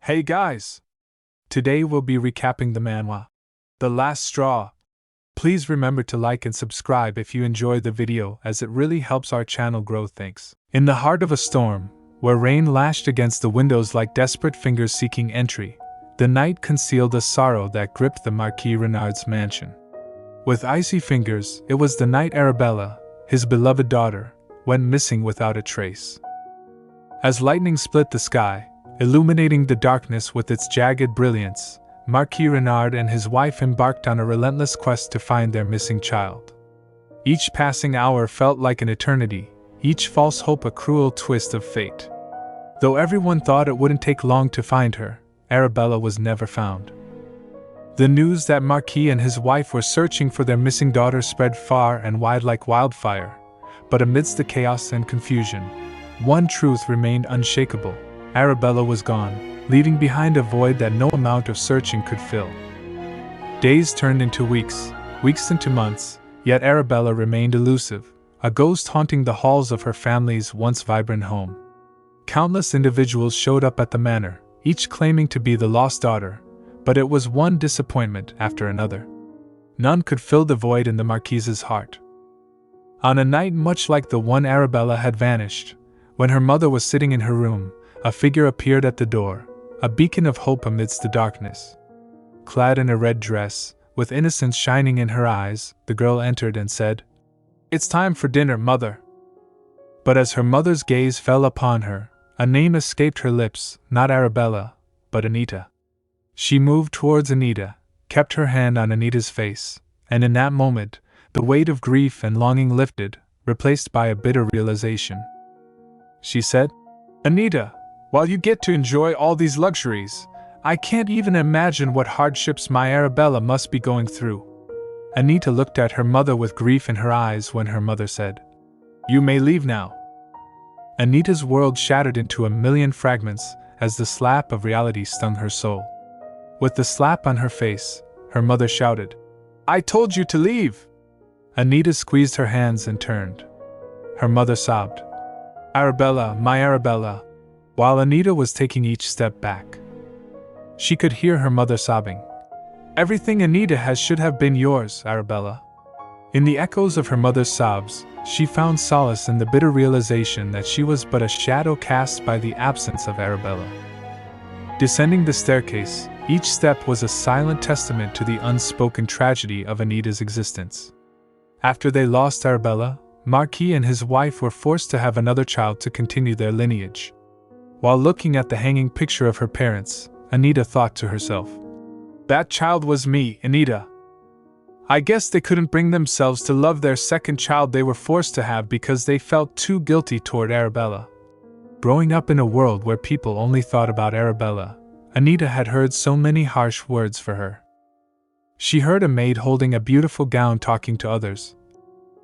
Hey guys! Today we'll be recapping the Manhwa, The Last Straw. Please remember to like and subscribe if you enjoyed the video, as it really helps our channel grow. Thanks. In the heart of a storm, where rain lashed against the windows like desperate fingers seeking entry, the night concealed a sorrow that gripped the Marquis Renard's mansion. With icy fingers, it was the night Arabella, his beloved daughter, went missing without a trace. As lightning split the sky, illuminating the darkness with its jagged brilliance, Marquis Renard and his wife embarked on a relentless quest to find their missing child. Each passing hour felt like an eternity, each false hope a cruel twist of fate. Though everyone thought it wouldn't take long to find her, Arabella was never found. The news that Marquis and his wife were searching for their missing daughter spread far and wide like wildfire, but amidst the chaos and confusion, one truth remained unshakable. Arabella was gone, leaving behind a void that no amount of searching could fill. Days turned into weeks, weeks into months, yet Arabella remained elusive, a ghost haunting the halls of her family's once vibrant home. Countless individuals showed up at the manor, each claiming to be the lost daughter, but it was one disappointment after another. None could fill the void in the Marquise's heart. On a night much like the one Arabella had vanished, when her mother was sitting in her room, a figure appeared at the door, a beacon of hope amidst the darkness. Clad in a red dress, with innocence shining in her eyes, the girl entered and said, "It's time for dinner, mother." But as her mother's gaze fell upon her, a name escaped her lips, not Arabella, but Anita. She moved towards Anita, kept her hand on Anita's face, and in that moment, the weight of grief and longing lifted, replaced by a bitter realization. She said, "Anita, while you get to enjoy all these luxuries, I can't even imagine what hardships my Arabella must be going through." Anita looked at her mother with grief in her eyes when her mother said, "You may leave now." Anita's world shattered into a million fragments as the slap of reality stung her soul. With the slap on her face, her mother shouted, "I told you to leave!" Anita squeezed her hands and turned. Her mother sobbed, "Arabella, my Arabella," while Anita was taking each step back. She could hear her mother sobbing, "Everything Anita has should have been yours, Arabella." In the echoes of her mother's sobs, she found solace in the bitter realization that she was but a shadow cast by the absence of Arabella. Descending the staircase, each step was a silent testament to the unspoken tragedy of Anita's existence. After they lost Arabella, Marquis and his wife were forced to have another child to continue their lineage. While looking at the hanging picture of her parents, Anita thought to herself, "That child was me, Anita. I guess they couldn't bring themselves to love their second child they were forced to have because they felt too guilty toward Arabella." Growing up in a world where people only thought about Arabella, Anita had heard so many harsh words for her. She heard a maid holding a beautiful gown talking to others.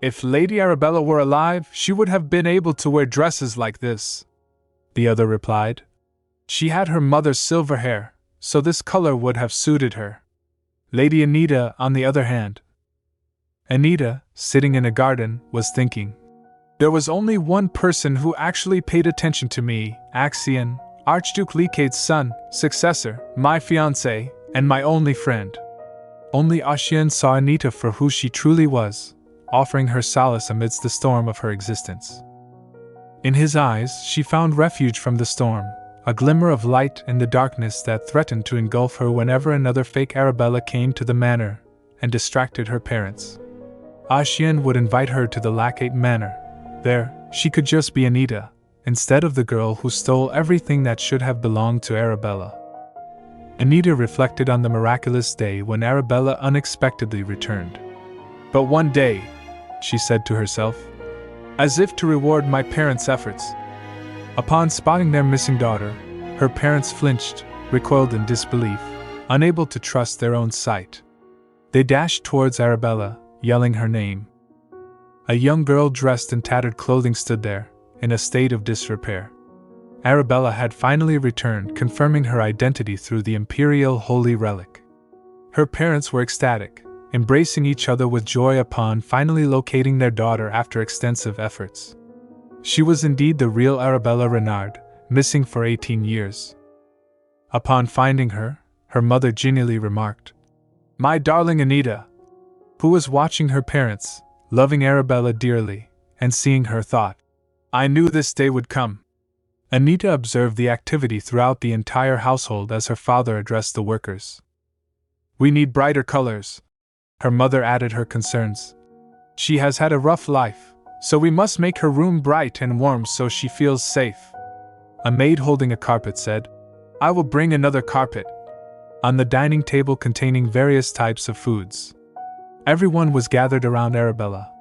"If Lady Arabella were alive, she would have been able to wear dresses like this," the other replied. "She had her mother's silver hair, so this color would have suited her." Lady Anita, on the other hand. Anita, sitting in a garden, was thinking, "There was only one person who actually paid attention to me, Axion, Archduke Licade's son, successor, my fiancé, and my only friend." Only Axion saw Anita for who she truly was, offering her solace amidst the storm of her existence. In his eyes, she found refuge from the storm, a glimmer of light in the darkness that threatened to engulf her whenever another fake Arabella came to the manor and distracted her parents. Axion would invite her to the Lacate Manor. There, she could just be Anita, instead of the girl who stole everything that should have belonged to Arabella. Anita reflected on the miraculous day when Arabella unexpectedly returned. "But one day," she said to herself, "as if to reward my parents' efforts." Upon spotting their missing daughter, her parents flinched, recoiled in disbelief, unable to trust their own sight. They dashed towards Arabella, yelling her name. A young girl dressed in tattered clothing stood there, in a state of disrepair. Arabella had finally returned, confirming her identity through the imperial holy relic. Her parents were ecstatic, embracing each other with joy upon finally locating their daughter after extensive efforts. She was indeed the real Arabella Renard, missing for 18 years. Upon finding her, her mother genially remarked, "My darling Anita," who was watching her parents, loving Arabella dearly, and seeing her thought, "I knew this day would come." Anita observed the activity throughout the entire household as her father addressed the workers. "We need brighter colors," her mother added her concerns. "She has had a rough life, so we must make her room bright and warm so she feels safe." A maid holding a carpet said, "I will bring another carpet." On the dining table containing various types of foods, everyone was gathered around Arabella.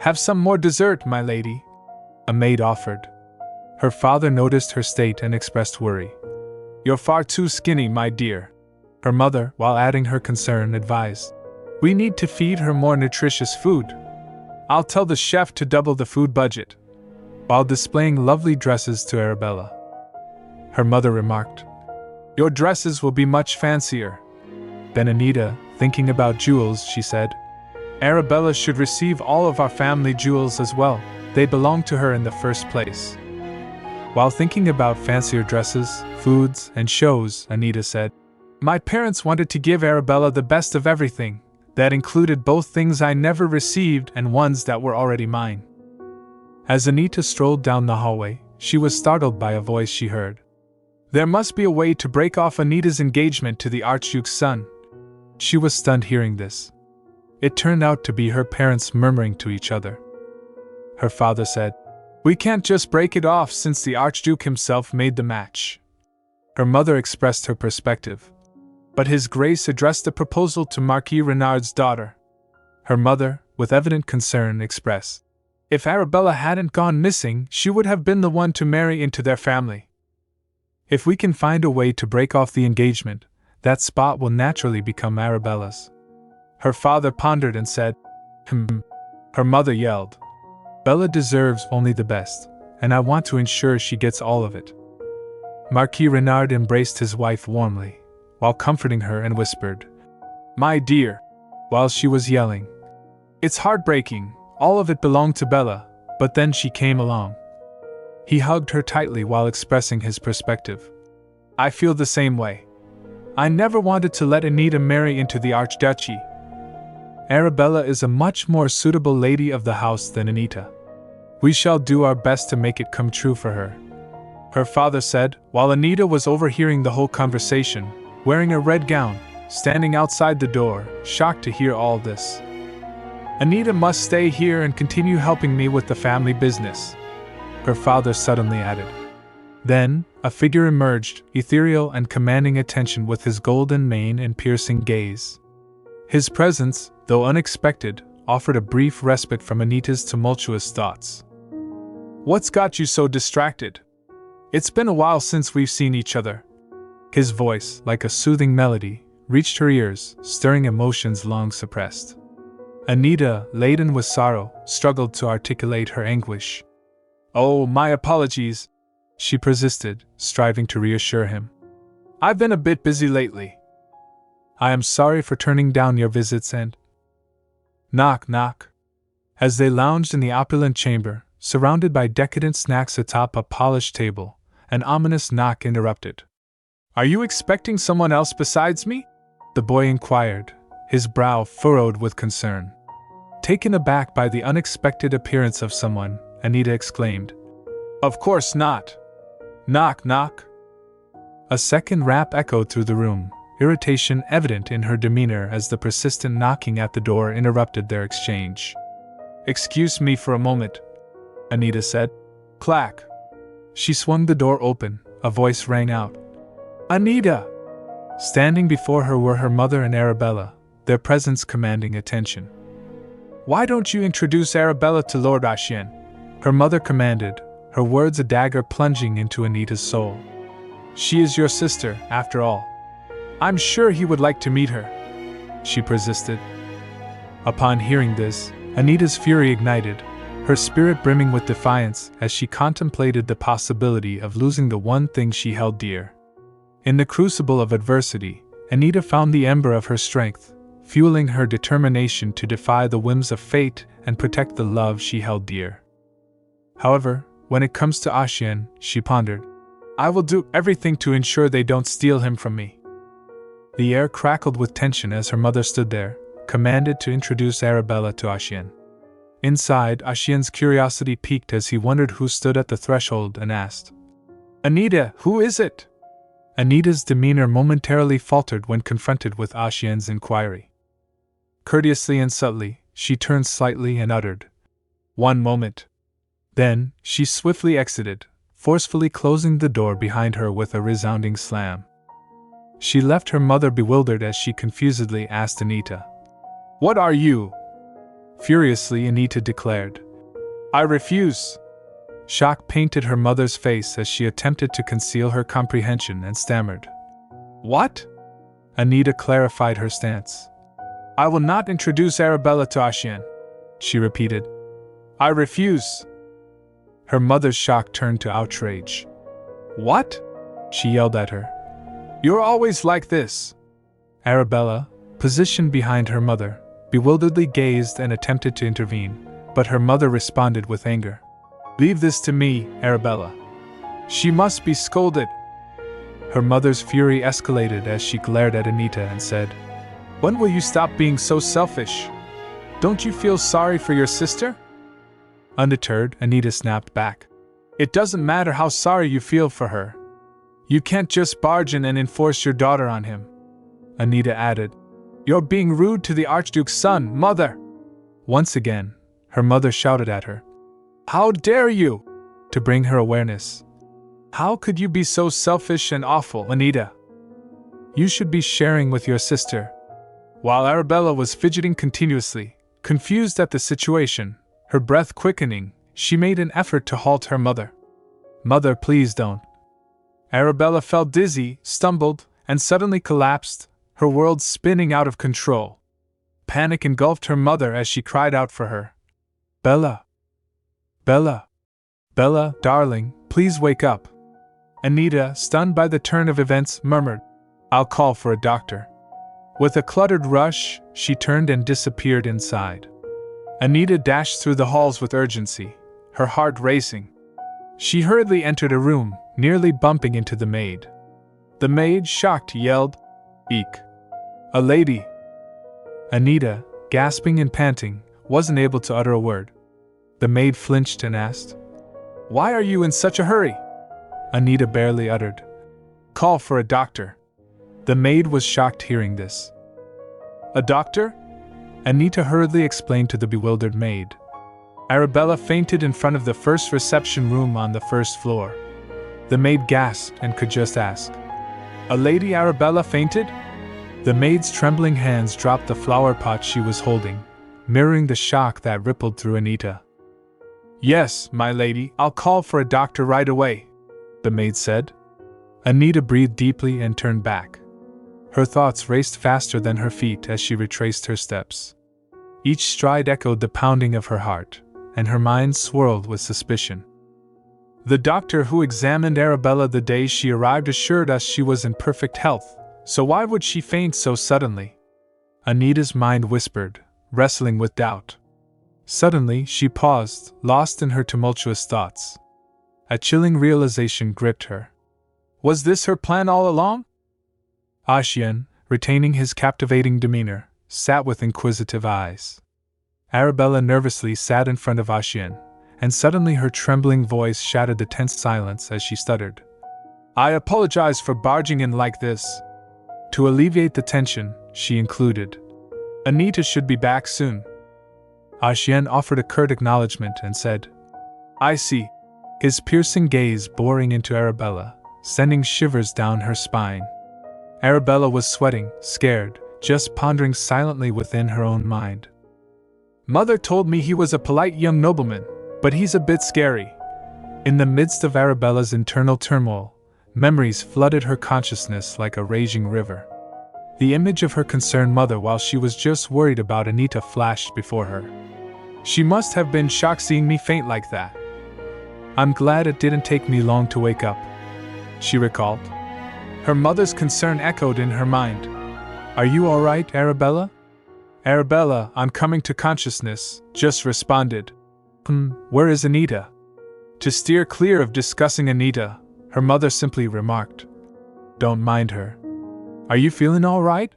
"Have some more dessert, my lady," a maid offered. Her father noticed her state and expressed worry. "You're far too skinny, my dear," her mother, while adding her concern, advised. "We need to feed her more nutritious food. I'll tell the chef to double the food budget," while displaying lovely dresses to Arabella. Her mother remarked, "Your dresses will be much fancier." Then Anita, thinking about jewels, she said, "Arabella should receive all of our family jewels as well, they belong to her in the first place." While thinking about fancier dresses, foods, and shows, Anita said, "My parents wanted to give Arabella the best of everything. That included both things I never received and ones that were already mine." As Anita strolled down the hallway, she was startled by a voice she heard. There must be a way to break off Anita's engagement to the Archduke's son. She was stunned hearing this. It turned out to be her parents murmuring to each other. Her father said, "We can't just break it off since the Archduke himself made the match." Her mother expressed her perspective, but His Grace addressed the proposal to Marquis Renard's daughter. Her mother, with evident concern, expressed, "If Arabella hadn't gone missing, she would have been the one to marry into their family. If we can find a way to break off the engagement, that spot will naturally become Arabella's." Her father pondered and said, Her mother yelled, "Bella deserves only the best, and I want to ensure she gets all of it." Marquis Renard embraced his wife warmly, while comforting her, and whispered, "My dear," while she was yelling, "It's heartbreaking, all of it belonged to Bella, but then she came along." He hugged her tightly while expressing his perspective. "I feel the same way. I never wanted to let Anita marry into the Archduchy. Arabella is a much more suitable lady of the house than Anita. We shall do our best to make it come true for her," her father said, while Anita was overhearing the whole conversation, wearing a red gown, standing outside the door, shocked to hear all this. "Anita must stay here and continue helping me with the family business," her father suddenly added. Then, a figure emerged, ethereal and commanding attention with his golden mane and piercing gaze. His presence, though unexpected, offered a brief respite from Anita's tumultuous thoughts. "What's got you so distracted? It's been a while since we've seen each other." His voice, like a soothing melody, reached her ears, stirring emotions long suppressed. Anita, laden with sorrow, struggled to articulate her anguish. "Oh, my apologies," she persisted, striving to reassure him. "I've been a bit busy lately. I am sorry for turning down your visits and—" Knock, knock. As they lounged in the opulent chamber, surrounded by decadent snacks atop a polished table, an ominous knock interrupted. "Are you expecting someone else besides me?" the boy inquired, his brow furrowed with concern. Taken aback by the unexpected appearance of someone, Anita exclaimed, "Of course not. Knock, knock." A second rap echoed through the room, irritation evident in her demeanor as the persistent knocking at the door interrupted their exchange. "Excuse me for a moment," Anita said. Clack. She swung the door open, a voice rang out. "Anita!" Standing before her were her mother and Arabella, their presence commanding attention. "Why don't you introduce Arabella to Lord Axion?" her mother commanded, her words a dagger plunging into Anita's soul. "She is your sister, after all. I'm sure he would like to meet her," she persisted. Upon hearing this, Anita's fury ignited, her spirit brimming with defiance as she contemplated the possibility of losing the one thing she held dear. In the crucible of adversity, Anita found the ember of her strength, fueling her determination to defy the whims of fate and protect the love she held dear. However, when it comes to Axion, she pondered, I will do everything to ensure they don't steal him from me. The air crackled with tension as her mother stood there, commanded to introduce Arabella to Axion. Inside, Axion's curiosity piqued as he wondered who stood at the threshold and asked, "Anita, who is it?" Anita's demeanor momentarily faltered when confronted with Axion's inquiry. Courteously and subtly, she turned slightly and uttered, "One moment." Then, she swiftly exited, forcefully closing the door behind her with a resounding slam. She left her mother bewildered as she confusedly asked Anita, "What are you?" Furiously, Anita declared, "I refuse." Shock painted her mother's face as she attempted to conceal her comprehension and stammered, "What?" Anita clarified her stance. "I will not introduce Arabella to Axion," she repeated. "I refuse." Her mother's shock turned to outrage. "What?" she yelled at her. "You're always like this." Arabella, positioned behind her mother, bewilderedly gazed and attempted to intervene, but her mother responded with anger. "Leave this to me, Arabella. She must be scolded." Her mother's fury escalated as she glared at Anita and said, "When will you stop being so selfish? Don't you feel sorry for your sister?" Undeterred, Anita snapped back, "It doesn't matter how sorry you feel for her. You can't just barge in and enforce your daughter on him." Anita added, "You're being rude to the Archduke's son, mother!" Once again, her mother shouted at her, "How dare you!" to bring her awareness. "How could you be so selfish and awful, Anita? You should be sharing with your sister." While Arabella was fidgeting continuously, confused at the situation, her breath quickening, she made an effort to halt her mother. "Mother, please don't." Arabella felt dizzy, stumbled, and suddenly collapsed, her world spinning out of control. Panic engulfed her mother as she cried out for her. "Bella! Bella! Bella, darling, please wake up." Anita, stunned by the turn of events, murmured, "I'll call for a doctor." With a cluttered rush, she turned and disappeared inside. Anita dashed through the halls with urgency, her heart racing. She hurriedly entered a room, nearly bumping into the maid. The maid, shocked, yelled, "Eek! A lady!" Anita, gasping and panting, wasn't able to utter a word. The maid flinched and asked, "Why are you in such a hurry?" Anita barely uttered, "Call for a doctor." The maid was shocked hearing this. "A doctor?" Anita hurriedly explained to the bewildered maid. Arabella fainted in front of the first reception room on the first floor. The maid gasped and could just ask, "A lady Arabella fainted?" The maid's trembling hands dropped the flower pot she was holding, mirroring the shock that rippled through Anita. "Yes, my lady, I'll call for a doctor right away," the maid said. Anita breathed deeply and turned back. Her thoughts raced faster than her feet as she retraced her steps. Each stride echoed the pounding of her heart, and her mind swirled with suspicion. The doctor who examined Arabella the day she arrived assured us she was in perfect health, so why would she faint so suddenly? Anita's mind whispered, wrestling with doubt. Suddenly, she paused, lost in her tumultuous thoughts. A chilling realization gripped her. Was this her plan all along? Axion, retaining his captivating demeanor, sat with inquisitive eyes. Arabella nervously sat in front of Axion, and suddenly her trembling voice shattered the tense silence as she stuttered. "I apologize for barging in like this." To alleviate the tension, she included, "Anita should be back soon." Axion offered a curt acknowledgement and said, "I see," his piercing gaze boring into Arabella, sending shivers down her spine. Arabella was sweating, scared, just pondering silently within her own mind. "Mother told me he was a polite young nobleman, but he's a bit scary." In the midst of Arabella's internal turmoil, memories flooded her consciousness like a raging river. The image of her concerned mother while she was just worried about Anita flashed before her. She must have been shocked seeing me faint like that. "I'm glad it didn't take me long to wake up," she recalled. Her mother's concern echoed in her mind. "Are you all right, Arabella?" "Arabella, I'm coming to consciousness," just responded. Where is Anita?" To steer clear of discussing Anita, Her mother simply remarked, "Don't mind her. Are you feeling all right?"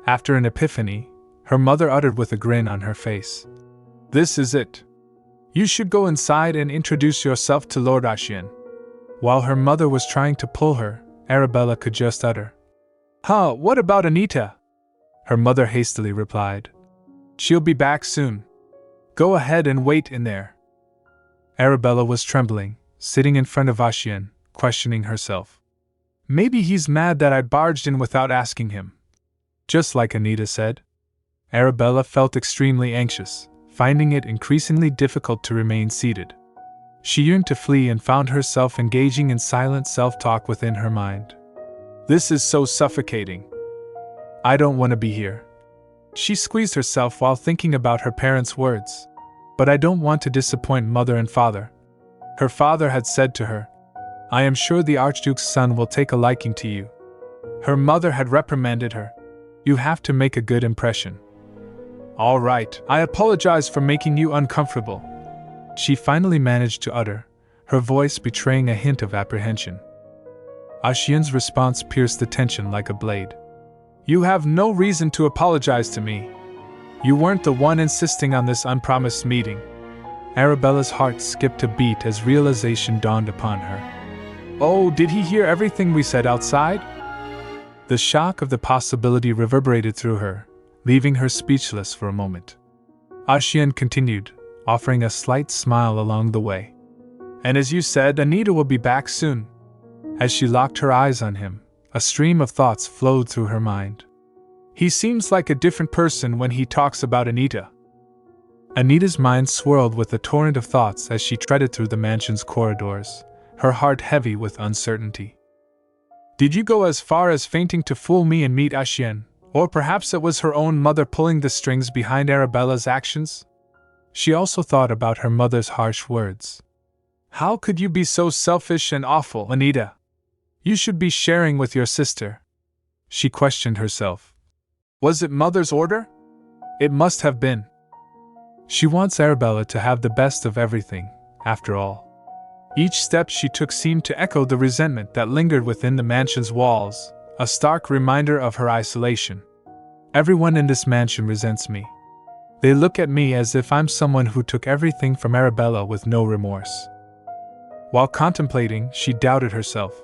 After an epiphany, her mother uttered with a grin on her face, "This is it. You should go inside and introduce yourself to Lord Axion." While her mother was trying to pull her, Arabella could just utter, "Huh, what about Anita?" Her mother hastily replied, "She'll be back soon. Go ahead and wait in there." Arabella was trembling, sitting in front of Axion, questioning herself. Maybe he's mad that I barged in without asking him. Just like Anita said. Arabella felt extremely anxious, finding it increasingly difficult to remain seated. She yearned to flee and found herself engaging in silent self-talk within her mind. "This is so suffocating. I don't want to be here." She squeezed herself while thinking about her parents' words. "But I don't want to disappoint mother and father." Her father had said to her, "I am sure the Archduke's son will take a liking to you." Her mother had reprimanded her, "You have to make a good impression." "All right, I apologize for making you uncomfortable," she finally managed to utter, her voice betraying a hint of apprehension. Axion's response pierced the tension like a blade. "You have no reason to apologize to me. You weren't the one insisting on this unpromised meeting." Arabella's heart skipped a beat as realization dawned upon her. "Oh, did he hear everything we said outside?" The shock of the possibility reverberated through her, leaving her speechless for a moment. Axion continued, offering a slight smile along the way. "And as you said, Anita will be back soon." As she locked her eyes on him, a stream of thoughts flowed through her mind. "He seems like a different person when he talks about Anita." Anita's mind swirled with a torrent of thoughts as she treaded through the mansion's corridors, her heart heavy with uncertainty. Did you go as far as fainting to fool me and meet Axion? Or perhaps it was her own mother pulling the strings behind Arabella's actions? She also thought about her mother's harsh words. "How could you be so selfish and awful, Anita? You should be sharing with your sister." She questioned herself. Was it mother's order? It must have been. She wants Arabella to have the best of everything, after all. Each step she took seemed to echo the resentment that lingered within the mansion's walls, a stark reminder of her isolation. Everyone in this mansion resents me. They look at me as if I'm someone who took everything from Arabella with no remorse. While contemplating, she doubted herself.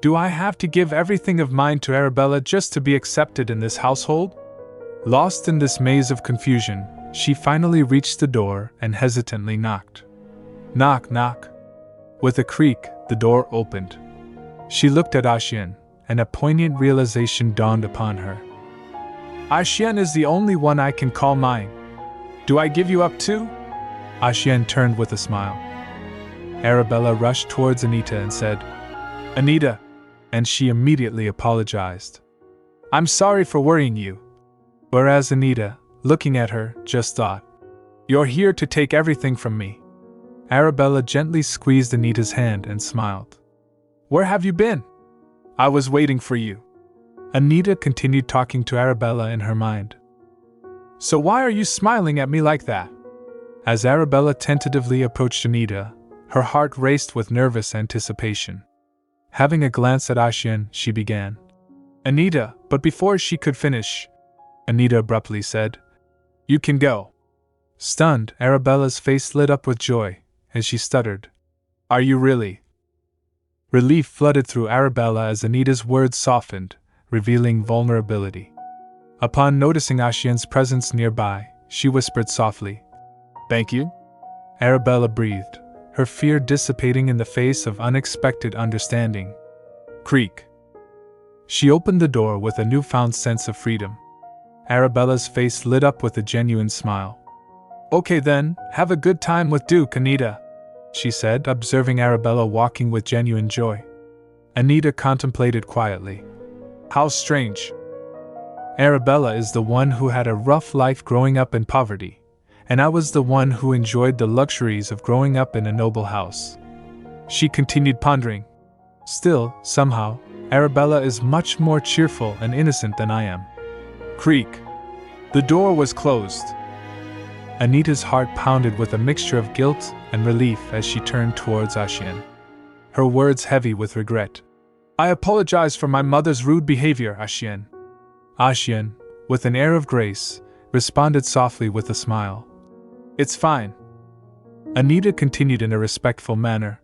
Do I have to give everything of mine to Arabella just to be accepted in this household? Lost in this maze of confusion, she finally reached the door and hesitantly knocked. Knock, knock. With a creak, the door opened. She looked at Axion, and a poignant realization dawned upon her. Axion is the only one I can call mine. Do I give you up too? Axion turned with a smile. Arabella rushed towards Anita and said, Anita, and she immediately apologized. I'm sorry for worrying you. Whereas Anita, looking at her, just thought, You're here to take everything from me. Arabella gently squeezed Anita's hand and smiled. Where have you been? I was waiting for you. Anita continued talking to Arabella in her mind. So why are you smiling at me like that? As Arabella tentatively approached Anita, her heart raced with nervous anticipation. Having a glance at Axion, she began. Anita, but before she could finish, Anita abruptly said, You can go. Stunned, Arabella's face lit up with joy, as she stuttered. Are you really? Relief flooded through Arabella as Anita's words softened, revealing vulnerability. Upon noticing Axion's presence nearby, she whispered softly, Thank you? Arabella breathed, her fear dissipating in the face of unexpected understanding. Creak. She opened the door with a newfound sense of freedom. Arabella's face lit up with a genuine smile. Okay then, have a good time with Duke, Anita, she said, observing Arabella walking with genuine joy. Anita contemplated quietly. How strange. Arabella is the one who had a rough life growing up in poverty, and I was the one who enjoyed the luxuries of growing up in a noble house. She continued pondering. Still, somehow, Arabella is much more cheerful and innocent than I am. Creak. The door was closed. Anita's heart pounded with a mixture of guilt and relief as she turned towards Axion. her words heavy with regret. I apologize for my mother's rude behavior, Axion. Axion, with an air of grace, responded softly with a smile. It's fine. Anita continued in a respectful manner.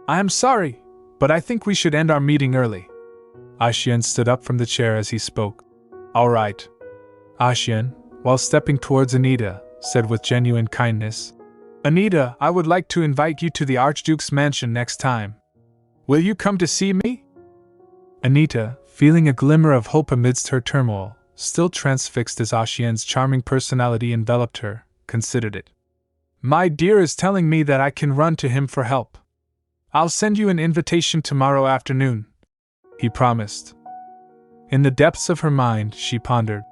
I am sorry, but I think we should end our meeting early. Axion stood up from the chair as he spoke. All right. Axion, while stepping towards Anita, said with genuine kindness, Anita, I would like to invite you to the Archduke's mansion next time. Will you come to see me? Anita, feeling a glimmer of hope amidst her turmoil, still transfixed as Axion's charming personality enveloped her, considered it. My dear is telling me that I can run to him for help. I'll send you an invitation tomorrow afternoon, he promised. In the depths of her mind, she pondered.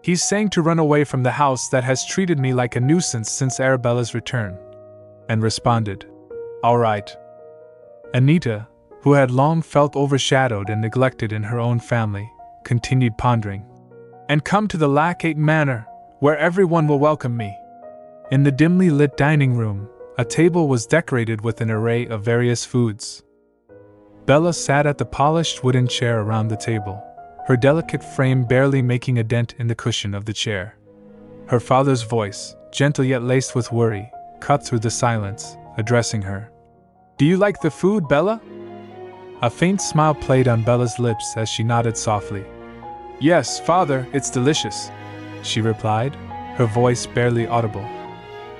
He's saying to run away from the house that has treated me like a nuisance since Arabella's return. And responded, All right. Anita, who had long felt overshadowed and neglected in her own family, continued pondering. And come to the Lacate Manor, where everyone will welcome me. In the dimly lit dining room, a table was decorated with an array of various foods. Bella sat at the polished wooden chair around the table, her delicate frame barely making a dent in the cushion of the chair. Her father's voice, gentle yet laced with worry, cut through the silence, addressing her. Do you like the food, Bella? A faint smile played on Bella's lips as she nodded softly. Yes, father, it's delicious, she replied, her voice barely audible.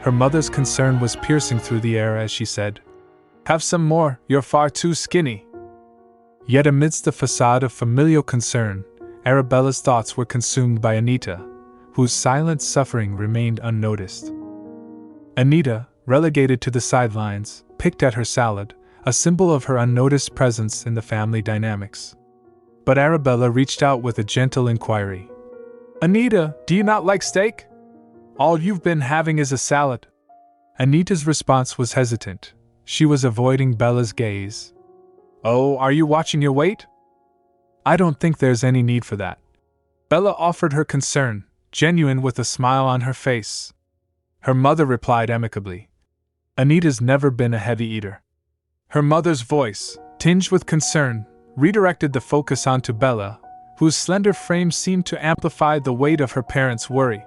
Her mother's concern was piercing through the air as she said, Have some more, you're far too skinny. Yet amidst the facade of familial concern, Arabella's thoughts were consumed by Anita, whose silent suffering remained unnoticed. Anita, relegated to the sidelines, picked at her salad, a symbol of her unnoticed presence in the family dynamics. But Arabella reached out with a gentle inquiry. Anita, do you not like steak? All you've been having is a salad. Anita's response was hesitant. She was avoiding Bella's gaze. Oh, are you watching your weight? I don't think there's any need for that. Bella offered her concern, genuine with a smile on her face. Her mother replied amicably. Anita's never been a heavy eater. Her mother's voice, tinged with concern, redirected the focus onto Bella, whose slender frame seemed to amplify the weight of her parents' worry.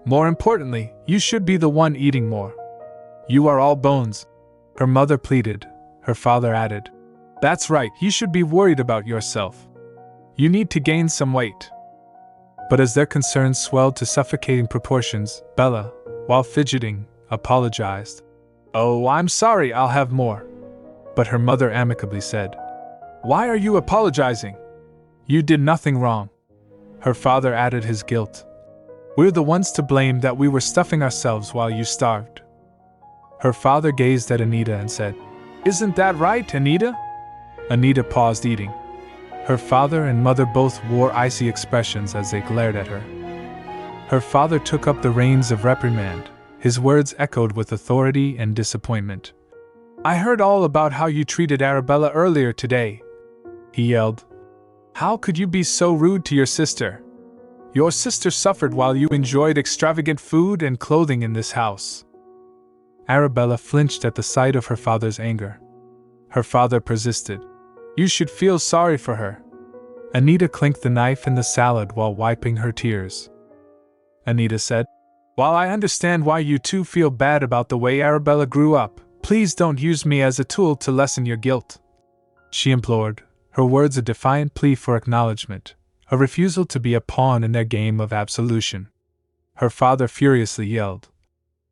More importantly, you should be the one eating more. You are all bones, her mother pleaded. Her father added, That's right, you should be worried about yourself. You need to gain some weight. But as their concerns swelled to suffocating proportions, Bella, while fidgeting, apologized. Oh, I'm sorry, I'll have more. But her mother amicably said, Why are you apologizing? You did nothing wrong. Her father added his guilt. We're the ones to blame that we were stuffing ourselves while you starved. Her father gazed at Anita and said, Isn't that right, Anita? Anita paused eating. Her father and mother both wore icy expressions as they glared at her. Her father took up the reins of reprimand, his words echoed with authority and disappointment. I heard all about how you treated Arabella earlier today, he yelled. How could you be so rude to your sister? Your sister suffered while you enjoyed extravagant food and clothing in this house. Arabella flinched at the sight of her father's anger. Her father persisted. You should feel sorry for her. Anita clinked the knife in the salad while wiping her tears. Anita said, While I understand why you two feel bad about the way Arabella grew up, please don't use me as a tool to lessen your guilt. She implored, her words a defiant plea for acknowledgement, a refusal to be a pawn in their game of absolution. Her father furiously yelled,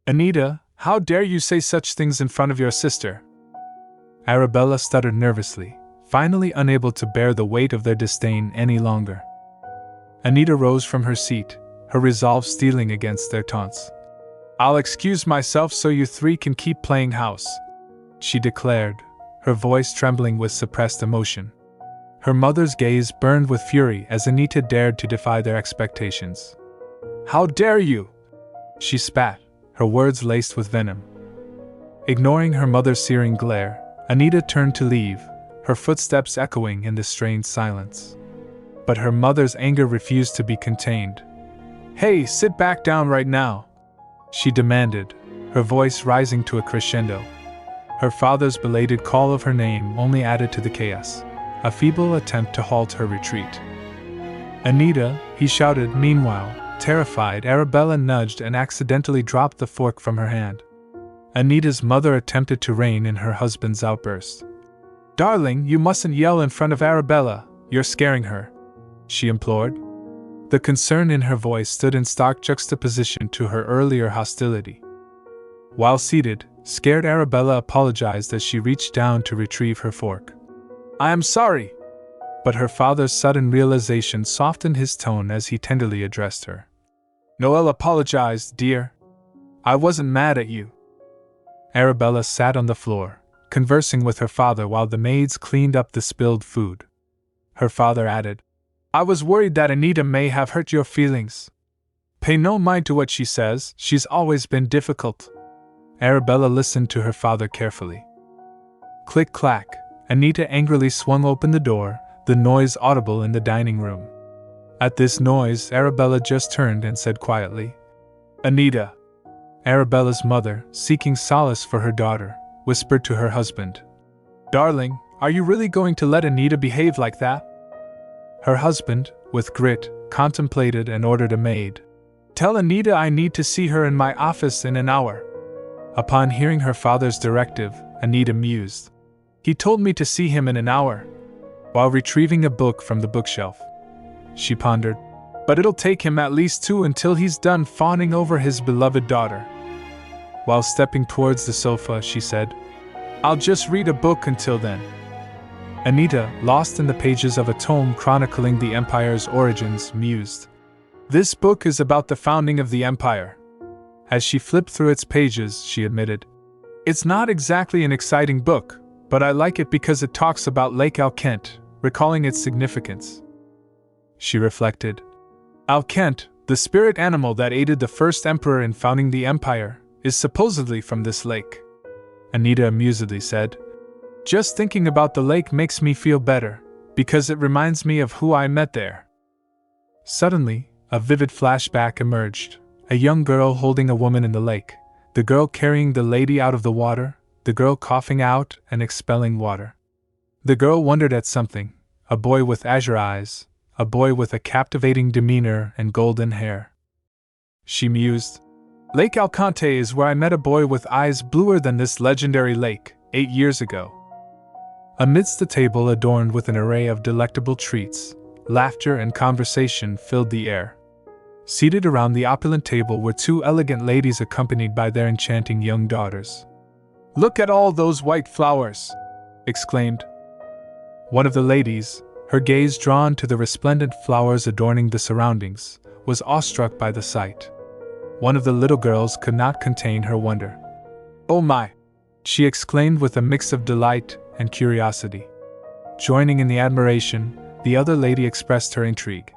Anita, how dare you say such things in front of your sister? Arabella stuttered nervously, finally unable to bear the weight of their disdain any longer. Anita rose from her seat, her resolve steeling against their taunts. I'll excuse myself so you three can keep playing house, she declared, her voice trembling with suppressed emotion. Her mother's gaze burned with fury as Anita dared to defy their expectations. How dare you? She spat, her words laced with venom. Ignoring her mother's searing glare, Anita turned to leave, her footsteps echoing in the strained silence. But her mother's anger refused to be contained. Hey, sit back down right now, she demanded, her voice rising to a crescendo. Her father's belated call of her name only added to the chaos, a feeble attempt to halt her retreat. "Anita," he shouted. Meanwhile, terrified, Arabella nudged and accidentally dropped the fork from her hand. Anita's mother attempted to rein in her husband's outburst. "Darling, you mustn't yell in front of Arabella, you're scaring her," she implored. The concern in her voice stood in stark juxtaposition to her earlier hostility. While seated, scared Arabella apologized as she reached down to retrieve her fork. "I am sorry." But her father's sudden realization softened his tone as he tenderly addressed her. "Noelle apologized, dear. I wasn't mad at you." Arabella sat on the floor, conversing with her father while the maids cleaned up the spilled food. Her father added, "I was worried that Anita may have hurt your feelings. Pay no mind to what she says, she's always been difficult." Arabella listened to her father carefully. Click-clack, Anita angrily swung open the door, the noise audible in the dining room. At this noise, Arabella just turned and said quietly, "Anita." Arabella's mother, seeking solace for her daughter, whispered to her husband, "Darling, are you really going to let Anita behave like that?" Her husband, with grit, contemplated and ordered a maid. "Tell Anita I need to see her in my office in an hour." Upon hearing her father's directive, Anita mused. "He told me to see him in an hour." While retrieving a book from the bookshelf, she pondered, "But it'll take him at least 2 until he's done fawning over his beloved daughter." While stepping towards the sofa, she said, "I'll just read a book until then." Anita, lost in the pages of a tome chronicling the empire's origins, mused, "This book is about the founding of the empire." As she flipped through its pages, she admitted, "It's not exactly an exciting book, but I like it because it talks about Lake Alkent, recalling its significance." She reflected, "Alkent, the spirit animal that aided the first emperor in founding the empire, is supposedly from this lake." Anita amusedly said, "Just thinking about the lake makes me feel better, because it reminds me of who I met there." Suddenly, a vivid flashback emerged. A young girl holding a woman in the lake, the girl carrying the lady out of the water, the girl coughing out and expelling water. The girl wondered at something, a boy with azure eyes, a boy with a captivating demeanor and golden hair. She mused, "Lake Alcante is where I met a boy with eyes bluer than this legendary lake, 8 years ago." Amidst the table adorned with an array of delectable treats, laughter and conversation filled the air. Seated around the opulent table were 2 elegant ladies accompanied by their enchanting young daughters. "Look at all those white flowers!" exclaimed one of the ladies, her gaze drawn to the resplendent flowers adorning the surroundings, was awestruck by the sight. One of the little girls could not contain her wonder. "Oh my!" she exclaimed with a mix of delight and curiosity. Joining in the admiration, the other lady expressed her intrigue.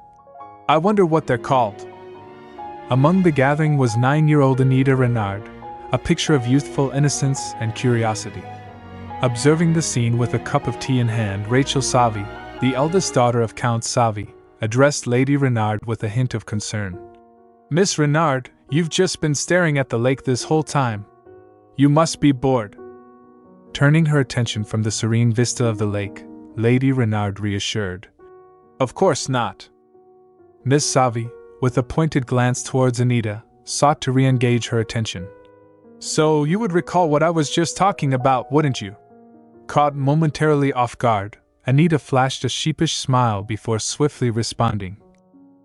"I wonder what they're called." Among the gathering was 9-year-old Anita Renard, a picture of youthful innocence and curiosity. Observing the scene with a cup of tea in hand, Rachel Savi, the eldest daughter of Count Savi, addressed Lady Renard with a hint of concern. "Miss Renard, you've just been staring at the lake this whole time. You must be bored." Turning her attention from the serene vista of the lake, Lady Renard reassured, "Of course not." Miss Savi, with a pointed glance towards Anita, sought to re-engage her attention. "So you would recall what I was just talking about, wouldn't you?" Caught momentarily off guard, Anita flashed a sheepish smile before swiftly responding,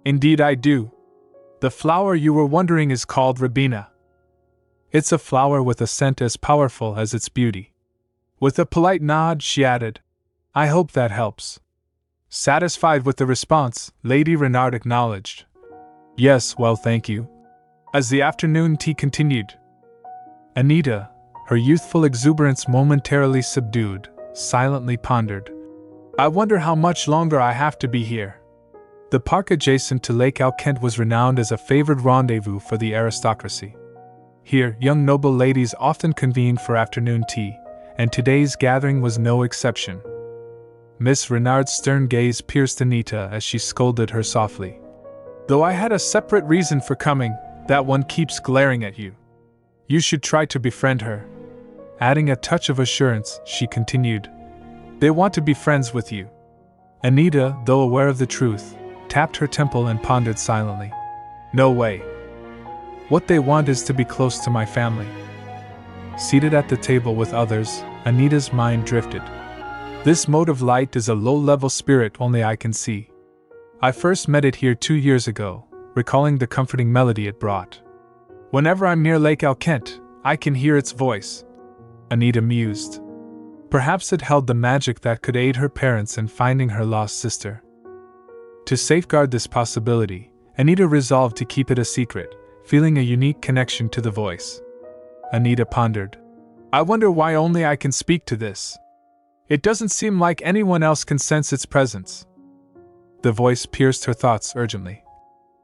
"Indeed I do. The flower you were wondering is called Rabina. It's a flower with a scent as powerful as its beauty." With a polite nod, she added, "I hope that helps." Satisfied with the response, Lady Renard acknowledged, "Yes, well, thank you." As the afternoon tea continued, Anita, her youthful exuberance momentarily subdued, silently pondered, "I wonder how much longer I have to be here." The park adjacent to Lake Alkent was renowned as a favored rendezvous for the aristocracy. Here, young noble ladies often convened for afternoon tea, and today's gathering was no exception. Miss Renard's stern gaze pierced Anita as she scolded her softly. "Though I had a separate reason for coming, that one keeps glaring at you. You should try to befriend her." Adding a touch of assurance, she continued, "They want to be friends with you." Anita, though aware of the truth, tapped her temple and pondered silently. "No way. What they want is to be close to my family." Seated at the table with others, Anita's mind drifted. "This mode of light is a low-level spirit only I can see. I first met it here 2 years ago, recalling the comforting melody it brought. Whenever I'm near Lake Alkent, I can hear its voice." Anita mused. Perhaps it held the magic that could aid her parents in finding her lost sister. To safeguard this possibility, Anita resolved to keep it a secret, feeling a unique connection to the voice. Anita pondered. "I wonder why only I can speak to this. It doesn't seem like anyone else can sense its presence." The voice pierced her thoughts urgently.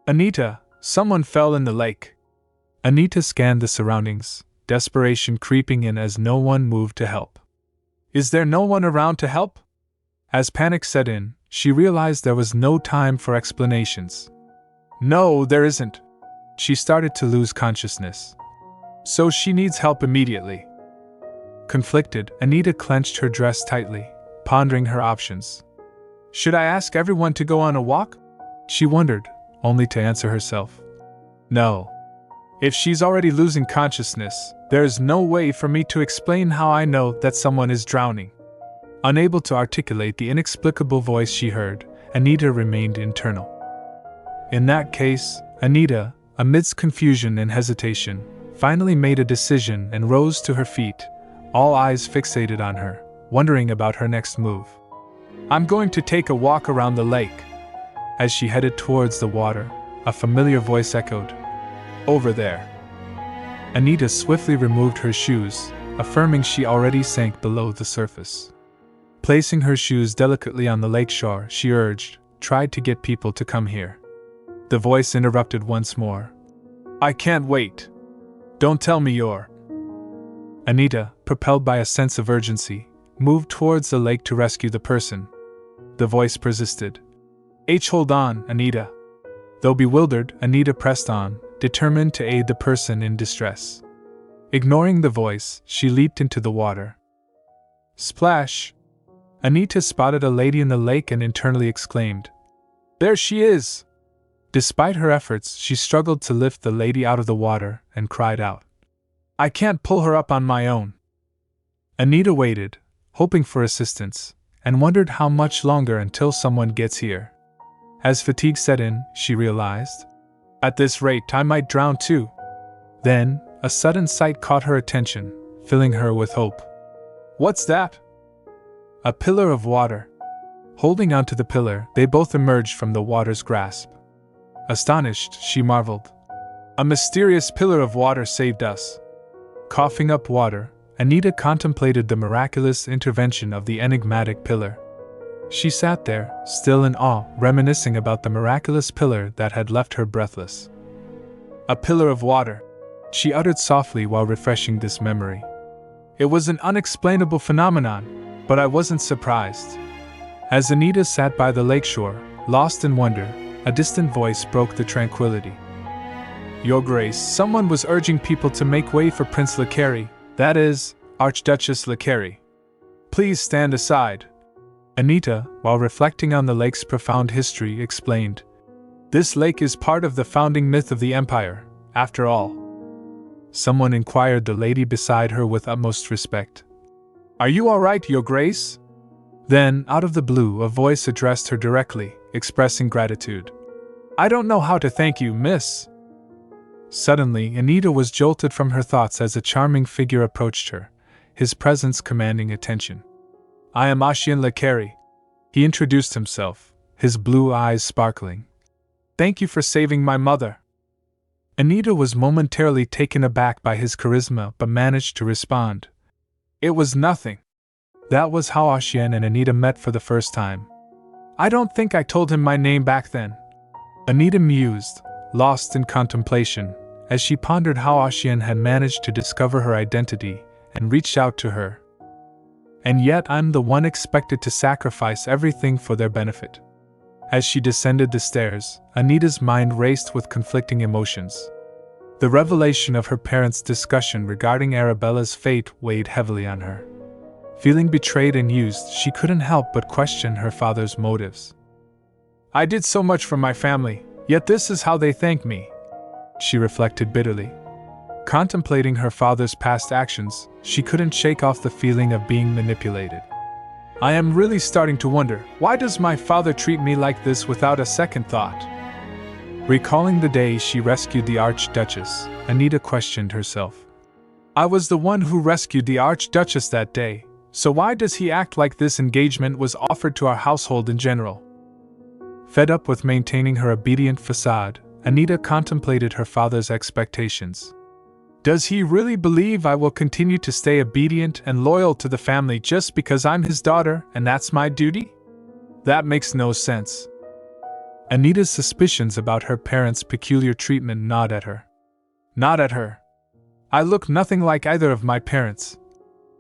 "Anita, someone fell in the lake." Anita scanned the surroundings, desperation creeping in as no one moved to help. "Is there no one around to help?" As panic set in, she realized there was no time for explanations. "No, there isn't." She started to lose consciousness. "So she needs help immediately." Conflicted, Anita clenched her dress tightly, pondering her options. "Should I ask everyone to go on a walk?" she wondered, only to answer herself. "No. If she's already losing consciousness, there is no way for me to explain how I know that someone is drowning." Unable to articulate the inexplicable voice she heard, Anita remained internal. In that case, Anita, amidst confusion and hesitation, finally made a decision and rose to her feet, all eyes fixated on her, wondering about her next move. "I'm going to take a walk around the lake." As she headed towards the water, a familiar voice echoed, "Over there." Anita swiftly removed her shoes, affirming she already sank below the surface. Placing her shoes delicately on the lakeshore, she urged, "Tried to get people to come here." The voice interrupted once more. "I can't wait. Don't tell me you're..." Anita, propelled by a sense of urgency, moved towards the lake to rescue the person. The voice persisted. Hold on, Anita." Though bewildered, Anita pressed on, determined to aid the person in distress. Ignoring the voice, she leaped into the water. Splash! Anita spotted a lady in the lake and internally exclaimed, "There she is!" Despite her efforts, she struggled to lift the lady out of the water and cried out, "I can't pull her up on my own." Anita waited, hoping for assistance, and wondered how much longer until someone gets here. As fatigue set in, she realized, "At this rate, I might drown too." Then, a sudden sight caught her attention, filling her with hope. "What's that?" A pillar of water. Holding onto the pillar, they both emerged from the water's grasp. Astonished, she marveled. "A mysterious pillar of water saved us." Coughing up water, Anita contemplated the miraculous intervention of the enigmatic pillar. She sat there, still in awe, reminiscing about the miraculous pillar that had left her breathless. "A pillar of water," she uttered softly while refreshing this memory. It was an unexplainable phenomenon, but I wasn't surprised. As Anita sat by the lakeshore, lost in wonder, a distant voice broke the tranquility. "Your Grace, someone was urging people to make way for Prince Lecary, that is, Archduchess Lecary. Please stand aside." Anita, while reflecting on the lake's profound history, explained, "This lake is part of the founding myth of the Empire, after all." Someone inquired the lady beside her with utmost respect. "Are you all right, Your Grace?" Then, out of the blue, a voice addressed her directly, expressing gratitude. "I don't know how to thank you, miss." Suddenly, Anita was jolted from her thoughts as a charming figure approached her, his presence commanding attention. "I am Axion Lecary," he introduced himself, his blue eyes sparkling. "Thank you for saving my mother." Anita was momentarily taken aback by his charisma but managed to respond. "It was nothing." That was how Axion and Anita met for the first time. "I don't think I told him my name back then." Anita mused, lost in contemplation, as she pondered how Axion had managed to discover her identity and reached out to her. And yet I'm the one expected to sacrifice everything for their benefit. As she descended the stairs, Anita's mind raced with conflicting emotions. The revelation of her parents' discussion regarding Arabella's fate weighed heavily on her. Feeling betrayed and used, she couldn't help but question her father's motives. "I did so much for my family, yet this is how they thank me," she reflected bitterly. Contemplating her father's past actions, she couldn't shake off the feeling of being manipulated. "I am really starting to wonder, why does my father treat me like this without a second thought?" Recalling the day she rescued the Archduchess, Anita questioned herself. "I was the one who rescued the Archduchess that day, so why does he act like this engagement was offered to our household in general?" Fed up with maintaining her obedient facade, Anita contemplated her father's expectations. Does he really believe I will continue to stay obedient and loyal to the family just because I'm his daughter and that's my duty? That makes no sense. Anita's suspicions about her parents' peculiar treatment gnawed at her. Not at her. I look nothing like either of my parents,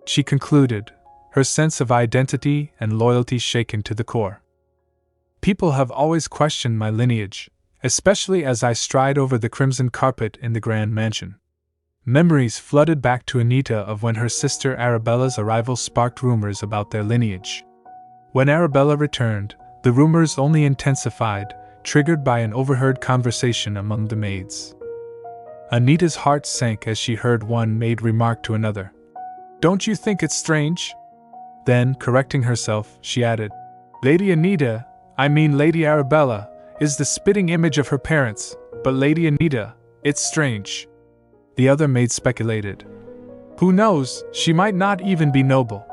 she concluded, her sense of identity and loyalty shaken to the core. People have always questioned my lineage, especially as I stride over the crimson carpet in the grand mansion. Memories flooded back to Anita of when her sister Arabella's arrival sparked rumors about their lineage. When Arabella returned, the rumors only intensified, triggered by an overheard conversation among the maids. Anita's heart sank as she heard one maid remark to another, "Don't you think it's strange?" Then, correcting herself, she added, Lady Arabella, is the spitting image of her parents, but Lady Anita, it's strange." The other maid speculated. "Who knows, she might not even be noble."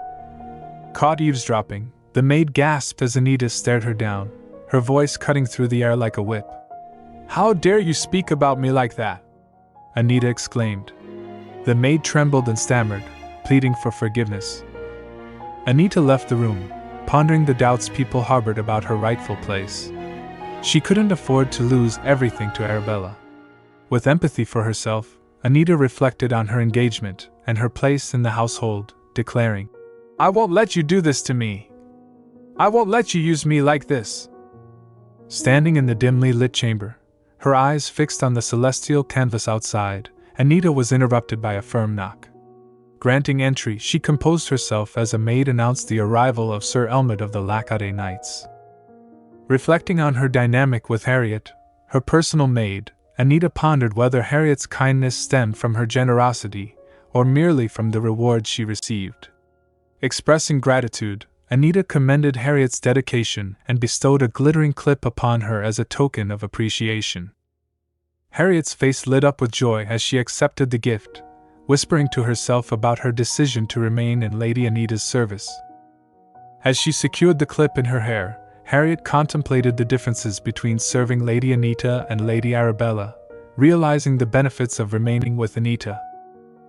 Caught eavesdropping, the maid gasped as Anita stared her down, her voice cutting through the air like a whip. "How dare you speak about me like that?" Anita exclaimed. The maid trembled and stammered, pleading for forgiveness. Anita left the room, pondering the doubts people harbored about her rightful place. She couldn't afford to lose everything to Arabella. With empathy for herself, Anita reflected on her engagement and her place in the household, declaring, "I won't let you do this to me. I won't let you use me like this." Standing in the dimly lit chamber, her eyes fixed on the celestial canvas outside, Anita was interrupted by a firm knock. Granting entry, she composed herself as a maid announced the arrival of Sir Elmot of the Lackade Knights. Reflecting on her dynamic with Harriet, her personal maid, Anita pondered whether Harriet's kindness stemmed from her generosity, or merely from the reward she received. Expressing gratitude, Anita commended Harriet's dedication and bestowed a glittering clip upon her as a token of appreciation. Harriet's face lit up with joy as she accepted the gift, whispering to herself about her decision to remain in Lady Anita's service. As she secured the clip in her hair, Harriet contemplated the differences between serving Lady Anita and Lady Arabella, realizing the benefits of remaining with Anita.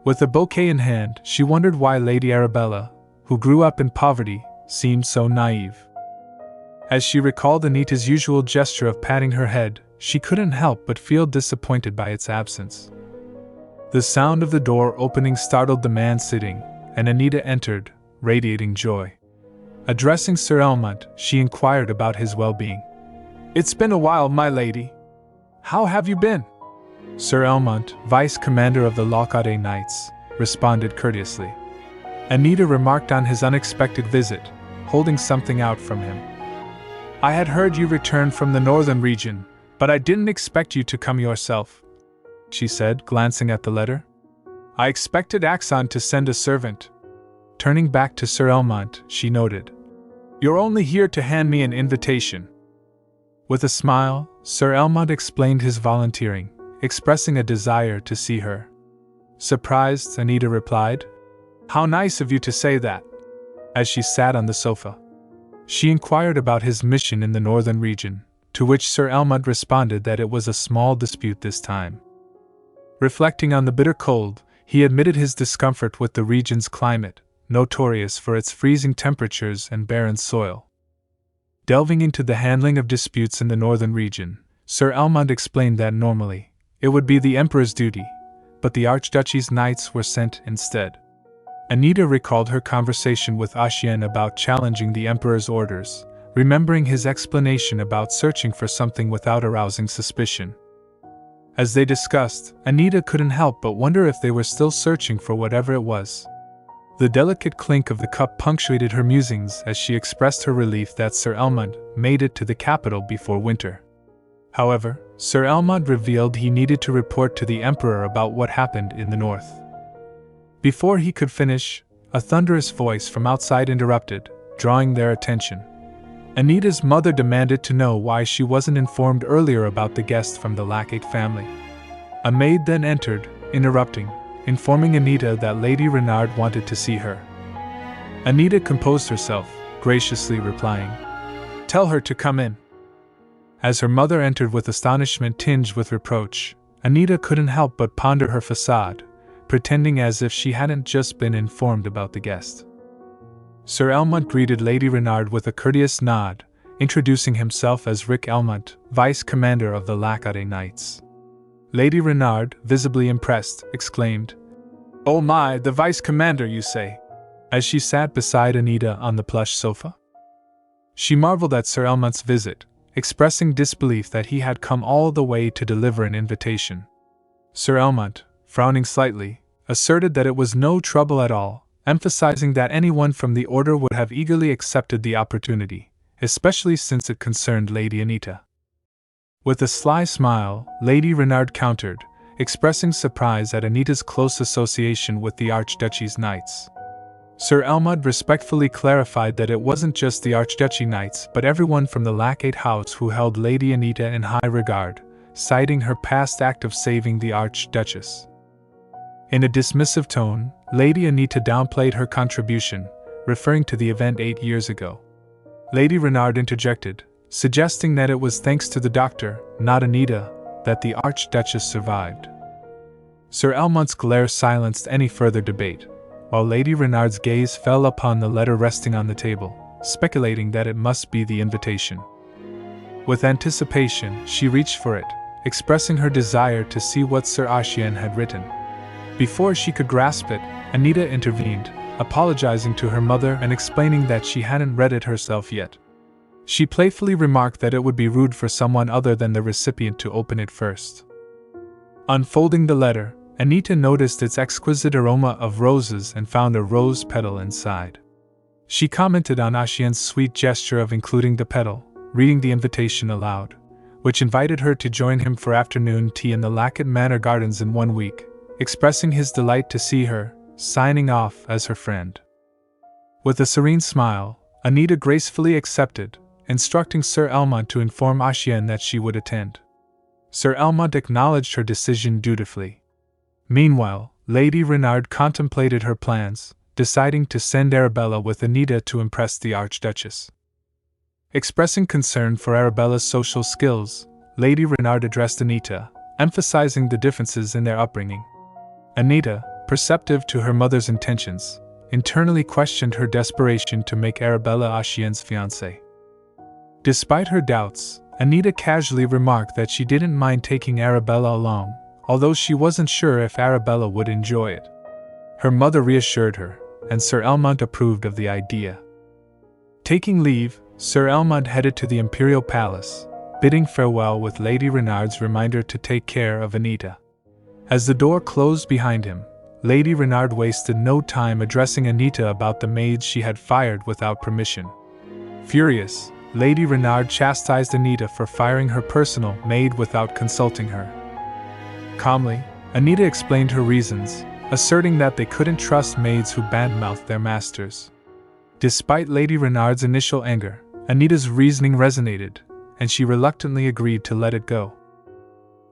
With a bouquet in hand, she wondered why Lady Arabella, who grew up in poverty, seemed so naive. As she recalled Anita's usual gesture of patting her head, she couldn't help but feel disappointed by its absence. The sound of the door opening startled the man sitting, and Anita entered, radiating joy. Addressing Sir Elmot, she inquired about his well-being. "It's been a while, my lady. How have you been?" Sir Elmot, Vice Commander of the Lackade Knights, responded courteously. Anita remarked on his unexpected visit, holding something out from him. "I had heard you returned from the northern region, but I didn't expect you to come yourself," she said, glancing at the letter. "I expected Axion to send a servant." Turning back to Sir Elmot, she noted, "You're only here to hand me an invitation." With a smile, Sir Elmot explained his volunteering, expressing a desire to see her. Surprised, Anita replied, "How nice of you to say that," as she sat on the sofa. She inquired about his mission in the northern region, to which Sir Elmot responded that it was a small dispute this time. Reflecting on the bitter cold, he admitted his discomfort with the region's climate, notorious for its freezing temperatures and barren soil. Delving into the handling of disputes in the northern region, Sir Elmot explained that normally, it would be the Emperor's duty, but the Archduchy's knights were sent instead. Anita recalled her conversation with Axion about challenging the Emperor's orders, remembering his explanation about searching for something without arousing suspicion. As they discussed, Anita couldn't help but wonder if they were still searching for whatever it was. The delicate clink of the cup punctuated her musings as she expressed her relief that Sir Elmond made it to the capital before winter. However, Sir Elmond revealed he needed to report to the Emperor about what happened in the north. Before he could finish, a thunderous voice from outside interrupted, drawing their attention. Anita's mother demanded to know why she wasn't informed earlier about the guest from the Lackate family. A maid then entered, interrupting, informing Anita that Lady Renard wanted to see her. Anita composed herself, graciously replying, "Tell her to come in." As her mother entered with astonishment tinged with reproach, Anita couldn't help but ponder her facade, pretending as if she hadn't just been informed about the guest. Sir Elmont greeted Lady Renard with a courteous nod, introducing himself as Rick Elmont, Vice Commander of the Lackate Knights. Lady Renard, visibly impressed, exclaimed, "Oh my, the Vice Commander, you say?" as she sat beside Anita on the plush sofa. She marveled at Sir Elmont's visit, expressing disbelief that he had come all the way to deliver an invitation. Sir Elmont, frowning slightly, asserted that it was no trouble at all, emphasizing that anyone from the order would have eagerly accepted the opportunity, especially since it concerned Lady Anita. With a sly smile, Lady Renard countered, expressing surprise at Anita's close association with the Archduchy's knights. Sir Elmond respectfully clarified that it wasn't just the Archduchy knights but everyone from the Lackate house who held Lady Anita in high regard, citing her past act of saving the Archduchess. In a dismissive tone, Lady Anita downplayed her contribution, referring to the event 8 years ago. Lady Renard interjected, suggesting that it was thanks to the doctor, not Anita, that the Archduchess survived. Sir Elmont's glare silenced any further debate, while Lady Renard's gaze fell upon the letter resting on the table, speculating that it must be the invitation. With anticipation, she reached for it, expressing her desire to see what Sir Axion had written. Before she could grasp it, Anita intervened, apologizing to her mother and explaining that she hadn't read it herself yet. She playfully remarked that it would be rude for someone other than the recipient to open it first. Unfolding the letter, Anita noticed its exquisite aroma of roses and found a rose petal inside. She commented on Axion's sweet gesture of including the petal, reading the invitation aloud, which invited her to join him for afternoon tea in the Lackate Manor Gardens in 1 week, expressing his delight to see her, signing off as her friend. With a serene smile, Anita gracefully accepted, instructing Sir Elmont to inform Axion that she would attend. Sir Elmont acknowledged her decision dutifully. Meanwhile, Lady Renard contemplated her plans, deciding to send Arabella with Anita to impress the Archduchess. Expressing concern for Arabella's social skills, Lady Renard addressed Anita, emphasizing the differences in their upbringing. Anita, perceptive to her mother's intentions, internally questioned her desperation to make Arabella Axion's fiancé. Despite her doubts, Anita casually remarked that she didn't mind taking Arabella along, although she wasn't sure if Arabella would enjoy it. Her mother reassured her, and Sir Elmont approved of the idea. Taking leave, Sir Elmont headed to the Imperial Palace, bidding farewell with Lady Renard's reminder to take care of Anita. As the door closed behind him, Lady Renard wasted no time addressing Anita about the maids she had fired without permission. Furious, Lady Renard chastised Anita for firing her personal maid without consulting her. Calmly, Anita explained her reasons, asserting that they couldn't trust maids who badmouthed their masters. Despite Lady Renard's initial anger, Anita's reasoning resonated, and she reluctantly agreed to let it go.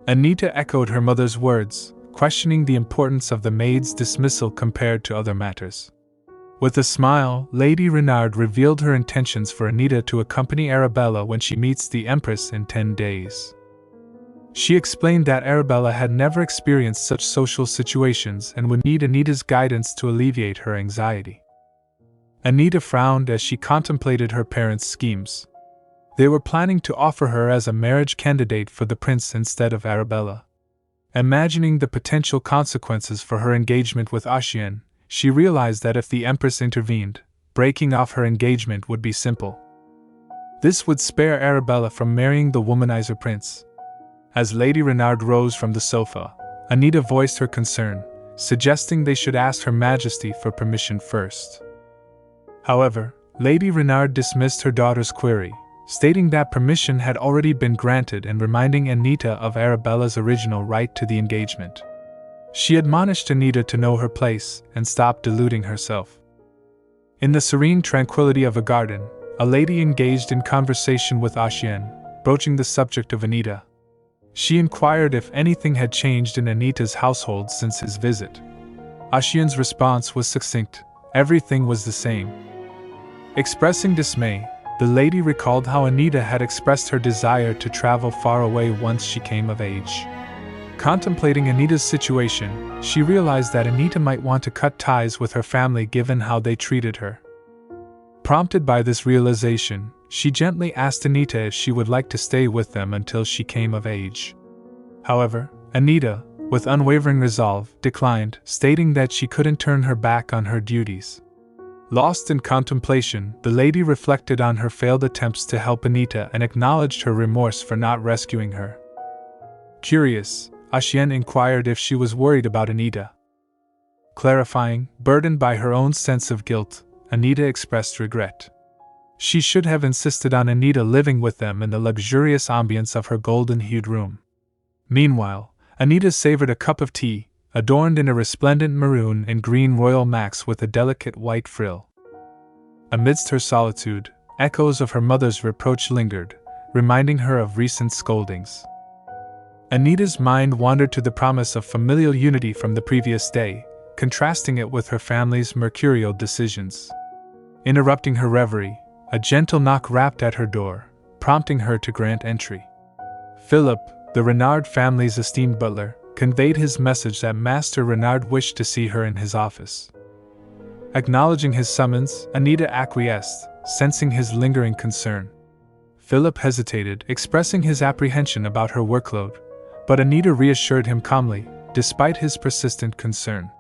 Anita echoed her mother's words, questioning the importance of the maid's dismissal compared to other matters. With a smile, Lady Renard revealed her intentions for Anita to accompany Arabella when she meets the Empress in 10 days. She explained that Arabella had never experienced such social situations and would need Anita's guidance to alleviate her anxiety. Anita frowned as she contemplated her parents' schemes. They were planning to offer her as a marriage candidate for the prince instead of Arabella. Imagining the potential consequences for her engagement with Axion, she realized that if the Empress intervened, breaking off her engagement would be simple. This would spare Arabella from marrying the womanizer prince. As Lady Renard rose from the sofa, Anita voiced her concern, suggesting they should ask Her Majesty for permission first. However, Lady Renard dismissed her daughter's query, stating that permission had already been granted and reminding Anita of Arabella's original right to the engagement. She admonished Anita to know her place and stop deluding herself. In the serene tranquility of a garden, a lady engaged in conversation with Axion, broaching the subject of Anita. She inquired if anything had changed in Anita's household since his visit. Axion's response was succinct: everything was the same. Expressing dismay, the lady recalled how Anita had expressed her desire to travel far away once she came of age. Contemplating Anita's situation, she realized that Anita might want to cut ties with her family given how they treated her. Prompted by this realization, she gently asked Anita if she would like to stay with them until she came of age. However, Anita, with unwavering resolve, declined, stating that she couldn't turn her back on her duties. Lost in contemplation, the lady reflected on her failed attempts to help Anita and acknowledged her remorse for not rescuing her. Curious, Axion inquired if she was worried about Anita. Clarifying, burdened by her own sense of guilt, Anita expressed regret. She should have insisted on Anita living with them in the luxurious ambience of her golden-hued room. Meanwhile, Anita savored a cup of tea, adorned in a resplendent maroon and green royal max with a delicate white frill. Amidst her solitude, echoes of her mother's reproach lingered, reminding her of recent scoldings. Anita's mind wandered to the promise of familial unity from the previous day, contrasting it with her family's mercurial decisions. Interrupting her reverie, a gentle knock rapped at her door, prompting her to grant entry. Philip, the Renard family's esteemed butler, conveyed his message that Master Renard wished to see her in his office. Acknowledging his summons, Anita acquiesced, sensing his lingering concern. Philip hesitated, expressing his apprehension about her workload, but Anita reassured him calmly, despite his persistent concern.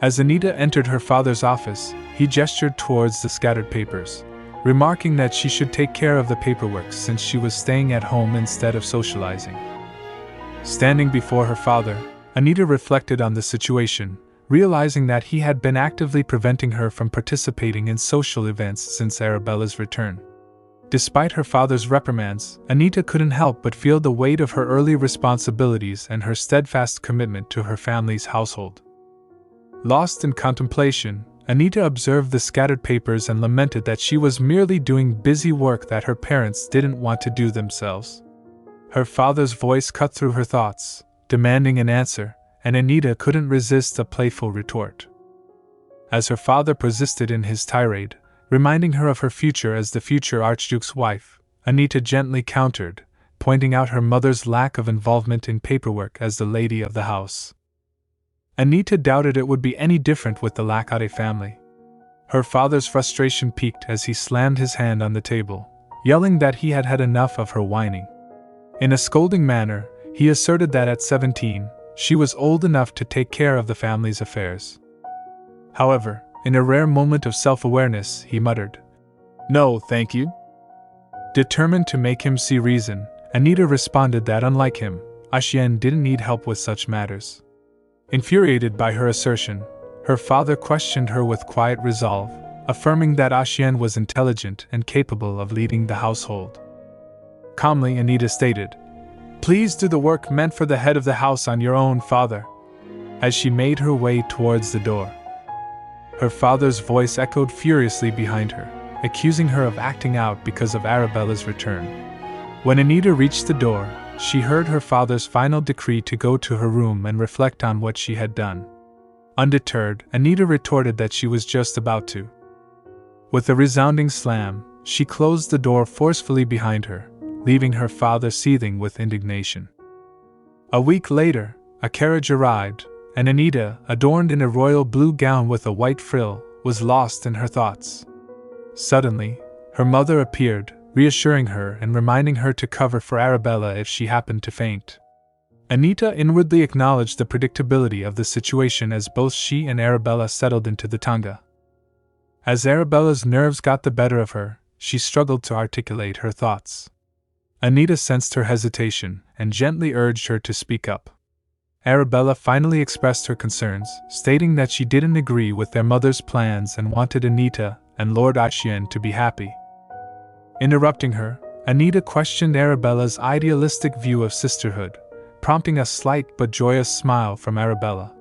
As Anita entered her father's office, he gestured towards the scattered papers, remarking that she should take care of the paperwork since she was staying at home instead of socializing. Standing before her father, Anita reflected on the situation, realizing that he had been actively preventing her from participating in social events since Arabella's return. Despite her father's reprimands, Anita couldn't help but feel the weight of her early responsibilities and her steadfast commitment to her family's household. Lost in contemplation, Anita observed the scattered papers and lamented that she was merely doing busy work that her parents didn't want to do themselves. Her father's voice cut through her thoughts, demanding an answer, and Anita couldn't resist a playful retort. As her father persisted in his tirade, reminding her of her future as the future Archduke's wife, Anita gently countered, pointing out her mother's lack of involvement in paperwork as the lady of the house. Anita doubted it would be any different with the Lacade family. Her father's frustration peaked as he slammed his hand on the table, yelling that he had had enough of her whining. In a scolding manner, he asserted that at 17, she was old enough to take care of the family's affairs. However, in a rare moment of self-awareness, he muttered, "No, thank you." Determined to make him see reason, Anita responded that unlike him, Axion didn't need help with such matters. Infuriated by her assertion, her father questioned her with quiet resolve, affirming that Axion was intelligent and capable of leading the household. Calmly, Anita stated, "Please do the work meant for the head of the house on your own, father," as she made her way towards the door. Her father's voice echoed furiously behind her, accusing her of acting out because of Arabella's return. When Anita reached the door, she heard her father's final decree to go to her room and reflect on what she had done. Undeterred, Anita retorted that she was just about to. With a resounding slam, she closed the door forcefully behind her, leaving her father seething with indignation. A week later, a carriage arrived, and Anita, adorned in a royal blue gown with a white frill, was lost in her thoughts. Suddenly, her mother appeared, reassuring her and reminding her to cover for Arabella if she happened to faint. Anita inwardly acknowledged the predictability of the situation as both she and Arabella settled into the tanga. As Arabella's nerves got the better of her, she struggled to articulate her thoughts. Anita sensed her hesitation and gently urged her to speak up. Arabella finally expressed her concerns, stating that she didn't agree with their mother's plans and wanted Anita and Lord Axion to be happy. Interrupting her, Anita questioned Arabella's idealistic view of sisterhood, prompting a slight but joyous smile from Arabella.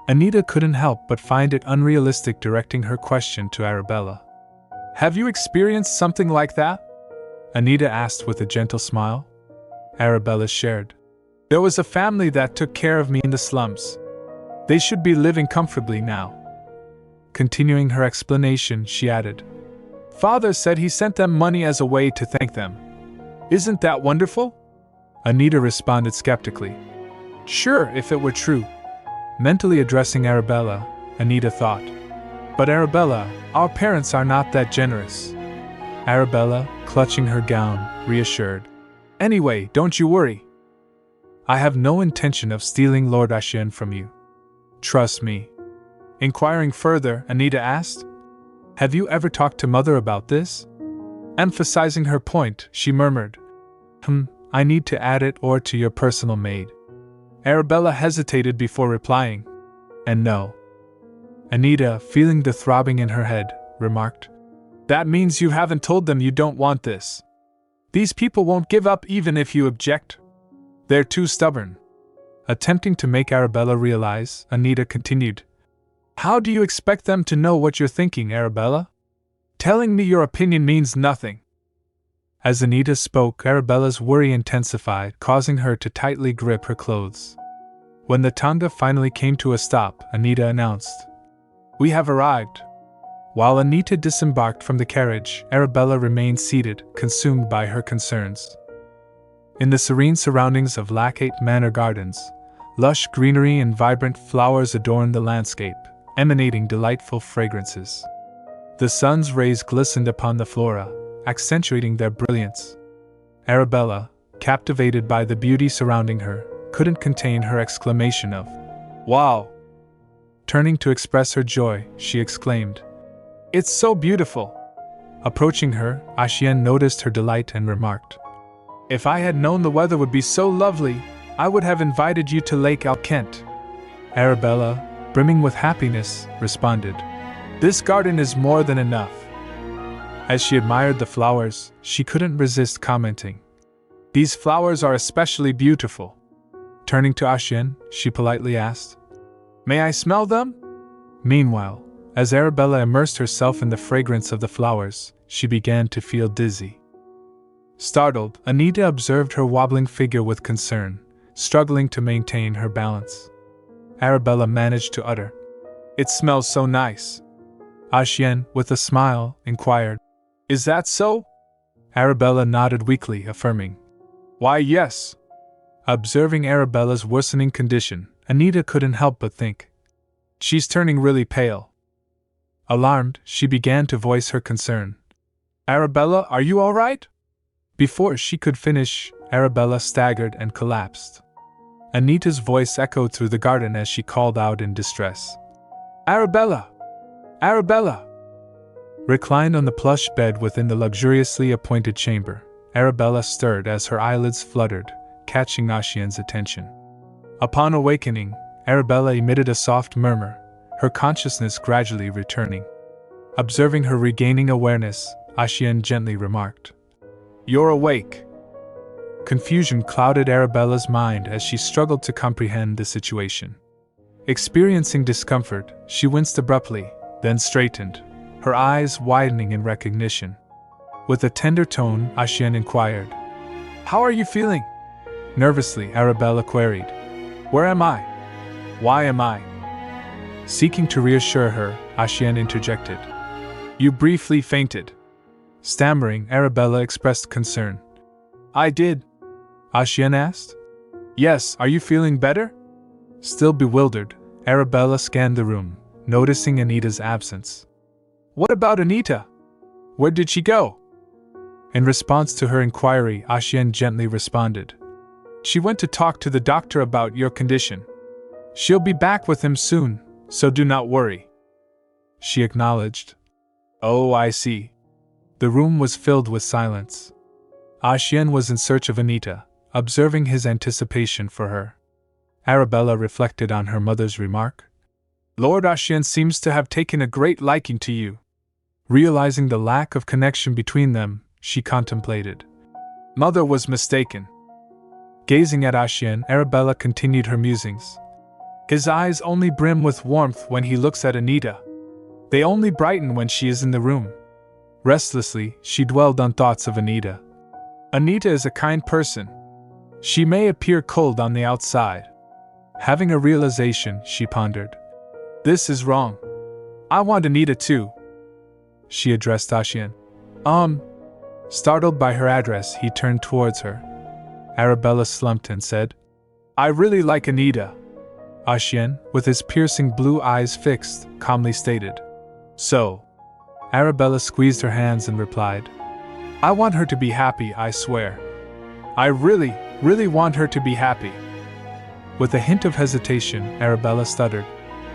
Anita couldn't help but find it unrealistic, directing her question to Arabella. "Have you experienced something like that?" Anita asked with a gentle smile. Arabella shared. "There was a family that took care of me in the slums. They should be living comfortably now." Continuing her explanation, she added, "Father said he sent them money as a way to thank them. Isn't that wonderful?" Anita responded skeptically. "Sure, if it were true." Mentally addressing Arabella, Anita thought, "But Arabella, our parents are not that generous." Arabella, clutching her gown, reassured, "Anyway, don't you worry. I have no intention of stealing Lord Axion from you. Trust me." Inquiring further, Anita asked, "Have you ever talked to Mother about this?" Emphasizing her point, she murmured, "I need to add it or to your personal maid." Arabella hesitated before replying, "And no." Anita, feeling the throbbing in her head, remarked, "That means you haven't told them you don't want this. These people won't give up even if you object. They're too stubborn." Attempting to make Arabella realize, Anita continued, "How do you expect them to know what you're thinking, Arabella? Telling me your opinion means nothing." As Anita spoke, Arabella's worry intensified, causing her to tightly grip her clothes. When the tanga finally came to a stop, Anita announced, "We have arrived." While Anita disembarked from the carriage, Arabella remained seated, consumed by her concerns. In the serene surroundings of Lackate Manor Gardens, lush greenery and vibrant flowers adorned the landscape, emanating delightful fragrances. The sun's rays glistened upon the flora, accentuating their brilliance. Arabella, captivated by the beauty surrounding her, couldn't contain her exclamation of, "Wow!" Turning to express her joy, she exclaimed, "It's so beautiful!" Approaching her, Axion noticed her delight and remarked, "If I had known the weather would be so lovely, I would have invited you to Lake Alkent." Arabella, brimming with happiness, responded, "This garden is more than enough." As she admired the flowers, she couldn't resist commenting, "These flowers are especially beautiful." Turning to Axion, she politely asked, "May I smell them?" Meanwhile, as Arabella immersed herself in the fragrance of the flowers, she began to feel dizzy. Startled, Anita observed her wobbling figure with concern, struggling to maintain her balance. Arabella managed to utter, "It smells so nice." Axion, with a smile, inquired, "Is that so?" Arabella nodded weakly, affirming, "Why, yes." Observing Arabella's worsening condition, Anita couldn't help but think, "She's turning really pale." Alarmed, she began to voice her concern. "Arabella, are you all right?" Before she could finish, Arabella staggered and collapsed. Anita's voice echoed through the garden as she called out in distress, "Arabella! Arabella!" Reclined on the plush bed within the luxuriously appointed chamber, Arabella stirred as her eyelids fluttered, catching Axion's attention. Upon awakening, Arabella emitted a soft murmur, her consciousness gradually returning. Observing her regaining awareness, Axion gently remarked, "You're awake." Confusion clouded Arabella's mind as she struggled to comprehend the situation. Experiencing discomfort, she winced abruptly, then straightened, her eyes widening in recognition. With a tender tone, Axion inquired, "How are you feeling?" Nervously, Arabella queried, "Where am I? Why am I?" Seeking to reassure her, Axion interjected, "You briefly fainted." Stammering, Arabella expressed concern. "I did?" Axion asked. "Yes, are you feeling better?" Still bewildered, Arabella scanned the room, noticing Anita's absence. "What about Anita? Where did she go?" In response to her inquiry, Axion gently responded, "She went to talk to the doctor about your condition. She'll be back with him soon, so do not worry." She acknowledged, "Oh, I see." The room was filled with silence. Axion was in search of Anita, observing his anticipation for her. Arabella reflected on her mother's remark. Lord Axion seems to have taken a great liking to you. Realizing the lack of connection between them, she contemplated. Mother was mistaken. Gazing at Axion, Arabella continued her musings. His eyes only brim with warmth when he looks at Anita. They only brighten when she is in the room. Restlessly, she dwelled on thoughts of Anita. Anita is a kind person. She may appear cold on the outside. Having a realization, she pondered. This is wrong. I want Anita too. She addressed Axion. Startled by her address, he turned towards her. Arabella slumped and said, I really like Anita. Axion, with his piercing blue eyes fixed, calmly stated. So. Arabella squeezed her hands and replied, I want her to be happy, I swear. I really, really want her to be happy. With a hint of hesitation, Arabella stuttered.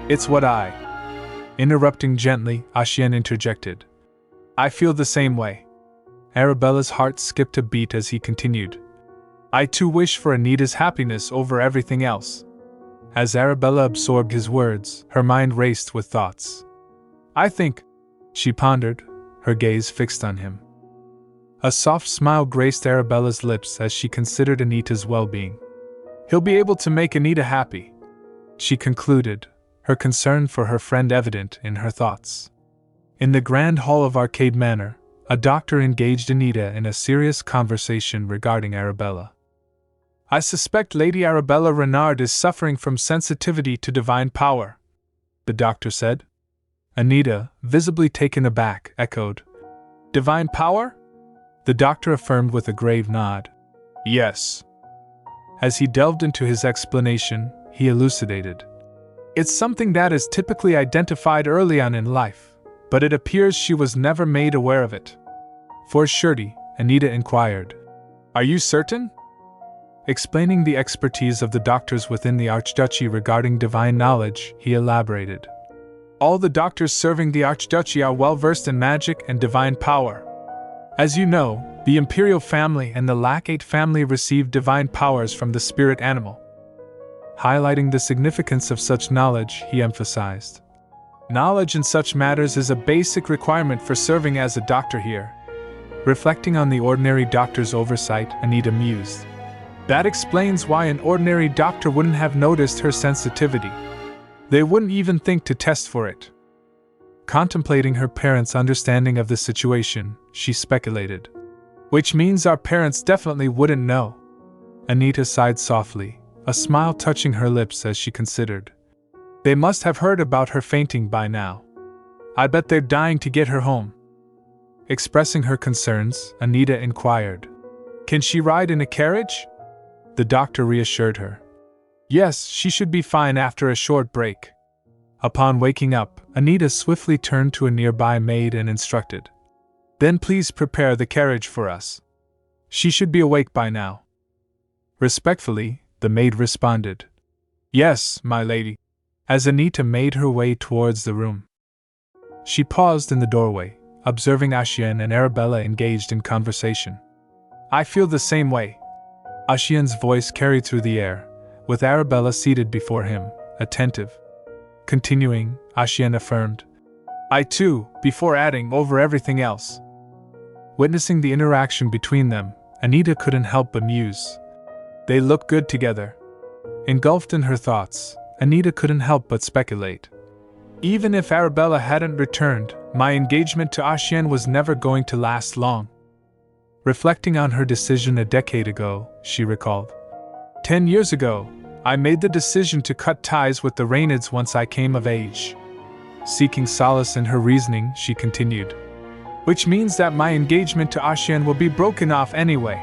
It's what I. Interrupting gently, Axion interjected. I feel the same way. Arabella's heart skipped a beat as he continued. I too wish for Anita's happiness over everything else. As Arabella absorbed his words, her mind raced with thoughts. I think, she pondered, her gaze fixed on him. A soft smile graced Arabella's lips as she considered Anita's well-being. He'll be able to make Anita happy, she concluded, her concern for her friend evident in her thoughts. In the grand hall of Arcade Manor, a doctor engaged Anita in a serious conversation regarding Arabella. I suspect Lady Arabella Renard is suffering from sensitivity to divine power, the doctor said. Anita, visibly taken aback, echoed. Divine power? The doctor affirmed with a grave nod. Yes. As he delved into his explanation, he elucidated. It's something that is typically identified early on in life, but it appears she was never made aware of it. For surety, Anita inquired. Are you certain? Explaining the expertise of the doctors within the Archduchy regarding divine knowledge, he elaborated. All the doctors serving the Archduchy are well versed in magic and divine power. As you know, the Imperial family and the Lacate family received divine powers from the spirit animal. Highlighting the significance of such knowledge, he emphasized. Knowledge in such matters is a basic requirement for serving as a doctor here. Reflecting on the ordinary doctor's oversight, Anita mused. That explains why an ordinary doctor wouldn't have noticed her sensitivity. They wouldn't even think to test for it. Contemplating her parents' understanding of the situation, she speculated. Which means our parents definitely wouldn't know. Anita sighed softly, a smile touching her lips as she considered. They must have heard about her fainting by now. I bet they're dying to get her home. Expressing her concerns, Anita inquired. Can she ride in a carriage? The doctor reassured her. Yes, she should be fine after a short break. Upon waking up, Anita swiftly turned to a nearby maid and instructed. Then please prepare the carriage for us. She should be awake by now. Respectfully, the maid responded. Yes, my lady. As Anita made her way towards the room. She paused in the doorway, observing Axion and Arabella engaged in conversation. I feel the same way. Axion's voice carried through the air, with Arabella seated before him, attentive. Continuing, Axion affirmed, I too, before adding over everything else. Witnessing the interaction between them, Anita couldn't help but muse. They look good together. Engulfed in her thoughts, Anita couldn't help but speculate. Even if Arabella hadn't returned, my engagement to Axion was never going to last long. Reflecting on her decision a decade ago, she recalled. 10 years ago, I made the decision to cut ties with the Raynids once I came of age. Seeking solace in her reasoning, she continued. Which means that my engagement to Axion will be broken off anyway.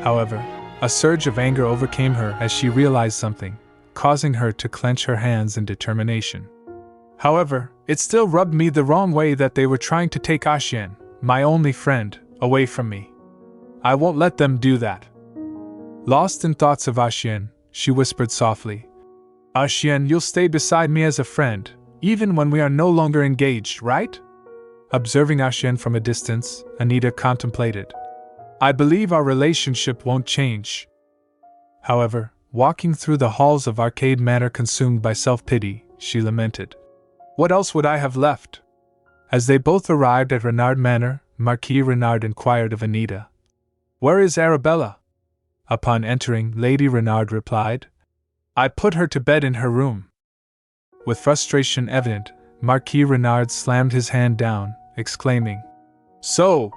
However, a surge of anger overcame her as she realized something, causing her to clench her hands in determination. However, it still rubbed me the wrong way that they were trying to take Axion, my only friend, away from me. I won't let them do that. Lost in thoughts of Axion, she whispered softly. Axion, you'll stay beside me as a friend, even when we are no longer engaged, right? Observing Axion from a distance, Anita contemplated. I believe our relationship won't change. However, walking through the halls of Arcade Manor consumed by self-pity, she lamented. What else would I have left? As they both arrived at Renard Manor, Marquis Renard inquired of Anita. Where is Arabella? Upon entering, Lady Renard replied, I put her to bed in her room. With frustration evident, Marquis Renard slammed his hand down, exclaiming, So!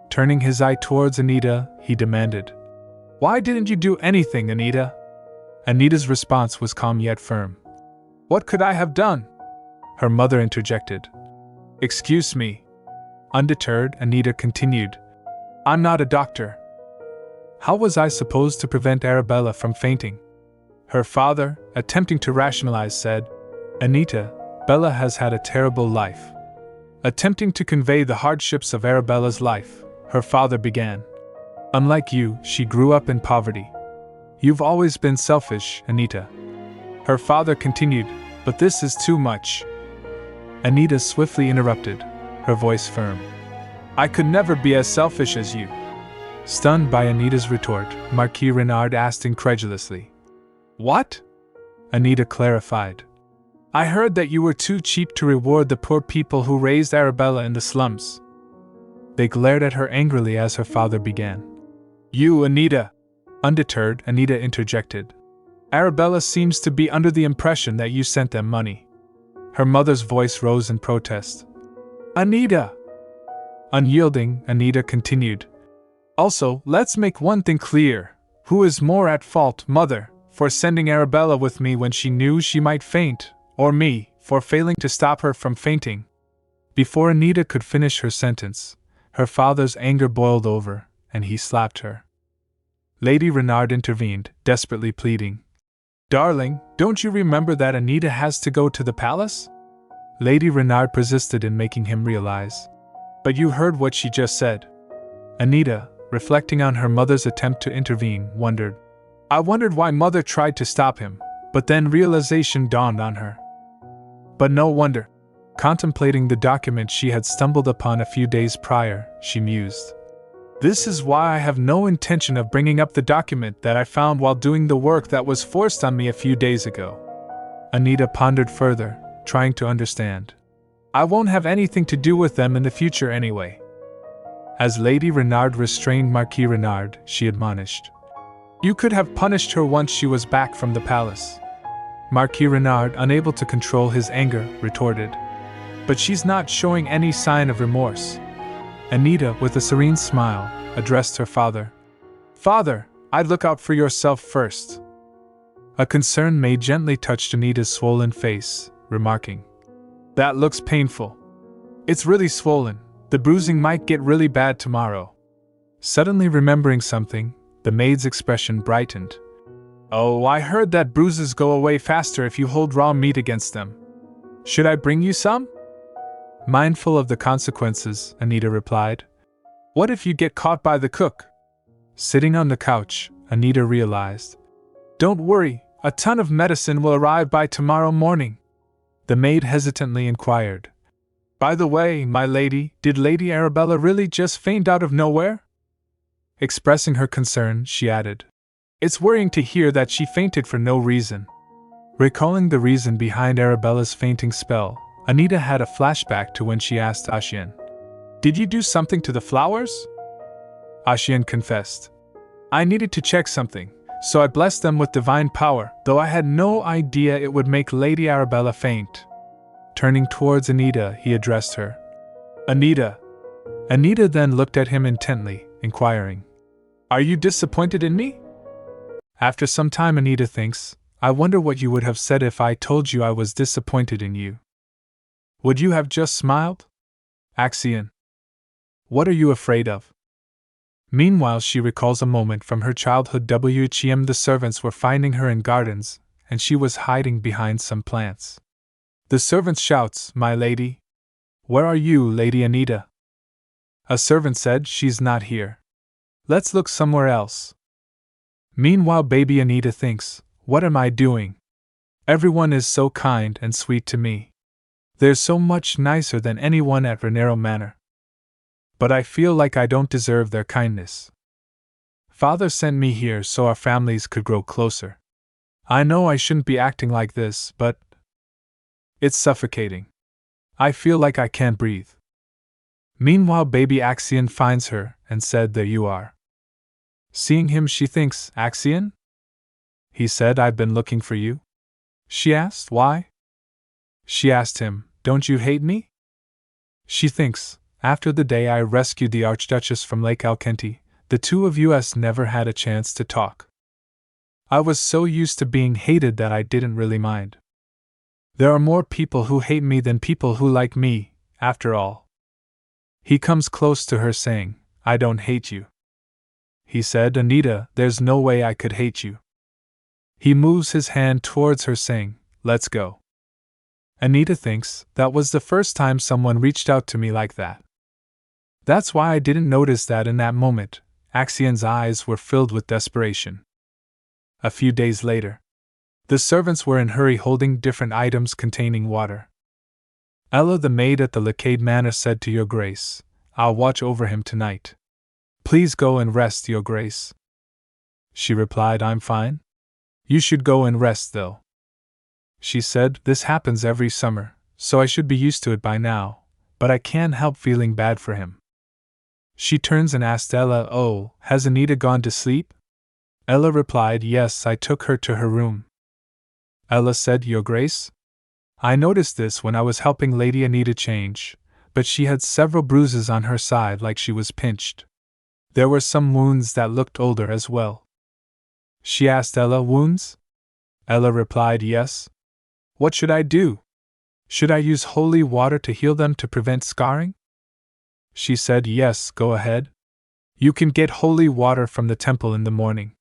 Turning his eye towards Anita, he demanded, Why didn't you do anything, Anita? Anita's response was calm yet firm. What could I have done? Her mother interjected. Excuse me. Undeterred, Anita continued, I'm not a doctor. How was I supposed to prevent Arabella from fainting? Her father, attempting to rationalize, said, Anita, Bella has had a terrible life. Attempting to convey the hardships of Arabella's life, her father began. Unlike you, she grew up in poverty. You've always been selfish, Anita. Her father continued, but this is too much. Anita swiftly interrupted, her voice firm. I could never be as selfish as you. Stunned by Anita's retort, Marquis Renard asked incredulously. What? Anita clarified. I heard that you were too cheap to reward the poor people who raised Arabella in the slums. They glared at her angrily as her father began. You, Anita! Undeterred, Anita interjected. Arabella seems to be under the impression that you sent them money. Her mother's voice rose in protest. Anita! Unyielding, Anita continued. Also, let's make one thing clear. Who is more at fault, Mother, for sending Arabella with me when she knew she might faint, or me, for failing to stop her from fainting? Before Anita could finish her sentence, her father's anger boiled over, and he slapped her. Lady Renard intervened, desperately pleading. Darling, don't you remember that Anita has to go to the palace? Lady Renard persisted in making him realize. But you heard what she just said. Anita, reflecting on her mother's attempt to intervene, wondered. I wondered why Mother tried to stop him, but then realization dawned on her. But no wonder. Contemplating the document she had stumbled upon a few days prior, she mused. This is why I have no intention of bringing up the document that I found while doing the work that was forced on me a few days ago. Anita pondered further, trying to understand. I won't have anything to do with them in the future anyway. As Lady Renard restrained Marquis Renard, she admonished. You could have punished her once she was back from the palace. Marquis Renard, unable to control his anger, retorted. But she's not showing any sign of remorse. Anita, with a serene smile, addressed her father. Father, I'd look out for yourself first. A concerned maid gently touched Anita's swollen face, remarking. That looks painful. It's really swollen. The bruising might get really bad tomorrow. Suddenly remembering something, the maid's expression brightened. Oh, I heard that bruises go away faster if you hold raw meat against them. Should I bring you some? Mindful of the consequences, Anita replied. What if you get caught by the cook? Sitting on the couch, Anita realized. Don't worry, a ton of medicine will arrive by tomorrow morning. The maid hesitantly inquired. By the way, my lady, did Lady Arabella really just faint out of nowhere? Expressing her concern, she added. It's worrying to hear that she fainted for no reason. Recalling the reason behind Arabella's fainting spell, Anita had a flashback to when she asked Axion, Did you do something to the flowers? Axion confessed. I needed to check something, so I blessed them with divine power, though I had no idea it would make Lady Arabella faint. Turning towards Anita, he addressed her. Anita. Anita then looked at him intently, inquiring, Are you disappointed in me? After some time, Anita thinks, I wonder what you would have said if I told you I was disappointed in you. Would you have just smiled? Axion. What are you afraid of? Meanwhile, she recalls a moment from her childhood. The servants were finding her in gardens, and she was hiding behind some plants. The servant shouts, My lady. Where are you, Lady Anita? A servant said, She's not here. Let's look somewhere else. Meanwhile, baby Anita thinks, What am I doing? Everyone is so kind and sweet to me. They're so much nicer than anyone at Renero Manor. but I feel like I don't deserve their kindness. Father sent me here so our families could grow closer. I know I shouldn't be acting like this, but it's suffocating. I feel like I can't breathe. Meanwhile, baby Axion finds her and said, "There you are." Seeing him, she thinks, "Axion?" He said, "I've been looking for you." She asked, "Why?" She asked him, "Don't you hate me?" She thinks, "After the day I rescued the Archduchess from Lake Alkenti, the two of us never had a chance to talk. I was so used to being hated that I didn't really mind. There are more people who hate me than people who like me, after all." He comes close to her saying, "I don't hate you." He said, "Anita, there's no way I could hate you." He moves his hand towards her saying, "Let's go." Anita thinks, that was the first time someone reached out to me like that. That's why I didn't notice that in that moment. Axion's eyes were filled with desperation. A few days later, the servants were in hurry holding different items containing water. Ella, the maid at the Lacade Manor, said to Your Grace, "I'll watch over him tonight. Please go and rest, Your Grace." She replied, "I'm fine. You should go and rest, though." She said, "This happens every summer, so I should be used to it by now, but I can't help feeling bad for him." She turns and asked Ella, "Oh, has Anita gone to sleep?" Ella replied, "Yes, I took her to her room." Ella said, "Your Grace? I noticed this when I was helping Lady Anita change, but she had several bruises on her side like she was pinched. There were some wounds that looked older as well." She asked Ella, "Wounds?" Ella replied, "Yes. What should I do? Should I use holy water to heal them to prevent scarring?" She said, "Yes, go ahead. You can get holy water from the temple in the morning."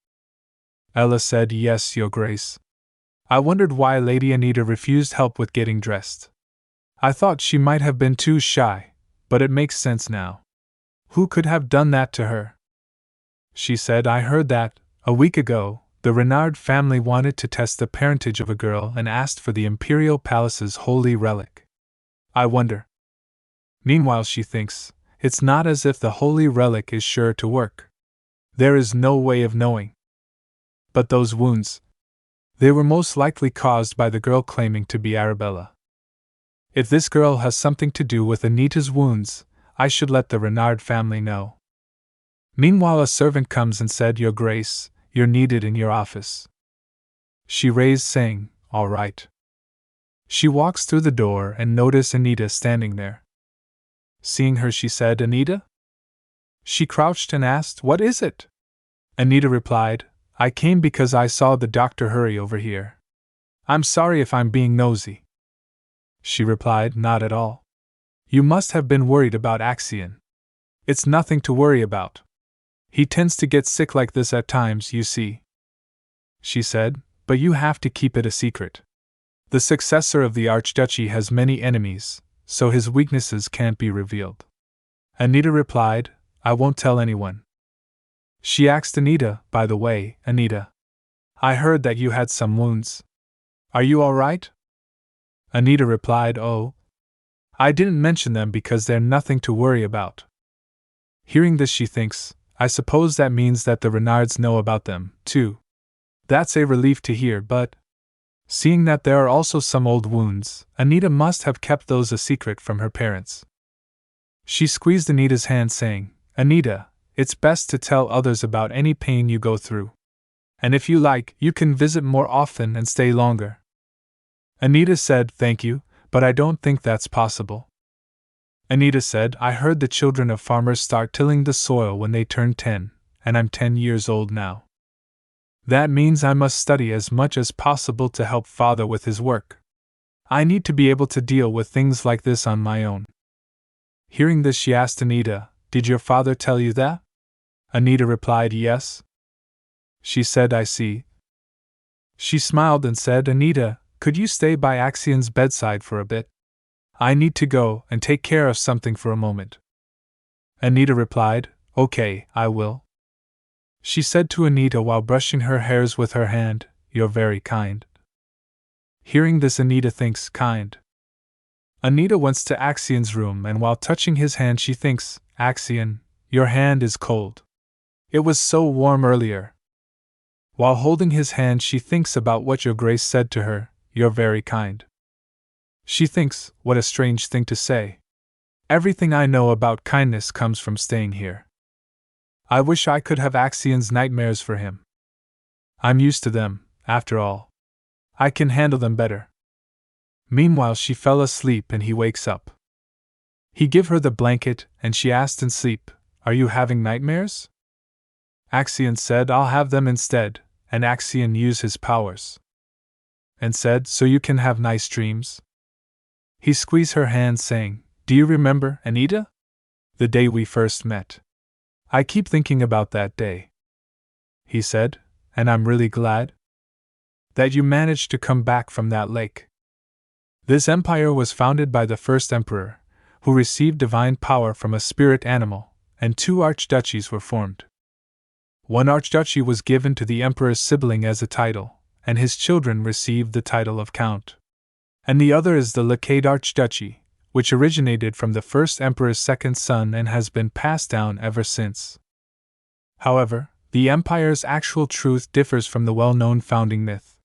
Ella said, "Yes, Your Grace." I wondered why Lady Anita refused help with getting dressed. I thought she might have been too shy, but it makes sense now. Who could have done that to her? She said, "I heard that, a week ago, the Renard family wanted to test the parentage of a girl and asked for the Imperial Palace's holy relic. I wonder." Meanwhile, she thinks, it's not as if the holy relic is sure to work. There is no way of knowing. But those wounds, they were most likely caused by the girl claiming to be Arabella. If this girl has something to do with Anita's wounds, I should let the Renard family know. Meanwhile, a servant comes and said, "Your Grace, you're needed in your office." She raised, saying, "All right." She walks through the door and notices Anita standing there. Seeing her, she said, "Anita?" She crouched and asked, "What is it?" Anita replied, "I came because I saw the doctor hurry over here. I'm sorry if I'm being nosy." She replied, "Not at all. You must have been worried about Axion. It's nothing to worry about. He tends to get sick like this at times, you see." She said, "But you have to keep it a secret. The successor of the Archduchy has many enemies, so his weaknesses can't be revealed." Anita replied, "I won't tell anyone." She asked Anita, "By the way, Anita, I heard that you had some wounds. Are you all right?" Anita replied, "Oh, I didn't mention them because they're nothing to worry about." Hearing this, she thinks, I suppose that means that the Renards know about them, too. That's a relief to hear, but seeing that there are also some old wounds, Anita must have kept those a secret from her parents. She squeezed Anita's hand, saying, "Anita, it's best to tell others about any pain you go through. And if you like, you can visit more often and stay longer." Anita said, "Thank you, but I don't think that's possible." Anita said, "I heard the children of farmers start tilling the soil when they turn 10, and I'm 10 years old now. That means I must study as much as possible to help Father with his work. I need to be able to deal with things like this on my own." Hearing this, she asked Anita, "Did your father tell you that?" Anita replied, "Yes." She said, "I see." She smiled and said, "Anita, could you stay by Axion's bedside for a bit? I need to go and take care of something for a moment." Anita replied, "Okay, I will." She said to Anita while brushing her hairs with her hand, "You're very kind." Hearing this, Anita thinks, kind. Anita went to Axion's room, and while touching his hand, she thinks, Axion, your hand is cold. It was so warm earlier. While holding his hand, she thinks about what your grace said to her, you're very kind. She thinks, what a strange thing to say. Everything I know about kindness comes from staying here. I wish I could have Axion's nightmares for him. I'm used to them, after all. I can handle them better. Meanwhile, she fell asleep and he wakes up. He give her the blanket and she asked in sleep, are you having nightmares? Axion said, I'll have them instead, and Axion used his powers. And said, so you can have nice dreams? He squeezed her hand saying, do you remember, Anita? The day we first met. I keep thinking about that day. He said, and I'm really glad that you managed to come back from that lake. This empire was founded by the first emperor, who received divine power from a spirit animal, and 2 archduchies were formed. One archduchy was given to the emperor's sibling as a title, and his children received the title of count. And the other is the Lacade archduchy, which originated from the first emperor's second son and has been passed down ever since. However, the empire's actual truth differs from the well-known founding myth.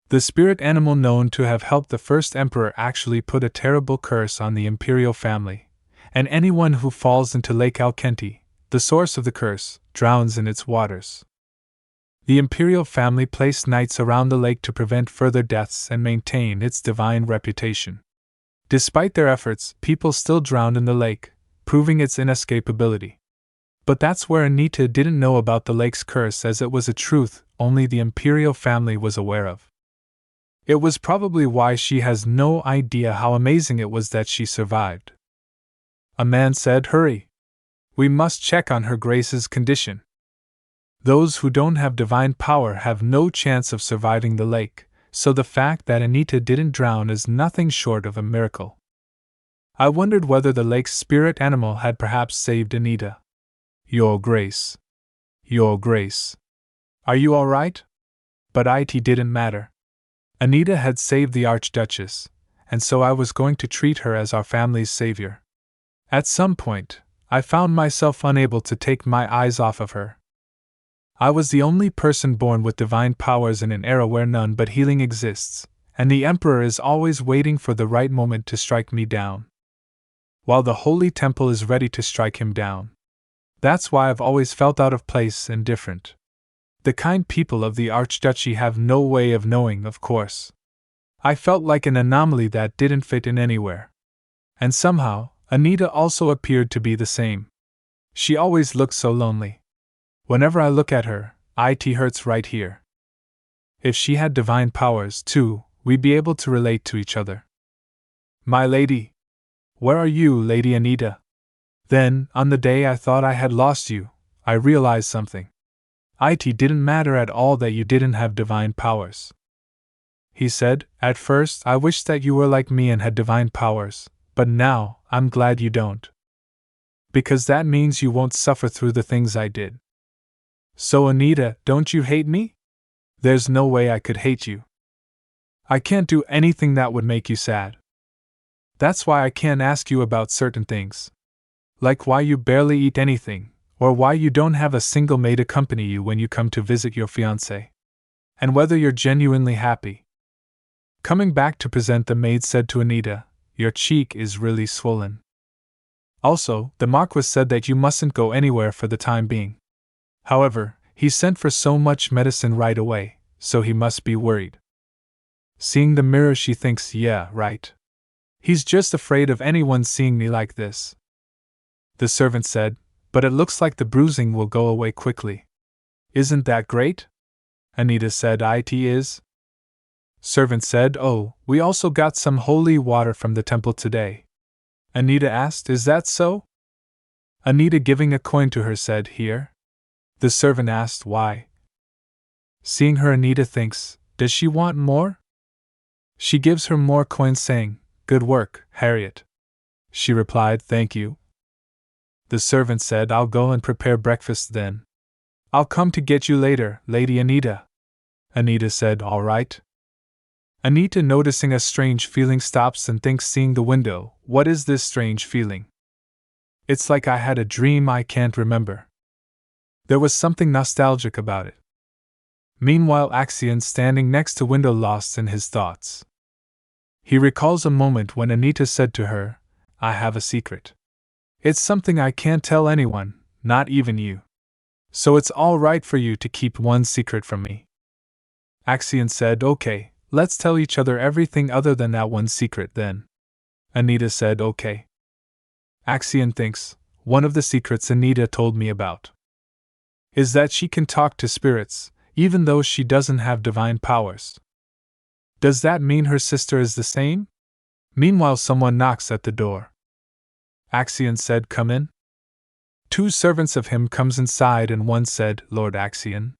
The spirit animal known to have helped the first emperor actually put a terrible curse on the imperial family, and anyone who falls into Lake Alkenti, the source of the curse, drowns in its waters. The imperial family placed knights around the lake to prevent further deaths and maintain its divine reputation. Despite their efforts, people still drowned in the lake, proving its inescapability. But that's where Anita didn't know about the lake's curse, as it was a truth only the imperial family was aware of. It was probably why she has no idea how amazing it was that she survived. A man said, hurry! We must check on Her Grace's condition. Those who don't have divine power have no chance of surviving the lake, so the fact that Anita didn't drown is nothing short of a miracle. I wondered whether the lake's spirit animal had perhaps saved Anita. Your Grace. Your Grace. Are you all right? But it didn't matter. Anita had saved the Archduchess, and so I was going to treat her as our family's savior. At some point, I found myself unable to take my eyes off of her. I was the only person born with divine powers in an era where none but healing exists, and the Emperor is always waiting for the right moment to strike me down. While the Holy Temple is ready to strike him down. That's why I've always felt out of place and different. The kind people of the Archduchy have no way of knowing, of course. I felt like an anomaly that didn't fit in anywhere. And somehow, Anita also appeared to be the same. She always looked so lonely. Whenever I look at her, it hurts right here. If she had divine powers, too, we'd be able to relate to each other. My lady! Where are you, Lady Anita? Then, on the day I thought I had lost you, I realized something. It didn't matter at all that you didn't have divine powers. He said, at first I wished that you were like me and had divine powers, but now, I'm glad you don't. Because that means you won't suffer through the things I did. So Anita, don't you hate me? There's no way I could hate you. I can't do anything that would make you sad. That's why I can't ask you about certain things. Like why you barely eat anything, or why you don't have a single maid accompany you when you come to visit your fiancé. And whether you're genuinely happy. Coming back to present, the maid said to Anita, your cheek is really swollen. Also, the Marquis said that you mustn't go anywhere for the time being. However, he sent for so much medicine right away, so he must be worried. Seeing the mirror, she thinks, yeah, right. He's just afraid of anyone seeing me like this. The servant said, but it looks like the bruising will go away quickly. Isn't that great? Anita said, it is. Servant said, oh, we also got some holy water from the temple today. Anita asked, is that so? Anita, giving a coin to her, said, here. The servant asked, why? Seeing her, Anita thinks, does she want more? She gives her more coins, saying, good work, Harriet. She replied, thank you. The servant said, I'll go and prepare breakfast then. I'll come to get you later, Lady Anita. Anita said, all right. Anita, noticing a strange feeling, stops and thinks, seeing the window, what is this strange feeling? It's like I had a dream I can't remember. There was something nostalgic about it. Meanwhile, Axion standing next to window lost in his thoughts. He recalls a moment when Anita said to her, "I have a secret. It's something I can't tell anyone, not even you. So it's all right for you to keep one secret from me." Axion said, "Okay, let's tell each other everything other than that one secret then." Anita said, "Okay." Axion thinks, one of the secrets Anita told me about is that she can talk to spirits, even though she doesn't have divine powers. Does that mean her sister is the same? Meanwhile, someone knocks at the door. Axion said, "Come in." Two servants of him comes inside and one said, "Lord Axion."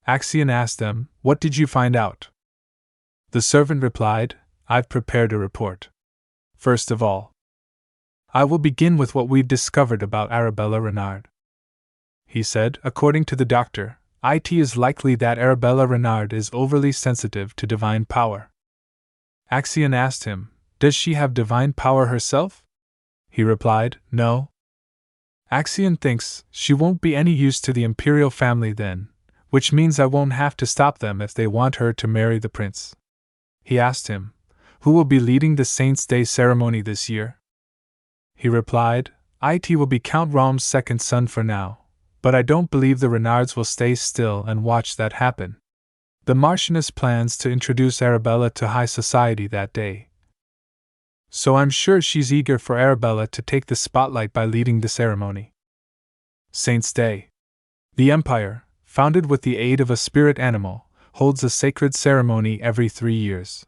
Axion asked them, "What did you find out?" The servant replied, "I've prepared a report. First of all, I will begin with what we've discovered about Arabella Renard." He said, "According to the doctor, it is likely that Arabella Renard is overly sensitive to divine power." Axion asked him, "Does she have divine power herself?" He replied, "No." Axion thinks, she won't be any use to the imperial family then, which means I won't have to stop them if they want her to marry the prince. He asked him, "Who will be leading the Saints' Day ceremony this year?" He replied, "It will be Count Rom's second son for now, but I don't believe the Renards will stay still and watch that happen. The Marchioness plans to introduce Arabella to high society that day, so I'm sure she's eager for Arabella to take the spotlight by leading the ceremony." Saints' Day. The Empire, founded with the aid of a spirit animal, holds a sacred ceremony every 3 years.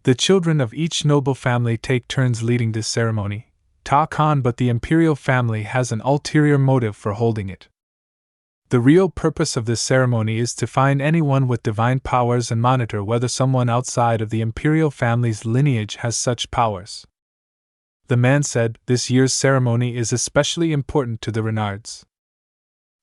The children of each noble family take turns leading this ceremony, but the imperial family has an ulterior motive for holding it. The real purpose of this ceremony is to find anyone with divine powers and monitor whether someone outside of the imperial family's lineage has such powers. The man said, "This year's ceremony is especially important to the Renards."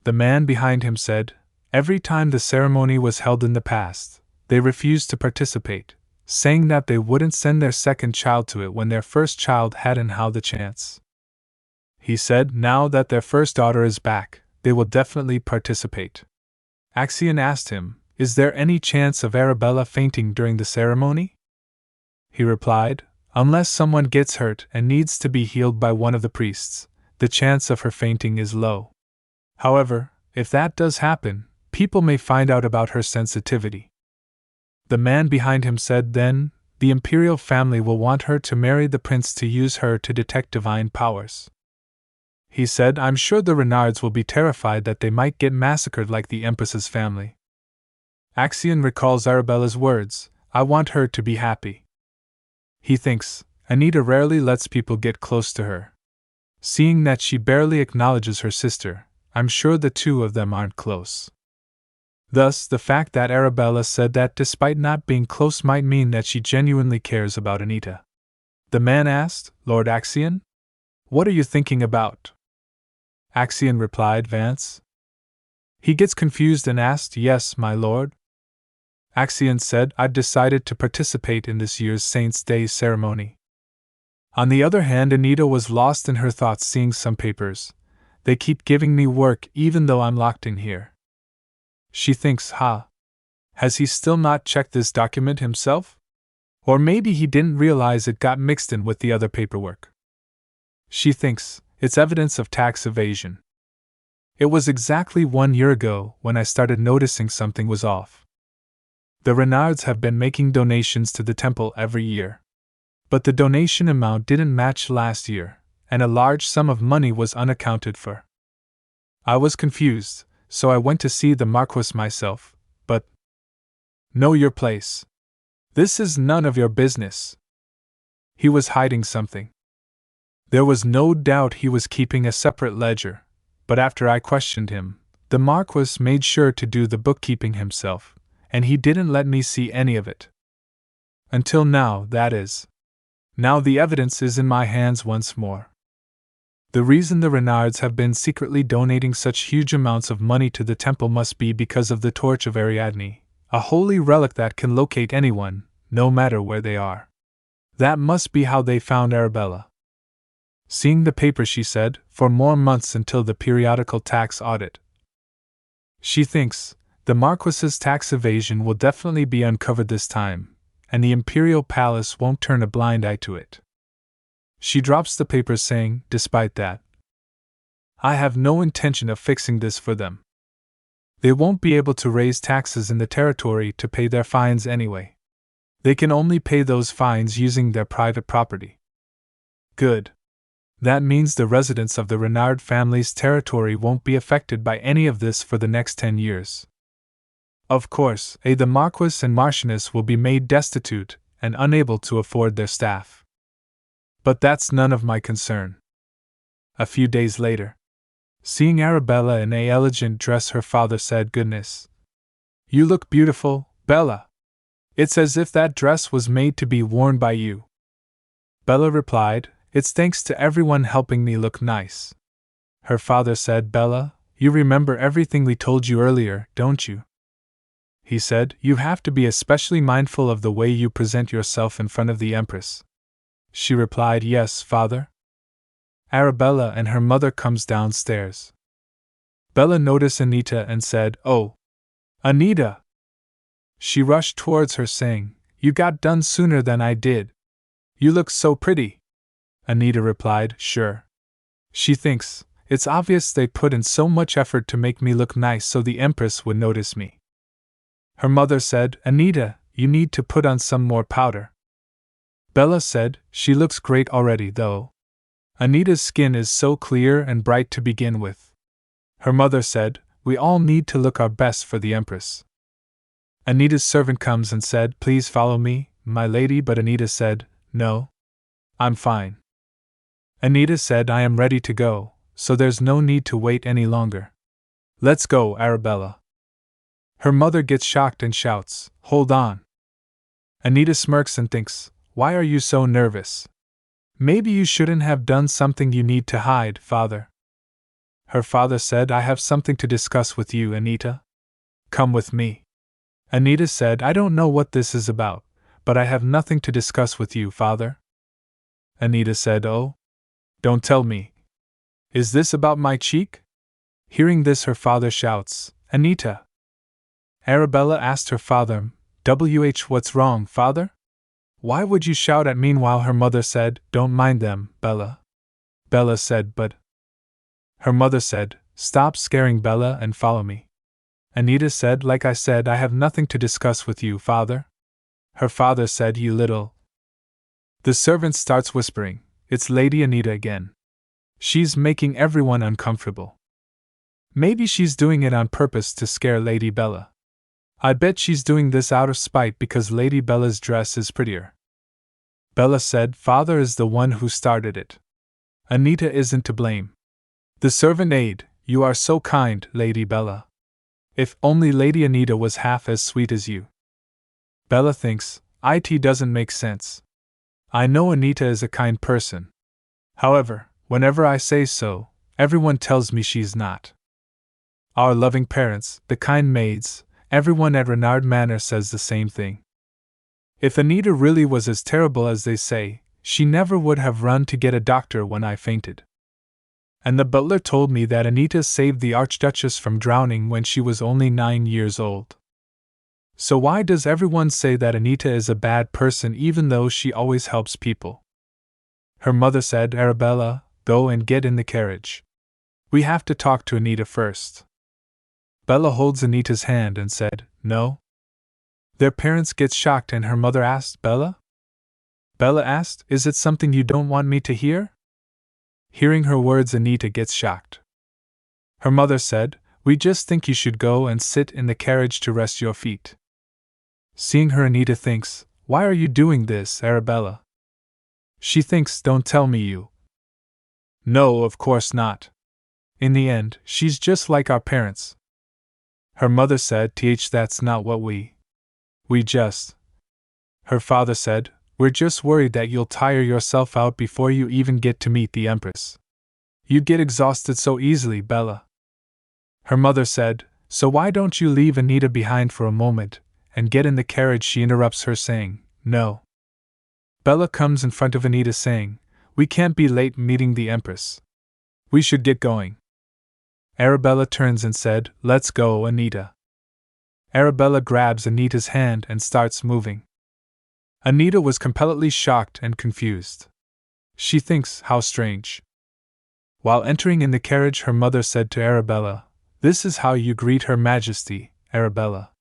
The man behind him said, "Every time the ceremony was held in the past, they refused to participate, saying that they wouldn't send their second child to it when their first child hadn't had the chance." He said, "Now that their first daughter is back, they will definitely participate." Axion asked him, "Is there any chance of Arabella fainting during the ceremony?" He replied, "Unless someone gets hurt and needs to be healed by one of the priests, the chance of her fainting is low. However, if that does happen, people may find out about her sensitivity." The man behind him said, "Then, the imperial family will want her to marry the prince to use her to detect divine powers." He said, "I'm sure the Renards will be terrified that they might get massacred like the Empress's family." Axion recalls Arabella's words, "I want her to be happy." He thinks, Anita rarely lets people get close to her. Seeing that she barely acknowledges her sister, I'm sure the two of them aren't close. Thus, the fact that Arabella said that despite not being close might mean that she genuinely cares about Anita. The man asked, "Lord Axion? What are you thinking about?" Axion replied, "Vance." He gets confused and asked, "Yes, my lord?" Axion said, "I've decided to participate in this year's Saints' Day ceremony." On the other hand, Anita was lost in her thoughts seeing some papers. They keep giving me work even though I'm locked in here. She thinks, has he still not checked this document himself? Or maybe he didn't realize it got mixed in with the other paperwork. She thinks, it's evidence of tax evasion. It was exactly 1 year ago when I started noticing something was off. The Renards have been making donations to the temple every year. But the donation amount didn't match last year, and a large sum of money was unaccounted for. I was confused, so I went to see the Marquis myself, but... Know your place. This is none of your business. He was hiding something. There was no doubt he was keeping a separate ledger, but after I questioned him, the Marquis made sure to do the bookkeeping himself, and he didn't let me see any of it. Until now, that is. Now the evidence is in my hands once more. The reason the Renards have been secretly donating such huge amounts of money to the temple must be because of the Torch of Ariadne, a holy relic that can locate anyone, no matter where they are. That must be how they found Arabella. Seeing the paper, she said, 4 more months until the periodical tax audit. She thinks the Marquis's tax evasion will definitely be uncovered this time, and the Imperial Palace won't turn a blind eye to it. She drops the paper, saying, despite that, I have no intention of fixing this for them. They won't be able to raise taxes in the territory to pay their fines anyway. They can only pay those fines using their private property. Good. That means the residents of the Renard family's territory won't be affected by any of this for the next 10 years. Of course, the Marquis and Marchioness will be made destitute and unable to afford their staff. But that's none of my concern. A few days later, seeing Arabella in an elegant dress, her father said, Goodness. You look beautiful, Bella. It's as if that dress was made to be worn by you. Bella replied, It's thanks to everyone helping me look nice. Her father said, Bella, you remember everything we told you earlier, don't you? He said, You have to be especially mindful of the way you present yourself in front of the Empress. She replied, Yes, father. Arabella and her mother comes downstairs. Bella noticed Anita and said, Oh, Anita! She rushed towards her, saying, You got done sooner than I did. You look so pretty. Anita replied, Sure. She thinks, it's obvious they put in so much effort to make me look nice so the Empress would notice me. Her mother said, Anita, you need to put on some more powder. Bella said, She looks great already, though. Anita's skin is so clear and bright to begin with. Her mother said, We all need to look our best for the Empress. Anita's servant comes and said, Please follow me, my lady, but Anita said, No. I'm fine. Anita said, I am ready to go, so there's no need to wait any longer. Let's go, Arabella. Her mother gets shocked and shouts, Hold on. Anita smirks and thinks, Why are you so nervous? Maybe you shouldn't have done something you need to hide, father. Her father said, I have something to discuss with you, Anita. Come with me. Anita said, I don't know what this is about, but I have nothing to discuss with you, father. Anita said, Oh? Don't tell me. Is this about my cheek? Hearing this, her father shouts, Anita. Arabella asked her father, What's wrong, father? Why would you shout at me? Meanwhile, her mother said, Don't mind them, Bella. Bella said, But. Her mother said, Stop scaring Bella and follow me. Anita said, Like I said, I have nothing to discuss with you, father. Her father said, You little. The servant starts whispering, It's Lady Anita again. She's making everyone uncomfortable. Maybe she's doing it on purpose to scare Lady Bella. I bet she's doing this out of spite because Lady Bella's dress is prettier. Bella said, Father is the one who started it. Anita isn't to blame. The servant aide, You are so kind, Lady Bella. If only Lady Anita was half as sweet as you. Bella thinks, It doesn't make sense. I know Anita is a kind person. However, whenever I say so, everyone tells me she's not. Our loving parents, the kind maids, everyone at Renard Manor says the same thing. If Anita really was as terrible as they say, she never would have run to get a doctor when I fainted. And the butler told me that Anita saved the Archduchess from drowning when she was only 9 years old. So why does everyone say that Anita is a bad person even though she always helps people? Her mother said, Arabella, go and get in the carriage. We have to talk to Anita first. Bella holds Anita's hand and said, No. Their parents get shocked and her mother asked, Bella? Bella asked, Is it something you don't want me to hear? Hearing her words, Anita gets shocked. Her mother said, We just think you should go and sit in the carriage to rest your feet. Seeing her, Anita thinks, Why are you doing this, Arabella? She thinks, Don't tell me you. No, of course not. In the end, she's just like our parents. Her mother said, That's not what we just. Her father said, We're just worried that you'll tire yourself out before you even get to meet the Empress. You get exhausted so easily, Bella. Her mother said, So why don't you leave Anita behind for a moment and get in the carriage? She interrupts her, saying, No. Bella comes in front of Anita, saying, We can't be late meeting the Empress. We should get going. Arabella turns and said, Let's go, Anita. Arabella grabs Anita's hand and starts moving. Anita was completely shocked and confused. She thinks, how strange. While entering in the carriage, her mother said to Arabella, This is how you greet Her Majesty, Arabella.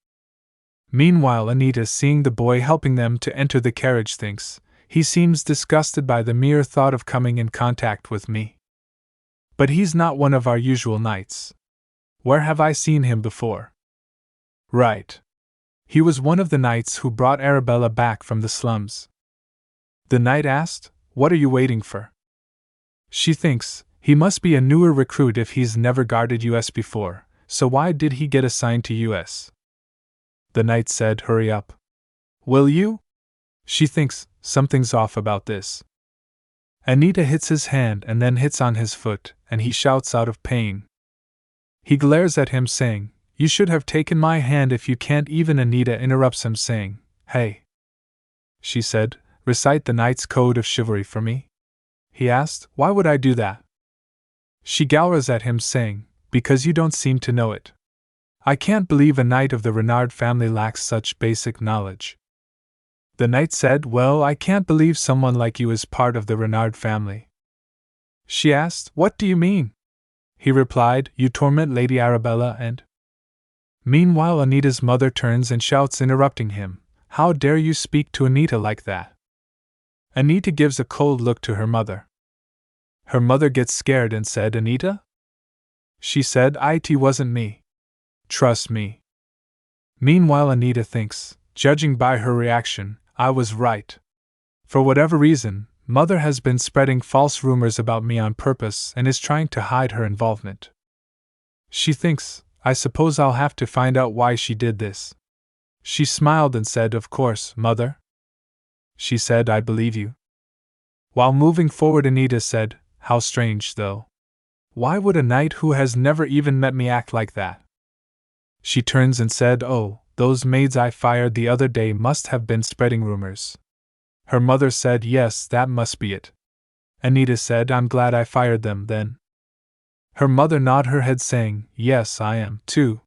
Meanwhile, Anita, seeing the boy helping them to enter the carriage, thinks, He seems disgusted by the mere thought of coming in contact with me. But he's not one of our usual knights. Where have I seen him before? Right. He was one of the knights who brought Arabella back from the slums. The knight asked, What are you waiting for? She thinks, he must be a newer recruit if he's never guarded US before, so why did he get assigned to US? The knight said, Hurry up. Will you? She thinks, something's off about this. Anita hits his hand and then hits on his foot, and he shouts out of pain. He glares at him saying, You should have taken my hand if you can't even. Anita interrupts him saying, Hey. She said, Recite the knight's code of chivalry for me. He asked, Why would I do that? She glowers at him saying, Because you don't seem to know it. I can't believe a knight of the Renard family lacks such basic knowledge. The knight said, Well, I can't believe someone like you is part of the Renard family. She asked, What do you mean? He replied, You torment Lady Arabella and... Meanwhile, Anita's mother turns and shouts, interrupting him, How dare you speak to Anita like that? Anita gives a cold look to her mother. Her mother gets scared and said, Anita? She said, It wasn't me. Trust me. Meanwhile, Anita thinks, judging by her reaction, I was right. For whatever reason, Mother has been spreading false rumors about me on purpose and is trying to hide her involvement. She thinks, I suppose I'll have to find out why she did this. She smiled and said, Of course, Mother. She said, I believe you. While moving forward, Anita said, How strange, though. Why would a knight who has never even met me act like that? She turns and said, Oh, those maids I fired the other day must have been spreading rumors. Her mother said, Yes, that must be it. Anita said, I'm glad I fired them then. Her mother nodded her head saying, Yes, I am, too.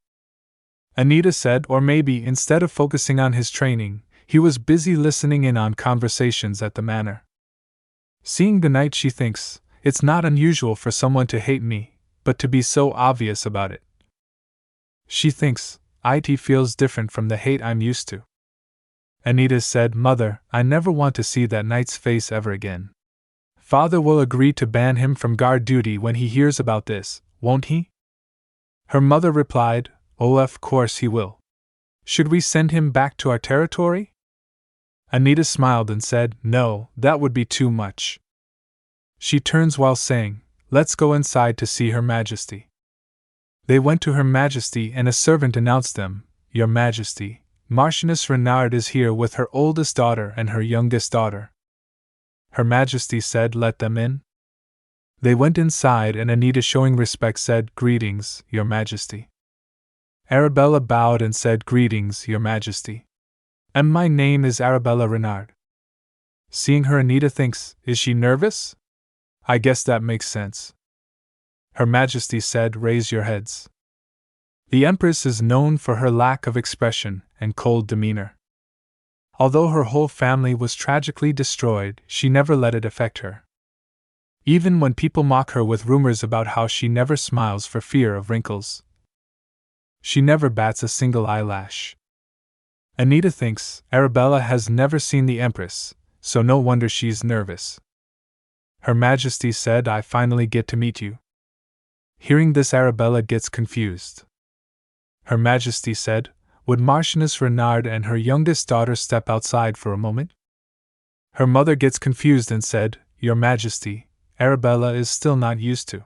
Anita said, Or maybe instead of focusing on his training, he was busy listening in on conversations at the manor. Seeing the knight, she thinks, It's not unusual for someone to hate me, but to be so obvious about it. She thinks, It feels different from the hate I'm used to. Anita said, Mother, I never want to see that knight's face ever again. Father will agree to ban him from guard duty when he hears about this, won't he? Her mother replied, Oh, of course he will. Should we send him back to our territory? Anita smiled and said, No, that would be too much. She turns while saying, Let's go inside to see Her Majesty. They went to Her Majesty and a servant announced them, Your Majesty, Marchioness Renard is here with her oldest daughter and her youngest daughter. Her Majesty said, Let them in. They went inside and Anita, showing respect, said, Greetings, Your Majesty. Arabella bowed and said, Greetings, Your Majesty. And my name is Arabella Renard. Seeing her, Anita thinks, Is she nervous? I guess that makes sense. Her Majesty said, Raise your heads. The Empress is known for her lack of expression and cold demeanor. Although her whole family was tragically destroyed, she never let it affect her. Even when people mock her with rumors about how she never smiles for fear of wrinkles, she never bats a single eyelash. Anita thinks Arabella has never seen the Empress, so no wonder she's nervous. Her Majesty said, I finally get to meet you. Hearing this, Arabella gets confused. Her Majesty said, Would Marchioness Renard and her youngest daughter step outside for a moment? Her mother gets confused and said, Your Majesty, Arabella is still not used to.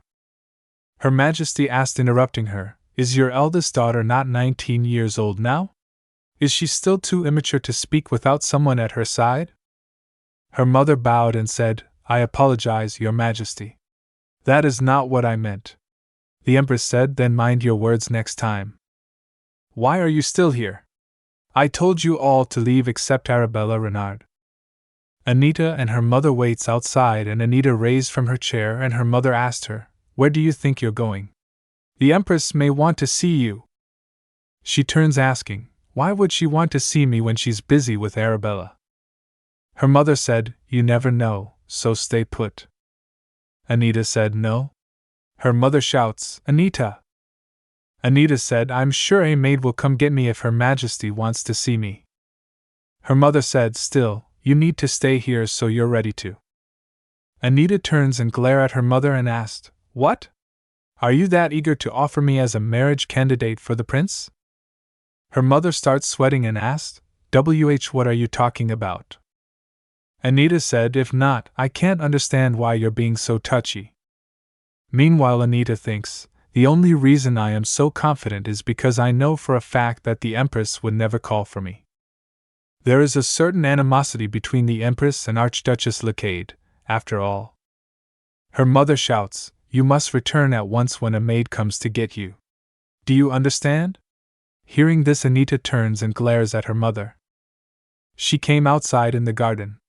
Her Majesty asked, interrupting her, Is your eldest daughter not 19 years old now? Is she still too immature to speak without someone at her side? Her mother bowed and said, I apologize, Your Majesty. That is not what I meant. The Empress said, Then mind your words next time. Why are you still here? I told you all to leave except Arabella Renard. Anita and her mother waits outside, and Anita raised from her chair and her mother asked her, "Where do you think you're going?" "The Empress may want to see you." She turns asking, "Why would she want to see me when she's busy with Arabella?" Her mother said, "You never know, so stay put." Anita said, "No." Her mother shouts, "Anita!" Anita said, "I'm sure a maid will come get me if Her Majesty wants to see me." Her mother said, "Still, you need to stay here so you're ready to." Anita turns and glares at her mother and asked, "What? Are you that eager to offer me as a marriage candidate for the prince?" Her mother starts sweating and asked, "What are you talking about?" Anita said, "If not, I can't understand why you're being so touchy." Meanwhile, Anita thinks, "The only reason I am so confident is because I know for a fact that the Empress would never call for me. There is a certain animosity between the Empress and Archduchess Lacade, after all." Her mother shouts, "You must return at once when a maid comes to get you. Do you understand?" Hearing this, Anita turns and glares at her mother. She came outside in the garden.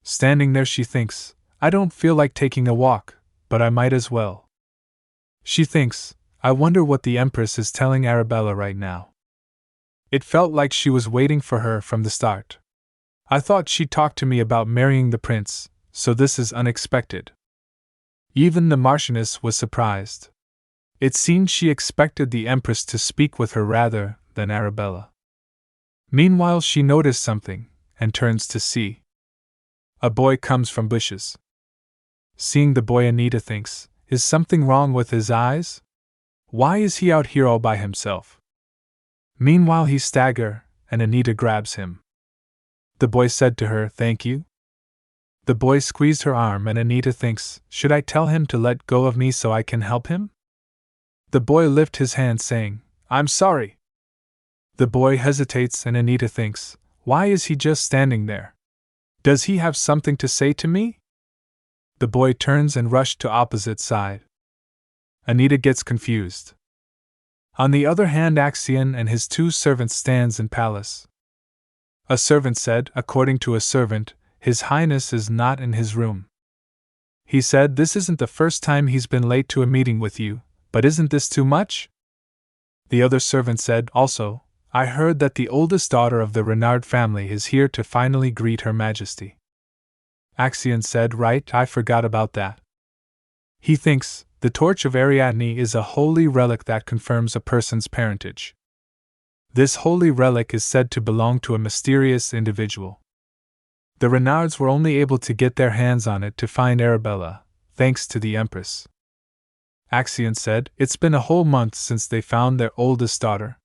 Standing there, she thinks, "I don't feel like taking a walk, but I might as well." She thinks, "I wonder what the Empress is telling Arabella right now. It felt like she was waiting for her from the start. I thought she'd talk to me about marrying the prince, so this is unexpected." Even the Marchioness was surprised. It seemed she expected the Empress to speak with her rather than Arabella. Meanwhile, she noticed something, and turns to see. A boy comes from bushes. Seeing the boy, Anita thinks, "Is something wrong with his eyes? Why is he out here all by himself?" Meanwhile, he staggers, and Anita grabs him. The boy said to her, "Thank you." The boy squeezed her arm, and Anita thinks, "Should I tell him to let go of me so I can help him?" The boy lifts his hand, saying, "I'm sorry." The boy hesitates, and Anita thinks, "Why is he just standing there? Does he have something to say to me?" The boy turns and rushes to opposite side. Anita gets confused. On the other hand, Axion and his 2 servants stands in palace. A servant said, according to a servant, His Highness is not in his room. He said, "This isn't the first time he's been late to a meeting with you, but isn't this too much?" The other servant said, also, "I heard that the oldest daughter of the Renard family is here to finally greet Her Majesty." Axion said, "Right, I forgot about that." He thinks, the torch of Ariadne is a holy relic that confirms a person's parentage. This holy relic is said to belong to a mysterious individual. The Renards were only able to get their hands on it to find Arabella, thanks to the Empress. Axion said, "It's been a whole month since they found their oldest daughter.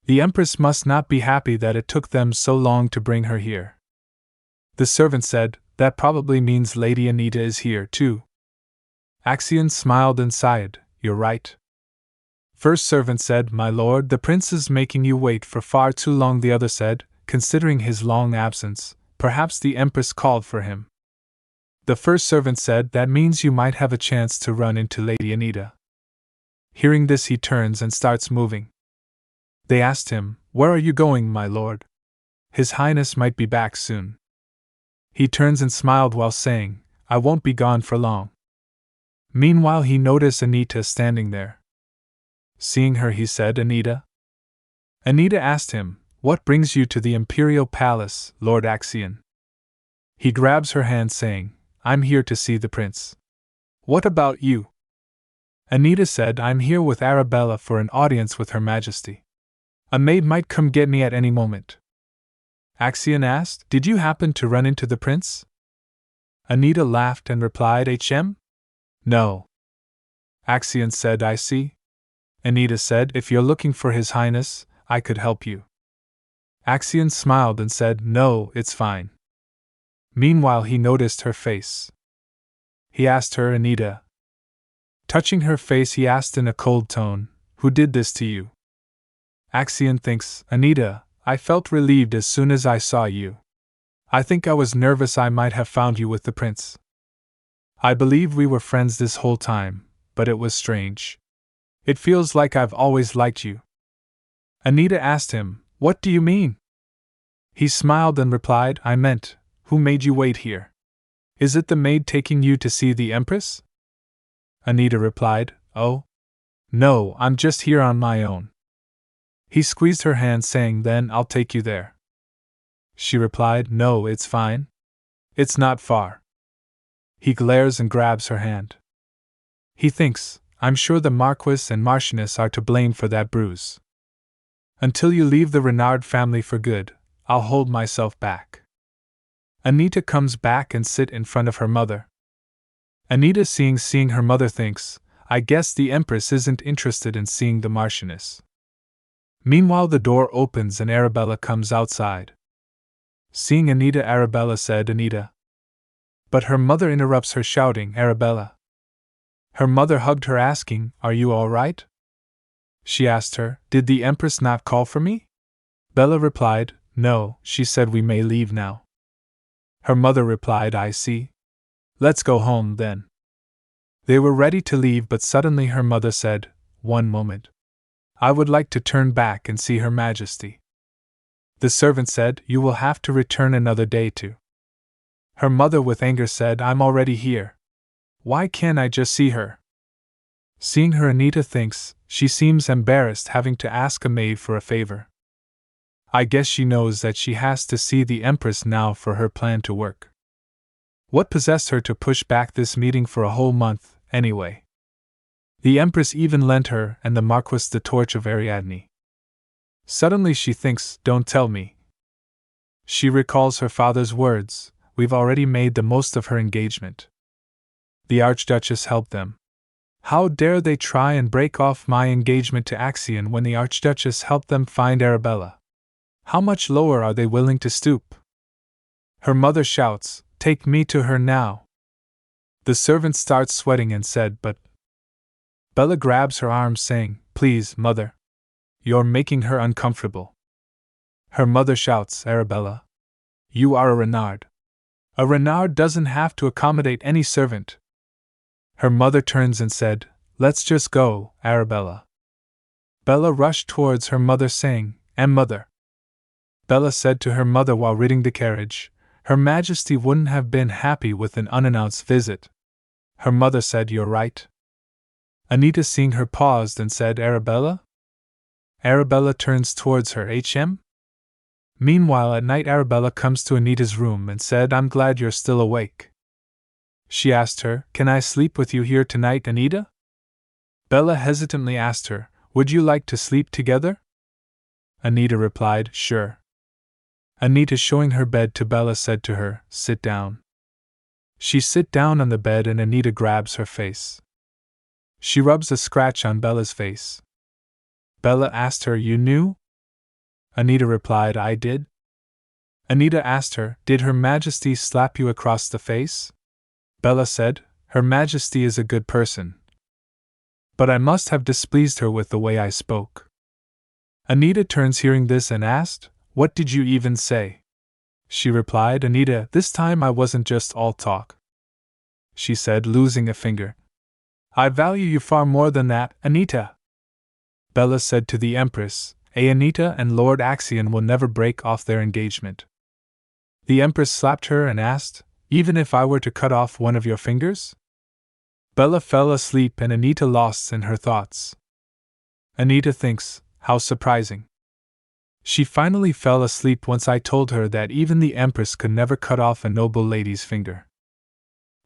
The Empress must not be happy that it took them so long to bring her here." The servant said, "That probably means Lady Anita is here, too." Axion smiled and sighed, "You're right." First servant said, "My lord, the prince is making you wait for far too long." The other said, considering his long absence, "Perhaps the Empress called for him." The first servant said, "That means you might have a chance to run into Lady Anita." Hearing this, he turns and starts moving. They asked him, "Where are you going, my lord? His Highness might be back soon." He turns and smiled while saying, "I won't be gone for long." Meanwhile, he noticed Anita standing there. Seeing her, he said, "Anita?" Anita asked him, "What brings you to the Imperial Palace, Lord Axion?" He grabs her hand, saying, "I'm here to see the prince." "What about you?" Anita said, "I'm here with Arabella for an audience with Her Majesty. A maid might come get me at any moment." Axion asked, "Did you happen to run into the prince?" Anita laughed and replied, No. Axion said, "I see." Anita said, "If you're looking for His Highness, I could help you." Axion smiled and said, "No, it's fine." Meanwhile, he noticed her face. He asked her, "Anita?" Touching her face, he asked in a cold tone, "Who did this to you?" Axion thinks, "Anita, I felt relieved as soon as I saw you. I think I was nervous I might have found you with the prince. I believe we were friends this whole time, but it was strange. It feels like I've always liked you." Anita asked him, "What do you mean?" He smiled and replied, "I meant, Who made you wait here? Is it the maid taking you to see the Empress? Anita replied, Oh. No, I'm just here on my own. He squeezed her hand, saying, Then I'll take you there. She replied, No, it's fine. It's not far. He glares and grabs her hand. He thinks, I'm sure the Marquis and Marchioness are to blame for that bruise. Until you leave the Renard family for good, I'll hold myself back. Anita comes back and sits in front of her mother. Anita seeing her mother thinks, I guess the Empress isn't interested in seeing the Marchioness. Meanwhile the door opens and Arabella comes outside. Seeing Anita, Arabella said, Anita. But her mother interrupts her, shouting, Arabella. Her mother hugged her, asking, Are you all right? She asked her, Did the Empress not call for me? Bella replied, No, she said we may leave now. Her mother replied, I see. Let's go home then. They were ready to leave, but suddenly her mother said, One moment. I would like to turn back and see Her Majesty. The servant said, You will have to return another day too. Her mother with anger said, I'm already here. Why can't I just see her? Seeing her, Anita thinks, she seems embarrassed having to ask a maid for a favor. I guess she knows that she has to see the Empress now for her plan to work. What possessed her to push back this meeting for a whole month, anyway? The Empress even lent her and the Marquis the torch of Ariadne. Suddenly she thinks, Don't tell me. She recalls her father's words, We've already made the most of her engagement. The Archduchess helped them. How dare they try and break off my engagement to Axion when the Archduchess helped them find Arabella? How much lower are they willing to stoop? Her mother shouts, Take me to her now. The servant starts sweating and said, But. Bella grabs her arm, saying, Please, mother. You're making her uncomfortable. Her mother shouts, Arabella. You are a Renard. A Renard doesn't have to accommodate any servant. Her mother turns and said, Let's just go, Arabella. Bella rushed towards her mother, saying, Mother. Bella said to her mother while reading the carriage, Her Majesty wouldn't have been happy with an unannounced visit. Her mother said, You're right. Anita seeing her paused and said, Arabella? Arabella turns towards her, HM? Meanwhile at night Arabella comes to Anita's room and said, I'm glad you're still awake. She asked her, Can I sleep with you here tonight, Anita? Bella hesitantly asked her, Would you like to sleep together? Anita replied, Sure. Anita, showing her bed to Bella, said to her, Sit down. She sit down on the bed and Anita grabs her face. She rubs a scratch on Bella's face. Bella asked her, You knew? Anita replied, I did. Anita asked her, Did Her Majesty slap you across the face? Bella said, Her Majesty is a good person. But I must have displeased her with the way I spoke. Anita turns hearing this and asked, What did you even say? She replied, Anita, this time I wasn't just all talk. She said, losing a finger. I value you far more than that, Anita. Bella said to the Empress, Anita and Lord Axion will never break off their engagement. The Empress slapped her and asked, Even if I were to cut off one of your fingers? Bella fell asleep and Anita lost in her thoughts. Anita thinks, How surprising. She finally fell asleep once I told her that even the Empress could never cut off a noble lady's finger.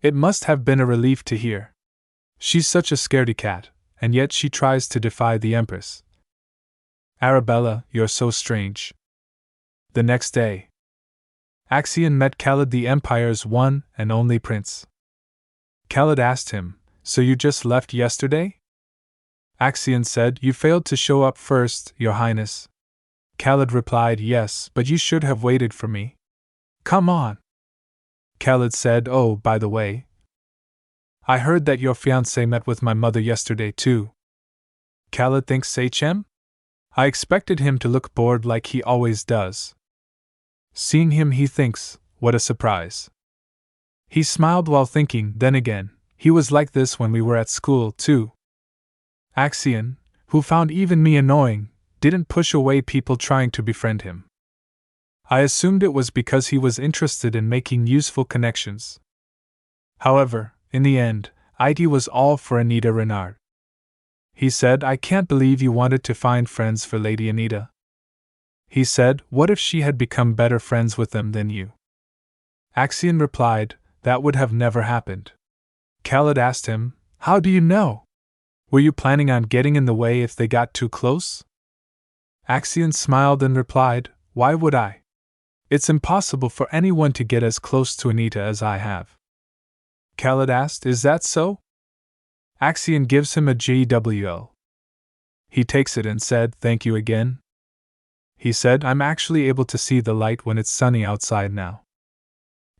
It must have been a relief to hear. She's such a scaredy cat, and yet she tries to defy the Empress. Arabella, you're so strange. The next day, Axion met Khalid, the Empire's one and only prince. Khalid asked him, So you just left yesterday? Axion said, You failed to show up first, Your Highness. Khalid replied, Yes, but you should have waited for me. Come on. Khalid said, Oh, by the way, I heard that your fiancé met with my mother yesterday too. Khalid thinks, HM? I expected him to look bored like he always does. Seeing him he thinks, What a surprise. He smiled while thinking, then again, he was like this when we were at school too. Axion, who found even me annoying, didn't push away people trying to befriend him. I assumed it was because he was interested in making useful connections. However, in the end, It was all for Anita Renard. He said, I can't believe you wanted to find friends for Lady Anita. He said, what if she had become better friends with them than you? Axion replied, that would have never happened. Khaled asked him, how do you know? Were you planning on getting in the way if they got too close? Axion smiled and replied, why would I? It's impossible for anyone to get as close to Anita as I have. Khaled asked, is that so? Axion gives him a JWL. He takes it and said, thank you again. He said, I'm actually able to see the light when it's sunny outside now.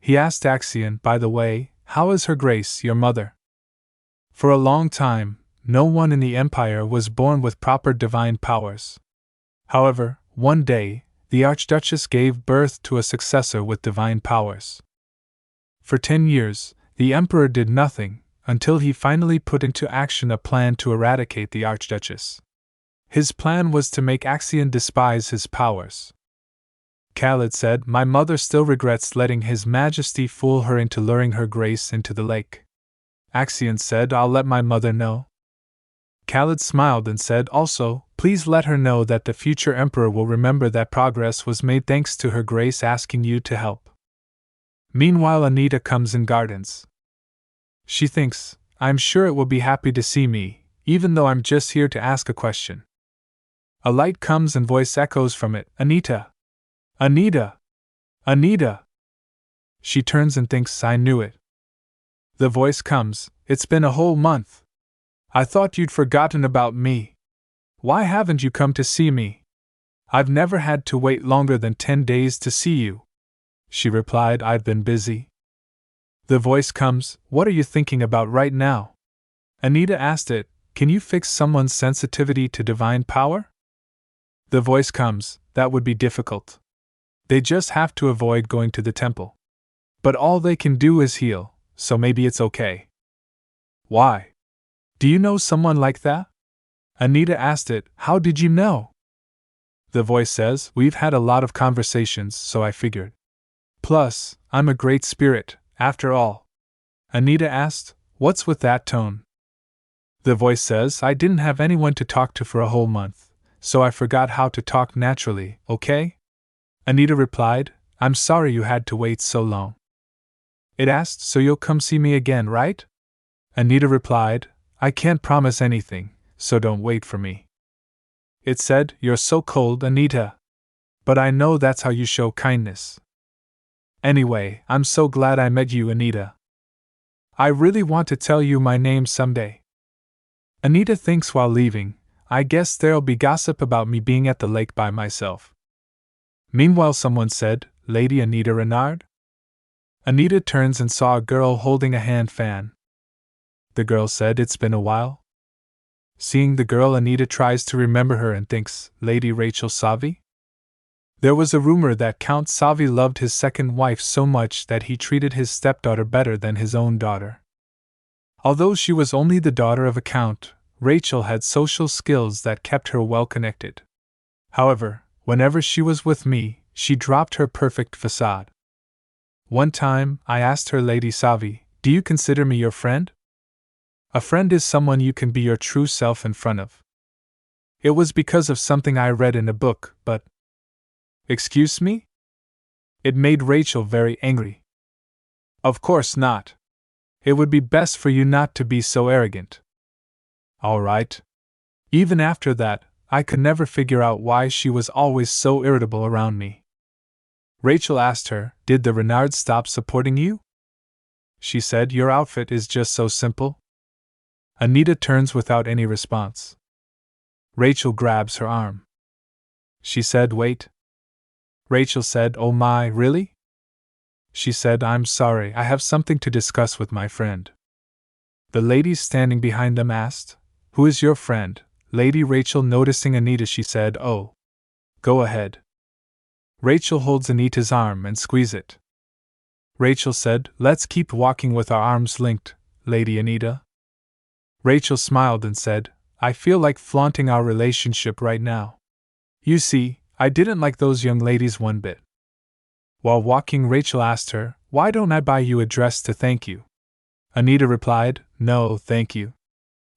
He asked Axion, by the way, how is Her Grace, your mother? For a long time, no one in the Empire was born with proper divine powers. However, one day, the Archduchess gave birth to a successor with divine powers. For 10 years, the Emperor did nothing, until he finally put into action a plan to eradicate the Archduchess. His plan was to make Axion despise his powers. Khaled said, my mother still regrets letting His Majesty fool her into luring Her Grace into the lake. Axion said, I'll let my mother know. Khaled smiled and said, also, please let her know that the future Emperor will remember that progress was made thanks to Her Grace asking you to help. Meanwhile, Anita comes and gardens. She thinks, I'm sure it will be happy to see me, even though I'm just here to ask a question. A light comes and voice echoes from it, Anita! Anita! Anita! She turns and thinks, I knew it. The voice comes, it's been a whole month. I thought you'd forgotten about me. Why haven't you come to see me? I've never had to wait longer than 10 days to see you. She replied, I've been busy. The voice comes, what are you thinking about right now? Anita asked it, can you fix someone's sensitivity to divine power? The voice comes, that would be difficult. They just have to avoid going to the temple. But all they can do is heal, so maybe it's okay. Why? Do you know someone like that? Anita asked it, how did you know? The voice says, we've had a lot of conversations, so I figured. Plus, I'm a great spirit, after all. Anita asked, what's with that tone? The voice says, I didn't have anyone to talk to for a whole month, so I forgot how to talk naturally, okay? Anita replied, I'm sorry you had to wait so long. It asked, so you'll come see me again, right? Anita replied, I can't promise anything, so don't wait for me. It said, you're so cold, Anita. But I know that's how you show kindness. Anyway, I'm so glad I met you, Anita. I really want to tell you my name someday. Anita thinks while leaving, I guess there'll be gossip about me being at the lake by myself. Meanwhile, someone said, Lady Anita Renard? Anita turns and saw a girl holding a hand fan. The girl said, it's been a while. Seeing the girl, Anita tries to remember her and thinks, Lady Rachel Savi? There was a rumor that Count Savi loved his second wife so much that he treated his stepdaughter better than his own daughter. Although she was only the daughter of a count, Rachel had social skills that kept her well connected. However, whenever she was with me, she dropped her perfect facade. One time, I asked her, Lady Savi, do you consider me your friend? A friend is someone you can be your true self in front of. It was because of something I read in a book, but... Excuse me? It made Rachel very angry. Of course not. It would be best for you not to be so arrogant. All right. Even after that, I could never figure out why she was always so irritable around me. Rachel asked her, did the Renards stop supporting you? She said, your outfit is just so simple. Anita turns without any response. Rachel grabs her arm. She said, wait. Rachel said, oh my, really? She said, I'm sorry, I have something to discuss with my friend. The ladies standing behind them asked, who is your friend? Lady Rachel, noticing Anita, she said, oh. Go ahead. Rachel holds Anita's arm and squeezes it. Rachel said, let's keep walking with our arms linked, Lady Anita. Rachel smiled and said, I feel like flaunting our relationship right now. You see, I didn't like those young ladies one bit. While walking, Rachel asked her, "Why don't I buy you a dress to thank you?" Anita replied, "No, thank you.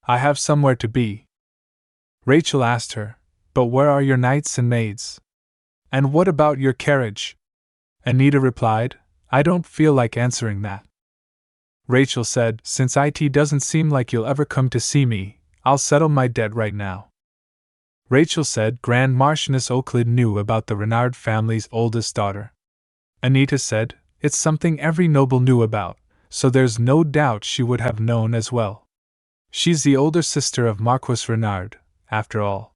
I have somewhere to be." Rachel asked her, "But where are your knights and maids? And what about your carriage?" Anita replied, "I don't feel like answering that." Rachel said, "Since it doesn't seem like you'll ever come to see me, I'll settle my debt right now." Rachel said Grand Marchioness Euclid knew about the Renard family's oldest daughter. Anita said, "It's something every noble knew about, so there's no doubt she would have known as well. She's the older sister of Marquis Renard, after all."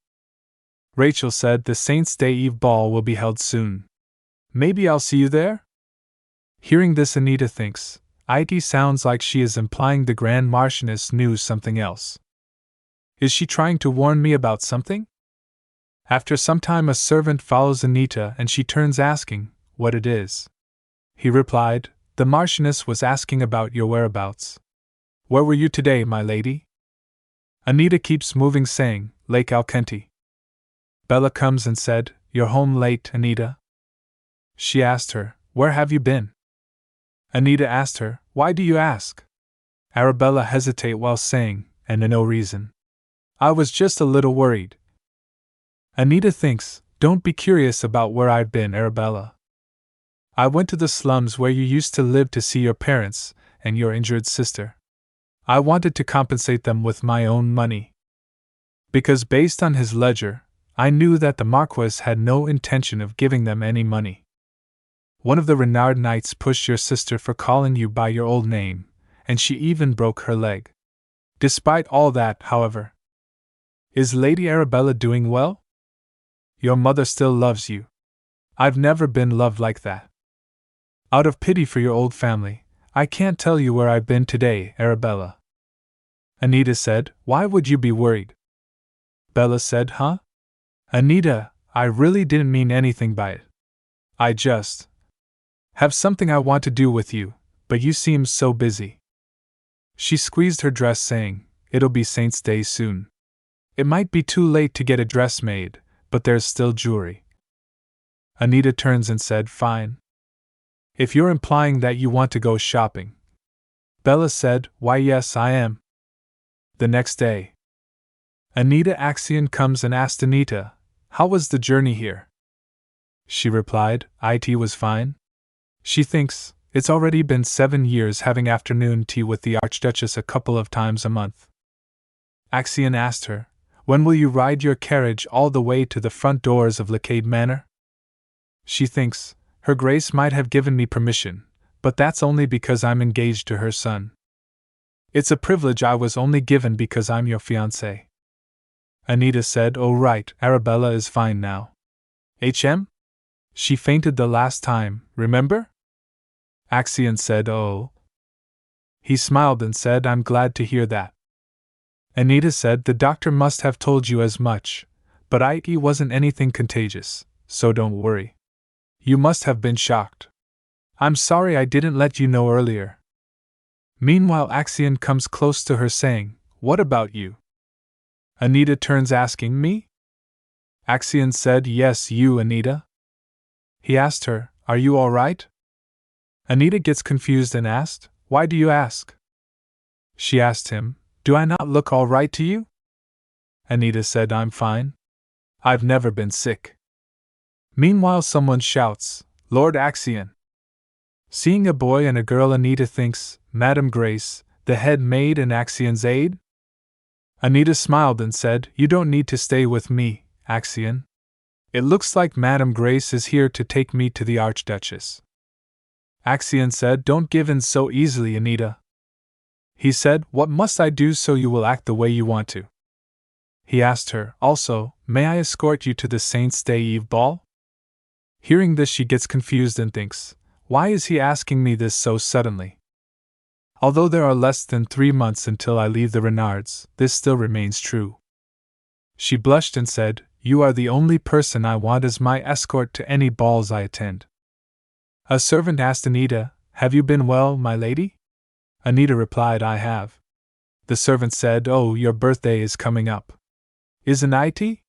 Rachel said the Saint's Day Eve ball will be held soon. "Maybe I'll see you there?" Hearing this, Anita thinks, it sounds like she is implying the Grand Marchioness knew something else. Is she trying to warn me about something? After some time, a servant follows Anita and she turns asking what it is. He replied, "The Marchioness was asking about your whereabouts." "Where were you today, my lady?" Anita keeps moving, saying, "Lake Alkenti." Bella comes and said, "You're home late, Anita?" She asked her, "Where have you been?" Anita asked her, "Why do you ask?" Arabella hesitated while saying, "And no reason. I was just a little worried." Anita thinks, "Don't be curious about where I've been, Arabella. I went to the slums where you used to live to see your parents and your injured sister. I wanted to compensate them with my own money. Because based on his ledger, I knew that the Marquis had no intention of giving them any money. One of the Renard knights pushed your sister for calling you by your old name, and she even broke her leg. Despite all that, however, is Lady Arabella doing well? Your mother still loves you. I've never been loved like that. Out of pity for your old family, I can't tell you where I've been today, Arabella." Anita said, "Why would you be worried?" Bella said, "Huh? Anita, I really didn't mean anything by it. I just have something I want to do with you, but you seem so busy." She squeezed her dress, saying, "It'll be Saint's Day soon. It might be too late to get a dress made, but there's still jewelry." Anita turns and said, "Fine. If you're implying that you want to go shopping." Bella said, "Why, yes, I am." The next day, Anita Axion comes and asked Anita, "How was the journey here?" She replied, "It was fine." She thinks, it's already been 7 years having afternoon tea with the Archduchess a couple of times a month. Axion asked her, "When will you ride your carriage all the way to the front doors of Lacade Manor?" She thinks, Her Grace might have given me permission, but that's only because I'm engaged to her son. It's a privilege I was only given because I'm your fiancé. Anita said, "Oh right, Arabella is fine now. She fainted the last time, remember?" Axion said, "Oh." He smiled and said, "I'm glad to hear that." Anita said, "The doctor must have told you as much, but it wasn't anything contagious, so don't worry. You must have been shocked. I'm sorry I didn't let you know earlier." Meanwhile, Axion comes close to her, saying, "What about you?" Anita turns, asking, "Me?" Axion said, "Yes, you, Anita." He asked her, "Are you all right?" Anita gets confused and asked, "Why do you ask?" She asked him, "Do I not look all right to you?" Anita said, "I'm fine. I've never been sick." Meanwhile, someone shouts, "Lord Axion!" Seeing a boy and a girl, Anita thinks, Madame Grace, the head maid and Axion's aide? Anita smiled and said, "You don't need to stay with me, Axion. It looks like Madame Grace is here to take me to the Archduchess." Axion said, "Don't give in so easily, Anita." He said, "What must I do so you will act the way you want to?" He asked her, also, "May I escort you to the Saint's Day Eve ball?" Hearing this, she gets confused and thinks, "Why is he asking me this so suddenly?" Although there are less than 3 months until I leave the Renards, this still remains true. She blushed and said, "You are the only person I want as my escort to any balls I attend." A servant asked Anita, "Have you been well, my lady?" Anita replied, "I have." The servant said, "Oh, your birthday is coming up. Isn't it?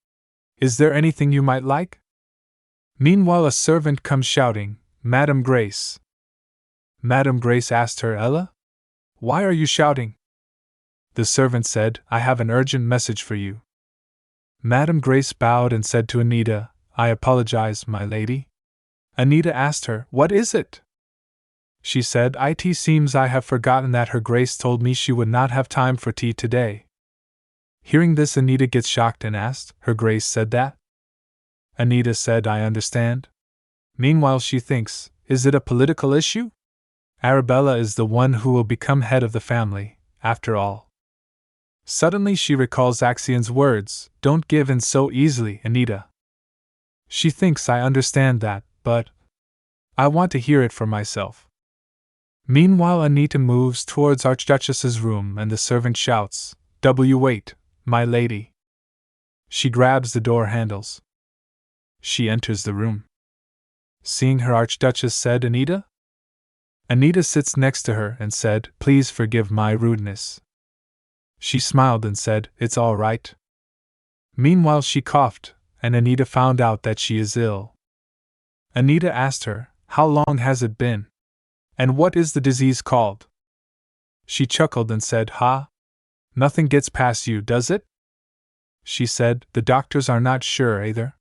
Is there anything you might like?" Meanwhile, a servant comes shouting, Madam Grace. Madam Grace asked her, Ella? Why are you shouting? The servant said, I have an urgent message for you. Madam Grace bowed and said to Anita, I apologize, my lady. Anita asked her, What is it? She said, It seems I have forgotten that Her Grace told me she would not have time for tea today. Hearing this, Anita gets shocked and asked, Her Grace said that? Anita said, I understand. Meanwhile, she thinks, is it a political issue? Arabella is the one who will become head of the family, after all. Suddenly she recalls Axion's words, don't give in so easily, Anita. She thinks I understand that, but I want to hear it for myself. Meanwhile, Anita moves towards Archduchess's room and the servant shouts, wait, my lady. She grabs the door handles. She enters the room. Seeing her, Archduchess said, Anita? Anita sits next to her and said, Please forgive my rudeness. She smiled and said, It's all right. Meanwhile, she coughed, and Anita found out that she is ill. Anita asked her, How long has it been? And what is the disease called? She chuckled and said, Nothing gets past you, does it? She said, The doctors are not sure either.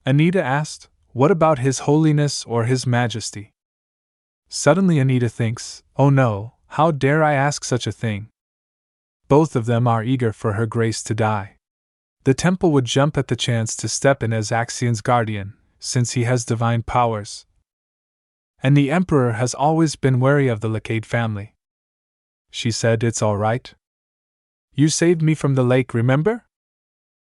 Anita asked, What about His Holiness or His Majesty? Suddenly Anita thinks, Oh no, how dare I ask such a thing? Both of them are eager for Her Grace to die. The temple would jump at the chance to step in as Axion's guardian, since he has divine powers. And the Emperor has always been wary of the Lacade family. She said, It's all right. You saved me from the lake, remember?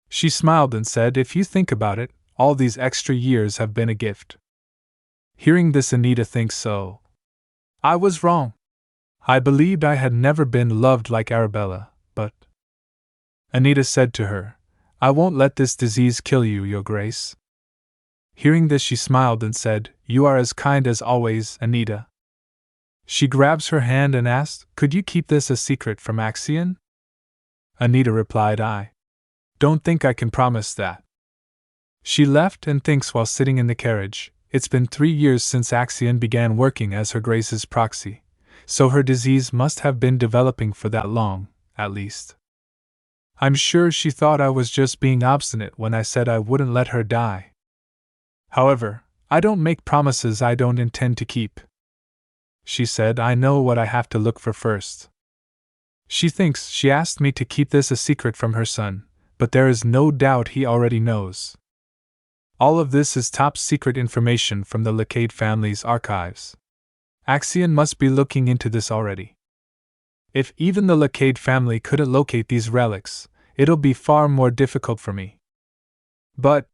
She smiled and said, If you think about it, all these extra years have been a gift. Hearing this, Anita thinks so. I was wrong. I believed I had never been loved like Arabella, but Anita said to her, I won't let this disease kill you, Your Grace. Hearing this, she smiled and said, You are as kind as always, Anita. She grabs her hand and asked, Could you keep this a secret from Axion? Anita replied, I don't think I can promise that. She left and thinks while sitting in the carriage, It's been 3 years since Axion began working as Her Grace's proxy, so her disease must have been developing for that long, at least. I'm sure she thought I was just being obstinate when I said I wouldn't let her die. However, I don't make promises I don't intend to keep. She said, I know what I have to look for first. She thinks she asked me to keep this a secret from her son, but there is no doubt he already knows. All of this is top secret information from the Lacade family's archives. Axion must be looking into this already. If even the Lacade family couldn't locate these relics, it'll be far more difficult for me. But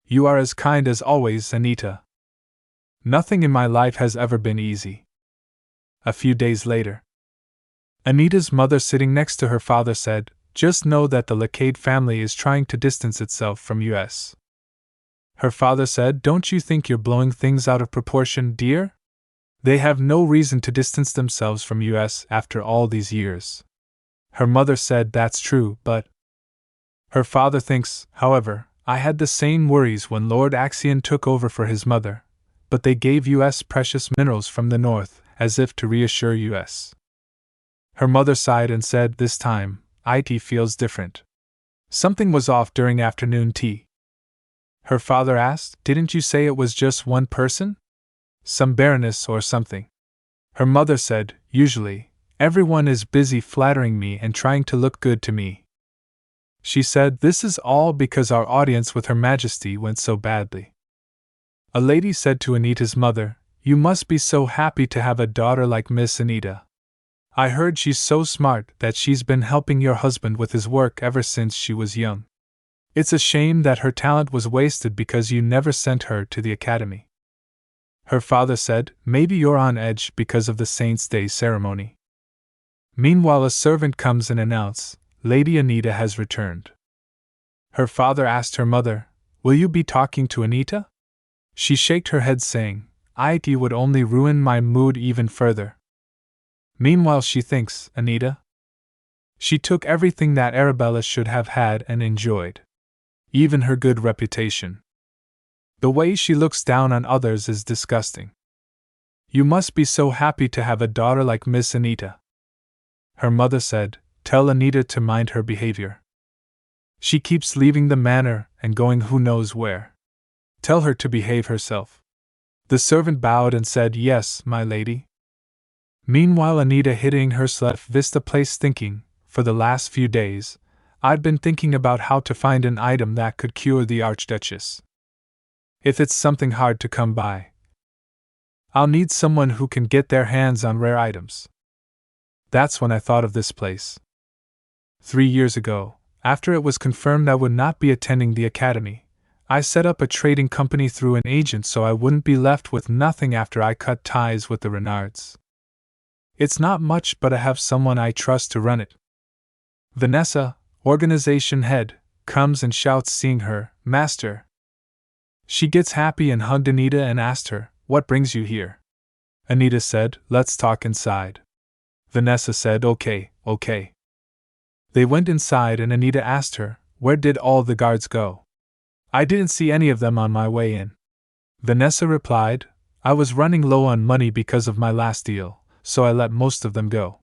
you are as kind as always, Anita. Nothing in my life has ever been easy. A few days later, Anita's mother, sitting next to her father, said, Just know that the Lacade family is trying to distance itself from us. Her father said, Don't you think you're blowing things out of proportion, dear? They have no reason to distance themselves from us after all these years. Her mother said, That's true, but her father thinks, however, I had the same worries when Lord Axion took over for his mother, but they gave us precious minerals from the north, as if to reassure us. Her mother sighed and said, This time, it feels different. Something was off during afternoon tea. Her father asked, Didn't you say it was just one person? Some baroness or something. Her mother said, Usually, everyone is busy flattering me and trying to look good to me. She said, This is all because our audience with Her Majesty went so badly. A lady said to Anita's mother, You must be so happy to have a daughter like Miss Anita. I heard she's so smart that she's been helping your husband with his work ever since she was young. It's a shame that her talent was wasted because you never sent her to the academy. Her father said, Maybe you're on edge because of the Saints' Day ceremony. Meanwhile, a servant comes and announces, Lady Anita has returned. Her father asked her mother, Will you be talking to Anita? She shook her head saying, It would only ruin my mood even further. Meanwhile, she thinks, Anita? She took everything that Arabella should have had and enjoyed. Even her good reputation. The way she looks down on others is disgusting. You must be so happy to have a daughter like Miss Anita. Her mother said, Tell Anita to mind her behavior. She keeps leaving the manor and going who knows where. Tell her to behave herself. The servant bowed and said, Yes, my lady. Meanwhile, Anita hitting her slut Vista place thinking, for the last few days, I'd been thinking about how to find an item that could cure the Archduchess. If it's something hard to come by, I'll need someone who can get their hands on rare items. That's when I thought of this place. 3 years ago, after it was confirmed I would not be attending the academy, I set up a trading company through an agent so I wouldn't be left with nothing after I cut ties with the Renards. It's not much, but I have someone I trust to run it. Vanessa, organization head, comes and shouts seeing her, Master. She gets happy and hugged Anita and asked her, What brings you here? Anita said, Let's talk inside. Vanessa said, Okay. They went inside and Anita asked her, Where did all the guards go? I didn't see any of them on my way in. Vanessa replied, I was running low on money because of my last deal, so I let most of them go.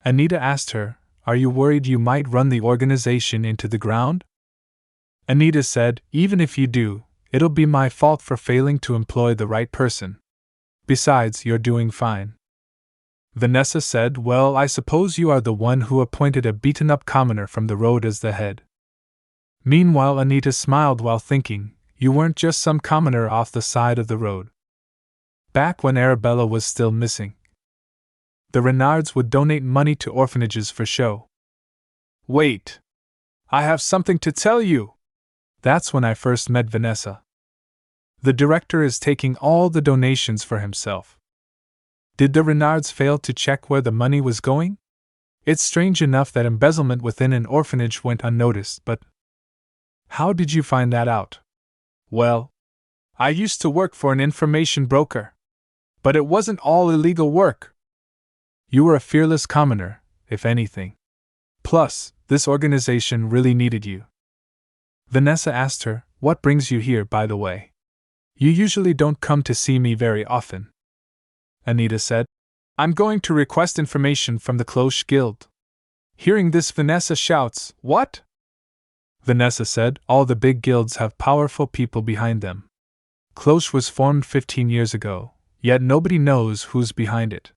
Anita asked her, Are you worried you might run the organization into the ground? Anita said, Even if you do, it'll be my fault for failing to employ the right person. Besides, you're doing fine. Vanessa said, Well, I suppose you are the one who appointed a beaten-up commoner from the road as the head. Meanwhile, Anita smiled while thinking, You weren't just some commoner off the side of the road. Back when Arabella was still missing, the Renards would donate money to orphanages for show. Wait! I have something to tell you! That's when I first met Vanessa. The director is taking all the donations for himself. Did the Renards fail to check where the money was going? It's strange enough that embezzlement within an orphanage went unnoticed, but how did you find that out? Well, I used to work for an information broker. But it wasn't all illegal work. You were a fearless commoner, if anything. Plus, this organization really needed you. Vanessa asked her, What brings you here, by the way? You usually don't come to see me very often. Anita said, I'm going to request information from the Cloche Guild. Hearing this, Vanessa shouts, What? Vanessa said, All the big guilds have powerful people behind them. Cloche was formed 15 years ago, yet nobody knows who's behind it.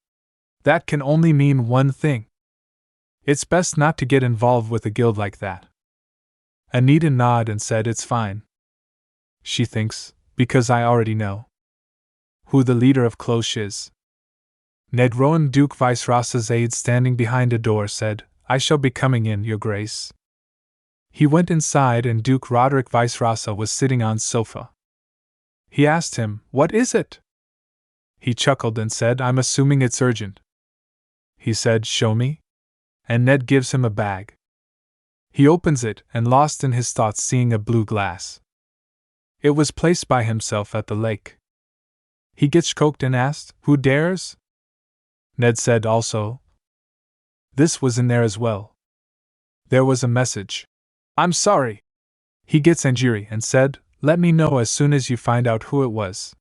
That can only mean one thing. It's best not to get involved with a guild like that. Anita nodded and said it's fine. She thinks, because I already know who the leader of Cloche is. Ned Rowan, Duke Vice-Rosa's aide standing behind a door, said, I shall be coming in, Your Grace. He went inside and Duke Roderick Vice-Rosa was sitting on sofa. He asked him, What is it? He chuckled and said, I'm assuming it's urgent. He said, Show me. And Ned gives him a bag. He opens it and, lost in his thoughts, seeing a blue glass. It was placed by himself at the lake. He gets choked and asked, Who dares? Ned said also. This was in there as well. There was a message. I'm sorry. He gets angry and said, Let me know as soon as you find out who it was.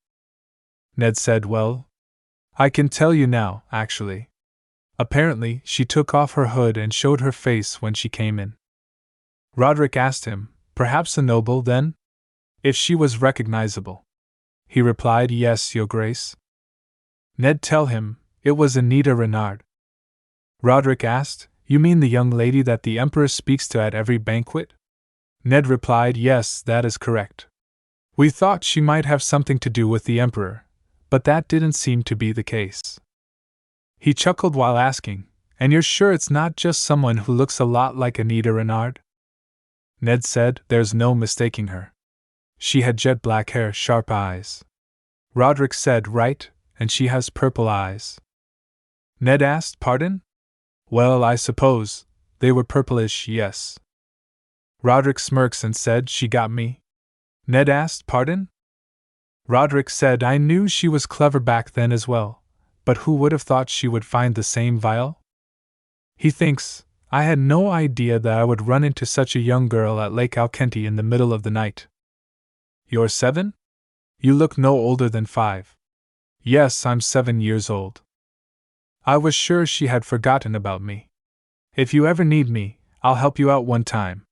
Ned said, Well, I can tell you now, actually. Apparently, she took off her hood and showed her face when she came in. Roderick asked him, Perhaps a noble, then? If she was recognizable. He replied, Yes, Your Grace. Ned tell him, it was Anita Renard. Roderick asked, You mean the young lady that the Empress speaks to at every banquet? Ned replied, Yes, that is correct. We thought she might have something to do with the Emperor, but that didn't seem to be the case. He chuckled while asking, And you're sure it's not just someone who looks a lot like Anita Renard? Ned said, There's no mistaking her. She had jet black hair, sharp eyes. Roderick said, Right, and she has purple eyes. Ned asked, Pardon? Well, I suppose they were purplish, yes. Roderick smirks and said, She got me. Ned asked, Pardon? Roderick said, I knew she was clever back then as well, but who would have thought she would find the same vial? He thinks, I had no idea that I would run into such a young girl at Lake Alkenti in the middle of the night. You're 7? You look no older than 5. Yes, I'm 7 years old. I was sure she had forgotten about me. If you ever need me, I'll help you out one time.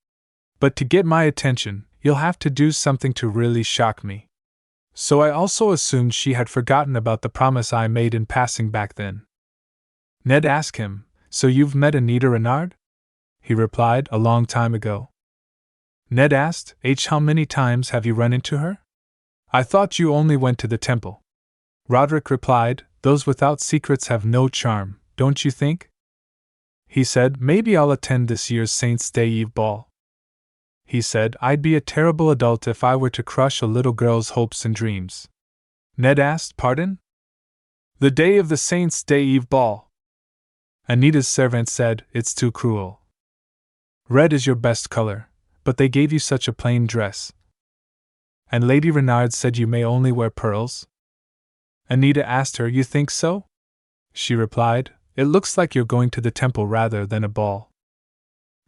But to get my attention, you'll have to do something to really shock me. So I also assumed she had forgotten about the promise I made in passing back then. Ned asked him, So you've met Anita Renard? He replied, A long time ago. Ned asked, How many times have you run into her? I thought you only went to the temple. Roderick replied, Those without secrets have no charm, don't you think? He said, Maybe I'll attend this year's Saint's Day Eve ball. He said, I'd be a terrible adult if I were to crush a little girl's hopes and dreams. Ned asked, Pardon? The day of the Saint's Day Eve ball. Anita's servant said, It's too cruel. Red is your best color, but they gave you such a plain dress. And Lady Renard said you may only wear pearls? Anita asked her, You think so? She replied, It looks like you're going to the temple rather than a ball.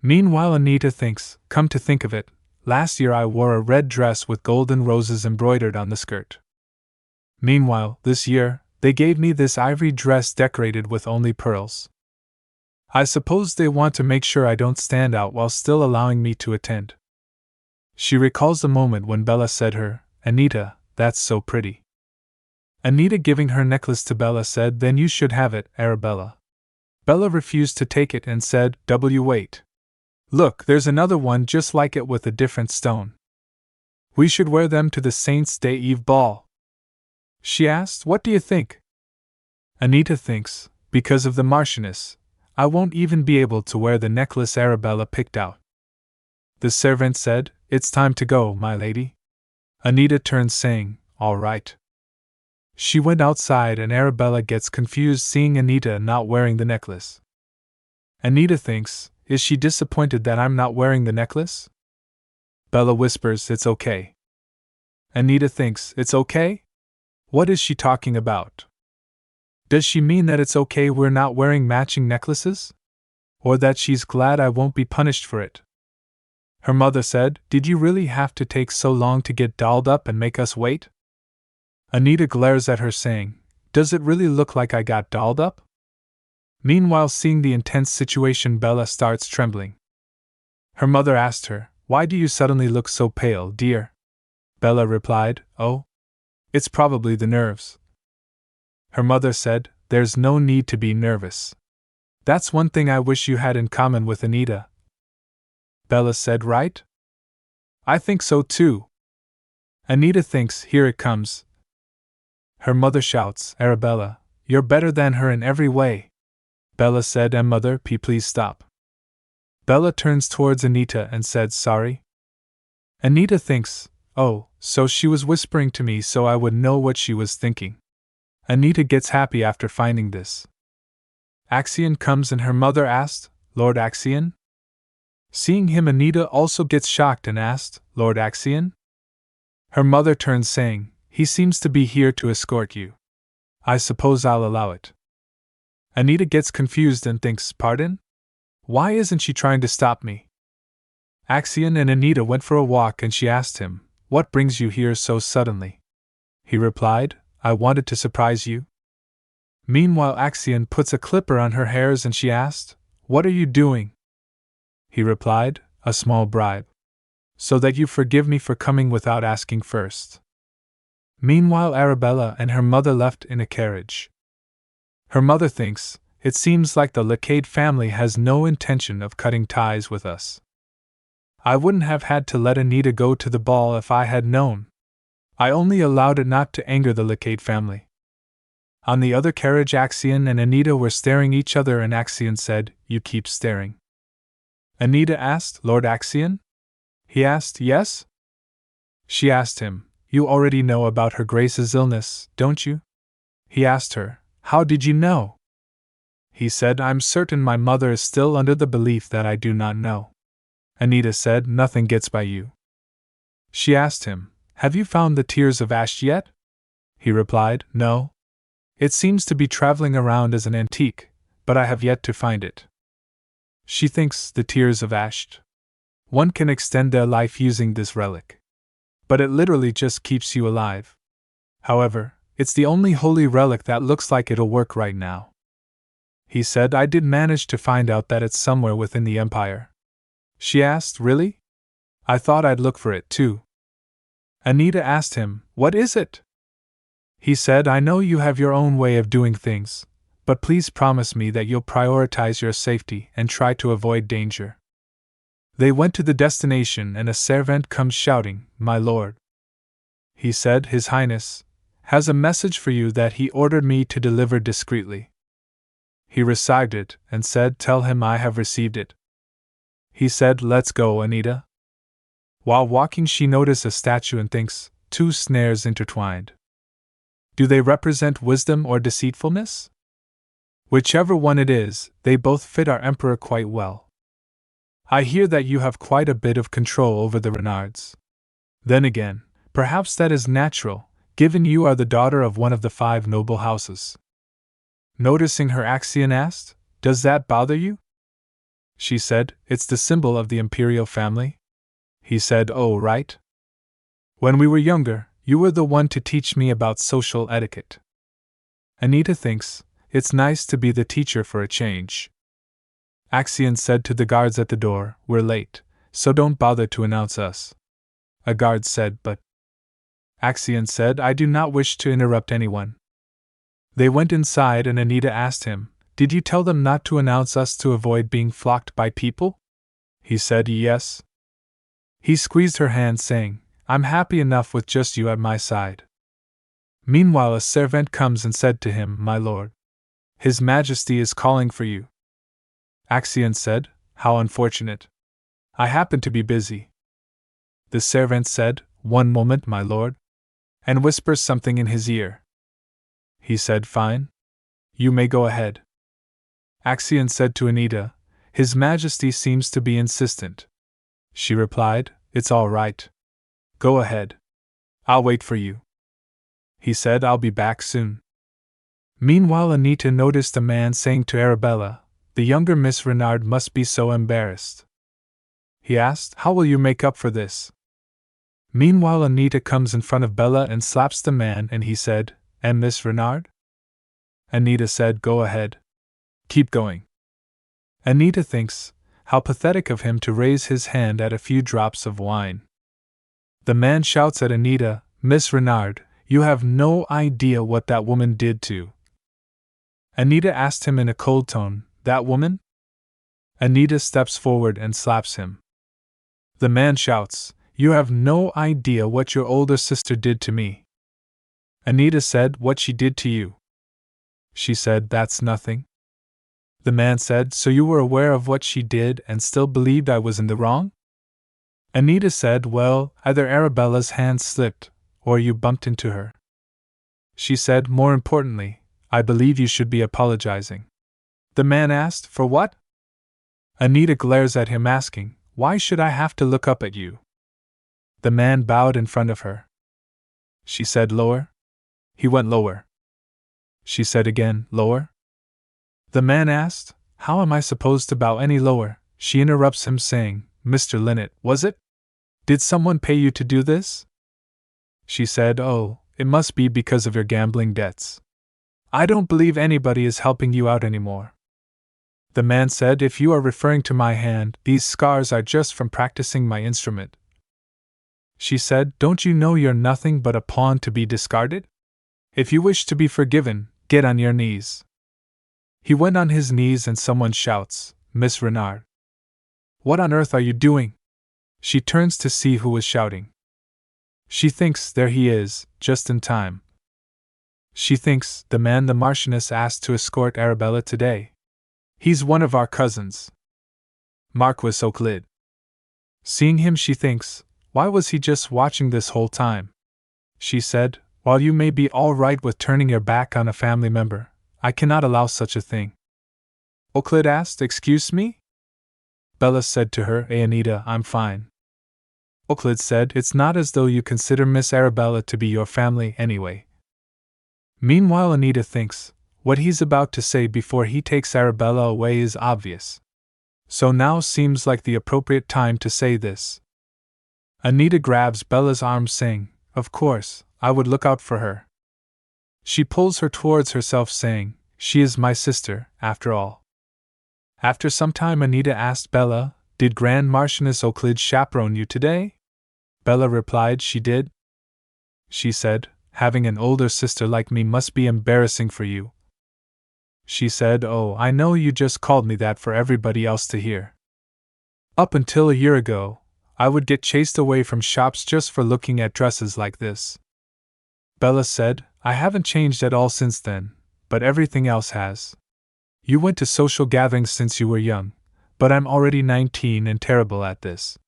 Meanwhile, Anita thinks, Come to think of it, last year I wore a red dress with golden roses embroidered on the skirt. Meanwhile, this year, they gave me this ivory dress decorated with only pearls. I suppose they want to make sure I don't stand out while still allowing me to attend. She recalls the moment when Bella said her, Anita, that's so pretty. Anita, giving her necklace to Bella, said, Then you should have it, Arabella. Bella refused to take it and said, Wait. Look, there's another one just like it with a different stone. We should wear them to the Saint's Day Eve ball. She asked, What do you think? Anita thinks, Because of the Marchioness, I won't even be able to wear the necklace Arabella picked out. The servant said, It's time to go, my lady. Anita turned, saying, All right. She went outside and Arabella gets confused seeing Anita not wearing the necklace. Anita thinks, Is she disappointed that I'm not wearing the necklace? Bella whispers, It's okay. Anita thinks, It's okay? What is she talking about? Does she mean that it's okay we're not wearing matching necklaces? Or that she's glad I won't be punished for it? Her mother said, Did you really have to take so long to get dolled up and make us wait? Anita glares at her, saying, Does it really look like I got dolled up? Meanwhile, seeing the intense situation, Bella starts trembling. Her mother asked her, Why do you suddenly look so pale, dear? Bella replied, Oh, it's probably the nerves. Her mother said, There's no need to be nervous. That's one thing I wish you had in common with Anita. Bella said, Right? I think so too. Anita thinks, Here it comes. Her mother shouts, Arabella, you're better than her in every way. Bella said, Mother, please stop. Bella turns towards Anita and said, Sorry. Anita thinks, Oh, so she was whispering to me so I would know what she was thinking. Anita gets happy after finding this. Axion comes and her mother asked, Lord Axion? Seeing him, Anita also gets shocked and asked, Lord Axion? Her mother turns, saying, He seems to be here to escort you. I suppose I'll allow it. Anita gets confused and thinks, Pardon? Why isn't she trying to stop me? Axion and Anita went for a walk and she asked him, What brings you here so suddenly? He replied, I wanted to surprise you. Meanwhile, Axion puts a clipper on her hairs and she asked, What are you doing? He replied, A small bribe. So that you forgive me for coming without asking first. Meanwhile, Arabella and her mother left in a carriage. Her mother thinks, It seems like the Lacade family has no intention of cutting ties with us. I wouldn't have had to let Anita go to the ball if I had known. I only allowed it not to anger the Lacade family. On the other carriage, Axion and Anita were staring each other and Axion said, You keep staring. Anita asked, Lord Axion? He asked, Yes? She asked him, You already know about Her Grace's illness, don't you? He asked her, How did you know? He said, I'm certain my mother is still under the belief that I do not know. Anita said, Nothing gets by you. She asked him, Have you found the Tears of Ash yet? He replied, No. It seems to be traveling around as an antique, but I have yet to find it. She thinks, the Tears of Ash. One can extend their life using this relic. But it literally just keeps you alive. However, It's the only holy relic that looks like it'll work right now. He said, I did manage to find out that it's somewhere within the Empire. She asked, really? I thought I'd look for it too. Anita asked him, what is it? He said, I know you have your own way of doing things, but please promise me that you'll prioritize your safety and try to avoid danger. They went to the destination and a servant comes shouting, My lord. He said, His Highness has a message for you that he ordered me to deliver discreetly. He received it and said, Tell him I have received it. He said, Let's go, Anita. While walking, she noticed a statue and thinks, 2 snares intertwined. Do they represent wisdom or deceitfulness? Whichever one it is, they both fit our emperor quite well. I hear that you have quite a bit of control over the Renards. Then again, perhaps that is natural, given you are the daughter of one of the 5 noble houses. Noticing her, Axion asked, Does that bother you? She said, It's the symbol of the imperial family. He said, Oh, right. When we were younger, you were the one to teach me about social etiquette. Anita thinks, It's nice to be the teacher for a change. Axion said to the guards at the door, We're late, so don't bother to announce us. A guard said, But. Axion said, I do not wish to interrupt anyone. They went inside and Anita asked him, Did you tell them not to announce us to avoid being flocked by people? He said, Yes. He squeezed her hand, saying, I'm happy enough with just you at my side. Meanwhile, a servant comes and said to him, My lord, His Majesty is calling for you. Axion said, How unfortunate. I happen to be busy. The servant said, One moment, my lord, and whispers something in his ear. He said, Fine. You may go ahead. Axion said to Anita, His Majesty seems to be insistent. She replied, It's all right. Go ahead. I'll wait for you. He said, I'll be back soon. Meanwhile, Anita noticed a man saying to Arabella, The younger Miss Renard must be so embarrassed. He asked, How will you make up for this? Meanwhile, Anita comes in front of Bella and slaps the man, and he said, And Miss Renard? Anita said, Go ahead. Keep going. Anita thinks, How pathetic of him to raise his hand at a few drops of wine. The man shouts at Anita, Miss Renard, you have no idea what that woman did to. Anita asked him in a cold tone, That woman? Anita steps forward and slaps him. The man shouts, You have no idea what your older sister did to me. Anita said, What she did to you? She said, That's nothing. The man said, So you were aware of what she did and still believed I was in the wrong? Anita said, Well, either Arabella's hand slipped, or you bumped into her. She said, More importantly, I believe you should be apologizing. The man asked, For what? Anita glares at him asking, Why should I have to look up at you? The man bowed in front of her. She said, Lower. He went lower. She said again, Lower. The man asked, How am I supposed to bow any lower? She interrupts him saying, Mr. Linnet, was it? Did someone pay you to do this? She said, Oh, it must be because of your gambling debts. I don't believe anybody is helping you out anymore. The man said, If you are referring to my hand, these scars are just from practicing my instrument. She said, Don't you know you're nothing but a pawn to be discarded? If you wish to be forgiven, get on your knees. He went on his knees and someone shouts, Miss Renard. What on earth are you doing? She turns to see who was shouting. She thinks, There he is, just in time. She thinks, The man the Marchioness asked to escort Arabella today. He's one of our cousins. Marquis Euclid. Seeing him, she thinks, Why was he just watching this whole time? She said, While you may be all right with turning your back on a family member, I cannot allow such a thing. Euclid asked, Excuse me? Bella said to her, Anita, I'm fine. Euclid said, It's not as though you consider Miss Arabella to be your family anyway. Meanwhile, Anita thinks, what he's about to say before he takes Arabella away is obvious. So now seems like the appropriate time to say this. Anita grabs Bella's arm saying, Of course, I would look out for her. She pulls her towards herself, saying, "She is my sister, after all." After some time, Anita asked Bella, "Did Grand Marchioness Euclid chaperone you today?" Bella replied she did. She said, "Having an older sister like me must be embarrassing for you." She said, "Oh, I know, you just called me that for everybody else to hear. Up until a year ago, I would get chased away from shops just for looking at dresses like this." Bella said, "I haven't changed at all since then, but everything else has. You went to social gatherings since you were young, but I'm already 19 and terrible at this."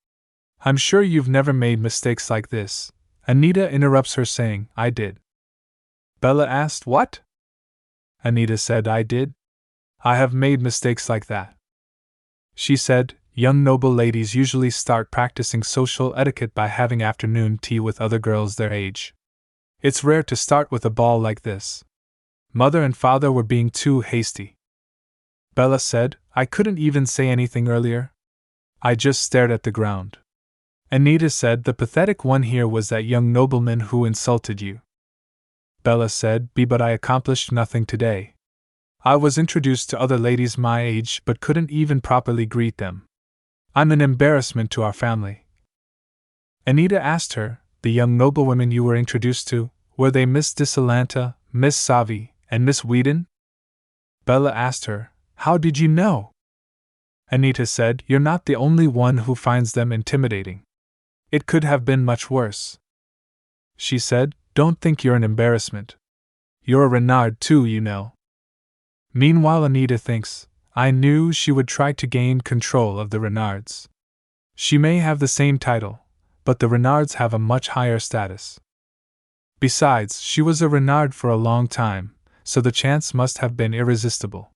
"I'm sure you've never made mistakes like this," Anita interrupts her, saying, "I did." Bella asked, "What?" Anita said, "I did. I have made mistakes like that." She said, "Young noble ladies usually start practicing social etiquette by having afternoon tea with other girls their age. It's rare to start with a ball like this. Mother and father were being too hasty." Bella said, "I couldn't even say anything earlier. I just stared at the ground." Anita said, "The pathetic one here was that young nobleman who insulted you." Bella said, But I accomplished nothing today. I was introduced to other ladies my age but couldn't even properly greet them. I'm an embarrassment to our family." Anita asked her, "The young noblewomen you were introduced to, were they Miss Disalanta, Miss Savi, and Miss Whedon?" Bella asked her, "How did you know?" Anita said, "You're not the only one who finds them intimidating. It could have been much worse." She said, "Don't think you're an embarrassment. You're a Renard too, you know." Meanwhile, Anita thinks, "I knew she would try to gain control of the Renards. She may have the same title, but the Renards have a much higher status. Besides, she was a Renard for a long time, so the chance must have been irresistible.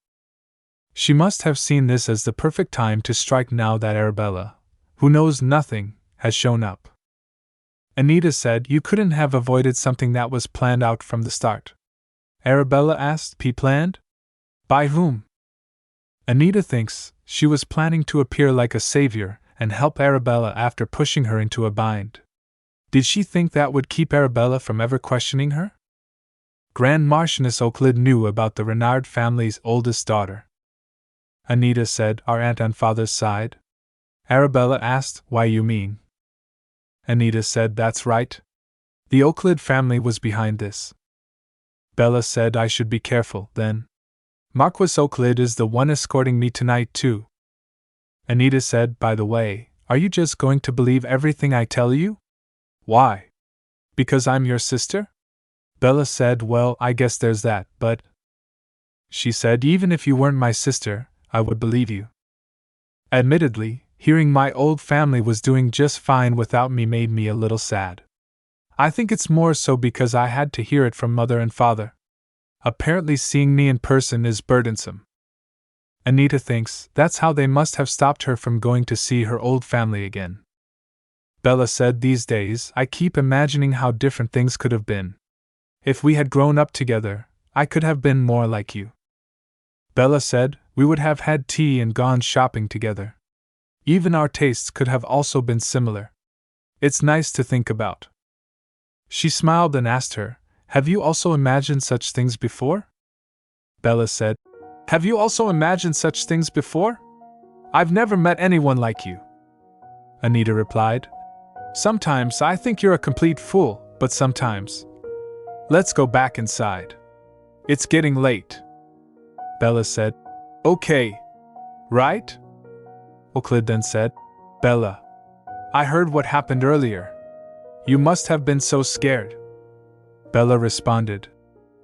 She must have seen this as the perfect time to strike now that Arabella, who knows nothing, has shown up." Anita said, "You couldn't have avoided something that was planned out from the start." Arabella asked, "Planned? By whom?" Anita thinks she was planning to appear like a savior and help Arabella after pushing her into a bind. Did she think that would keep Arabella from ever questioning her? Grand Marchioness Euclid knew about the Renard family's oldest daughter. Anita said, "Our aunt on father's side?" Arabella asked, "Why, you mean?" Anita said, "That's right. The Euclid family was behind this." Bella said, "I should be careful, then. Marquis Euclid is the one escorting me tonight, too." Anita said, "By the way, are you just going to believe everything I tell you?" "Why? Because I'm your sister?" Bella said, "Well, I guess there's that, but..." She said, "Even if you weren't my sister, I would believe you." Admittedly, hearing my old family was doing just fine without me made me a little sad. I think it's more so because I had to hear it from mother and father. Apparently seeing me in person is burdensome. Anita thinks that's how they must have stopped her from going to see her old family again. Bella said, "These days, I keep imagining how different things could have been. If we had grown up together, I could have been more like you." Bella said, "We would have had tea and gone shopping together. Even our tastes could have also been similar. It's nice to think about." She smiled and asked her, "Have you also imagined such things before?" Bella said, "Have you also imagined such things before? I've never met anyone like you." Anita replied, "Sometimes I think you're a complete fool, but sometimes. Let's go back inside. It's getting late." Bella said, "Okay. Right?" Euclid then said, "Bella, I heard what happened earlier. You must have been so scared." Bella responded,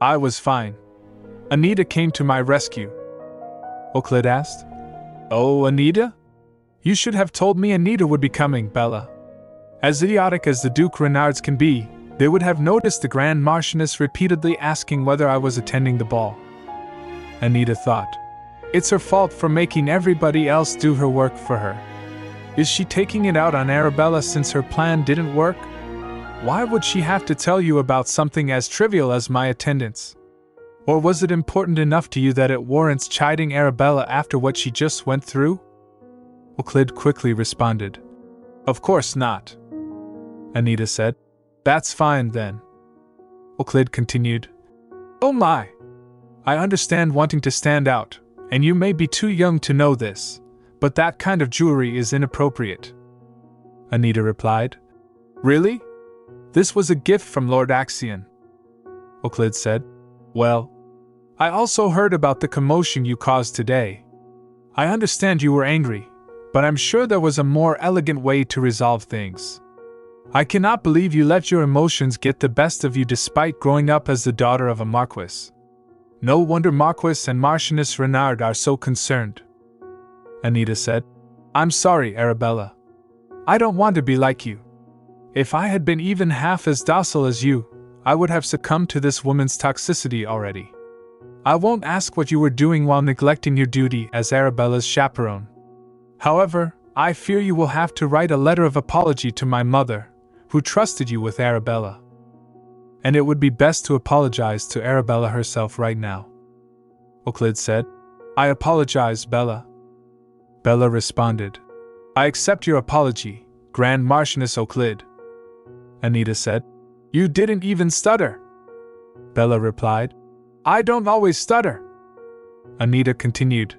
"I was fine. Anita came to my rescue." Euclid asked, "Oh, Anita? You should have told me Anita would be coming, Bella. As idiotic as the Duke Renards can be, they would have noticed the Grand Marchioness repeatedly asking whether I was attending the ball." Anita thought, "It's her fault for making everybody else do her work for her. Is she taking it out on Arabella since her plan didn't work? Why would she have to tell you about something as trivial as my attendance? Or was it important enough to you that it warrants chiding Arabella after what she just went through?" Euclid quickly responded, "Of course not." Anita said, "That's fine then." Euclid continued, Oh my! I understand wanting to stand out, and you may be too young to know this, but that kind of jewelry is inappropriate. Anita replied. Really? This was a gift from Lord Axion. Euclid said. Well, I also heard about the commotion you caused today. I understand you were angry, but I'm sure there was a more elegant way to resolve things. I cannot believe you let your emotions get the best of you despite growing up as the daughter of a marquis. No wonder Marquis and Marchioness Renard are so concerned. Anita said. I'm sorry, Arabella. I don't want to be like you. If I had been even half as docile as you, I would have succumbed to this woman's toxicity already. I won't ask what you were doing while neglecting your duty as Arabella's chaperone. However, I fear you will have to write a letter of apology to my mother, who trusted you with Arabella. And it would be best to apologize to Arabella herself right now. Euclid said. I apologize, Bella. Bella responded. I accept your apology, Grand Marchioness Euclid. Anita said. You didn't even stutter. Bella replied. I don't always stutter. Anita continued.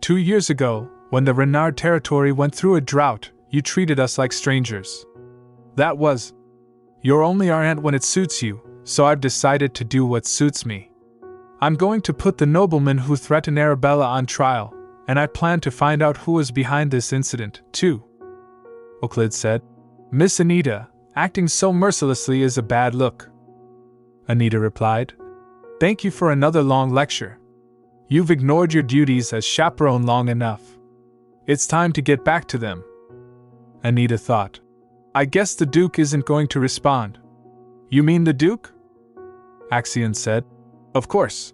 2 years ago, when the Renard territory went through a drought, you treated us like strangers. That was. You're only our aunt when it suits you, so I've decided to do what suits me. I'm going to put the nobleman who threatened Arabella on trial, and I plan to find out who was behind this incident, too. Euclid said. Miss Anita, acting so mercilessly is a bad look. Anita replied. Thank you for another long lecture. You've ignored your duties as chaperone long enough. It's time to get back to them. Anita thought. I guess the Duke isn't going to respond. You mean the Duke? Axion said. Of course.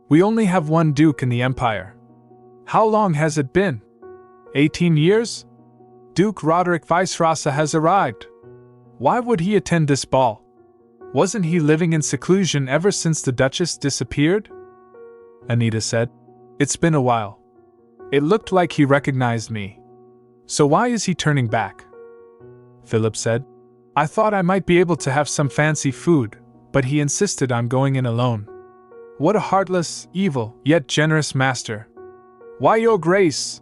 We only have one Duke in the Empire. How long has it been? 18 years? Duke Roderick Vicerosa has arrived. Why would he attend this ball? Wasn't he living in seclusion ever since the Duchess disappeared? Anita said. It's been a while. It looked like he recognized me. So why is he turning back? Philip said. I thought I might be able to have some fancy food, but he insisted on going in alone. What a heartless, evil, yet generous master. Why, Your Grace?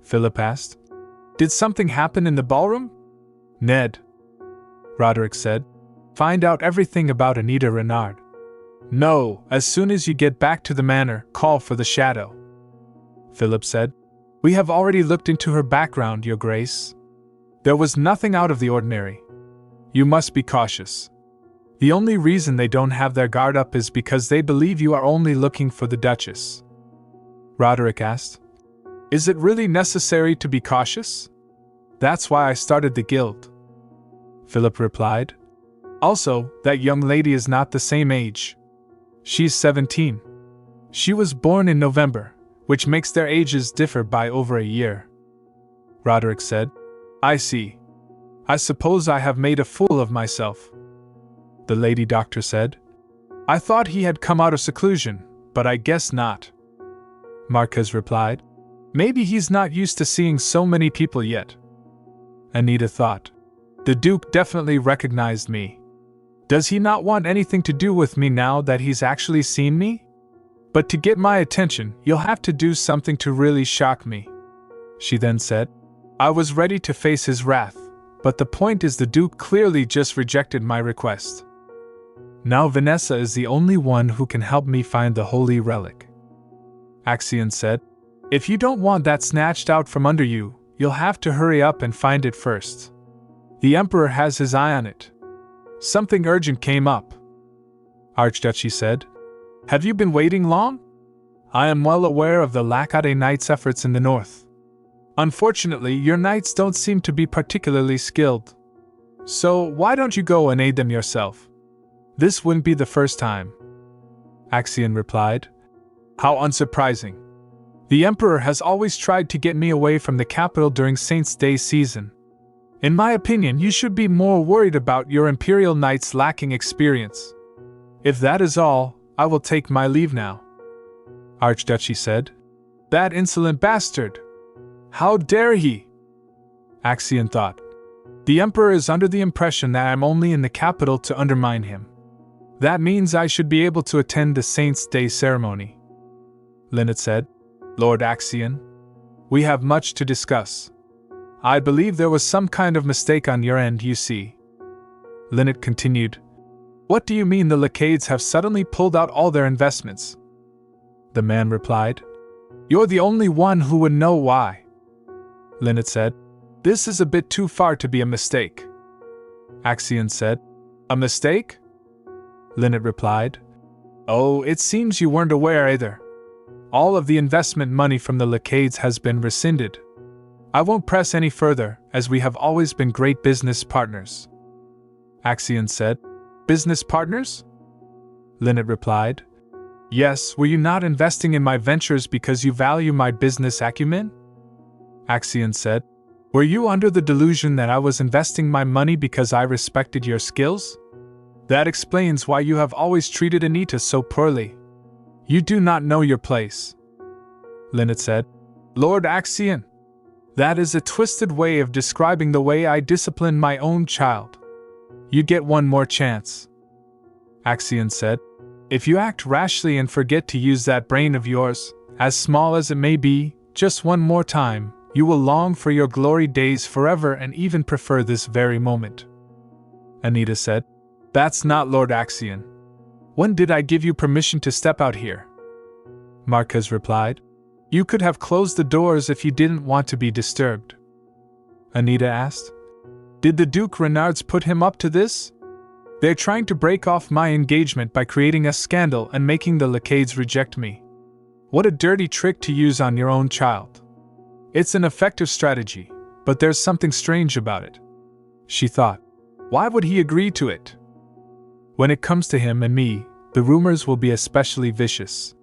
Philip asked. Did something happen in the ballroom? Ned. Roderick said. Find out everything about Anita Renard. No, as soon as you get back to the manor, call for the shadow. Philip said. We have already looked into her background, Your Grace. There was nothing out of the ordinary. You must be cautious. The only reason they don't have their guard up is because they believe you are only looking for the Duchess. Roderick asked. Is it really necessary to be cautious? That's why I started the guild. Philip replied. Also, that young lady is not the same age. She's 17. She was born in November, which makes their ages differ by over a year. Roderick said. I see. I suppose I have made a fool of myself. The lady doctor said. I thought he had come out of seclusion, but I guess not. Marquez replied. Maybe he's not used to seeing so many people yet. Anita thought. The Duke definitely recognized me. Does he not want anything to do with me now that he's actually seen me? But to get my attention, you'll have to do something to really shock me. She then said. I was ready to face his wrath, but the point is the Duke clearly just rejected my request. Now Vanessa is the only one who can help me find the holy relic. Axion said. If you don't want that snatched out from under you, you'll have to hurry up and find it first. The Emperor has his eye on it. Something urgent came up. Archduchy said. Have you been waiting long? I am well aware of the Lackade Knights' efforts in the north. Unfortunately, your knights don't seem to be particularly skilled. So why don't you go and aid them yourself? This wouldn't be the first time. Axion replied. How unsurprising. The Emperor has always tried to get me away from the capital during Saints' Day season. In my opinion, you should be more worried about your Imperial Knights lacking experience. If that is all, I will take my leave now. Archduchy said. That insolent bastard! How dare he? Axion thought. The Emperor is under the impression that I am only in the capital to undermine him. That means I should be able to attend the Saint's Day ceremony. Lynette said. Lord Axion, we have much to discuss. I believe there was some kind of mistake on your end, you see. Lynette continued. What do you mean the Lacades have suddenly pulled out all their investments? The man replied. You're the only one who would know why. Lynette said. This is a bit too far to be a mistake. Axion said. A mistake? Lynette replied. Oh, it seems you weren't aware either. All of the investment money from the Lacades has been rescinded. I won't press any further, as we have always been great business partners. Axion said. Business partners? Lynette replied. Yes, were you not investing in my ventures because you value my business acumen? Axion said. Were you under the delusion that I was investing my money because I respected your skills? That explains why you have always treated Anita so poorly. You do not know your place. Lynette said. Lord Axion, that is a twisted way of describing the way I discipline my own child. You get one more chance. Axion said. If you act rashly and forget to use that brain of yours, as small as it may be, just one more time, you will long for your glory days forever and even prefer this very moment. Anita said. That's not Lord Axion. When did I give you permission to step out here? Marquez replied. You could have closed the doors if you didn't want to be disturbed. Anita asked. Did the Duke Renards put him up to this? They're trying to break off my engagement by creating a scandal and making the Lacades reject me. What a dirty trick to use on your own child. It's an effective strategy, but there's something strange about it. She thought. Why would he agree to it? When it comes to him and me, the rumors will be especially vicious.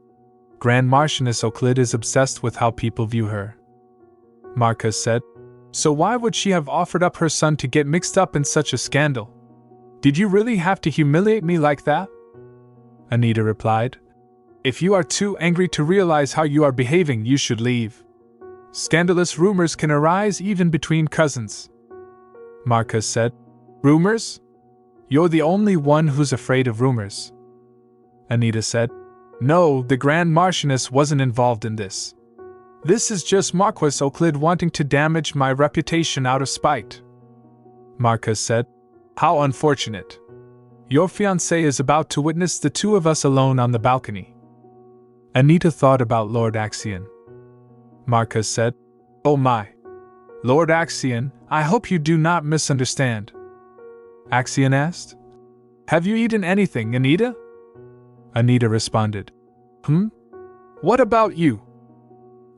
Grand Marchioness Euclid is obsessed with how people view her. Marquez said. So why would she have offered up her son to get mixed up in such a scandal? Did you really have to humiliate me like that? Anita replied. If you are too angry to realize how you are behaving, you should leave. Scandalous rumors can arise even between cousins. Marquez said. Rumors? You're the only one who's afraid of rumors. Anita said. No, the Grand Marchioness wasn't involved in this. This is just Marquis Euclid wanting to damage my reputation out of spite. Marquez said. How unfortunate. Your fiancé is about to witness the two of us alone on the balcony. Anita thought about Lord Axion. Marquez said. Oh my. Lord Axion, I hope you do not misunderstand. Axion asked. Have you eaten anything, Anita? Anita responded. What about you?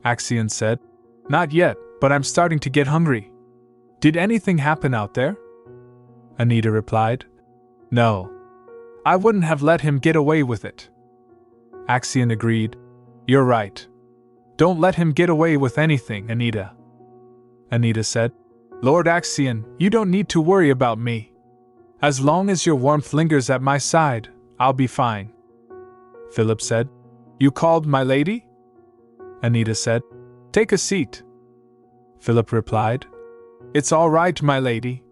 Axion said. Not yet, but I'm starting to get hungry. Did anything happen out there? Anita replied. No. I wouldn't have let him get away with it. Axion agreed. You're right. Don't let him get away with anything, Anita. Anita said. Lord Axion, you don't need to worry about me. As long as your warmth lingers at my side, I'll be fine. Philip said. You called my lady? Anita said. Take a seat. Philip replied. It's all right, my lady.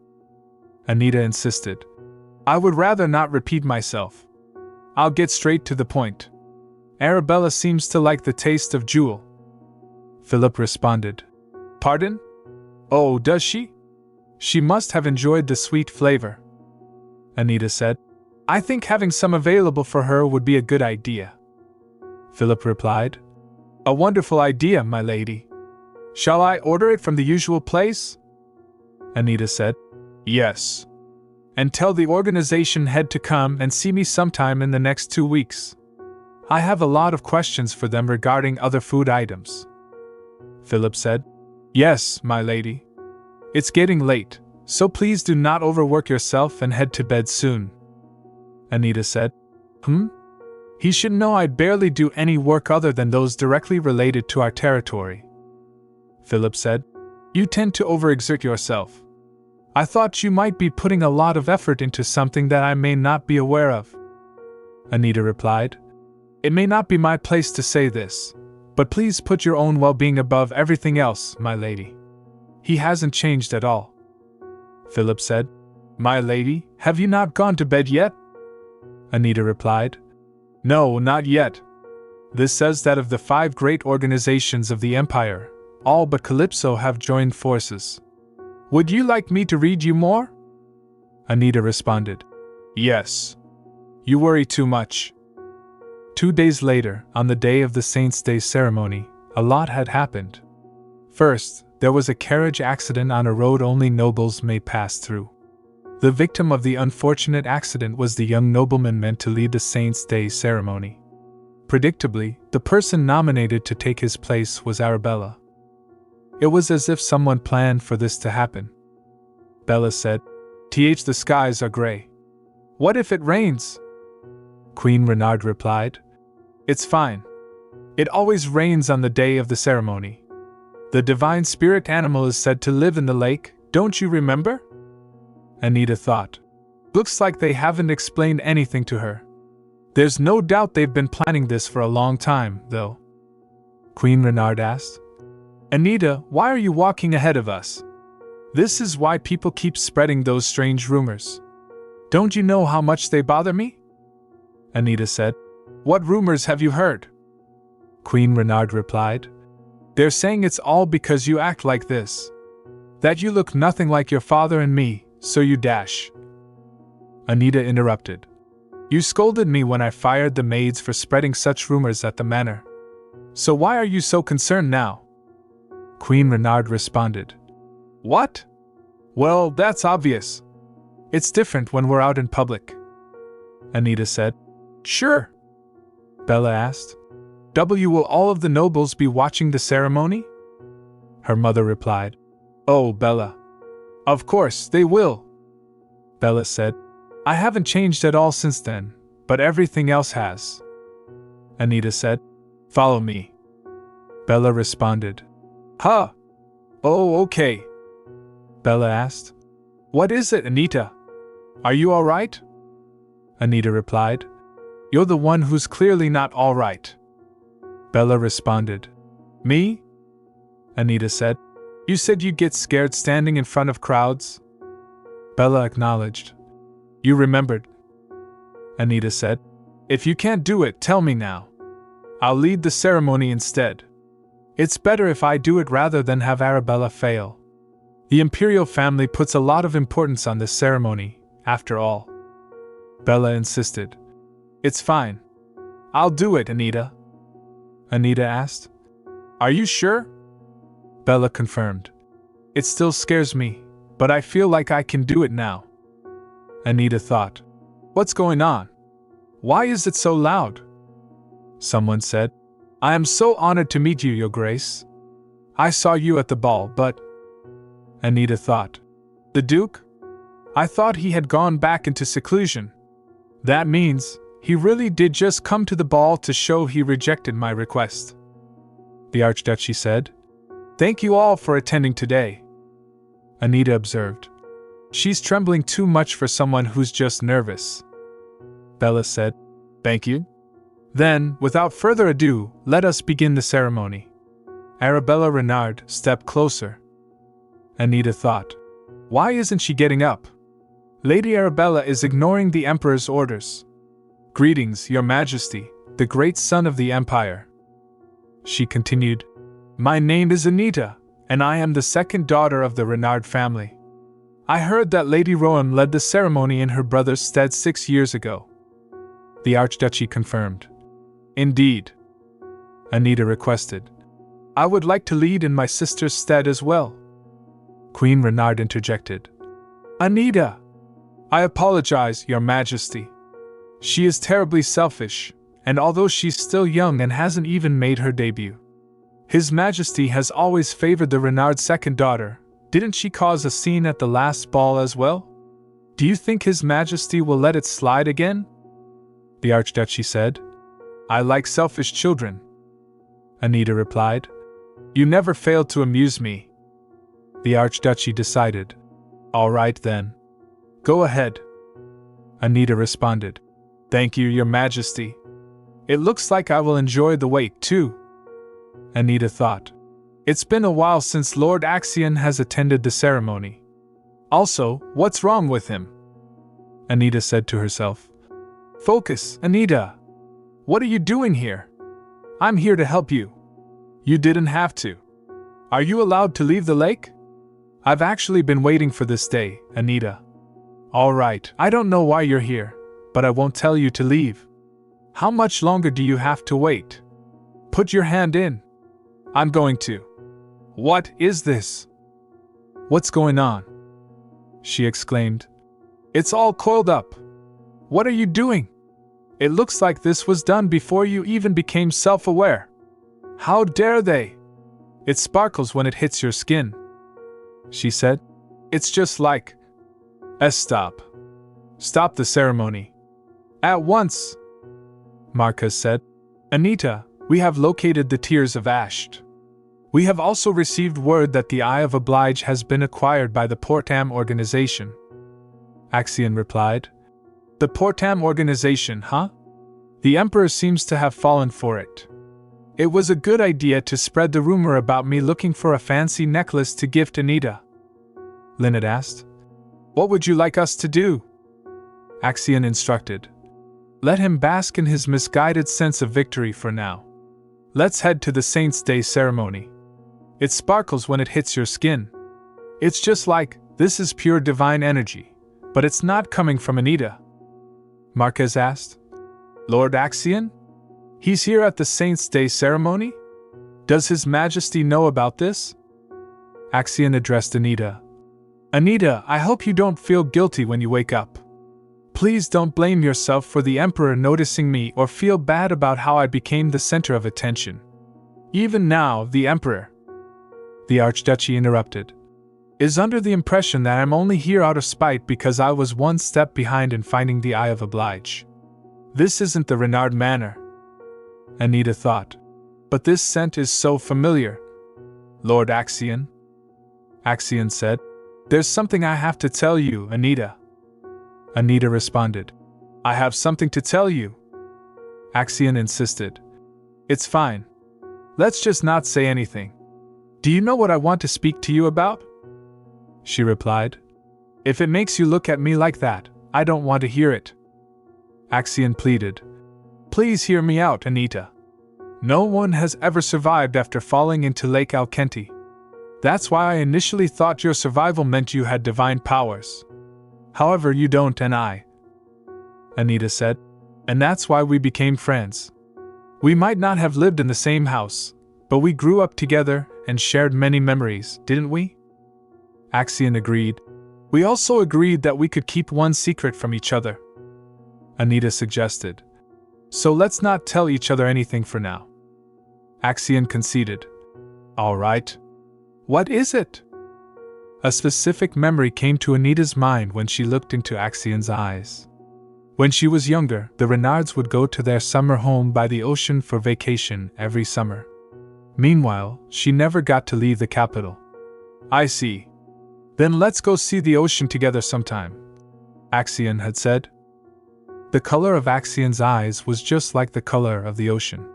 Anita insisted. I would rather not repeat myself. I'll get straight to the point. Arabella seems to like the taste of jewel. Philip responded. Pardon? Oh, does she? She must have enjoyed the sweet flavor. Anita said. I think having some available for her would be a good idea. Philip replied. A wonderful idea, my lady. Shall I order it from the usual place? Anita said. Yes. And tell the organization head to come and see me sometime in the next 2 weeks. I have a lot of questions for them regarding other food items. Philip said. Yes, my lady. It's getting late, so please do not overwork yourself and head to bed soon. Anita said. He should know I barely do any work other than those directly related to our territory. Philip said. You tend to overexert yourself. I thought you might be putting a lot of effort into something that I may not be aware of. Anita replied. It may not be my place to say this, but please put your own well-being above everything else, my lady. He hasn't changed at all. Philip said. My lady, have you not gone to bed yet? Anita replied. No, not yet. This says that of the 5 great organizations of the Empire, all but Calypso have joined forces. Would you like me to read you more? Anita responded. Yes. You worry too much. 2 days later, on the day of the Saint's Day ceremony, a lot had happened. First, there was a carriage accident on a road only nobles may pass through. The victim of the unfortunate accident was the young nobleman meant to lead the Saint's Day ceremony. Predictably, the person nominated to take his place was Arabella. It was as if someone planned for this to happen. Bella said, "The skies are gray. What if it rains?" Queen Renard replied, "It's fine. It always rains on the day of the ceremony. The divine spirit animal is said to live in the lake, don't you remember?" Anita thought, "Looks like they haven't explained anything to her. There's no doubt they've been planning this for a long time, though." Queen Renard asked, "Anita, why are you walking ahead of us? This is why people keep spreading those strange rumors. Don't you know how much they bother me?" Anita said, "What rumors have you heard?" Queen Renard replied, "They're saying it's all because you act like this. That you look nothing like your father and me, so you dash." Anita interrupted. "You scolded me when I fired the maids for spreading such rumors at the manor. So why are you so concerned now?" Queen Renard responded. "What? Well, that's obvious. It's different when we're out in public." Anita said, "Sure." Bella asked, "Will all of the nobles be watching the ceremony?" Her mother replied, "Oh, Bella. Of course, they will." Bella said, "I haven't changed at all since then, but everything else has." Anita said, "Follow me." Bella responded, "Huh? Oh, okay." Bella asked, "What is it, Anita? Are you all right?" Anita replied, "You're the one who's clearly not all right." Bella responded, "Me?" Anita said, "You said you get scared standing in front of crowds?" Bella acknowledged, "You remembered." Anita said, "If you can't do it, tell me now. I'll lead the ceremony instead. It's better if I do it rather than have Arabella fail. The imperial family puts a lot of importance on this ceremony, after all." Bella insisted, "It's fine. I'll do it, Anita." Anita asked, "Are you sure?" Bella confirmed, "It still scares me, but I feel like I can do it now." Anita thought, "What's going on? Why is it so loud?" Someone said, "I am so honored to meet you, Your Grace. I saw you at the ball, but..." Anita thought, "The Duke? I thought he had gone back into seclusion. That means he really did just come to the ball to show he rejected my request." The Archduchy said, "Thank you all for attending today." Anita observed, "She's trembling too much for someone who's just nervous." Bella said, "Thank you." Then, without further ado, let us begin the ceremony. Arabella Renard stepped closer. Anita thought, "Why isn't she getting up? Lady Arabella is ignoring the Emperor's orders. Greetings, Your Majesty, the great son of the Empire." She continued, "My name is Anita, and I am the second daughter of the Renard family. I heard that Lady Rohan led the ceremony in her brother's stead 6 years ago." The Archduchy confirmed, "Indeed." Anita requested, "I would like to lead in my sister's stead as well." Queen Renard interjected, "Anita! I apologize, Your Majesty. She is terribly selfish, and although she's still young and hasn't even made her debut, His Majesty has always favored the Renard's second daughter. Didn't she cause a scene at the last ball as well? Do you think His Majesty will let it slide again?" The Archduchy said, "I like selfish children." Anita replied, "You never failed to amuse me." The Archduchy decided, "All right then. Go ahead." Anita responded, "Thank you, Your Majesty. It looks like I will enjoy the wake too." Anita thought, "It's been a while since Lord Axion has attended the ceremony. Also, what's wrong with him?" Anita said to herself, Focus, Anita. What are you doing here? I'm here to help you. You didn't have to. Are you allowed to leave the lake? I've actually been waiting for this day, Anita. All right, I don't know why you're here, but I won't tell you to leave. How much longer do you have to wait? Put your hand in. I'm going to. What is this? What's going on? She exclaimed. It's all coiled up. What are you doing? It looks like this was done before you even became self-aware. How dare they? It sparkles when it hits your skin, she said. It's just like... Stop. Stop the ceremony. At once. Marcus said. Anita, we have located the Tears of Ash. We have also received word that the Eye of Oblige has been acquired by the Portam organization. Axion replied. The Portam organization, huh? The Emperor seems to have fallen for it. It was a good idea to spread the rumor about me looking for a fancy necklace to gift Anita. Lynette asked. What would you like us to do? Axion instructed. Let him bask in his misguided sense of victory for now. Let's head to the Saint's Day ceremony. It sparkles when it hits your skin. It's just like, this is pure divine energy, but it's not coming from Anita. Marquez asked. Lord Axion? He's here at the Saint's Day ceremony? Does His Majesty know about this? Axion addressed Anita. Anita, I hope you don't feel guilty when you wake up. Please don't blame yourself for the Emperor noticing me or feel bad about how I became the center of attention. Even now, the Emperor, the Archduchy interrupted, is under the impression that I'm only here out of spite because I was one step behind in finding the Eye of Oblige. This isn't the Renard Manor, Anita thought. But this scent is so familiar. Lord Axion? Axion said. There's something I have to tell you, Anita. Anita responded. I have something to tell you. Axion insisted. It's fine. Let's just not say anything. Do you know what I want to speak to you about? She replied. If it makes you look at me like that, I don't want to hear it. Axion pleaded. Please hear me out, Anita. No one has ever survived after falling into Lake Alkenti. That's why I initially thought your survival meant you had divine powers. However, you don't and I, Anita said, and that's why we became friends. We might not have lived in the same house, but we grew up together and shared many memories, didn't we? Axion agreed. We also agreed that we could keep one secret from each other, Anita suggested. So let's not tell each other anything for now. Axion conceded. All right. What is it? A specific memory came to Anita's mind when she looked into Axion's eyes. When she was younger, the Renards would go to their summer home by the ocean for vacation every summer. Meanwhile, she never got to leave the capital. I see. Then let's go see the ocean together sometime, Axion had said. The color of Axion's eyes was just like the color of the ocean.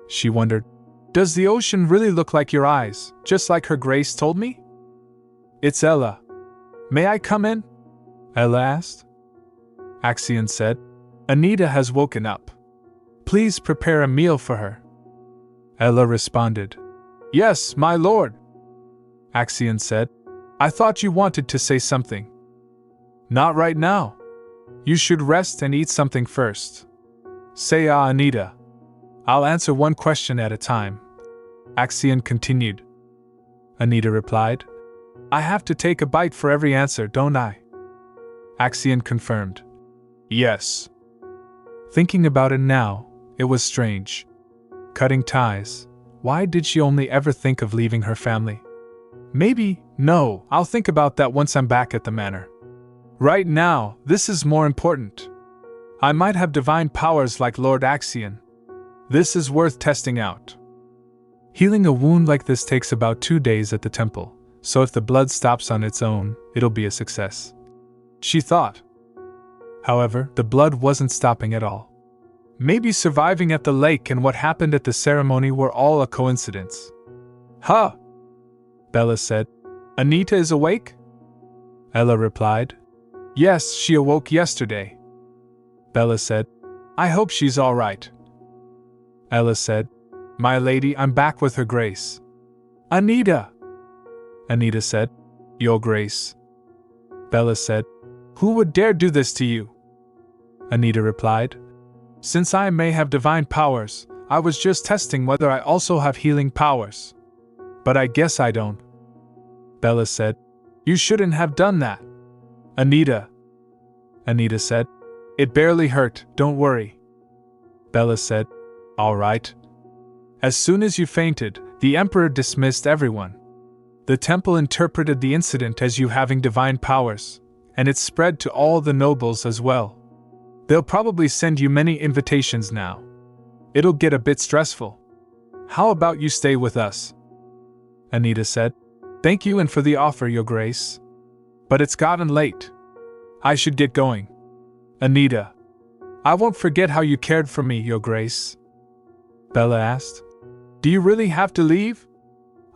She wondered, does the ocean really look like your eyes, just like Her Grace told me? It's Ella. May I come in? Ella asked. Axion said, Anita has woken up. Please prepare a meal for her. Ella responded. Yes, my lord. Axion said, I thought you wanted to say something. Not right now. You should rest and eat something first. Say Anita. I'll answer one question at a time. Axion continued. Anita replied. I have to take a bite for every answer, don't I? Axion confirmed. Yes. Thinking about it now, it was strange. Cutting ties. Why did she only ever think of leaving her family? Maybe, no, I'll think about that once I'm back at the manor. Right now, this is more important. I might have divine powers like Lord Axion. This is worth testing out. Healing a wound like this takes about 2 days at the temple, so if the blood stops on its own, it'll be a success, she thought. However, the blood wasn't stopping at all. Maybe surviving at the lake and what happened at the ceremony were all a coincidence. Huh? Bella said. Anita is awake? Ella replied. Yes, she awoke yesterday. Bella said. I hope she's all right. Ella said, My lady, I'm back with her grace. Anita! Anita said, Your grace. Bella said, Who would dare do this to you? Anita replied, Since I may have divine powers, I was just testing whether I also have healing powers. But I guess I don't. Bella said, You shouldn't have done that. Anita said, It barely hurt, don't worry. Bella said, All right. As soon as you fainted, the Emperor dismissed everyone. The temple interpreted the incident as you having divine powers, and it spread to all the nobles as well. They'll probably send you many invitations now. It'll get a bit stressful. How about you stay with us? Anita said, Thank you and for the offer, Your Grace. But it's gotten late. I should get going. Anita, I won't forget how you cared for me, Your Grace. Bella asked, Do you really have to leave?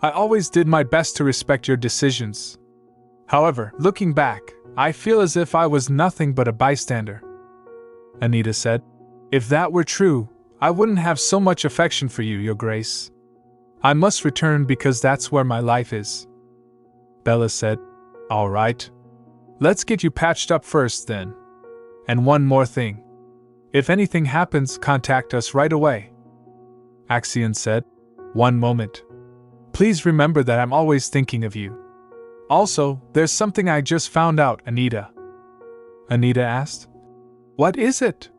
I always did my best to respect your decisions. However, looking back, I feel as if I was nothing but a bystander. Anita said, If that were true, I wouldn't have so much affection for you, Your Grace. I must return because that's where my life is. Bella said, All right. Let's get you patched up first then. And one more thing. If anything happens, contact us right away. Axion said, One moment. Please remember that I'm always thinking of you. Also, there's something I just found out, Anita. Anita asked, What is it?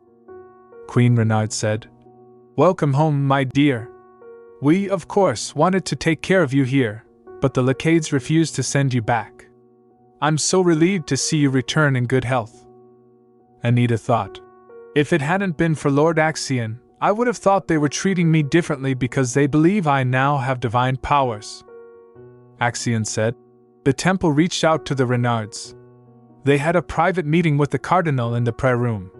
Queen Renard said, Welcome home, my dear. We, of course, wanted to take care of you here, but the Lacades refused to send you back. I'm so relieved to see you return in good health. Anita thought, If it hadn't been for Lord Axion, I would have thought they were treating me differently because they believe I now have divine powers. Axion said, The temple reached out to the Renards. They had a private meeting with the Cardinal in the prayer room.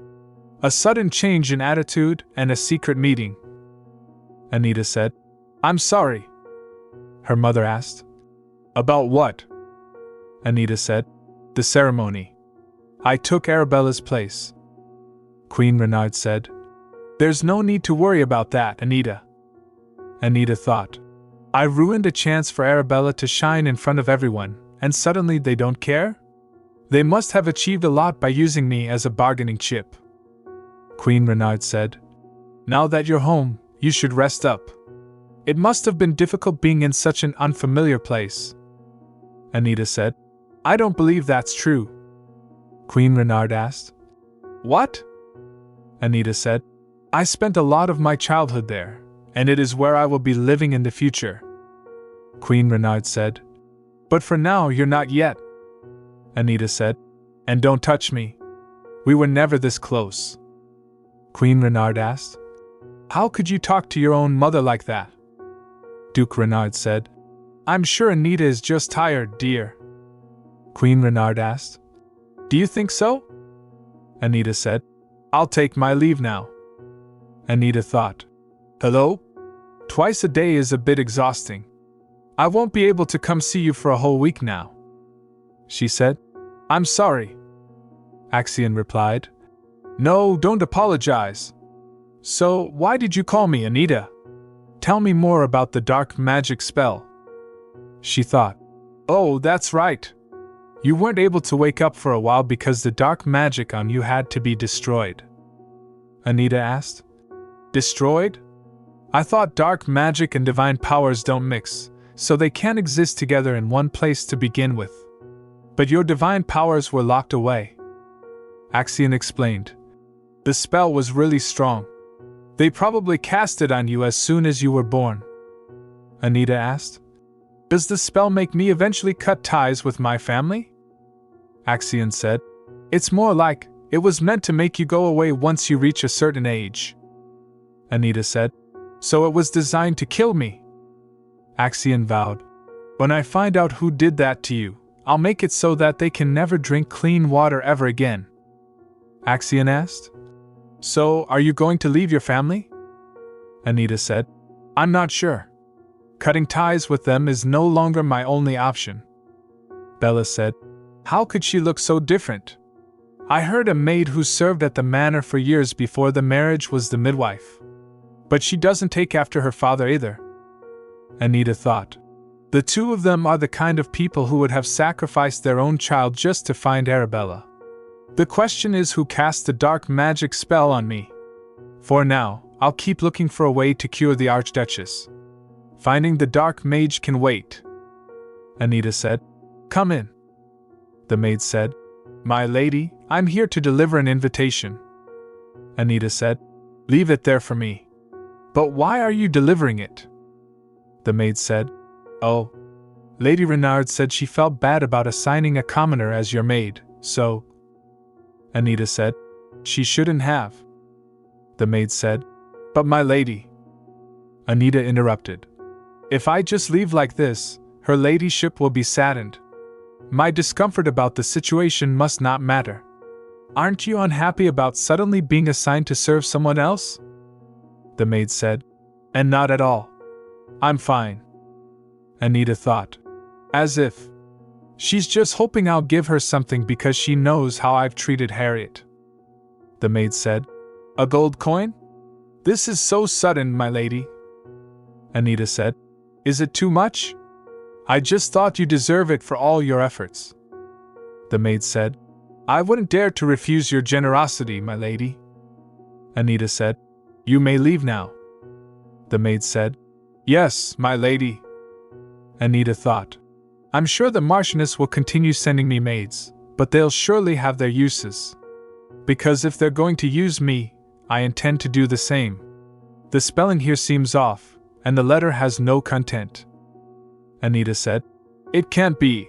A sudden change in attitude and a secret meeting. Anita said, I'm sorry. Her mother asked, About what? Anita said, The ceremony. I took Arabella's place. Queen Renard said, There's no need to worry about that, Anita. Anita thought, I ruined a chance for Arabella to shine in front of everyone, and suddenly they don't care? They must have achieved a lot by using me as a bargaining chip. Queen Renard said, Now that you're home, you should rest up. It must have been difficult being in such an unfamiliar place. Anita said, I don't believe that's true. Queen Renard asked, What? Anita said, I spent a lot of my childhood there, and it is where I will be living in the future. Queen Renard said, But for now you're not yet. Anita said, And don't touch me. We were never this close. Queen Renard asked, How could you talk to your own mother like that? Duke Renard said, I'm sure Anita is just tired, dear. Queen Renard asked, Do you think so? Anita said, I'll take my leave now. Anita thought, Hello? Twice a day is a bit exhausting. I won't be able to come see you for a whole week now. She said, I'm sorry. Axion replied, No, don't apologize. So, why did you call me, Anita? Tell me more about the dark magic spell. She thought, Oh, that's right. You weren't able to wake up for a while because the dark magic on you had to be destroyed. Anita asked, Destroyed? I thought dark magic and divine powers don't mix, so they can't exist together in one place to begin with. But your divine powers were locked away. Axion explained. The spell was really strong. They probably cast it on you as soon as you were born. Anita asked, Does the spell make me eventually cut ties with my family? Axion said, It's more like, it was meant to make you go away once you reach a certain age. Anita said, So it was designed to kill me? Axion vowed, When I find out who did that to you, I'll make it so that they can never drink clean water ever again. Axion asked, So, are you going to leave your family? Anita said, I'm not sure. Cutting ties with them is no longer my only option. Bella said, How could she look so different? I heard a maid who served at the manor for years before the marriage was the midwife. But she doesn't take after her father either. Anita thought. The two of them are the kind of people who would have sacrificed their own child just to find Arabella. The question is who cast the dark magic spell on me. For now, I'll keep looking for a way to cure the Archduchess. Finding the dark mage can wait. Anita said. Come in. The maid said. My lady, I'm here to deliver an invitation. Anita said. Leave it there for me. But why are you delivering it? The maid said. Oh. Lady Renard said she felt bad about assigning a commoner as your maid, so. Anita said. She shouldn't have. The maid said. But my lady. Anita interrupted. If I just leave like this, her ladyship will be saddened. My discomfort about the situation must not matter. Aren't you unhappy about suddenly being assigned to serve someone else? The maid said. And not at all. I'm fine. Anita thought. As if. She's just hoping I'll give her something because she knows how I've treated Harriet. The maid said. A gold coin? This is so sudden, my lady. Anita said. Is it too much? I just thought you deserve it for all your efforts. The maid said. I wouldn't dare to refuse your generosity, my lady. Anita said. You may leave now. The maid said. Yes, my lady. Anita thought. I'm sure the Marchioness will continue sending me maids, but they'll surely have their uses. Because if they're going to use me, I intend to do the same. The spelling here seems off, and the letter has no content. Anita said. It can't be.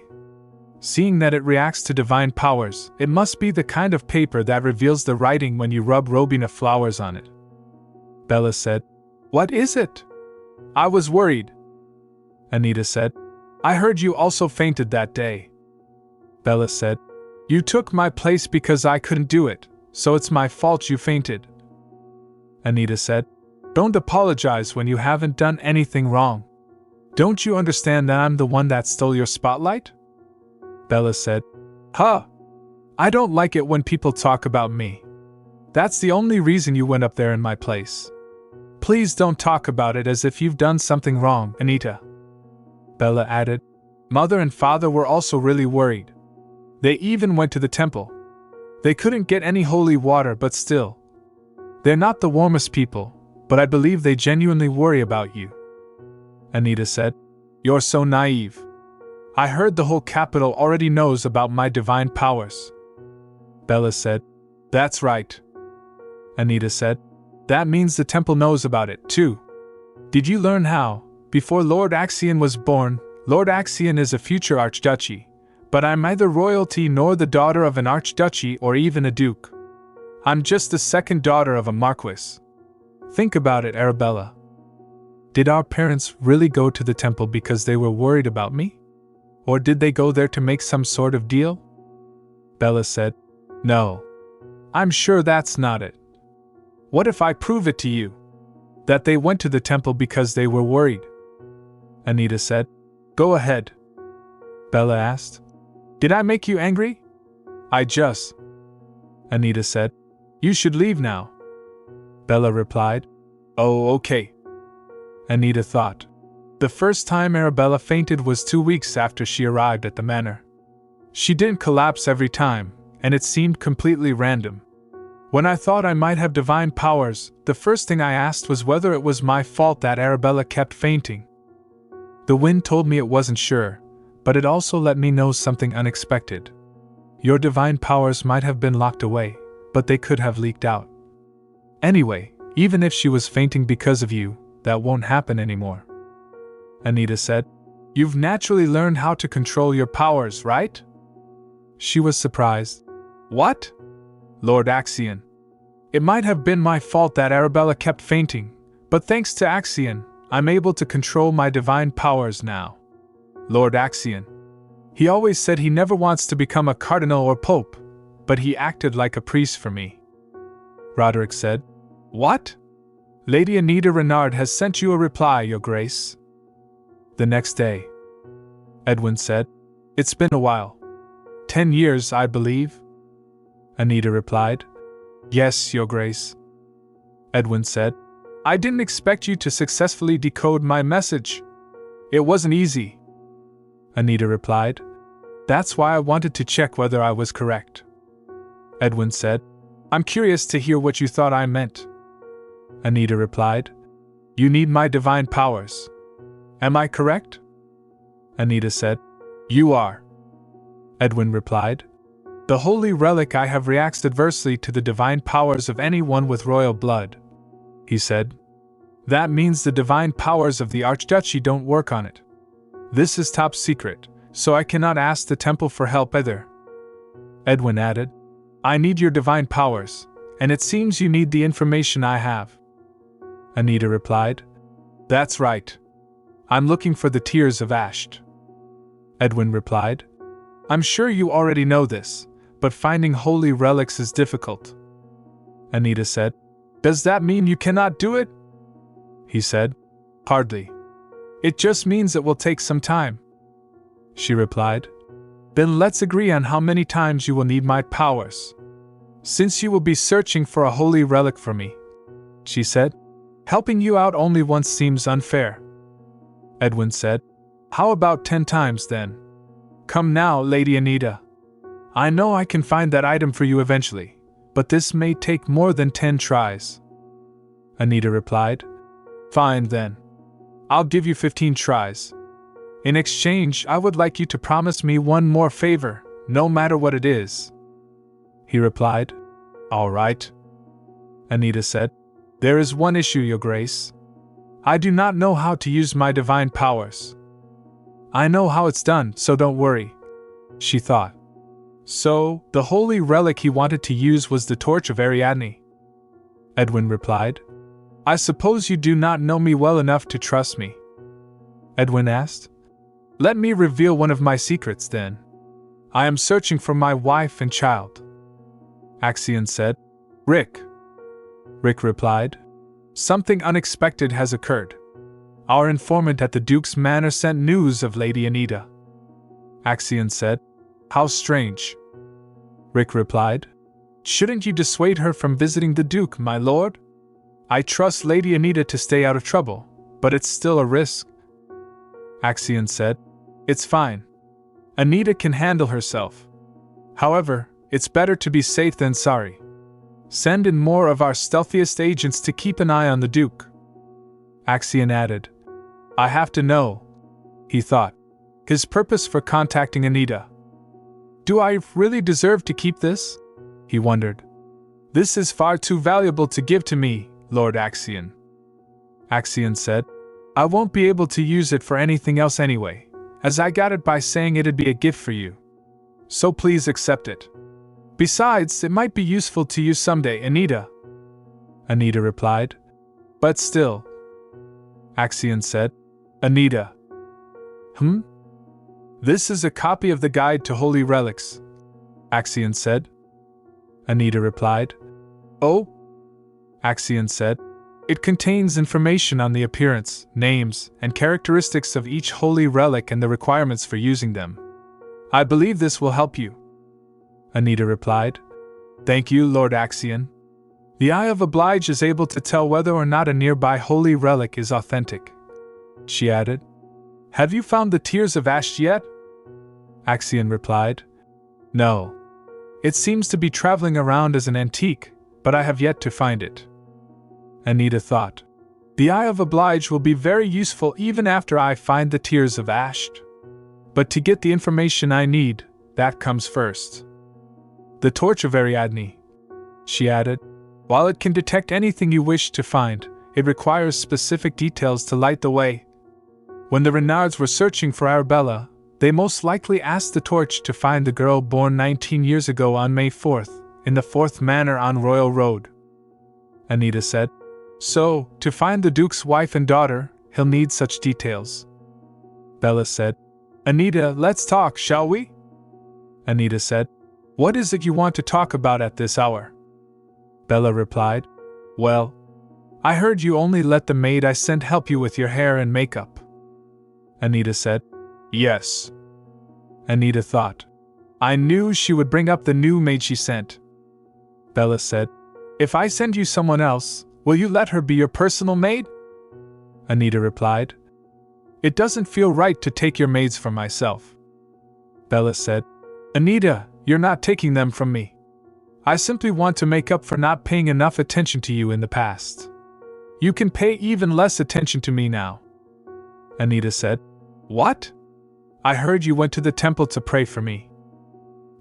Seeing that it reacts to divine powers, it must be the kind of paper that reveals the writing when you rub Robina flowers on it. Bella said. What is it? I was worried. Anita said. I heard you also fainted that day. Bella said. You took my place because I couldn't do it, so it's my fault you fainted. Anita said. Don't apologize when you haven't done anything wrong. Don't you understand that I'm the one that stole your spotlight? Bella said. Huh. I don't like it when people talk about me. That's the only reason you went up there in my place. Please don't talk about it as if you've done something wrong, Anita. Bella added. Mother and father were also really worried. They even went to the temple. They couldn't get any holy water, but still. They're not the warmest people, but I believe they genuinely worry about you. Anita said. You're so naive. I heard the whole capital already knows about my divine powers. Bella said. That's right. Anita said. That means the temple knows about it, too. Did you learn how, before Lord Axion was born, Lord Axion is a future archduchy, but I'm neither royalty nor the daughter of an archduchy or even a duke. I'm just the second daughter of a marquis. Think about it, Arabella. Did our parents really go to the temple because they were worried about me? Or did they go there to make some sort of deal? Bella said. No. I'm sure that's not it. What if I prove it to you? That they went to the temple because they were worried? Anita said. Go ahead. Bella asked. Did I make you angry? I just. Anita said. You should leave now. Bella replied. Oh, okay. Anita thought. The first time Arabella fainted was 2 weeks after she arrived at the manor. She didn't collapse every time, and it seemed completely random. When I thought I might have divine powers, the first thing I asked was whether it was my fault that Arabella kept fainting. The wind told me it wasn't sure, but it also let me know something unexpected. Your divine powers might have been locked away, but they could have leaked out. Anyway, even if she was fainting because of you, that won't happen anymore. Anita said. You've naturally learned how to control your powers, right? She was surprised. What? Lord Axion. It might have been my fault that Arabella kept fainting, but thanks to Axion, I'm able to control my divine powers now. Lord Axion. He always said he never wants to become a cardinal or pope, but he acted like a priest for me. Roderick said. What? Lady Anita Renard has sent you a reply, Your Grace. The next day. Edwin said. It's been a while. 10 years, I believe. Anita replied. Yes, Your Grace. Edwin said. I didn't expect you to successfully decode my message. It wasn't easy. Anita replied. That's why I wanted to check whether I was correct. Edwin said. I'm curious to hear what you thought I meant. Anita replied. You need my divine powers. Am I correct? Anita said. You are. Edwin replied. The holy relic I have reacts adversely to the divine powers of anyone with royal blood, he said. That means the divine powers of the Archduchy don't work on it. This is top secret, so I cannot ask the temple for help either. Edwin added. I need your divine powers, and it seems you need the information I have. Anita replied. That's right. I'm looking for the Tears of Asht. Edwin replied. I'm sure you already know this, but finding holy relics is difficult. Anita said. Does that mean you cannot do it? He said. Hardly. It just means it will take some time. She replied. Then let's agree on how many times you will need my powers. Since you will be searching for a holy relic for me, she said. Helping you out only once seems unfair. Edwin said. How about 10 times then? Come now, Lady Anita. I know I can find that item for you eventually, but this may take more than 10 tries. Anita replied. Fine then. I'll give you 15 tries. In exchange, I would like you to promise me one more favor, no matter what it is. He replied. All right. Anita said. There is one issue, Your Grace. I do not know how to use my divine powers. I know how it's done, so don't worry, she thought. So, the holy relic he wanted to use was the Torch of Ariadne. Edwin replied. I suppose you do not know me well enough to trust me. Edwin asked. Let me reveal one of my secrets then. I am searching for my wife and child. Axion said. Rick. Rick replied. Something unexpected has occurred. Our informant at the Duke's Manor sent news of Lady Anita. Axion said. How strange. Rick replied. Shouldn't you dissuade her from visiting the Duke, my lord? I trust Lady Anita to stay out of trouble, but it's still a risk. Axion said. It's fine. Anita can handle herself. However, it's better to be safe than sorry. Send in more of our stealthiest agents to keep an eye on the Duke. Axion added. I have to know, he thought, his purpose for contacting Anita. Do I really deserve to keep this? He wondered. This is far too valuable to give to me, Lord Axion. Axion said. I won't be able to use it for anything else anyway, as I got it by saying it'd be a gift for you. So please accept it. Besides, it might be useful to you someday, Anita. Anita replied. But still. Axion said. Anita. This is a copy of the Guide to Holy Relics, Axion said. Anita replied. Oh? Axion said. It contains information on the appearance, names, and characteristics of each holy relic and the requirements for using them. I believe this will help you. Anita replied. Thank you, Lord Axion. The Eye of Oblige is able to tell whether or not a nearby holy relic is authentic, she added. Have you found the Tears of Asht yet? Axion replied. No. It seems to be traveling around as an antique, but I have yet to find it. Anita thought. The Eye of Oblige will be very useful even after I find the Tears of Asht. But to get the information I need, that comes first. The Torch of Ariadne, she added. While it can detect anything you wish to find, it requires specific details to light the way. When the Renards were searching for Arabella, they most likely asked the torch to find the girl born 19 years ago on May 4th, in the 4th Manor on Royal Road. Anita said. So, to find the Duke's wife and daughter, he'll need such details. Bella said. Anita, let's talk, shall we? Anita said. What is it you want to talk about at this hour? Bella replied. Well, I heard you only let the maid I sent help you with your hair and makeup. Anita said. Yes. Anita thought. I knew she would bring up the new maid she sent. Bella said. If I send you someone else, will you let her be your personal maid? Anita replied. It doesn't feel right to take your maids from myself. Bella said. Anita, you're not taking them from me. I simply want to make up for not paying enough attention to you in the past. You can pay even less attention to me now. Anita said. What? I heard you went to the temple to pray for me.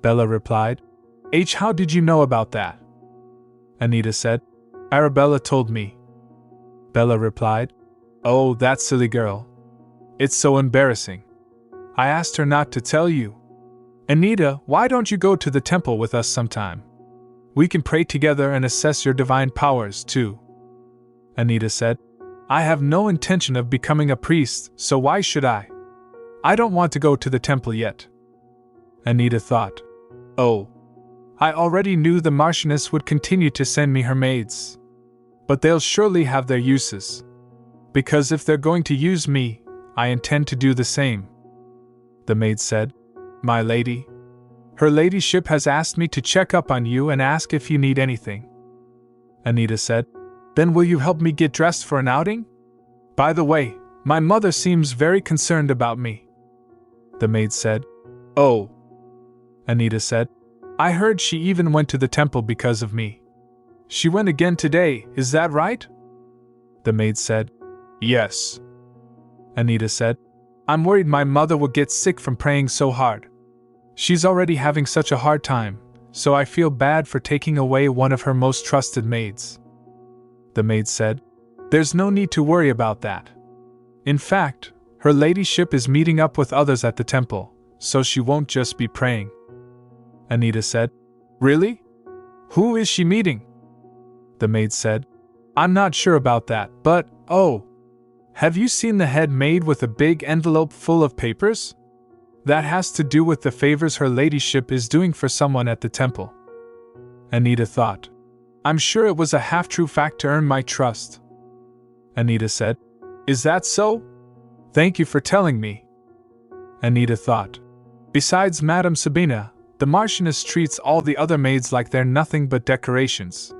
Bella replied. How did you know about that? Anita said. Arabella told me. Bella replied. Oh, that silly girl. It's so embarrassing. I asked her not to tell you. Anita, why don't you go to the temple with us sometime? We can pray together and assess your divine powers, too. Anita said. I have no intention of becoming a priest, so why should I? I don't want to go to the temple yet. Anita thought. Oh. I already knew the Marchioness would continue to send me her maids. But they'll surely have their uses. Because if they're going to use me, I intend to do the same. The maid said. My lady. Her ladyship has asked me to check up on you and ask if you need anything. Anita said. Then will you help me get dressed for an outing? By the way, my mother seems very concerned about me. The maid said. Oh. Anita said. I heard she even went to the temple because of me. She went again today, is that right? The maid said. Yes. Anita said. I'm worried my mother will get sick from praying so hard. She's already having such a hard time, so I feel bad for taking away one of her most trusted maids. The maid said. There's no need to worry about that. In fact, her ladyship is meeting up with others at the temple, so she won't just be praying. Anita said. Really? Who is she meeting? The maid said. I'm not sure about that, but, oh. Have you seen the head maid with a big envelope full of papers? That has to do with the favors her ladyship is doing for someone at the temple. Anita thought. I'm sure it was a half-true fact to earn my trust. Anita said. Is that so? Thank you for telling me. Anita thought. Besides Madame Sabina, the Marchioness treats all the other maids like they're nothing but decorations.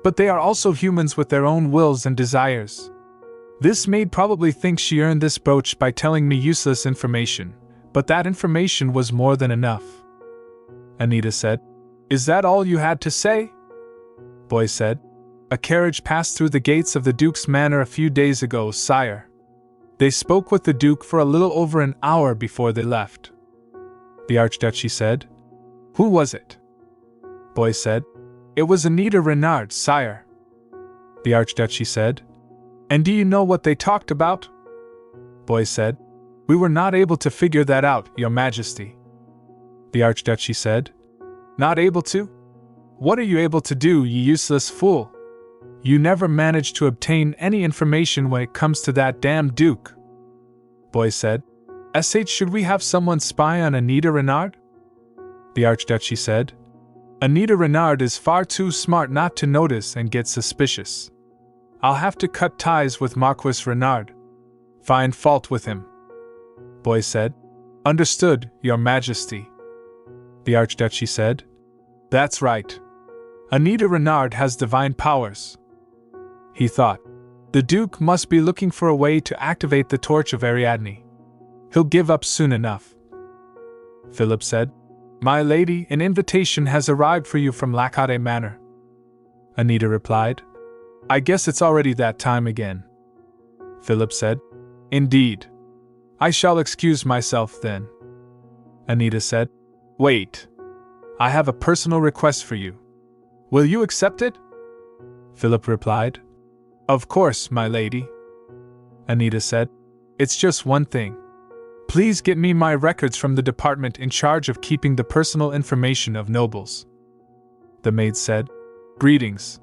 But they are also humans with their own wills and desires. This maid probably thinks she earned this brooch by telling me useless information, but that information was more than enough. Anita said. Is that all you had to say? Boy said. A carriage passed through the gates of the Duke's manor a few days ago, sire. They spoke with the Duke for a little over an hour before they left. The Archduchy said. Who was it? Boy said. It was Anita Renard, sire. The Archduchy said. And do you know what they talked about? Boy said. We were not able to figure that out, Your Majesty. The Archduchy said. Not able to? What are you able to do, you useless fool? You never managed to obtain any information when it comes to that damn Duke. Boy said. Should we have someone spy on Anita Renard? The Archduchy said. Anita Renard is far too smart not to notice and get suspicious. I'll have to cut ties with Marquis Renard. Find fault with him. Boy said. Understood, Your Majesty. The Archduchy said. That's right. Anita Renard has divine powers. He thought. The Duke must be looking for a way to activate the torch of Ariadne. He'll give up soon enough. Philip said. My lady, an invitation has arrived for you from Lacade Manor. Anita replied. I guess it's already that time again. Philip said. Indeed. I shall excuse myself then. Anita said. Wait. I have a personal request for you. Will you accept it? Philip replied. Of course, my lady. Anita said. It's just one thing. Please get me my records from the department in charge of keeping the personal information of nobles. The maid said. Greetings.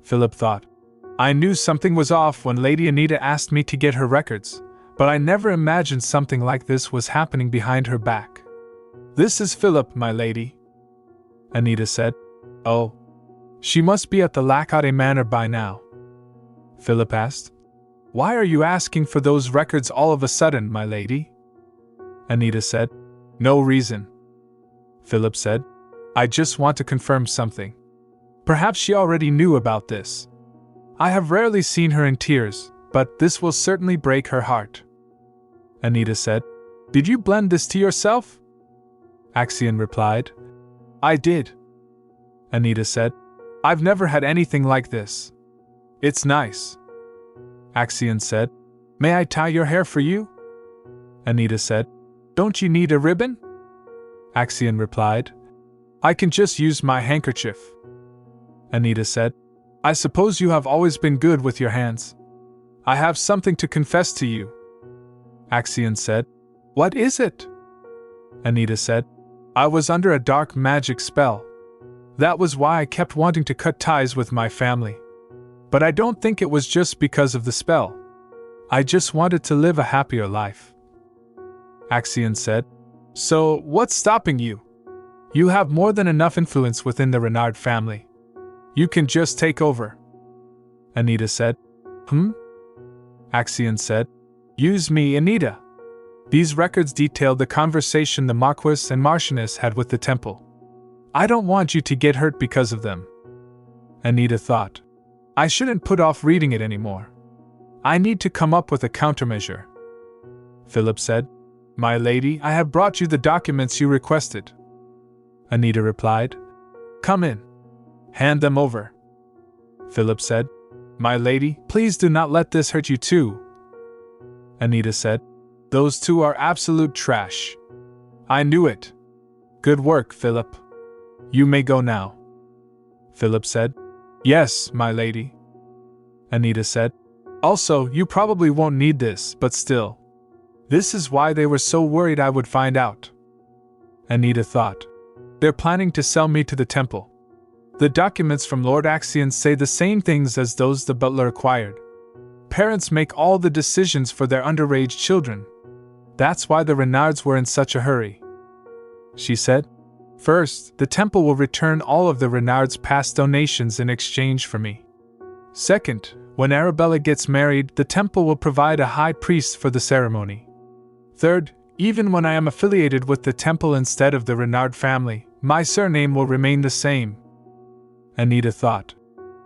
Philip thought. I knew something was off when Lady Anita asked me to get her records, but I never imagined something like this was happening behind her back. This is Philip, my lady. Anita said. Oh. She must be at the Lacade Manor by now. Philip asked. Why are you asking for those records all of a sudden, my lady? Anita said. No reason. Philip said. I just want to confirm something. Perhaps she already knew about this. I have rarely seen her in tears, but this will certainly break her heart. Anita said, "Did you blend this tea yourself?" Axion replied, "I did." Anita said, "I've never had anything like this. It's nice." Axion said, "May I tie your hair for you?" Anita said, "Don't you need a ribbon?" Axion replied, "I can just use my handkerchief." Anita said, "I suppose you have always been good with your hands. I have something to confess to you." Axion said, "What is it?" Anita said, "I was under a dark magic spell. That was why I kept wanting to cut ties with my family. But I don't think it was just because of the spell. I just wanted to live a happier life." Axion said, "So, what's stopping you? You have more than enough influence within the Renard family. You can just take over." Anita said, Axion said, "Use me, Anita." These records detailed the conversation the Marquis and Marchioness had with the temple. I don't want you to get hurt because of them. Anita thought, I shouldn't put off reading it anymore. I need to come up with a countermeasure. Philip said, "My lady, I have brought you the documents you requested." Anita replied, "Come in. Hand them over." Philip said, "My lady, please do not let this hurt you too." Anita said, "Those two are absolute trash." I knew it. Good work, Philip. You may go now. Philip said, "Yes, my lady." Anita said, "Also, you probably won't need this, but still. This is why they were so worried I would find out." Anita thought, "They're planning to sell me to the temple. The documents from Lord Axion say the same things as those the butler acquired. Parents make all the decisions for their underage children. That's why the Renards were in such a hurry." She said, "First, the temple will return all of the Renards' past donations in exchange for me. Second, when Arabella gets married, the temple will provide a high priest for the ceremony. Third, even when I am affiliated with the temple instead of the Renard family, my surname will remain the same." Anita thought,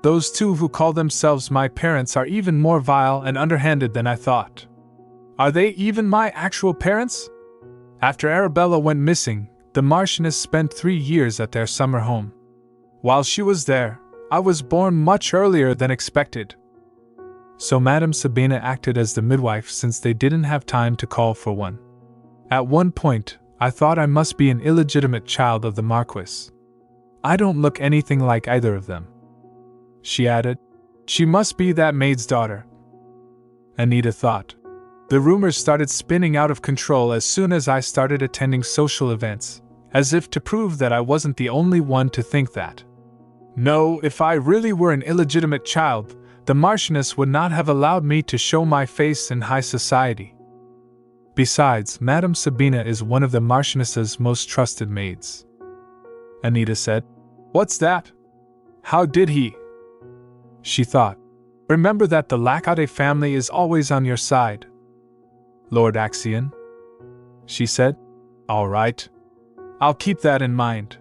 "Those two who call themselves my parents are even more vile and underhanded than I thought. Are they even my actual parents?" After Arabella went missing, the Marchioness spent 3 years at their summer home. While she was there, I was born much earlier than expected. So Madame Sabina acted as the midwife since they didn't have time to call for one. At one point, I thought I must be an illegitimate child of the Marquis. I don't look anything like either of them. She added, "She must be that maid's daughter." Anita thought. The rumors started spinning out of control as soon as I started attending social events, as if to prove that I wasn't the only one to think that. No, if I really were an illegitimate child, the Marchioness would not have allowed me to show my face in high society. Besides, Madame Sabina is one of the Marchioness's most trusted maids. Anita said, "What's that? How did he?" She thought, "Remember that the Lacade family is always on your side." "Lord Axion?" She said, "All right. I'll keep that in mind.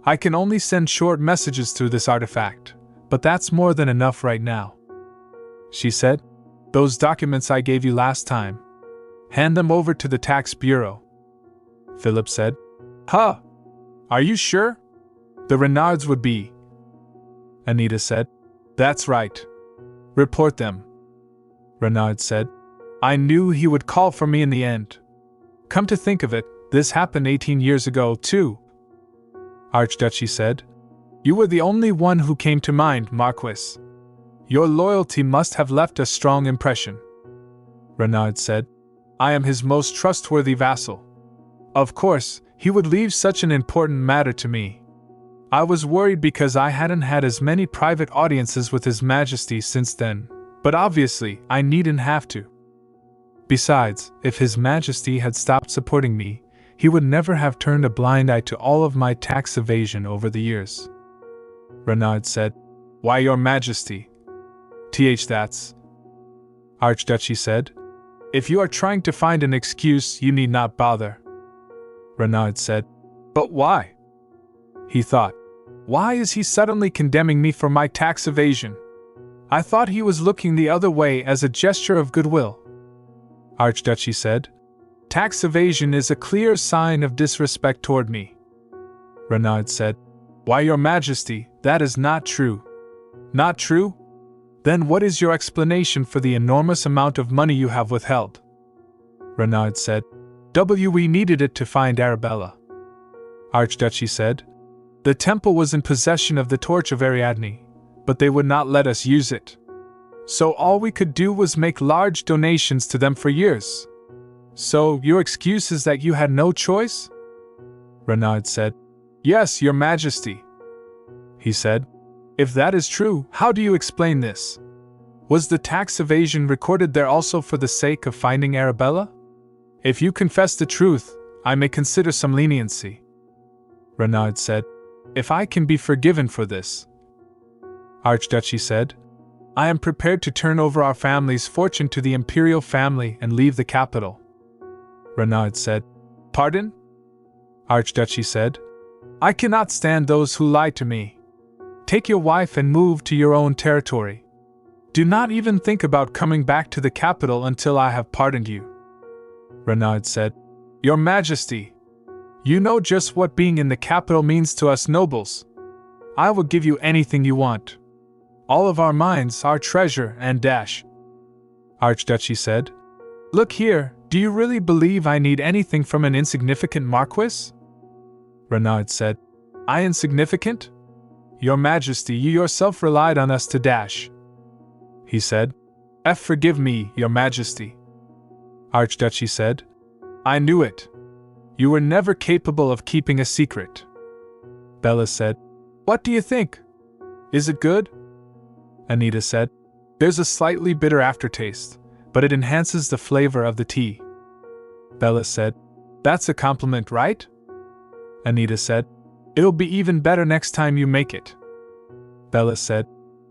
I can only send short messages through this artifact, but that's more than enough right now." She said, "Those documents I gave you last time. Hand them over to the tax bureau." Philip said, "Huh? Are you sure? The Renards would be." Anita said, "That's right. Report them." Renard said, "I knew he would call for me in the end. Come to think of it, this happened 18 years ago, too." Archduchy said, "You were the only one who came to mind, Marquis. Your loyalty must have left a strong impression." Renard said, "I am his most trustworthy vassal. Of course, he would leave such an important matter to me. I was worried because I hadn't had as many private audiences with His Majesty since then, but obviously I needn't have to. Besides, if His Majesty had stopped supporting me, he would never have turned a blind eye to all of my tax evasion over the years." Renard said, "Why, Your Majesty? That's..." Archduchy said, "If you are trying to find an excuse, you need not bother." Renard said, "But why?" He thought, Why is he suddenly condemning me for my tax evasion? I thought he was looking the other way as a gesture of goodwill. Archduchy said. Tax evasion is a clear sign of disrespect toward me. Renaud said. Why, Your Majesty, that is not true. Not true? Then what is your explanation for the enormous amount of money you have withheld? Renaud said. We needed it to find Arabella. Archduchy said. The temple was in possession of the torch of Ariadne, but they would not let us use it. So all we could do was make large donations to them for years. So your excuse is that you had no choice? Renaud said. Yes, Your Majesty. He said. If that is true, how do you explain this? Was the tax evasion recorded there also for the sake of finding Arabella? If you confess the truth, I may consider some leniency. Renaud said. If I can be forgiven for this. Archduchy said. I am prepared to turn over our family's fortune to the imperial family and leave the capital. Renaud said. Pardon? Archduchy said. I cannot stand those who lie to me. Take your wife and move to your own territory. Do not even think about coming back to the capital until I have pardoned you. Renaud said. Your Majesty, you know just what being in the capital means to us nobles. I will give you anything you want. All of our mines, our treasure, and dash. Archduchy said. Look here, do you really believe I need anything from an insignificant marquis? Renaud said. I insignificant? Your Majesty, you yourself relied on us to dash. He said. Forgive me, Your Majesty. Archduchy said. I knew it. You were never capable of keeping a secret. Bella said. What do you think? Is it good? Anita said. There's a slightly bitter aftertaste, but it enhances the flavor of the tea. Bella said. That's a compliment, right? Anita said. It'll be even better next time you make it. Bella said.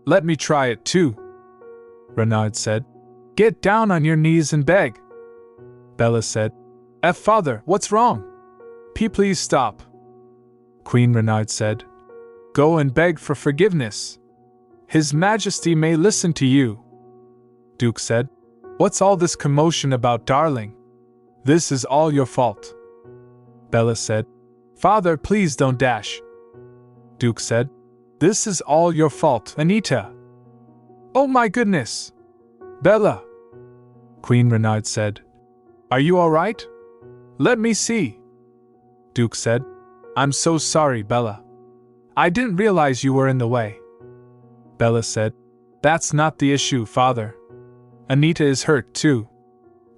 Let me try it too. Renaud said. Get down on your knees and beg. Bella said. Father, what's wrong? Please stop. Queen Renaud said. Go and beg for forgiveness. His Majesty may listen to you. Duke said. What's all this commotion about, darling? This is all your fault. Bella said. Father, please don't dash. Duke said. This is all your fault, Anita. Oh my goodness! Bella! Queen Renaud said. Are you all right? Let me see. Duke said. I'm so sorry, Bella. I didn't realize you were in the way. Bella said. That's not the issue, Father. Anita is hurt too.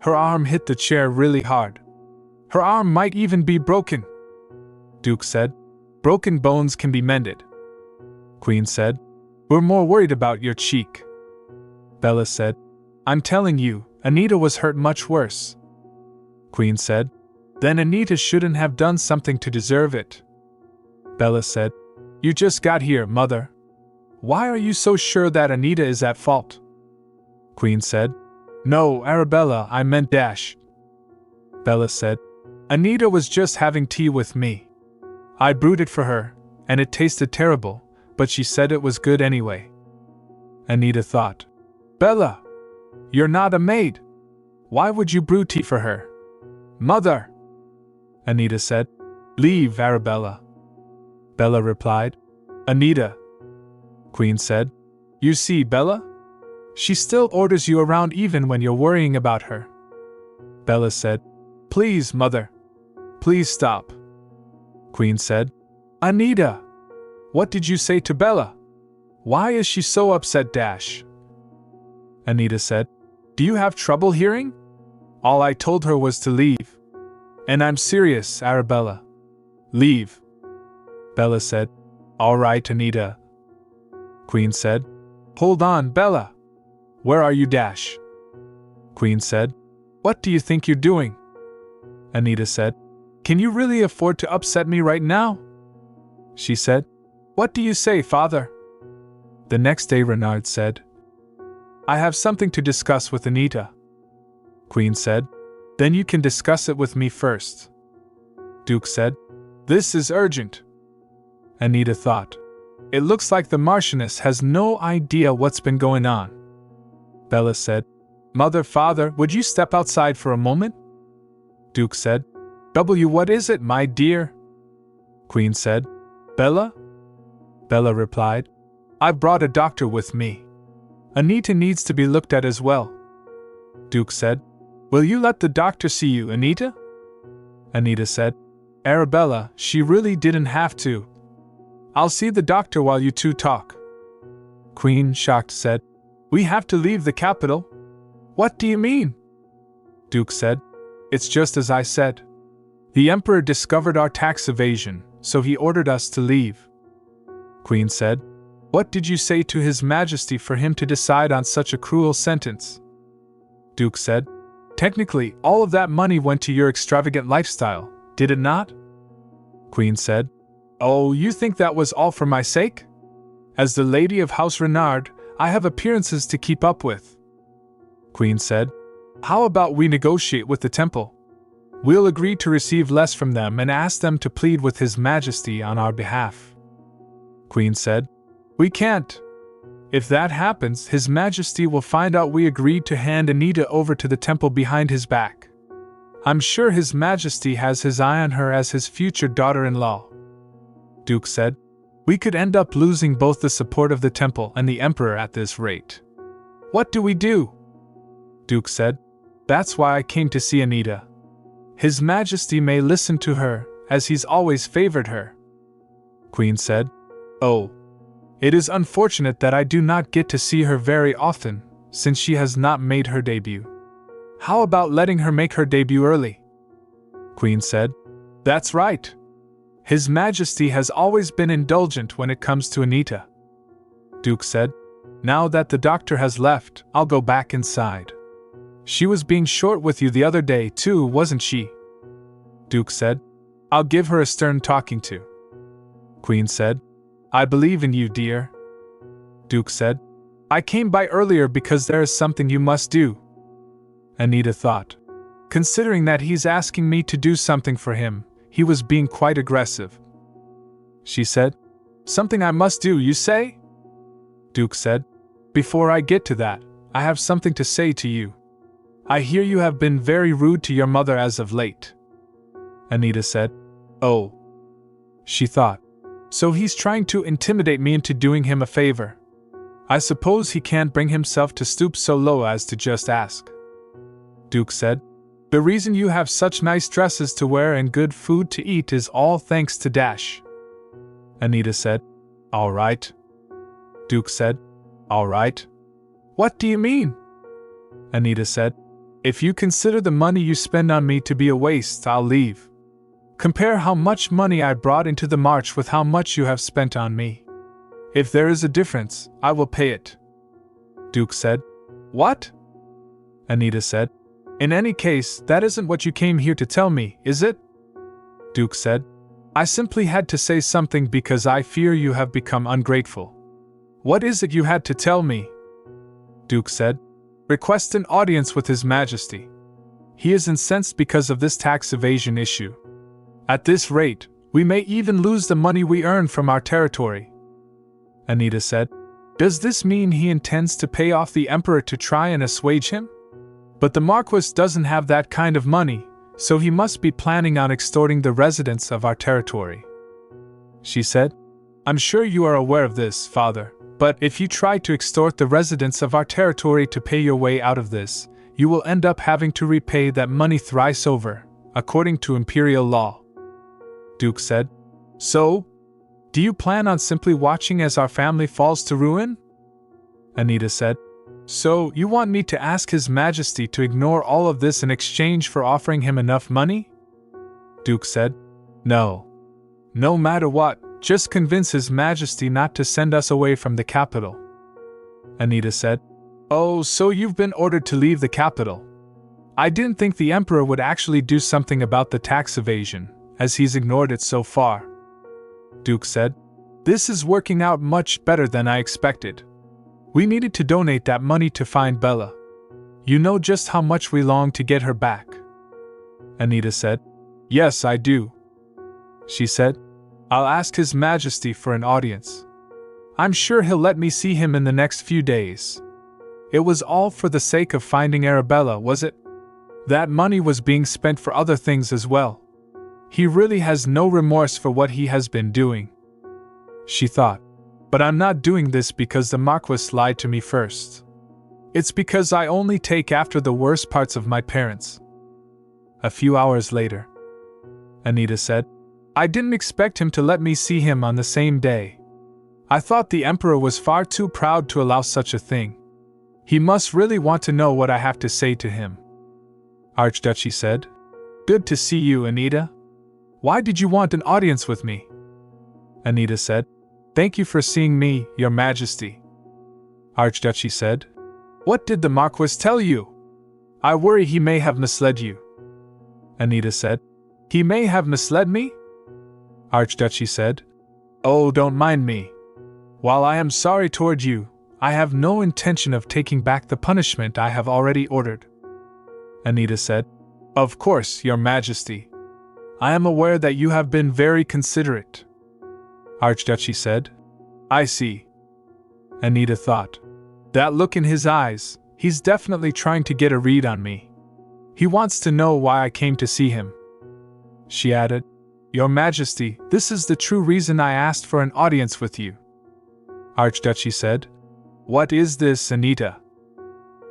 Her arm hit the chair really hard. Her arm might even be broken. Duke said. Broken bones can be mended. Queen said. We're more worried about your cheek. Bella said. I'm telling you, Anita was hurt much worse. Queen said. Then Anita shouldn't have done something to deserve it. Bella said. You just got here, Mother. Why are you so sure that Anita is at fault? Queen said. No, Arabella, I meant dash. Bella said. Anita was just having tea with me. I brewed it for her, and it tasted terrible, but she said it was good anyway. Anita thought. Bella, you're not a maid. Why would you brew tea for her? Mother! Anita said. Leave, Arabella. Bella replied. Anita. Queen said. You see, Bella? She still orders you around even when you're worrying about her. Bella said. Please, Mother. Please stop. Queen said. Anita! What did you say to Bella? Why is she so upset, dash? Anita said. Do you have trouble hearing? All I told her was to leave. And I'm serious, Arabella. Leave. Bella said. All right, Anita. Queen said. Hold on, Bella. Where are you, dash? Queen said. What do you think you're doing? Anita said. Can you really afford to upset me right now? She said. What do you say, Father? The next day Renaud said. I have something to discuss with Anita. Queen said. Then you can discuss it with me first. Duke said. This is urgent. Anita thought. It looks like the Marchioness has no idea what's been going on. Bella said, Mother, Father, would you step outside for a moment? Duke said, What is it, my dear? Queen said, Bella? Bella replied, I've brought a doctor with me. Anita needs to be looked at as well. Duke said, Will you let the doctor see you, Anita? Anita said, Arabella, she really didn't have to. I'll see the doctor while you two talk. Queen, shocked, said, We have to leave the capital? What do you mean? Duke said, It's just as I said. The Emperor discovered our tax evasion, so he ordered us to leave. Queen said, What did you say to His Majesty for him to decide on such a cruel sentence? Duke said, Technically, all of that money went to your extravagant lifestyle, did it not? Queen said, Oh, you think that was all for my sake? As the lady of House Renard, I have appearances to keep up with. Queen said, How about we negotiate with the temple? We'll agree to receive less from them and ask them to plead with His Majesty on our behalf. Queen said, We can't. If that happens, His Majesty will find out we agreed to hand Anita over to the temple behind his back. I'm sure His Majesty has his eye on her as his future daughter-in-law. Duke said, We could end up losing both the support of the temple and the Emperor at this rate. What do we do? Duke said, That's why I came to see Anita. His Majesty may listen to her, as he's always favored her. Queen said, Oh, it is unfortunate that I do not get to see her very often, since she has not made her debut. How about letting her make her debut early? Queen said, That's right. His Majesty has always been indulgent when it comes to Anita. Duke said, Now that the doctor has left, I'll go back inside. She was being short with you the other day too, wasn't she? Duke said, I'll give her a stern talking to. Queen said, I believe in you, dear. Duke said, I came by earlier because there is something you must do. Anita thought, considering that he's asking me to do something for him, he was being quite aggressive. She said, Something I must do, you say? Duke said, Before I get to that, I have something to say to you. I hear you have been very rude to your mother as of late. Anita said, Oh. She thought, So he's trying to intimidate me into doing him a favor. I suppose he can't bring himself to stoop so low as to just ask. Duke said, The reason you have such nice dresses to wear and good food to eat is all thanks to Dash. Anita said, All right. Duke said, All right. What do you mean? Anita said, If you consider the money you spend on me to be a waste, I'll leave. Compare how much money I brought into the march with how much you have spent on me. If there is a difference, I will pay it. Duke said, What? Anita said, In any case, that isn't what you came here to tell me, is it? Duke said, I simply had to say something because I fear you have become ungrateful. What is it you had to tell me? Duke said, Request an audience with His Majesty. He is incensed because of this tax evasion issue. At this rate, we may even lose the money we earn from our territory. Anita said, Does this mean he intends to pay off the Emperor to try and assuage him? But the Marquis doesn't have that kind of money, so he must be planning on extorting the residents of our territory. She said, I'm sure you are aware of this, Father, but if you try to extort the residents of our territory to pay your way out of this, you will end up having to repay that money thrice over, according to imperial law. Duke said, So? Do you plan on simply watching as our family falls to ruin? Anita said, So, you want me to ask His Majesty to ignore all of this in exchange for offering him enough money? Duke said, No. No matter what, just convince His Majesty not to send us away from the capital. Anita said, Oh, so you've been ordered to leave the capital. I didn't think the Emperor would actually do something about the tax evasion, as he's ignored it so far. Duke said, This is working out much better than I expected. We needed to donate that money to find Bella. You know just how much we long to get her back. Anita said, Yes, I do. She said, I'll ask His Majesty for an audience. I'm sure he'll let me see him in the next few days. It was all for the sake of finding Arabella, was it? That money was being spent for other things as well. He really has no remorse for what he has been doing. She thought. But I'm not doing this because the Marquis lied to me first. It's because I only take after the worst parts of my parents. A few hours later, Anita said, I didn't expect him to let me see him on the same day. I thought the Emperor was far too proud to allow such a thing. He must really want to know what I have to say to him. Archduchy said, Good to see you, Anita. Why did you want an audience with me? Anita said, Thank you for seeing me, Your Majesty. Archduchy said, What did the Marquis tell you? I worry he may have misled you. Anita said, He may have misled me? Archduchy said, Oh, don't mind me. While I am sorry toward you, I have no intention of taking back the punishment I have already ordered. Anita said, Of course, Your Majesty. I am aware that you have been very considerate. Archduchy said, I see. Anita thought. That look in his eyes, he's definitely trying to get a read on me. He wants to know why I came to see him. She added, Your Majesty, this is the true reason I asked for an audience with you. Archduchy said, What is this, Anita?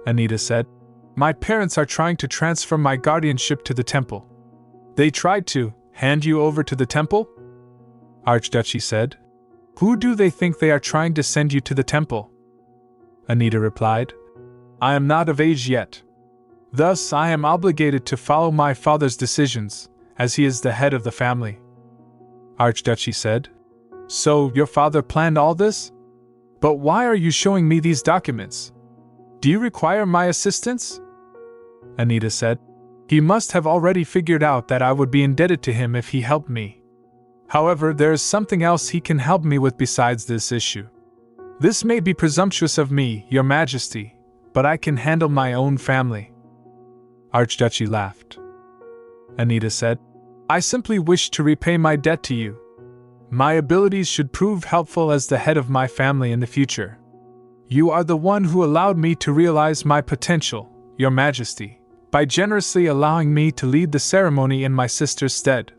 Anita said, My parents are trying to transfer my guardianship to the temple. They tried to hand you over to the temple? Archduchy said, Who do they think they are trying to send you to the temple? Anita replied, I am not of age yet. Thus I am obligated to follow my father's decisions, as he is the head of the family. Archduchy said, So your father planned all this? But why are you showing me these documents? Do you require my assistance? Anita said, He must have already figured out that I would be indebted to him if he helped me. However, there is something else he can help me with besides this issue. This may be presumptuous of me, Your Majesty, but I can handle my own family. Archduchy laughed. Anita said, I simply wish to repay my debt to you. My abilities should prove helpful as the head of my family in the future. You are the one who allowed me to realize my potential, Your Majesty, by generously allowing me to lead the ceremony in my sister's stead.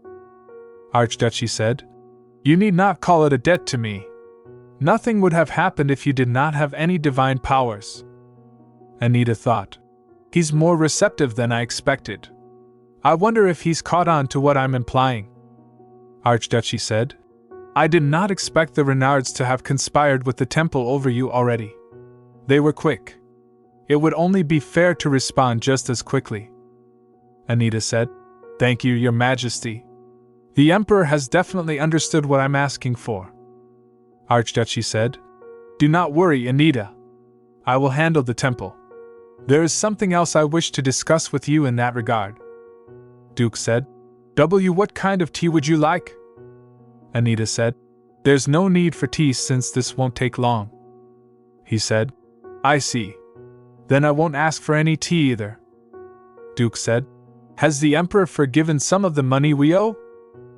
Archduchy said, You need not call it a debt to me. Nothing would have happened if you did not have any divine powers. Anita thought, He's more receptive than I expected. I wonder if he's caught on to what I'm implying. Archduchy said, I did not expect the Renards to have conspired with the temple over you already. They were quick. It would only be fair to respond just as quickly. Anita said, Thank you, Your Majesty. The Emperor has definitely understood what I'm asking for. Archduchy said, Do not worry, Anita. I will handle the temple. There is something else I wish to discuss with you in that regard. Duke said, What kind of tea would you like? Anita said, There's no need for tea since this won't take long. He said, I see. Then I won't ask for any tea either. Duke said, Has the Emperor forgiven some of the money we owe?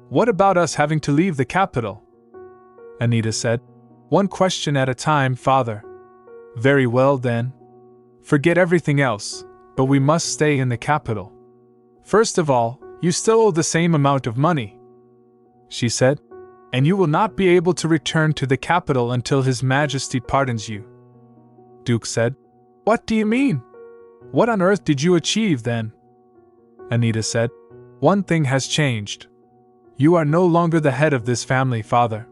What about us having to leave the capital? Anita said, One question at a time, Father. Very well then. Forget everything else, but we must stay in the capital. First of all, you still owe the same amount of money, she said, and you will not be able to return to the capital until His Majesty pardons you. Duke said, What do you mean? What on earth did you achieve then? Anita said, One thing has changed. You are no longer the head of this family, Father.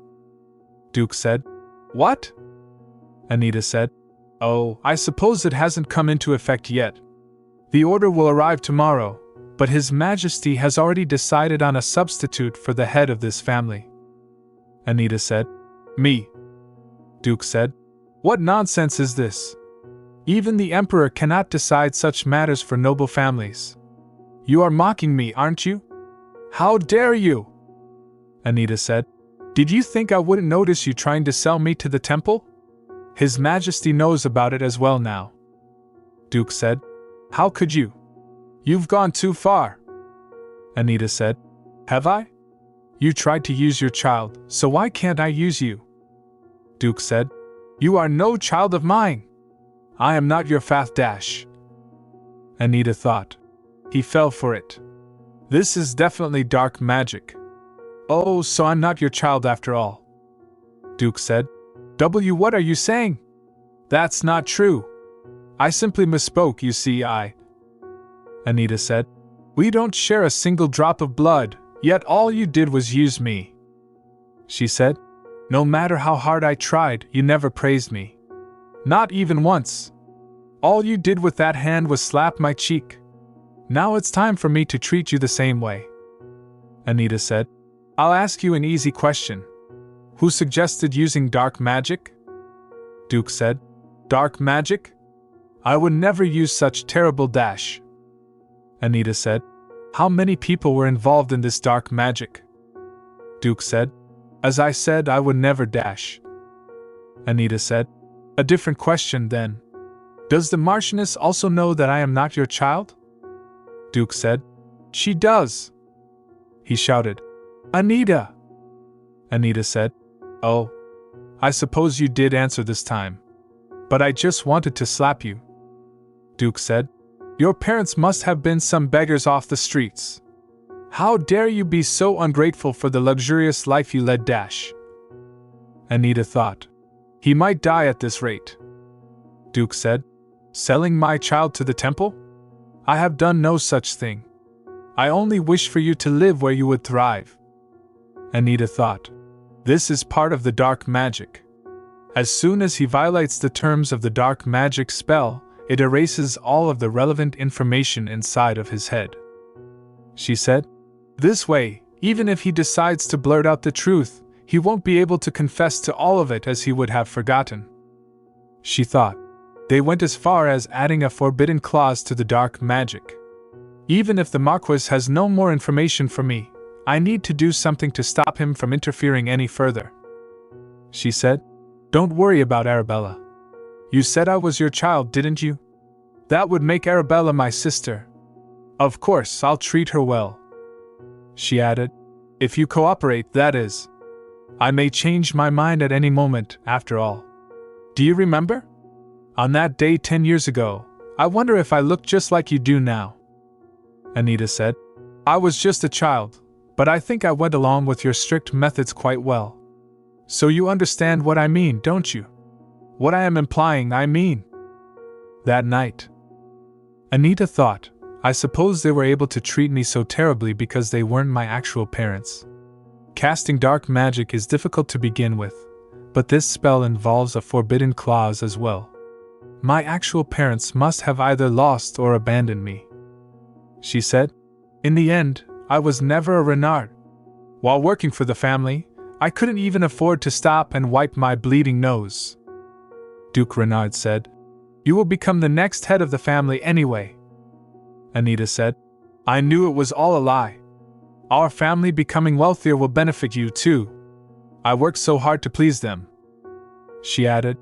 Duke said, What? Anita said, Oh, I suppose it hasn't come into effect yet. The order will arrive tomorrow, but His Majesty has already decided on a substitute for the head of this family. Anita said, Me. Duke said, What nonsense is this? Even the Emperor cannot decide such matters for noble families. You are mocking me, aren't you? How dare you? Anita said, Did you think I wouldn't notice you trying to sell me to the temple? His Majesty knows about it as well now. Duke said, How could you? You've gone too far. Anita said, Have I? You tried to use your child, so why can't I use you? Duke said. You are no child of mine. I am not your fath dash. Anita thought. He fell for it. This is definitely dark magic. Oh, so I'm not your child after all. Duke said. What are you saying? That's not true. I simply misspoke, you see. Anita said. We don't share a single drop of blood, yet all you did was use me. She said. No matter how hard I tried, you never praised me. Not even once. All you did with that hand was slap my cheek. Now it's time for me to treat you the same way. Anita said. I'll ask you an easy question. Who suggested using dark magic? Duke said. Dark magic? I would never use such terrible dash. Anita said. How many people were involved in this dark magic? Duke said. As I said, I would never dash. Anita said. A different question then. Does the Marchioness also know that I am not your child? Duke said. She does. He shouted. Anita! Anita said. Oh. I suppose you did answer this time. But I just wanted to slap you. Duke said. Your parents must have been some beggars off the streets. How dare you be so ungrateful for the luxurious life you led dash? Anita thought. He might die at this rate. Duke said. Selling my child to the temple? I have done no such thing. I only wish for you to live where you would thrive. Anita thought. This is part of the dark magic. As soon as he violates the terms of the dark magic spell, it erases all of the relevant information inside of his head. She said. This way, even if he decides to blurt out the truth, he won't be able to confess to all of it as he would have forgotten. She thought. They went as far as adding a forbidden clause to the dark magic. Even if the Marquis has no more information for me, I need to do something to stop him from interfering any further. She said. Don't worry about Arabella. You said I was your child, didn't you? That would make Arabella my sister. Of course, I'll treat her well. She added. If you cooperate, that is. I may change my mind at any moment, after all. Do you remember? On that day 10 years ago, I wonder if I look just like you do now. Anita said. I was just a child, but I think I went along with your strict methods quite well. So you understand what I mean, don't you? What I am implying, I mean. That night. Anita thought, I suppose they were able to treat me so terribly because they weren't my actual parents. Casting dark magic is difficult to begin with, but this spell involves a forbidden clause as well. My actual parents must have either lost or abandoned me. She said. In the end, I was never a renard. While working for the family, I couldn't even afford to stop and wipe my bleeding nose. Duke Renard said. You will become the next head of the family anyway. Anita said. I knew it was all a lie. Our family becoming wealthier will benefit you too. I worked so hard to please them. She added.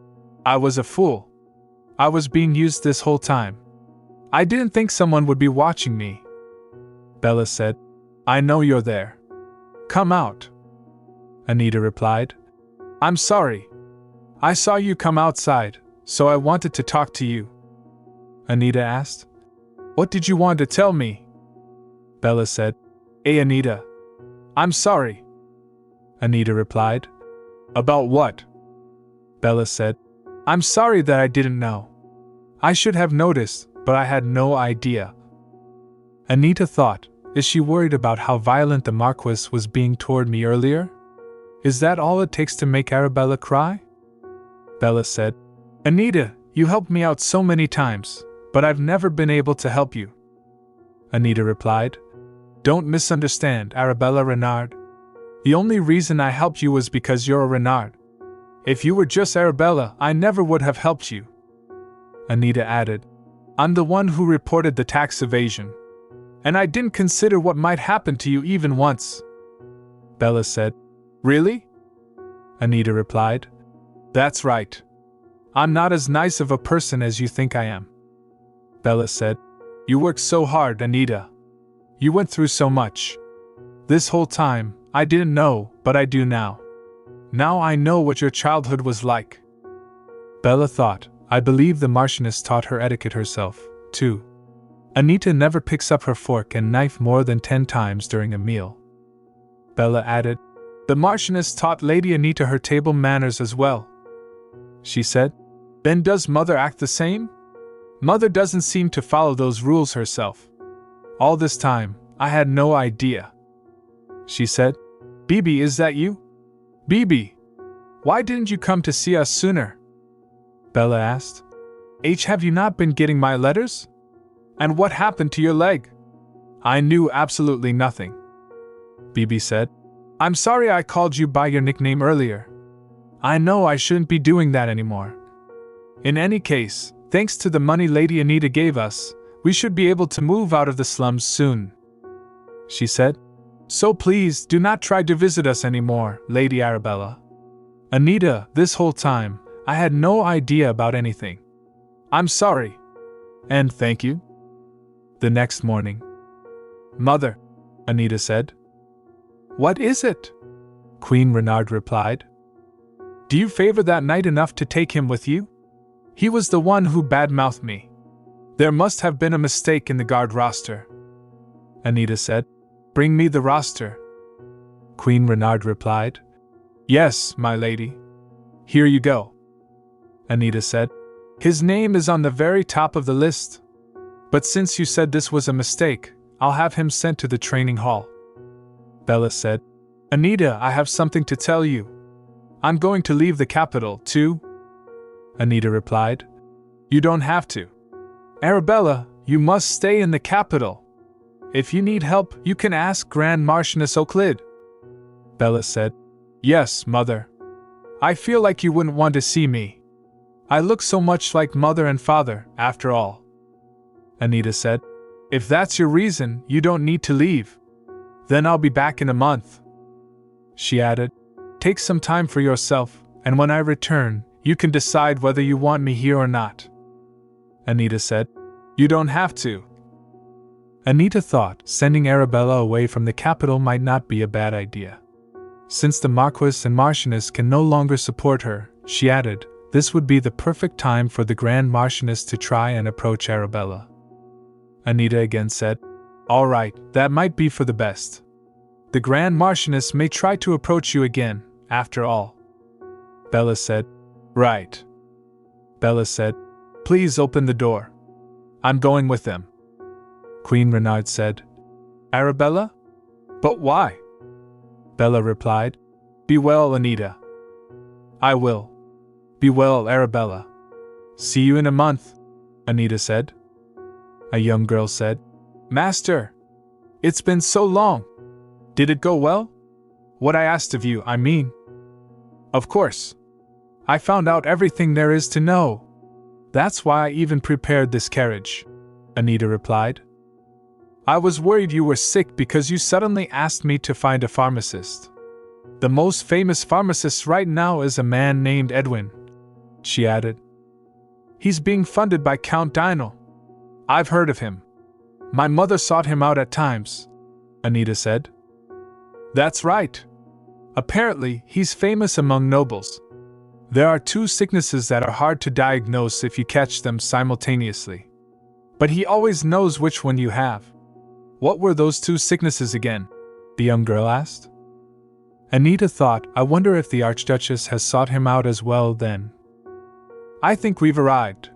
I was a fool. I was being used this whole time. I didn't think someone would be watching me. Bella said. I know you're there. Come out. Anita replied. I'm sorry. I saw you come outside, so I wanted to talk to you. Anita asked. What did you want to tell me? Bella said. Hey Anita. I'm sorry. Anita replied. About what? Bella said. I'm sorry that I didn't know. I should have noticed, but I had no idea. Anita thought, is she worried about how violent the Marquis was being toward me earlier? Is that all it takes to make Arabella cry? Bella said, Anita, you helped me out so many times, but I've never been able to help you. Anita replied, Don't misunderstand, Arabella Renard. The only reason I helped you was because you're a Renard. If you were just Arabella, I never would have helped you. Anita added, I'm the one who reported the tax evasion. And I didn't consider what might happen to you even once. Bella said, Really? Anita replied, That's right. I'm not as nice of a person as you think I am. Bella said, You worked so hard, Anita. You went through so much. This whole time, I didn't know, but I do now. Now I know what your childhood was like. Bella thought, I believe the Marchioness taught her etiquette herself, too. Anita never picks up her fork and knife more than 10 times during a meal. Bella added, the Marchioness taught Lady Anita her table manners as well. She said, then does Mother act the same? Mother doesn't seem to follow those rules herself. All this time, I had no idea. She said, Bibi, is that you? Bibi, why didn't you come to see us sooner? Bella asked. Have you not been getting my letters? And what happened to your leg? I knew absolutely nothing. Bibi said, I'm sorry I called you by your nickname earlier. I know I shouldn't be doing that anymore. In any case, thanks to the money Lady Anita gave us, we should be able to move out of the slums soon. She said, so please do not try to visit us anymore, Lady Arabella. Anita, this whole time, I had no idea about anything. I'm sorry. And thank you. The next morning. Mother, Anita said. What is it? Queen Renard replied. Do you favor that knight enough to take him with you? He was the one who badmouthed me. There must have been a mistake in the guard roster. Anita said, bring me the roster. Queen Renard replied, yes, my lady. Here you go. Anita said, his name is on the very top of the list. But since you said this was a mistake, I'll have him sent to the training hall. Bella said, Anita, I have something to tell you. I'm going to leave the capital, too. Anita replied, you don't have to. Arabella, you must stay in the capital. If you need help, you can ask Grand Marchioness Euclid. Bella said, yes, Mother. I feel like you wouldn't want to see me. I look so much like Mother and Father, after all. Anita said, if that's your reason, you don't need to leave. Then I'll be back in a month. She added, take some time for yourself, and when I return, you can decide whether you want me here or not. Anita said, you don't have to. Anita thought sending Arabella away from the capital might not be a bad idea. Since the Marquis and Marchioness can no longer support her, she added, this would be the perfect time for the Grand Marchioness to try and approach Arabella. Anita again said, all right, that might be for the best. The Grand Marchioness may try to approach you again, after all. Bella said, right. Bella said, please open the door. I'm going with them. Queen Renard said, Arabella? But why? Bella replied, be well, Anita. I will. Be well, Arabella. See you in a month, Anita said. A young girl said, Master, it's been so long. Did it go well? What I asked of you, I mean. Of course. I found out everything there is to know. That's why I even prepared this carriage, Anita replied. I was worried you were sick because you suddenly asked me to find a pharmacist. The most famous pharmacist right now is a man named Edwin, she added. He's being funded by Count Dino. I've heard of him. My mother sought him out at times, Anita said. That's right. Apparently, he's famous among nobles. There are 2 sicknesses that are hard to diagnose if you catch them simultaneously. But he always knows which one you have. What were those 2 sicknesses again? The young girl asked. Anita thought, I wonder if the Archduchess has sought him out as well then. I think we've arrived.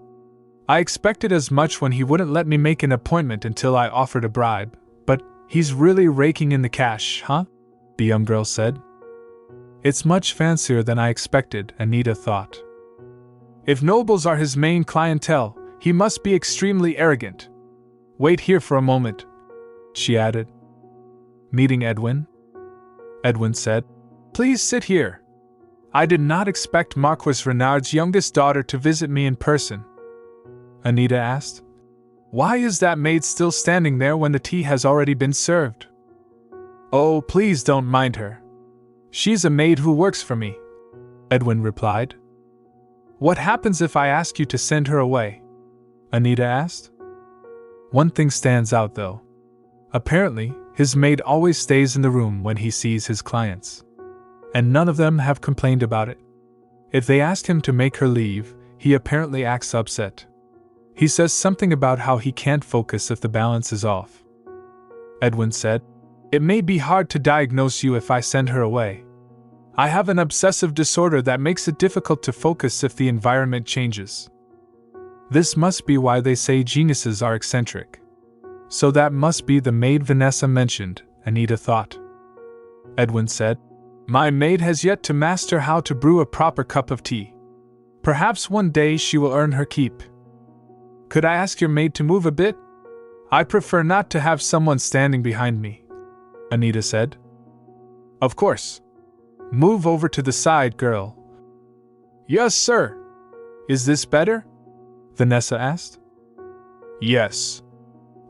I expected as much when he wouldn't let me make an appointment until I offered a bribe, but he's really raking in the cash, huh? The young girl said. It's much fancier than I expected, Anita thought. If nobles are his main clientele, he must be extremely arrogant. Wait here for a moment, she added. Meeting Edwin? Edwin said, please sit here. I did not expect Marquis Renard's youngest daughter to visit me in person. Anita asked. Why is that maid still standing there when the tea has already been served? Oh, please don't mind her. She's a maid who works for me, Edwin replied. What happens if I ask you to send her away? Anita asked. One thing stands out though. Apparently, his maid always stays in the room when he sees his clients. and none of them have complained about it. If they ask him to make her leave, he apparently acts upset. He says something about how he can't focus if the balance is off. Edwin said, "It may be hard to diagnose you if I send her away. I have an obsessive disorder that makes it difficult to focus if the environment changes. This must be why they say geniuses are eccentric. So that must be the maid Vanessa mentioned," Anita thought. Edwin said, "My maid has yet to master how to brew a proper cup of tea. Perhaps one day she will earn her keep. Could I ask your maid to move a bit? I prefer not to have someone standing behind me," Anita said. "Of course. Move over to the side, girl." "Yes, sir." "Is this better?" Vanessa asked. "Yes.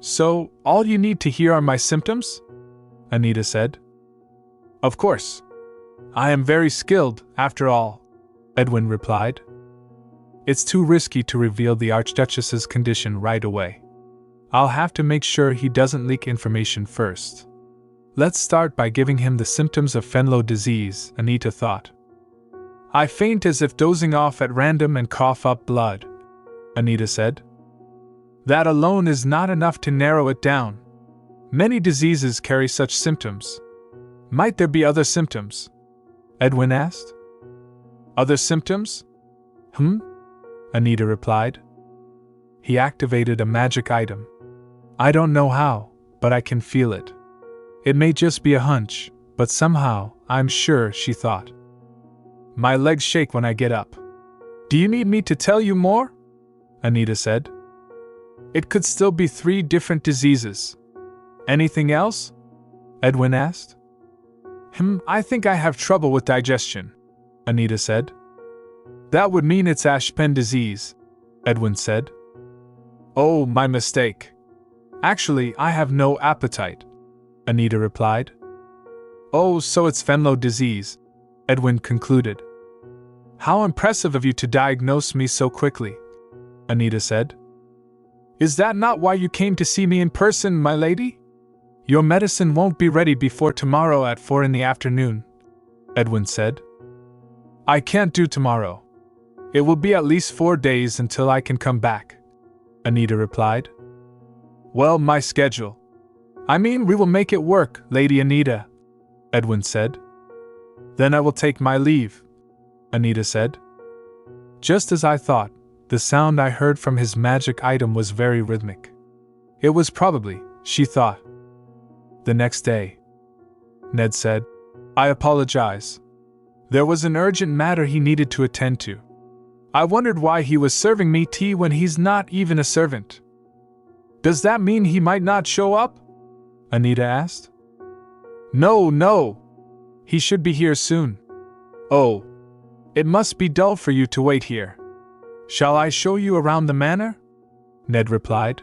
So, all you need to hear are my symptoms?" Anita said. "Of course. I am very skilled, after all," Edwin replied. "It's too risky to reveal the Archduchess's condition right away. I'll have to make sure he doesn't leak information first. Let's start by giving him the symptoms of Fenlo disease," Anita thought. "I faint as if dozing off at random and cough up blood," Anita said. "That alone is not enough to narrow it down. Many diseases carry such symptoms. Might there be other symptoms?" Edwin asked. "Other symptoms? Anita replied. He activated a magic item. "I don't know how, but I can feel it. It may just be a hunch, but somehow, I'm sure," she thought. "My legs shake when I get up. Do you need me to tell you more?" Anita said. "It could still be 3 different diseases. Anything else?" Edwin asked. I think I have trouble with digestion," Anita said. "That would mean it's Ashpen disease," Edwin said. "Oh, my mistake. Actually, I have no appetite," Anita replied. "Oh, so it's Fenlo disease," Edwin concluded. "How impressive of you to diagnose me so quickly," Anita said. "Is that not why you came to see me in person, my lady? Your medicine won't be ready before tomorrow at 4 in the afternoon," Edwin said. "I can't do tomorrow. It will be at least 4 days until I can come back," Anita replied. "Well, my schedule. I mean, we will make it work, Lady Anita," Edwin said. "Then I will take my leave," Anita said. Just as I thought, the sound I heard from his magic item was very rhythmic. It was probably, she thought. The next day, Ned said, "I apologize. There was an urgent matter he needed to attend to. I wondered why he was serving me tea when he's not even a servant." "Does that mean he might not show up?" Anita asked. No. He should be here soon." "Oh. It must be dull for you to wait here. Shall I show you around the manor?" Ned replied.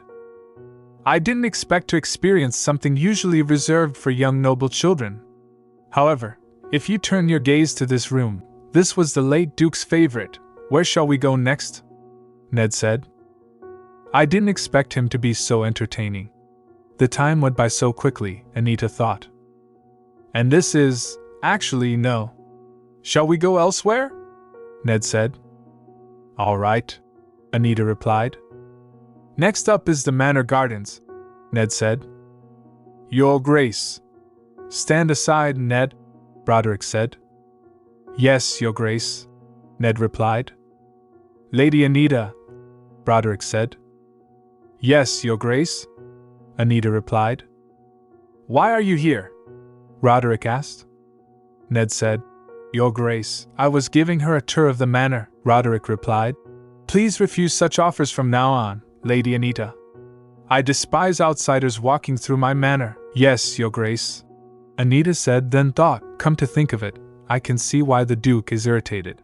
"I didn't expect to experience something usually reserved for young noble children. However, if you turn your gaze to this room, this was the late Duke's favorite. Where shall we go next?" Ned said. I didn't expect him to be so entertaining. The time went by so quickly, Anita thought. "And this is, actually, no. Shall we go elsewhere?" Ned said. "All right," Anita replied. "Next up is the Manor Gardens," Ned said. "Your Grace." "Stand aside, Ned," Broderick said. "Yes, Your Grace," Ned replied. "Lady Anita," Broderick said. "Yes, Your Grace," Anita replied. "Why are you here?" Broderick asked. Ned said, "Your Grace, I was giving her a tour of the manor," Broderick replied. "Please refuse such offers from now on, Lady Anita. I despise outsiders walking through my manor." "Yes, Your Grace," Anita said, then thought, come to think of it, I can see why the Duke is irritated.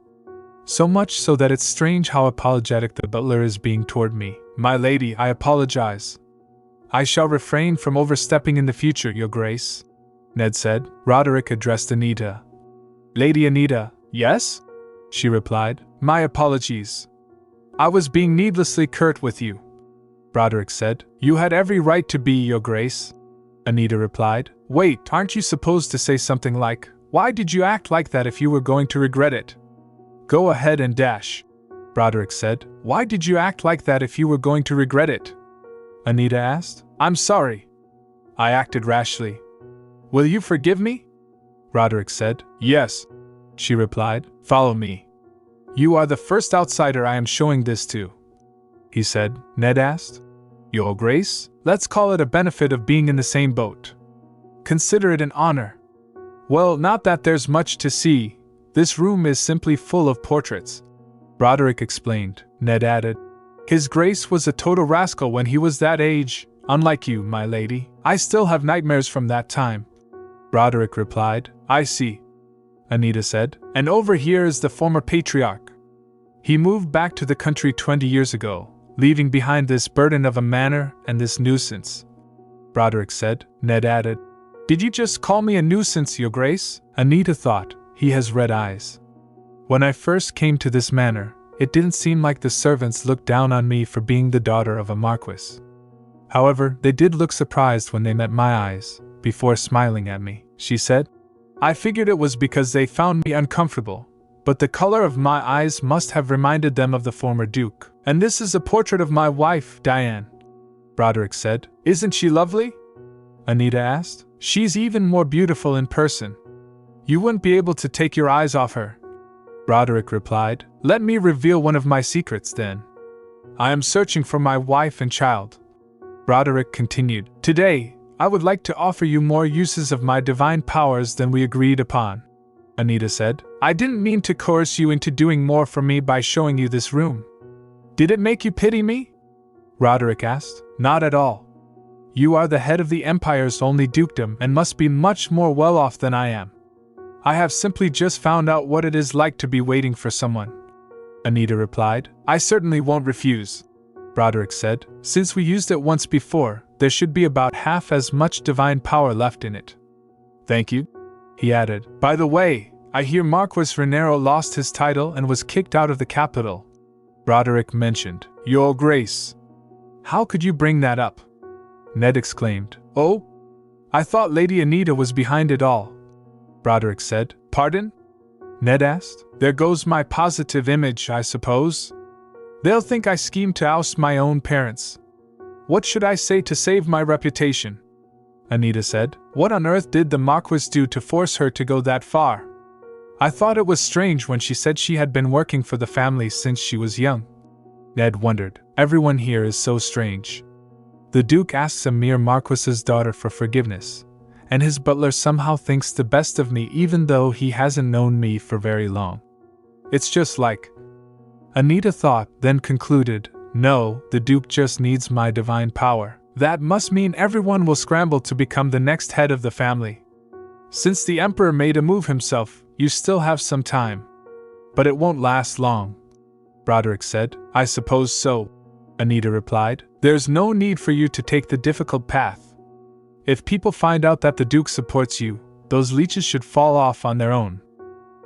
So much so that it's strange how apologetic the butler is being toward me. "My lady, I apologize. I shall refrain from overstepping in the future, Your Grace," Ned said. Broderick addressed Anita. "Lady Anita, yes?" she replied. "My apologies. I was being needlessly curt with you," Broderick said. "You had every right to be, Your Grace," Anita replied. "Wait, aren't you supposed to say something like, Why did you act like that if you were going to regret it? Go ahead and dash, Broderick said. Why did you act like that if you were going to regret it? Anita asked. I'm sorry. I acted rashly. Will you forgive me? Broderick said. Yes, she replied. Follow me. You are the first outsider I am showing this to, he said. Ned asked. Your Grace, let's call it a benefit of being in the same boat. Consider it an honor. Well, not that there's much to see. This room is simply full of portraits, Broderick explained. Ned added. His Grace was a total rascal when he was that age, unlike you, my lady. I still have nightmares from that time, Broderick replied. I see, Anita said. And over here is the former patriarch. He moved back to the country 20 years ago, leaving behind this burden of a manor and this nuisance, Broderick said. Ned added. Did you just call me a nuisance, Your Grace? Anita thought. He has red eyes. When I first came to this manor, it didn't seem like the servants looked down on me for being the daughter of a marquis. However, they did look surprised when they met my eyes, before smiling at me, she said. I figured it was because they found me uncomfortable, but the color of my eyes must have reminded them of the former duke. And this is a portrait of my wife, Diane, Broderick said. Isn't she lovely? Anita asked. She's even more beautiful in person. You wouldn't be able to take your eyes off her, Broderick replied. Let me reveal one of my secrets then. I am searching for my wife and child, Broderick continued. Today, I would like to offer you more uses of my divine powers than we agreed upon, Anita said. I didn't mean to coerce you into doing more for me by showing you this room. Did it make you pity me? Broderick asked. Not at all. You are the head of the Empire's only dukedom and must be much more well off than I am. I have simply just found out what it is like to be waiting for someone, Anita replied. I certainly won't refuse, Broderick said. Since we used it once before, there should be about half as much divine power left in it. Thank you, he added. By the way, I hear Marquis Renero lost his title and was kicked out of the capital, Broderick mentioned. Your Grace. How could you bring that up? Ned exclaimed. Oh? I thought Lady Anita was behind it all, Broderick said. Pardon? Ned asked. There goes my positive image, I suppose. They'll think I schemed to oust my own parents. What should I say to save my reputation? Anita said. What on earth did the Marquis do to force her to go that far? I thought it was strange when she said she had been working for the family since she was young. Ned wondered. Everyone here is so strange. The Duke asks a mere Marquis's daughter for forgiveness, and his butler somehow thinks the best of me even though he hasn't known me for very long. It's just like… Anita thought, then concluded, no, the Duke just needs my divine power. That must mean everyone will scramble to become the next head of the family. Since the Emperor made a move himself, you still have some time. But it won't last long, Broderick said. I suppose so, Anita replied. There's no need for you to take the difficult path. If people find out that the Duke supports you, those leeches should fall off on their own.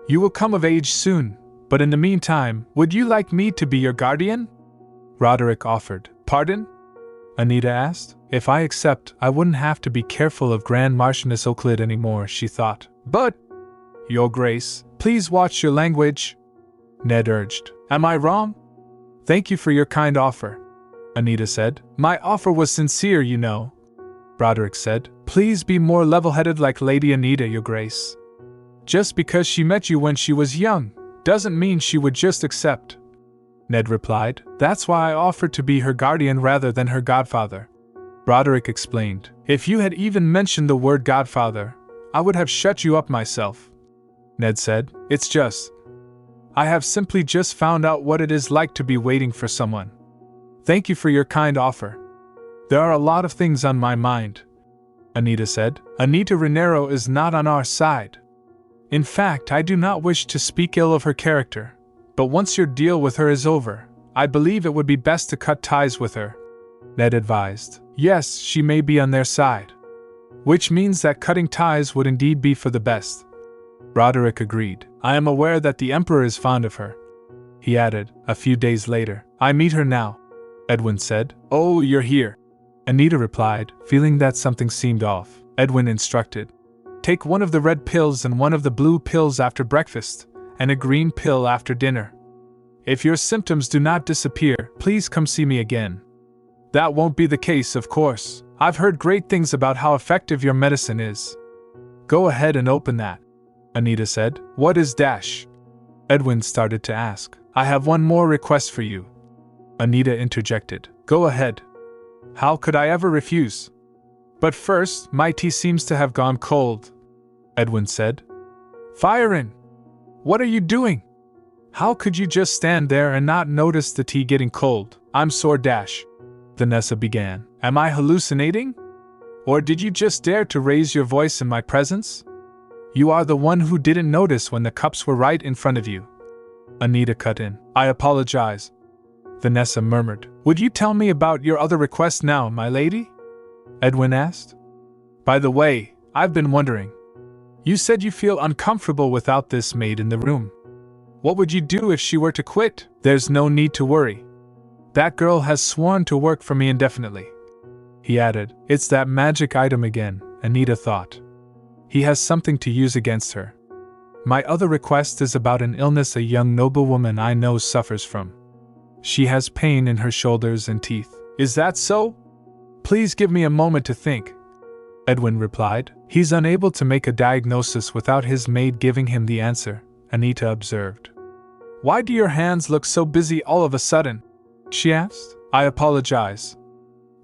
You will come of age soon, but in the meantime, would you like me to be your guardian? Broderick offered. Pardon? Anita asked. If I accept, I wouldn't have to be careful of Grand Marchioness Euclid anymore, she thought. But… Your Grace, please watch your language, Ned urged. Am I wrong? Thank you for your kind offer, Anita said. My offer was sincere, you know, Broderick said. Please be more level-headed like Lady Anita, Your Grace. Just because she met you when she was young, doesn't mean she would just accept, Ned replied. That's why I offered to be her guardian rather than her godfather, Broderick explained. If you had even mentioned the word godfather, I would have shut you up myself, Ned said. It's just… I have simply just found out what it is like to be waiting for someone. Thank you for your kind offer. There are a lot of things on my mind, Anita said. Anita Renero is not on our side. In fact, I do not wish to speak ill of her character, but once your deal with her is over, I believe it would be best to cut ties with her, Ned advised. Yes, she may be on their side. Which means that cutting ties would indeed be for the best. Broderick agreed. I am aware that the Emperor is fond of her, he added, a few days later. I meet her now, Edwin said. Oh, you're here, Anita replied, feeling that something seemed off. Edwin instructed. Take one of the red pills and one of the blue pills after breakfast, and a green pill after dinner. If your symptoms do not disappear, please come see me again. That won't be the case, of course. I've heard great things about how effective your medicine is. Go ahead and open that, Anita said. What is dash? Edwin started to ask. I have one more request for you, Anita interjected. Go ahead. How could I ever refuse? But first, my tea seems to have gone cold, Edwin said. Fire in! What are you doing? How could you just stand there and not notice the tea getting cold? I'm sore dash, Vanessa began. Am I hallucinating? Or did you just dare to raise your voice in my presence? You are the one who didn't notice when the cups were right in front of you. Anita cut in. I apologize, Vanessa murmured. Would you tell me about your other request now, my lady? Edwin asked. By the way, I've been wondering. You said you feel uncomfortable without this maid in the room. What would you do if she were to quit? There's no need to worry. That girl has sworn to work for me indefinitely, he added. It's that magic item again, Anita thought. He has something to use against her. My other request is about an illness a young noblewoman I know suffers from. She has pain in her shoulders and teeth. Is that so? Please give me a moment to think, Edwin replied. He's unable to make a diagnosis without his maid giving him the answer, Anita observed. Why do your hands look so busy all of a sudden? She asked. I apologize.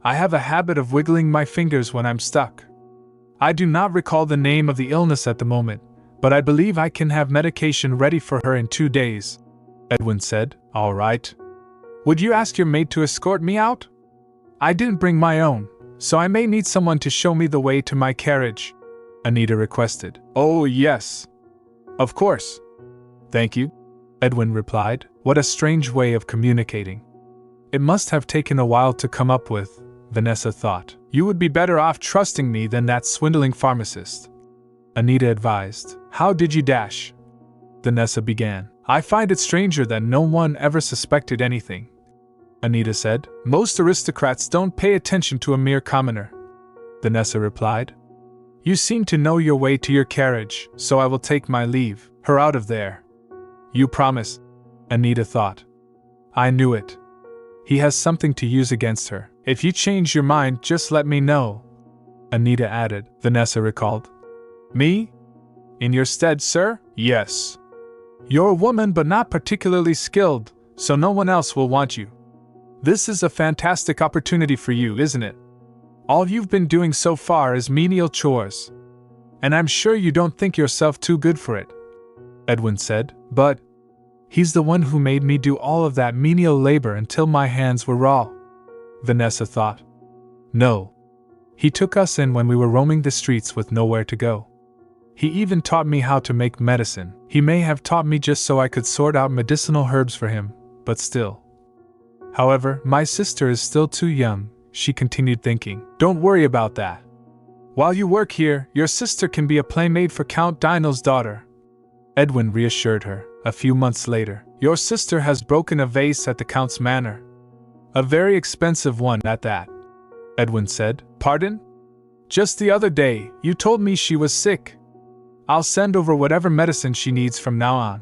I have a habit of wiggling my fingers when I'm stuck. I do not recall the name of the illness at the moment, but I believe I can have medication ready for her in 2 days, Edwin said. All right. Would you ask your maid to escort me out? I didn't bring my own, so I may need someone to show me the way to my carriage, Anita requested. Oh, yes. Of course. Thank you, Edwin replied. What a strange way of communicating. It must have taken a while to come up with, Vanessa thought. You would be better off trusting me than that swindling pharmacist, Anita advised. How did you dash? Vanessa began. I find it stranger that no one ever suspected anything, Anita said. Most aristocrats don't pay attention to a mere commoner, Vanessa replied. You seem to know your way to your carriage, so I will take my leave. Her out of there. You promise? Anita thought. I knew it. He has something to use against her. If you change your mind, just let me know, Anita added. Vanessa recalled. Me? In your stead, sir? Yes. You're a woman but not particularly skilled, so no one else will want you. This is a fantastic opportunity for you, isn't it? All you've been doing so far is menial chores. And I'm sure you don't think yourself too good for it, Edwin said. But he's the one who made me do all of that menial labor until my hands were raw, Vanessa thought. No. He took us in when we were roaming the streets with nowhere to go. He even taught me how to make medicine. He may have taught me just so I could sort out medicinal herbs for him, but still. However, my sister is still too young, she continued thinking. Don't worry about that. While you work here, your sister can be a playmate for Count Dino's daughter, Edwin reassured her. A few months later, your sister has broken a vase at the Count's manor. A very expensive one at that, Edwin said. Pardon? Just the other day, you told me she was sick. I'll send over whatever medicine she needs from now on,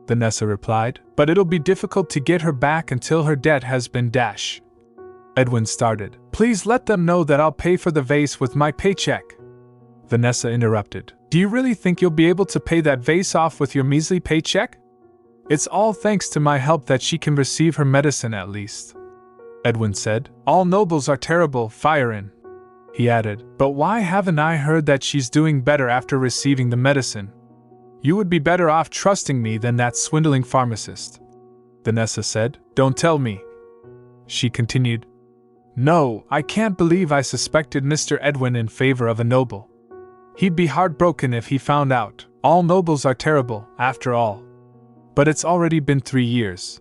Vanessa replied. But it'll be difficult to get her back until her debt has been dashed. Edwin started. Please let them know that I'll pay for the vase with my paycheck, Vanessa interrupted. Do you really think you'll be able to pay that vase off with your measly paycheck? It's all thanks to my help that she can receive her medicine at least, Edwin said. All nobles are terrible, fire in, he added. But why haven't I heard that she's doing better after receiving the medicine? You would be better off trusting me than that swindling pharmacist, Vanessa said. Don't tell me, she continued. No, I can't believe I suspected Mr. Edwin in favor of a noble. He'd be heartbroken if he found out. All nobles are terrible, after all. But it's already been 3 years.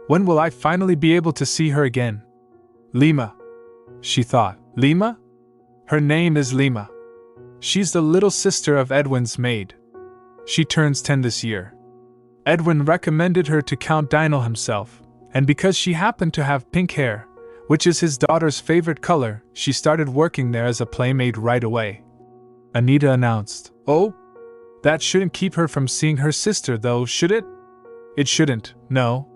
When will I finally be able to see her again? Lima, she thought. Lima? Her name is Lima. She's the little sister of Edwin's maid. She turns 10 this year. Edwin recommended her to Count Dino himself, and because she happened to have pink hair, which is his daughter's favorite color, she started working there as a playmate right away. Anita announced. Oh? That shouldn't keep her from seeing her sister though, should it? It shouldn't, no.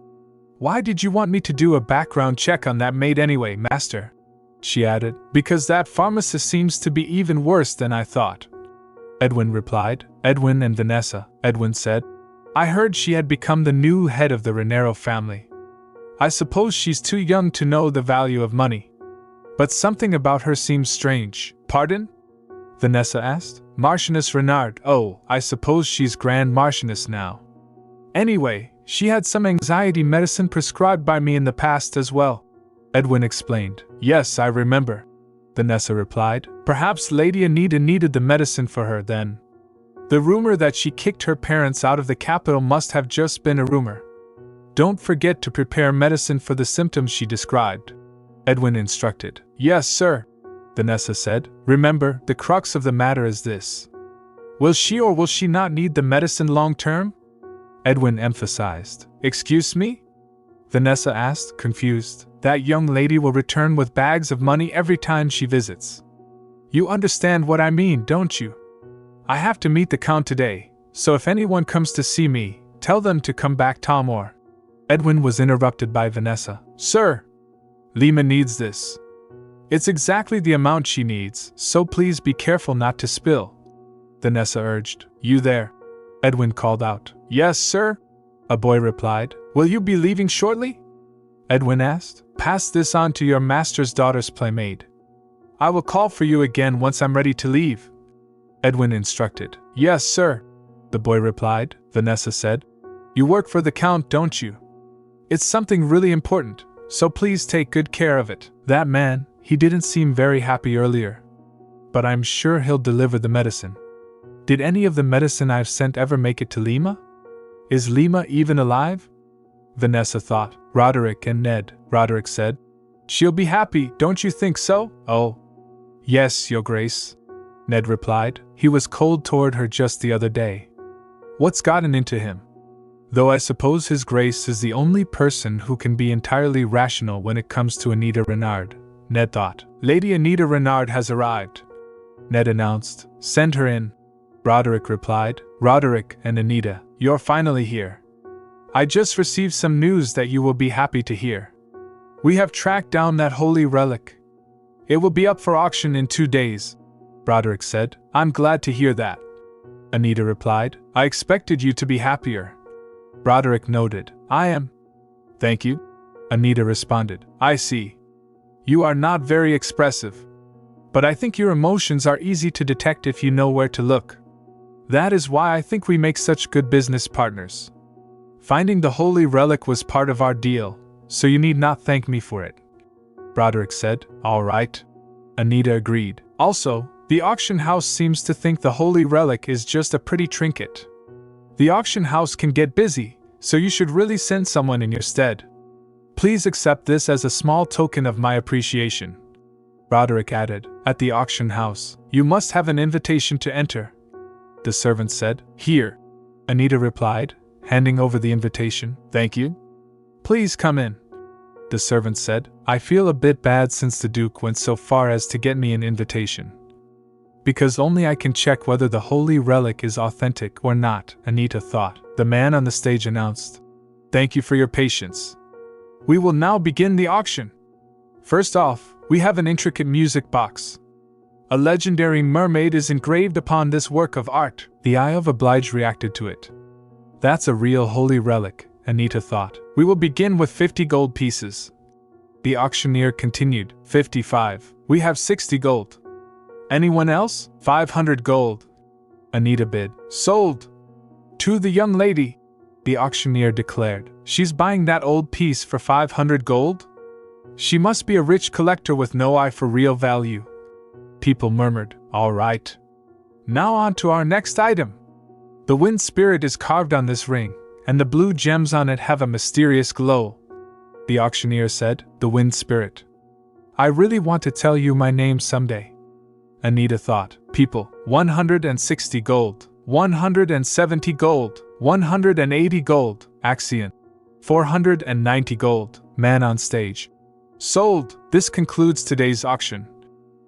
Why did you want me to do a background check on that maid anyway, master? She added. Because that pharmacist seems to be even worse than I thought. Edwin replied. Edwin and Vanessa, Edwin said. I heard she had become the new head of the Renero family. I suppose she's too young to know the value of money. But something about her seems strange. Pardon? Vanessa asked. Marchioness Renard. Oh, I suppose she's Grand Marchioness now. Anyway, she had some anxiety medicine prescribed by me in the past as well. Edwin explained. Yes, I remember. Vanessa replied. Perhaps Lady Anita needed the medicine for her then. The rumor that she kicked her parents out of the capital must have just been a rumor. Don't forget to prepare medicine for the symptoms she described. Edwin instructed. Yes, sir. Vanessa said. Remember, the crux of the matter is this. Will she or will she not need the medicine long term? Edwin emphasized. Excuse me? Vanessa asked, confused. That young lady will return with bags of money every time she visits. You understand what I mean, don't you? I have to meet the Count today, so if anyone comes to see me, tell them to come back tomorrow. Edwin was interrupted by Vanessa. Sir! Lima needs this. It's exactly the amount she needs, so please be careful not to spill. Vanessa urged. You there? Edwin called out. Yes, sir? A boy replied. Will you be leaving shortly? Edwin asked. Pass this on to your master's daughter's playmate. I will call for you again once I'm ready to leave. Edwin instructed. Yes, sir, the boy replied. Vanessa said. You work for the Count, don't you? It's something really important, so please take good care of it. That man, he didn't seem very happy earlier. But I'm sure he'll deliver the medicine. Did any of the medicine I've sent ever make it to Lima? Is Lima even alive? Vanessa thought. Roderick and Ned, Roderick said. She'll be happy, don't you think so? Oh. Yes, Your Grace. Ned replied. He was cold toward her just the other day. What's gotten into him? Though I suppose His Grace is the only person who can be entirely rational when it comes to Anita Renard, Ned thought. Lady Anita Renard has arrived, Ned announced. Send her in. Roderick replied. Roderick and Anita, you're finally here. I just received some news that you will be happy to hear. We have tracked down that holy relic. It will be up for auction in 2 days, Roderick said. I'm glad to hear that, Anita replied. I expected you to be happier. Roderick noted. I am. Thank you, Anita responded. I see. You are not very expressive. But I think your emotions are easy to detect if you know where to look. That is why I think we make such good business partners. Finding the holy relic was part of our deal, so you need not thank me for it, Roderick said. All right, Anita agreed. Also, the auction house seems to think the holy relic is just a pretty trinket. The auction house can get busy, so you should really send someone in your stead. Please accept this as a small token of my appreciation, Roderick added. At the auction house, you must have an invitation to enter, the servant said. Here, Anita replied, handing over the invitation. Thank you. Please come in, the servant said. I feel a bit bad since the Duke went so far as to get me an invitation. Because only I can check whether the holy relic is authentic or not, Anita thought. The man on the stage announced. Thank you for your patience. We will now begin the auction. First off, we have an intricate music box. A legendary mermaid is engraved upon this work of art. The Eye of Oblige reacted to it. That's a real holy relic, Anita thought. We will begin with 50 gold pieces. The auctioneer continued. 55. We have 60 gold. Anyone else? 500 gold. Anita bid. Sold. To the young lady, the auctioneer declared. She's buying that old piece for 500 gold? She must be a rich collector with no eye for real value. People murmured. All right. Now on to our next item. The wind spirit is carved on this ring, and the blue gems on it have a mysterious glow, the auctioneer said. The wind spirit. I really want to tell you my name someday, Anita thought. People. 160 gold. 170 gold. 180 gold. Axion. 490 gold. Man on stage. Sold. This concludes today's auction,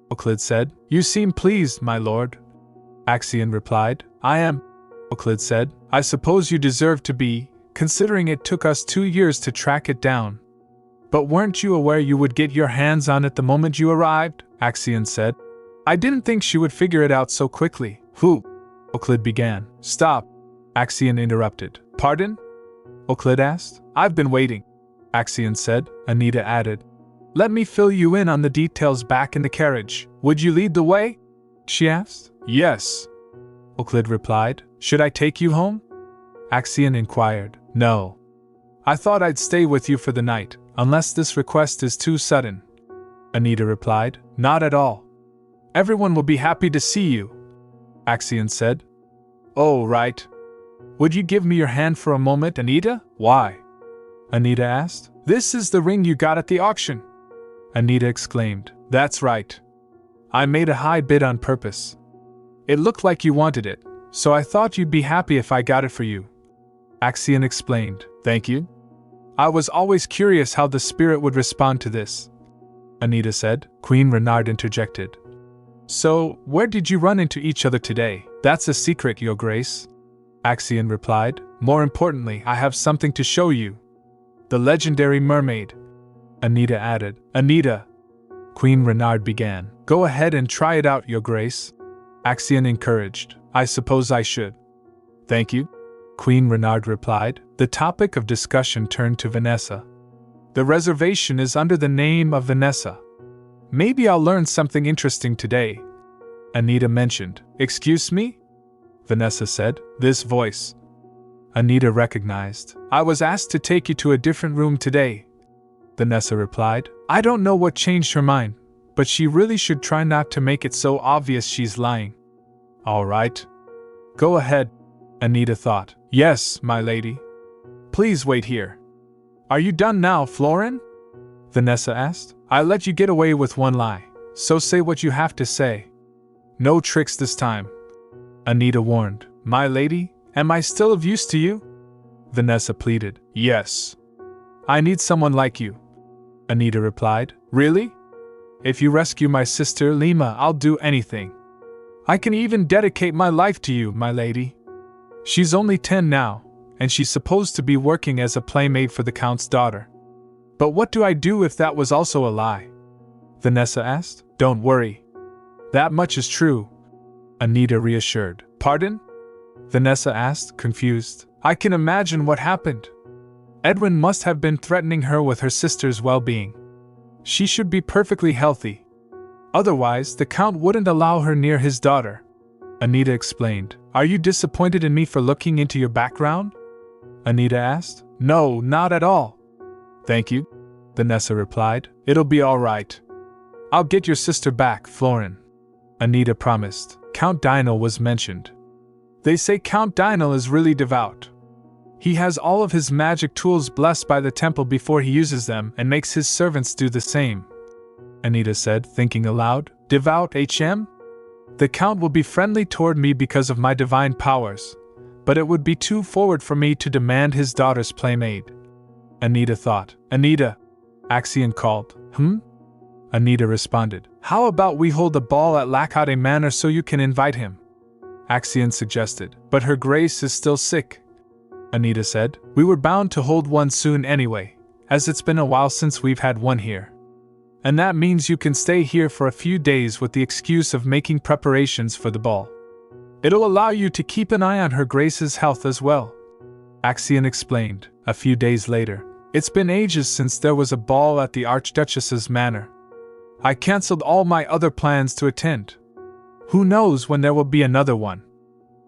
Euclid said. You seem pleased, my lord. Axion replied. I am, Euclid said. I suppose you deserve to be, considering it took us 2 years to track it down. But weren't you aware you would get your hands on it the moment you arrived? Axion said. I didn't think she would figure it out so quickly. Who? Euclid began. Stop, Axion interrupted. Pardon? Euclid asked. I've been waiting, Axion said. Anita added. Let me fill you in on the details back in the carriage. Would you lead the way? She asked. Yes, Euclid replied. Should I take you home? Axion inquired. No. I thought I'd stay with you for the night, unless this request is too sudden. Anita replied. Not at all. Everyone will be happy to see you, Axion said. Oh, right. Would you give me your hand for a moment, Anita? Why? Anita asked. This is the ring you got at the auction, Anita exclaimed. That's right. I made a high bid on purpose. It looked like you wanted it, so I thought you'd be happy if I got it for you. Axion explained. Thank you. I was always curious how the spirit would respond to this, Anita said. Queen Renard interjected. So, where did you run into each other today? That's a secret, Your Grace, Axion replied. More importantly, I have something to show you. The legendary mermaid, Anita added. Anita, Queen Renard began. Go ahead and try it out, Your Grace, Axion encouraged. I suppose I should. Thank you, Queen Renard replied. The topic of discussion turned to Vanessa. The reservation is under the name of Vanessa. Maybe I'll learn something interesting today, Anita mentioned. Excuse me? Vanessa said. This voice, Anita recognized. I was asked to take you to a different room today, Vanessa replied. I don't know what changed her mind, but she really should try not to make it so obvious she's lying. All right. Go ahead, Anita thought. Yes, my lady. Please wait here. Are you done now, Florin? Vanessa asked. I let you get away with one lie, so say what you have to say. No tricks this time, Anita warned. My lady, am I still of use to you? Vanessa pleaded. Yes. I need someone like you, Anita replied. Really? If you rescue my sister Lima, I'll do anything. I can even dedicate my life to you, my lady. She's only 10 now, and she's supposed to be working as a playmate for the Count's daughter. But what do I do if that was also a lie? Vanessa asked. Don't worry. That much is true, Anita reassured. Pardon? Vanessa asked, confused. I can imagine what happened. Edwin must have been threatening her with her sister's well-being. She should be perfectly healthy. Otherwise, the Count wouldn't allow her near his daughter, Anita explained. Are you disappointed in me for looking into your background? Anita asked. No, not at all. Thank you, Vanessa replied. It'll be all right. I'll get your sister back, Florin, Anita promised. Count Dynal was mentioned. They say Count Dynal is really devout. He has all of his magic tools blessed by the temple before he uses them and makes his servants do the same, Anita said, thinking aloud. Devout HM? The Count will be friendly toward me because of my divine powers, but it would be too forward for me to demand his daughter's playmate, Anita thought. Anita, Axion called. Anita responded. How about we hold a ball at Lakade Manor so you can invite him? Axion suggested. But her grace is still sick, Anita said. We were bound to hold one soon anyway, as it's been a while since we've had one here. And that means you can stay here for a few days with the excuse of making preparations for the ball. It'll allow you to keep an eye on her grace's health as well, Axion explained. A few days later. It's been ages since there was a ball at the Archduchess's manor. I cancelled all my other plans to attend. Who knows when there will be another one?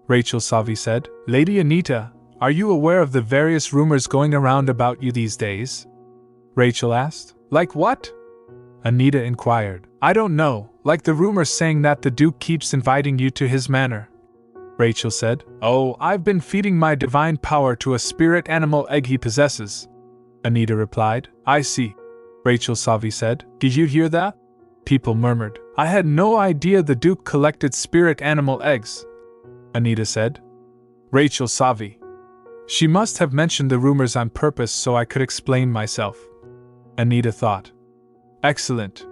Rachel Savi said. Lady Anita, are you aware of the various rumors going around about you these days? Rachel asked. Like what? Anita inquired. I don't know, like the rumors saying that the Duke keeps inviting you to his manor, Rachel said. Oh, I've been feeding my divine power to a spirit animal egg he possesses, Anita replied. I see, Rachel Savi said. Did you hear that? People murmured. I had no idea the Duke collected spirit animal eggs, Anita said. Rachel Savi. She must have mentioned the rumors on purpose so I could explain myself, Anita thought. Excellent.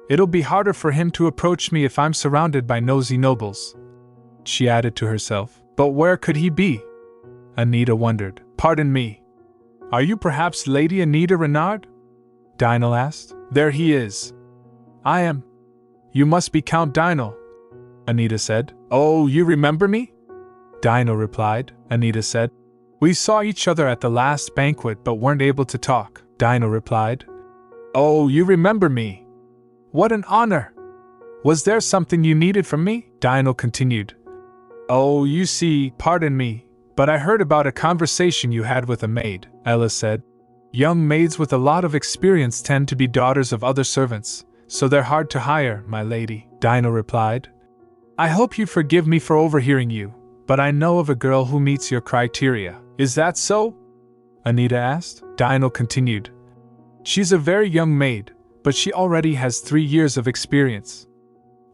It'll be harder for him to approach me if I'm surrounded by nosy nobles. she added to herself. But where could he be? Anita wondered. Pardon me. Are you perhaps Lady Anita Renard? Dino asked. There he is. I am. You must be Count Dino, Anita said. Oh, you remember me? Dino replied. Anita said. We saw each other at the last banquet but weren't able to talk, Dino replied. Oh, you remember me. What an honor. Was there something you needed from me? Dino continued. Oh, you see, pardon me, but I heard about a conversation you had with a maid, Ella said. Young maids with a lot of experience tend to be daughters of other servants, so they're hard to hire, my lady, Dino replied. I hope you forgive me for overhearing you, but I know of a girl who meets your criteria. Is that so? Anita asked. Dino continued. She's a very young maid, but she already has 3 years of experience.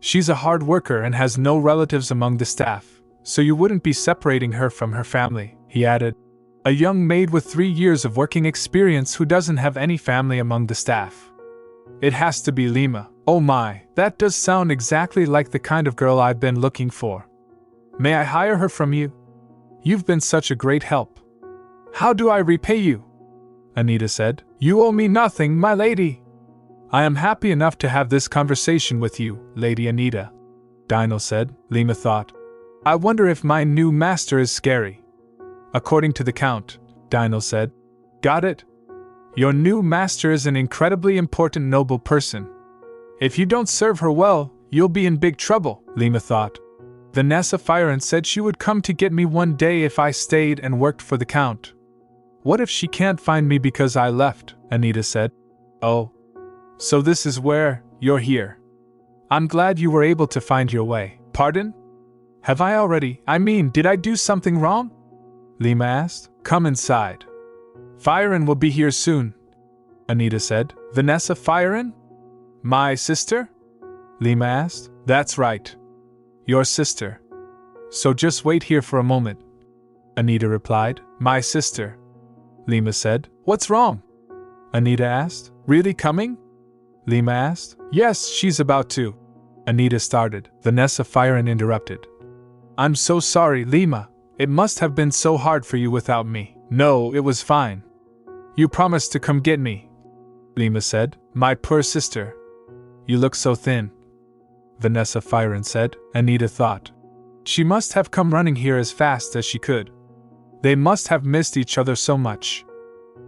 She's a hard worker and has no relatives among the staff, so you wouldn't be separating her from her family, he added. A young maid with 3 years of working experience who doesn't have any family among the staff. It has to be Lima. Oh my, that does sound exactly like the kind of girl I've been looking for. May I hire her from you? You've been such a great help. How do I repay you? Anita said. You owe me nothing, my lady. I am happy enough to have this conversation with you, Lady Anita, Dino said. Lima thought. I wonder if my new master is scary. According to the Count, Dino said. Got it? Your new master is an incredibly important noble person. If you don't serve her well, you'll be in big trouble, Lima thought. Vanessa Firen said she would come to get me one day if I stayed and worked for the Count. What if she can't find me because I left? Anita said. Oh. So this is where you're here. I'm glad you were able to find your way. Pardon? Have I already? Did I do something wrong? Lima asked. Come inside. Firen will be here soon, Anita said. Vanessa Firen? My sister? Lima asked. That's right. Your sister. So just wait here for a moment, Anita replied. My sister, Lima said. What's wrong? Anita asked. Really coming? Lima asked. Yes, she's about to. Anita started. Vanessa Firen interrupted. I'm so sorry, Lima. It must have been so hard for you without me. No, it was fine. You promised to come get me, Lima said. My poor sister. You look so thin, Vanessa Firen said. Anita thought. She must have come running here as fast as she could. They must have missed each other so much.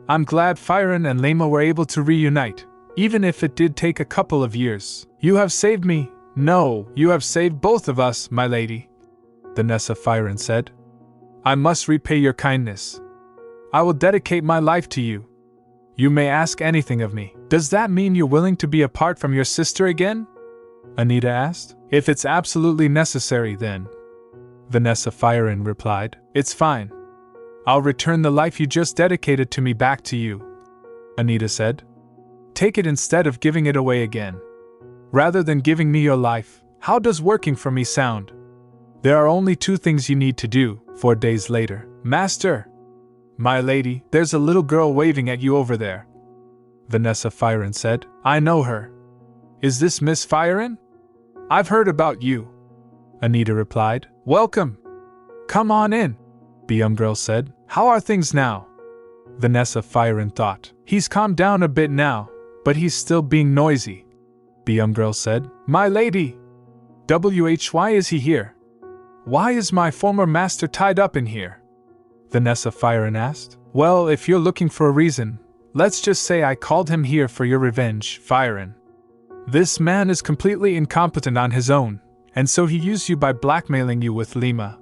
I'm glad Firen and Lima were able to reunite, even if it did take a couple of years. You have saved me. No, you have saved both of us, my lady, Vanessa Firen said. I must repay your kindness. I will dedicate my life to you. You may ask anything of me. Does that mean you're willing to be apart from your sister again? Anita asked. If it's absolutely necessary, then, Vanessa Firen replied. It's fine. I'll return the life you just dedicated to me back to you, Anita said. Take it instead of giving it away again. Rather than giving me your life, how does working for me sound? There are only 2 things you need to do. 4 days later. Master! My lady, there's a little girl waving at you over there, Vanessa Firen said. I know her. Is this Miss Firen? I've heard about you, Anita replied. Welcome. Come on in, the young girl said. How are things now? Vanessa Firen thought. He's calmed down a bit now, but he's still being noisy, the young girl said. My lady! Why is he here? Why is my former master tied up in here? Vanessa Firen asked. Well, if you're looking for a reason, let's just say I called him here for your revenge, Firen. This man is completely incompetent on his own, and so he used you by blackmailing you with Lima,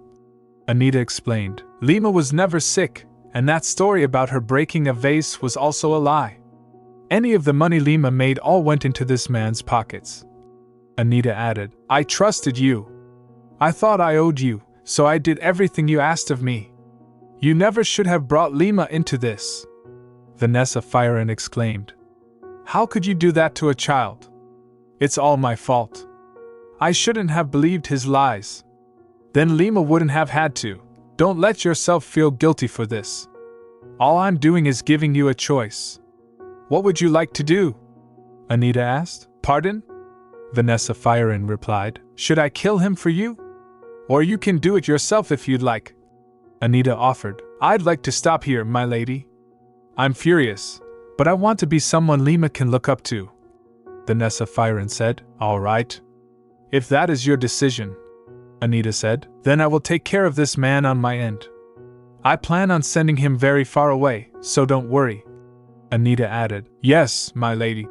Anita explained. Lima was never sick, and that story about her breaking a vase was also a lie. Any of the money Lima made all went into this man's pockets. Anita added. I trusted you. I thought I owed you, so I did everything you asked of me. You never should have brought Lima into this, Vanessa Firen exclaimed. How could you do that to a child? It's all my fault. I shouldn't have believed his lies. Then Lima wouldn't have had to. Don't let yourself feel guilty for this. All I'm doing is giving you a choice. What would you like to do? Anita asked. Pardon? Vanessa Firen replied. Should I kill him for you? Or you can do it yourself if you'd like, Anita offered. I'd like to stop here, my lady. I'm furious, but I want to be someone Lima can look up to. Vanessa Firen said. All right. If that is your decision, Anita said, then I will take care of this man on my end. I plan on sending him very far away, so don't worry. Anita added. Yes, my lady,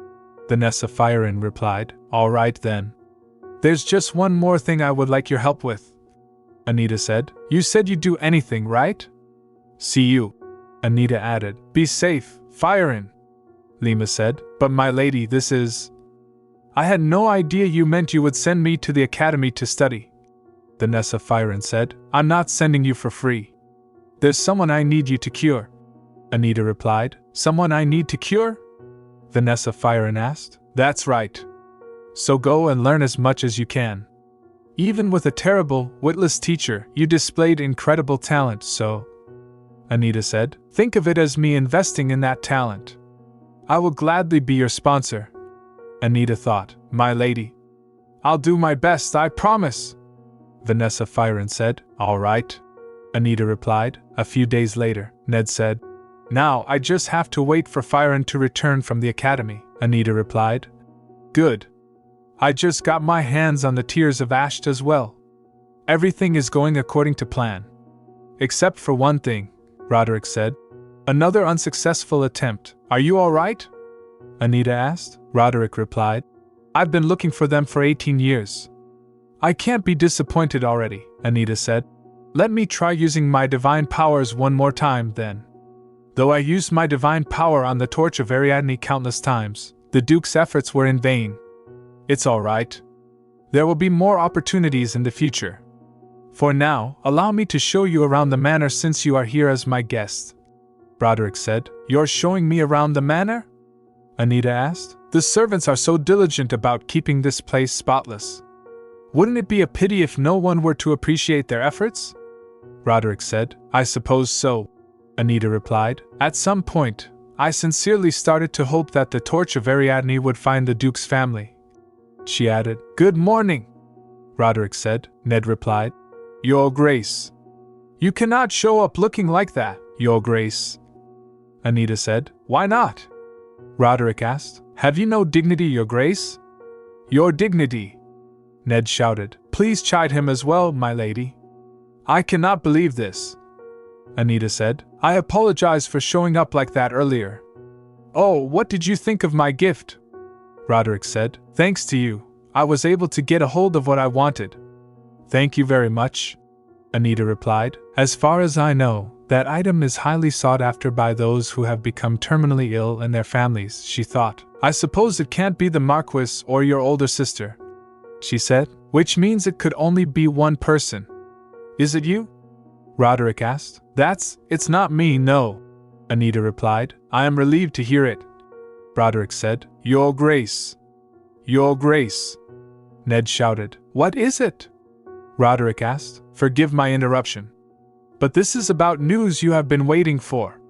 Vanessa Firen replied. All right then. There's just one more thing I would like your help with, Anita said. You said you'd do anything, right? See you, Anita added. Be safe, Firen, Lima said. But my lady, this is… I had no idea you meant you would send me to the academy to study, Vanessa Firen said. I'm not sending you for free. There's someone I need you to cure, Anita replied. Someone I need to cure? Vanessa Firen asked. That's right. So go and learn as much as you can. Even with a terrible, witless teacher, you displayed incredible talent, so… Anita said. Think of it as me investing in that talent. I will gladly be your sponsor. Anita thought. My lady. I'll do my best, I promise, Vanessa Firen said. All right, Anita replied. A few days later, Ned said. Now I just have to wait for Firen to return from the academy, Anita replied. Good. I just got my hands on the Tears of Ash as well. Everything is going according to plan. Except for one thing, Roderick said. Another unsuccessful attempt. Are you all right? Anita asked. Roderick replied. I've been looking for them for 18 years. I can't be disappointed already, Anita said. Let me try using my divine powers one more time then. Though I used my divine power on the Torch of Ariadne countless times, the Duke's efforts were in vain. It's all right. There will be more opportunities in the future. For now, allow me to show you around the manor since you are here as my guest, Roderick said. You're showing me around the manor? Anita asked. The servants are so diligent about keeping this place spotless. Wouldn't it be a pity if no one were to appreciate their efforts? Roderick said. I suppose so, Anita replied. At some point, I sincerely started to hope that the Torch of Ariadne would find the Duke's family. She added. Good morning, Roderick said. Ned replied. Your Grace. You cannot show up looking like that, Your Grace, Anita said. Why not? Roderick asked. Have you no dignity, Your Grace? Your dignity, Ned shouted. Please chide him as well, my lady. I cannot believe this, Anita said. I apologize for showing up like that earlier. Oh, what did you think of my gift? Roderick said. Thanks to you, I was able to get a hold of what I wanted. Thank you very much, Anita replied. As far as I know, that item is highly sought after by those who have become terminally ill and their families, she thought. I suppose it can't be the Marquis or your older sister, she said, which means it could only be one person. Is it you? Roderick asked. It's not me, no, Anita replied. I am relieved to hear it, Roderick said. Your Grace. Your Grace, Ned shouted. What is it? Roderick asked. Forgive my interruption, but this is about news you have been waiting for,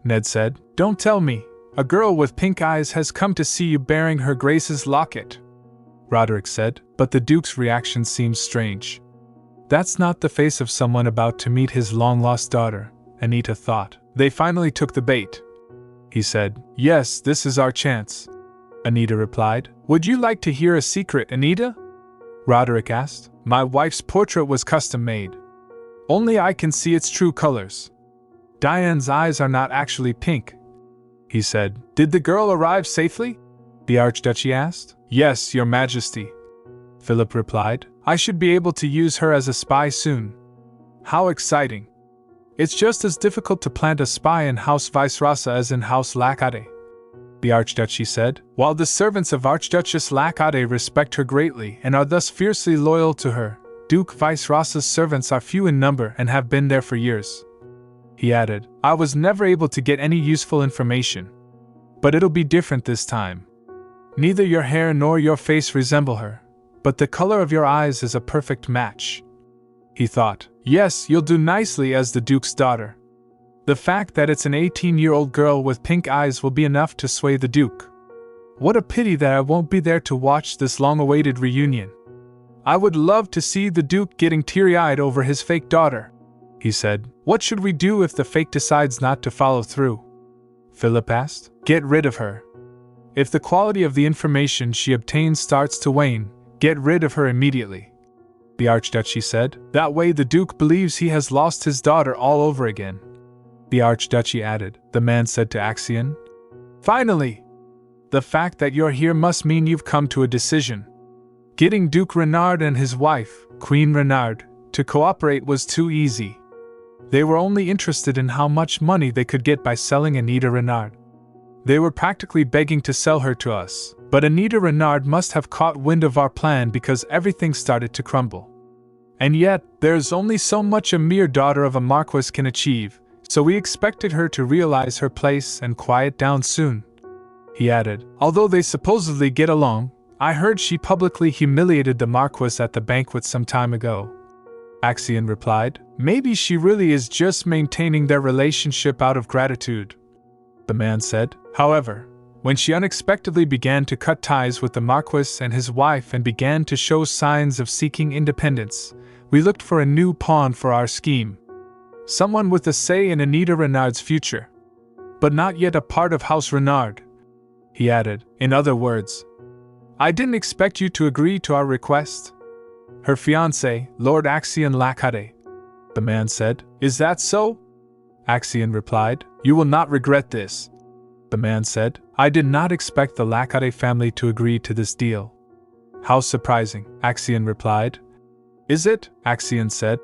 Ned said. Don't tell me. A girl with pink eyes has come to see you bearing her Grace's locket, Roderick said, but the Duke's reaction seemed strange. That's not the face of someone about to meet his long-lost daughter, Anita thought. They finally took the bait, he said. Yes, this is our chance, Anita replied. Would you like to hear a secret, Anita? Roderick asked. My wife's portrait was custom-made. Only I can see its true colors. Diane's eyes are not actually pink, he said. Did the girl arrive safely? The Archduchy asked. Yes, Your Majesty, Philip replied. I should be able to use her as a spy soon. How exciting. It's just as difficult to plant a spy in House Vicerosa as in House Lacade, the Archduchy said. While the servants of Archduchess Lacade respect her greatly and are thus fiercely loyal to her, Duke Vicerosa's servants are few in number and have been there for years. He added, I was never able to get any useful information. But it'll be different this time. Neither your hair nor your face resemble her, but the color of your eyes is a perfect match. He thought. Yes, you'll do nicely as the Duke's daughter. The fact that it's an 18-year-old girl with pink eyes will be enough to sway the Duke. What a pity that I won't be there to watch this long-awaited reunion. I would love to see the Duke getting teary-eyed over his fake daughter, he said. What should we do if the fake decides not to follow through? Philip asked. Get rid of her. If the quality of the information she obtains starts to wane, get rid of her immediately, the Archduchy said. That way the Duke believes he has lost his daughter all over again. The Archduchy added, the man said to Axion. Finally! The fact that you're here must mean you've come to a decision. Getting Duke Renard and his wife, Queen Renard, to cooperate was too easy. They were only interested in how much money they could get by selling Anita Renard. They were practically begging to sell her to us, but Anita Renard must have caught wind of our plan because everything started to crumble. And yet, there's only so much a mere daughter of a marquis can achieve, so we expected her to realize her place and quiet down soon. He added, although they supposedly get along, I heard she publicly humiliated the marquis at the banquet some time ago. Axion replied, maybe she really is just maintaining their relationship out of gratitude. The man said, however, when she unexpectedly began to cut ties with the marquis and his wife and began to show signs of seeking independence, we looked for a new pawn for our scheme. Someone with a say in Anita Renard's future. But not yet a part of House Renard. He added, in other words, I didn't expect you to agree to our request. Her fiancé, Lord Axion Lacade. The man said, is that so? Axion replied, you will not regret this. The man said, I did not expect the Lacade family to agree to this deal. How surprising, Axion replied. Is it? Axion said.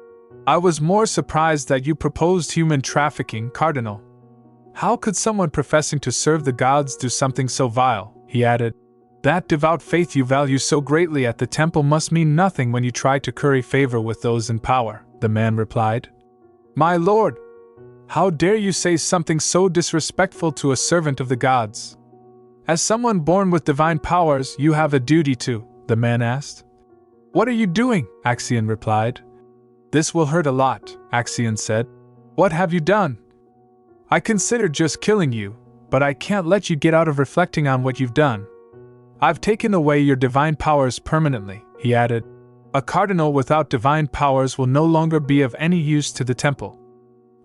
I was more surprised that you proposed human trafficking, Cardinal. How could someone professing to serve the gods do something so vile? He added. That devout faith you value so greatly at the temple must mean nothing when you try to curry favor with those in power, the man replied. My lord! How dare you say something so disrespectful to a servant of the gods? As someone born with divine powers, you have a duty to, the man asked. What are you doing? Axion replied. This will hurt a lot, Axion said. What have you done? I considered just killing you, but I can't let you get out of reflecting on what you've done. I've taken away your divine powers permanently, he added. A cardinal without divine powers will no longer be of any use to the temple.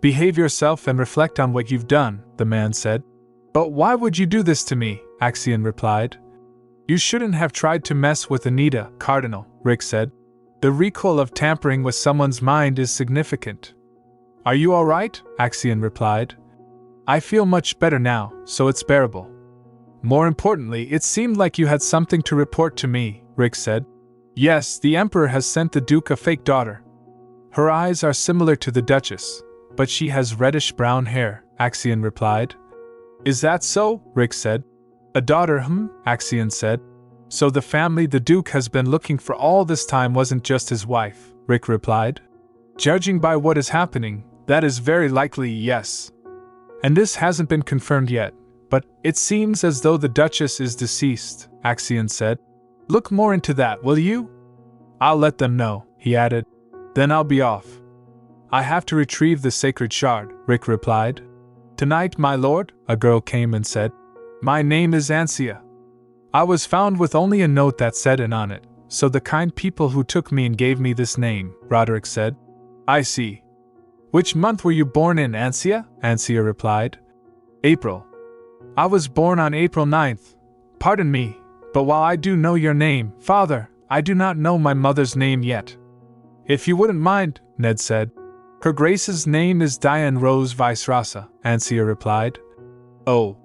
Behave yourself and reflect on what you've done, the man said. But why would you do this to me? Axion replied. You shouldn't have tried to mess with Anita, Cardinal, Rick said. The recoil of tampering with someone's mind is significant. Are you all right? Axion replied. I feel much better now, so it's bearable. More importantly, it seemed like you had something to report to me, Rick said. Yes, the Emperor has sent the Duke a fake daughter. Her eyes are similar to the Duchess, but she has reddish-brown hair, Axion replied. Is that so? Rick said. A daughter, Axion said. So the family the Duke has been looking for all this time wasn't just his wife, Rick replied. Judging by what is happening, that is very likely yes. And this hasn't been confirmed yet, but it seems as though the Duchess is deceased, Axion said. Look more into that, will you? I'll let them know, he added. Then I'll be off. I have to retrieve the sacred shard, Rick replied. Tonight, my lord, a girl came and said. My name is Ansia. I was found with only a note that said it on it, so the kind people who took me and gave me this name, Roderick said. I see. Which month were you born in, Ansia? Ansia replied. April. I was born on April 9th. Pardon me, but while I do know your name, Father, I do not know my mother's name yet. If you wouldn't mind, Ned said. Her Grace's name is Diane Rose Vice-Rasa, Ansia replied. Oh.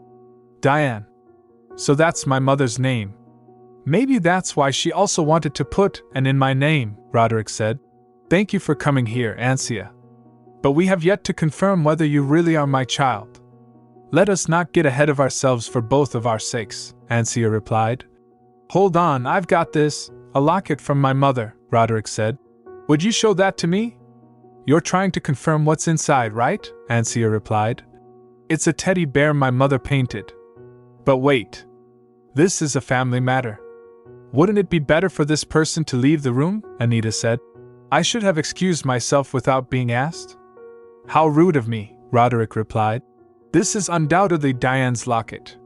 Diane. So that's my mother's name. Maybe that's why she also wanted to put an in my name, Roderick said. Thank you for coming here, Ansia. But we have yet to confirm whether you really are my child. Let us not get ahead of ourselves for both of our sakes, Ansia replied. Hold on, I've got this, a locket from my mother, Roderick said. Would you show that to me? You're trying to confirm what's inside, right? Ansia replied. It's a teddy bear my mother painted. But wait. This is a family matter. Wouldn't it be better for this person to leave the room? Anita said. I should have excused myself without being asked. How rude of me, Roderick replied. This is undoubtedly Diane's locket.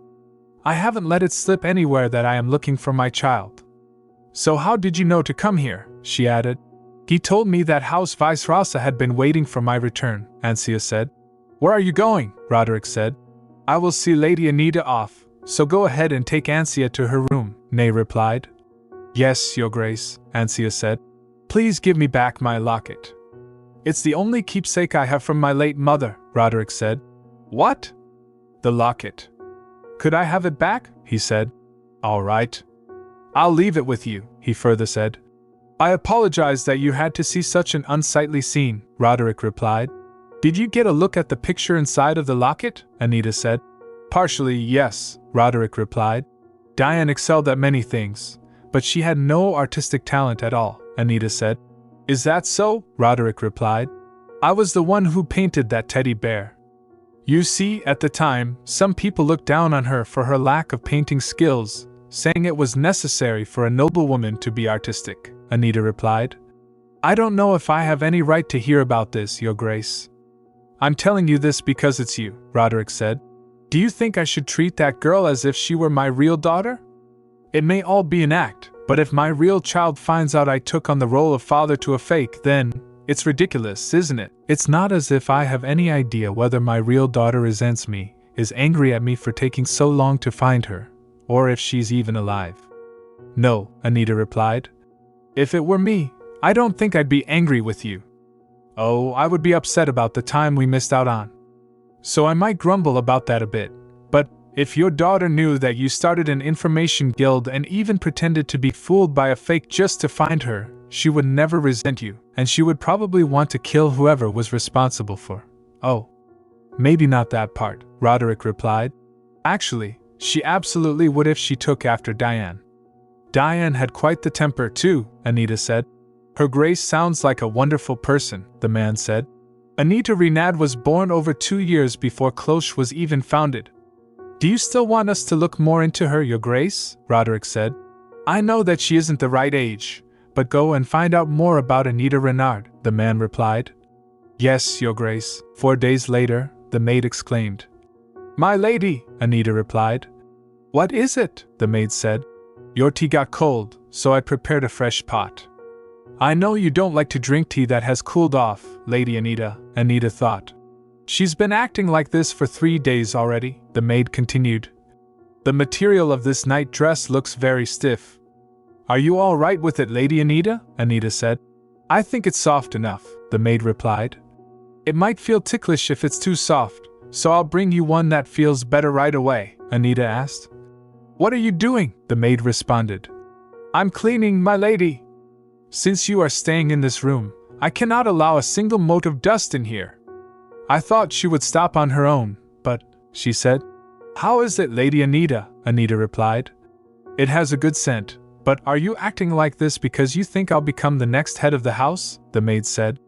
I haven't let it slip anywhere that I am looking for my child. So how did you know to come here? she added. He told me that House Vice Rasa had been waiting for my return, Ansia said. Where are you going? Roderick said. I will see Lady Anita off, so go ahead and take Ansia to her room, Nay replied. Yes, Your Grace, Ansia said. Please give me back my locket. It's the only keepsake I have from my late mother, Roderick said. What? The locket. Could I have it back? He said. All right. I'll leave it with you, he further said. I apologize that you had to see such an unsightly scene, Roderick replied. Did you get a look at the picture inside of the locket? Anita said. Partially, yes, Roderick replied. Diane excelled at many things, but she had no artistic talent at all, Anita said. Is that so? Roderick replied. I was the one who painted that teddy bear. You see, at the time, some people looked down on her for her lack of painting skills, saying it was necessary for a noblewoman to be artistic, Anita replied. I don't know if I have any right to hear about this, Your Grace. I'm telling you this because it's you, Roderick said. Do you think I should treat that girl as if she were my real daughter? It may all be an act, but if my real child finds out I took on the role of father to a fake, then it's ridiculous, isn't it? It's not as if I have any idea whether my real daughter resents me, is angry at me for taking so long to find her, or if she's even alive. No, Anita replied. If it were me, I don't think I'd be angry with you. Oh, I would be upset about the time we missed out on. So I might grumble about that a bit, but if your daughter knew that you started an information guild and even pretended to be fooled by a fake just to find her, she would never resent you, and she would probably want to kill whoever was responsible for. Oh, maybe not that part, Roderick replied. Actually, she absolutely would if she took after Diane. Diane had quite the temper too, Anita said. Her Grace sounds like a wonderful person, the man said. Anita Renad was born over 2 years before Cloche was even founded. Do you still want us to look more into her, Your Grace? Roderick said. I know that she isn't the right age, but go and find out more about Anita Renard, the man replied. Yes, Your Grace. 4 days later, the maid exclaimed. My lady, Anita replied. What is it? The maid said. Your tea got cold, so I prepared a fresh pot. I know you don't like to drink tea that has cooled off, Lady Anita, Anita thought. She's been acting like this for 3 days already, the maid continued. The material of this night dress looks very stiff. Are you all right with it, Lady Anita? Anita said. I think it's soft enough, the maid replied. It might feel ticklish if it's too soft, so I'll bring you one that feels better right away, Anita asked. What are you doing? The maid responded. I'm cleaning, my lady. Since you are staying in this room, I cannot allow a single mote of dust in here. I thought she would stop on her own, but, she said. How is it, Lady Anita? Anita replied. It has a good scent, but are you acting like this because you think I'll become the next head of the house? The maid said.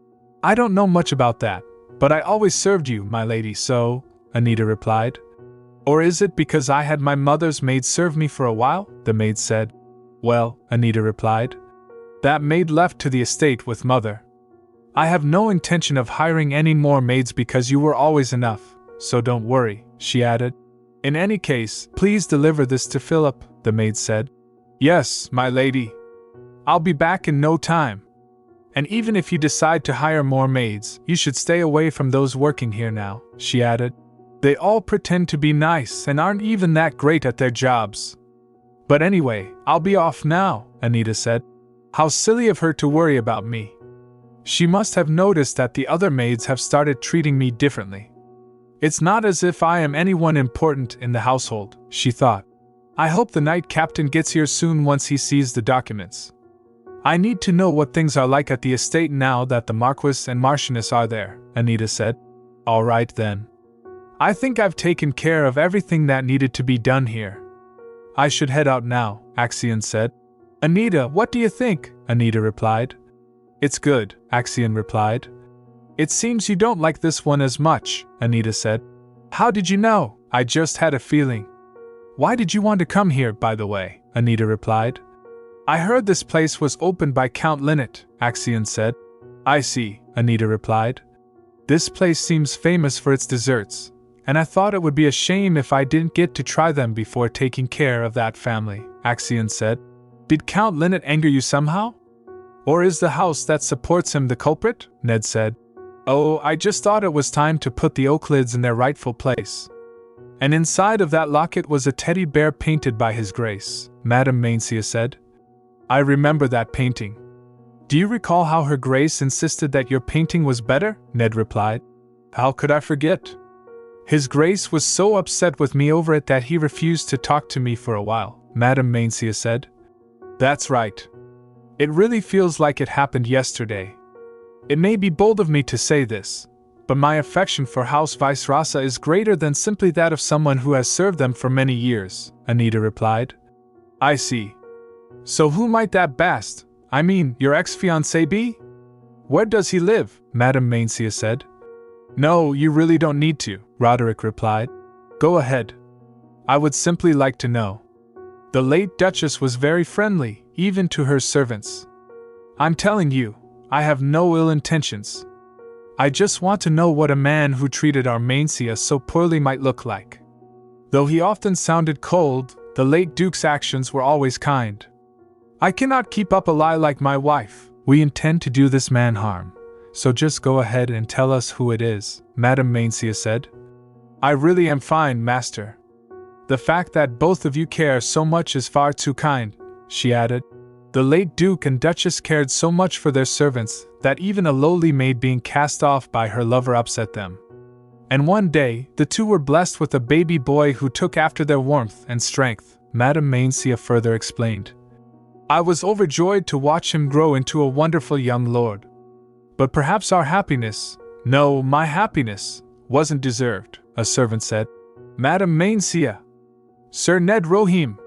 I don't know much about that, but I always served you, my lady, so, Anita replied. Or is it because I had my mother's maid serve me for a while? The maid said. Well, Anita replied. That maid left to the estate with mother. I have no intention of hiring any more maids because you were always enough, so don't worry, she added. In any case, please deliver this to Philip, the maid said. Yes, my lady. I'll be back in no time. And even if you decide to hire more maids, you should stay away from those working here now, she added. They all pretend to be nice and aren't even that great at their jobs. But anyway, I'll be off now, Anita said. How silly of her to worry about me. She must have noticed that the other maids have started treating me differently. It's not as if I am anyone important in the household, she thought. I hope the night captain gets here soon once he sees the documents. I need to know what things are like at the estate now that the Marquis and Marchioness are there, Anita said. All right then. I think I've taken care of everything that needed to be done here. I should head out now, Axion said. Anita, what do you think? Anita replied. It's good, Axion replied. It seems you don't like this one as much, Anita said. How did you know? I just had a feeling. Why did you want to come here, by the way? Anita replied. I heard this place was opened by Count Linnet, Axion said. I see, Anita replied. This place seems famous for its desserts, and I thought it would be a shame if I didn't get to try them before taking care of that family, Axion said. Did Count Linnet anger you somehow? Or is the house that supports him the culprit? Ned said. Oh, I just thought it was time to put the oak lids in their rightful place. And inside of that locket was a teddy bear painted by His Grace, Madame Manhua said. I remember that painting. Do you recall how Her Grace insisted that your painting was better? Ned replied. How could I forget? His Grace was so upset with me over it that he refused to talk to me for a while, Madame Manhua said. That's right. It really feels like it happened yesterday. It may be bold of me to say this, but my affection for House Vice-Rasa is greater than simply that of someone who has served them for many years, Anita replied. I see. So who might that bast, your ex-fiancé be? Where does he live? Madame Manhua said. No, you really don't need to, Roderick replied. Go ahead. I would simply like to know. The late Duchess was very friendly, even to her servants. I'm telling you, I have no ill intentions. I just want to know what a man who treated our Manhua so poorly might look like. Though he often sounded cold, the late Duke's actions were always kind. I cannot keep up a lie like my wife. We intend to do this man harm, so just go ahead and tell us who it is, Madame Manhua said. I really am fine, master. The fact that both of you care so much is far too kind, she added. The late Duke and Duchess cared so much for their servants that even a lowly maid being cast off by her lover upset them. And one day, the two were blessed with a baby boy who took after their warmth and strength, Madame Manhua further explained. I was overjoyed to watch him grow into a wonderful young lord. But perhaps our happiness, no, my happiness, wasn't deserved, a servant said. Madame Manhua. Sir Ned Rohim.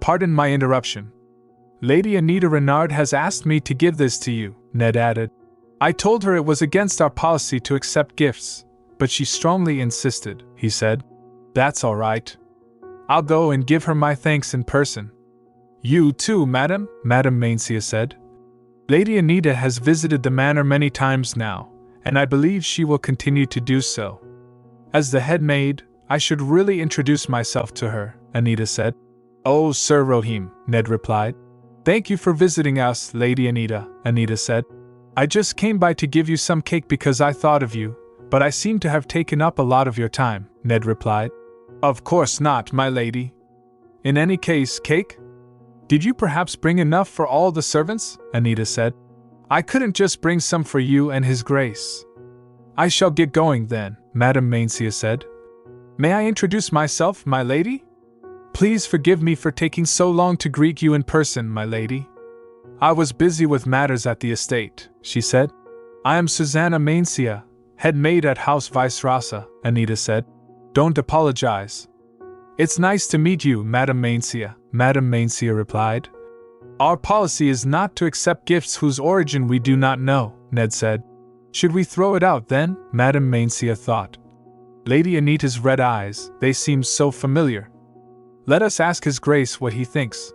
Pardon my interruption. Lady Anita Renard has asked me to give this to you, Ned added. I told her it was against our policy to accept gifts, but she strongly insisted, he said. That's all right. I'll go and give her my thanks in person. You too, madam, Madame Manhua said. Lady Anita has visited the manor many times now, and I believe she will continue to do so. As the head maid, I should really introduce myself to her, Anita said. Oh, Sir Rohim, Ned replied. Thank you for visiting us, Lady Anita, Anita said. I just came by to give you some cake because I thought of you, but I seem to have taken up a lot of your time, Ned replied. Of course not, my lady. In any case, cake? Did you perhaps bring enough for all the servants? Anita said. I couldn't just bring some for you and His Grace. I shall get going then, Madame Manhua said. May I introduce myself, my lady? Please forgive me for taking so long to greet you in person, my lady. I was busy with matters at the estate, she said. I am Susanna Manhua, head maid at House Vice-Rasa, Anita said. Don't apologize. It's nice to meet you, Madame Manhua, Madame Manhua replied. Our policy is not to accept gifts whose origin we do not know, Ned said. Should we throw it out then? Madame Manhua thought. Lady Anita's red eyes, they seemed so familiar. Let us ask His Grace what he thinks.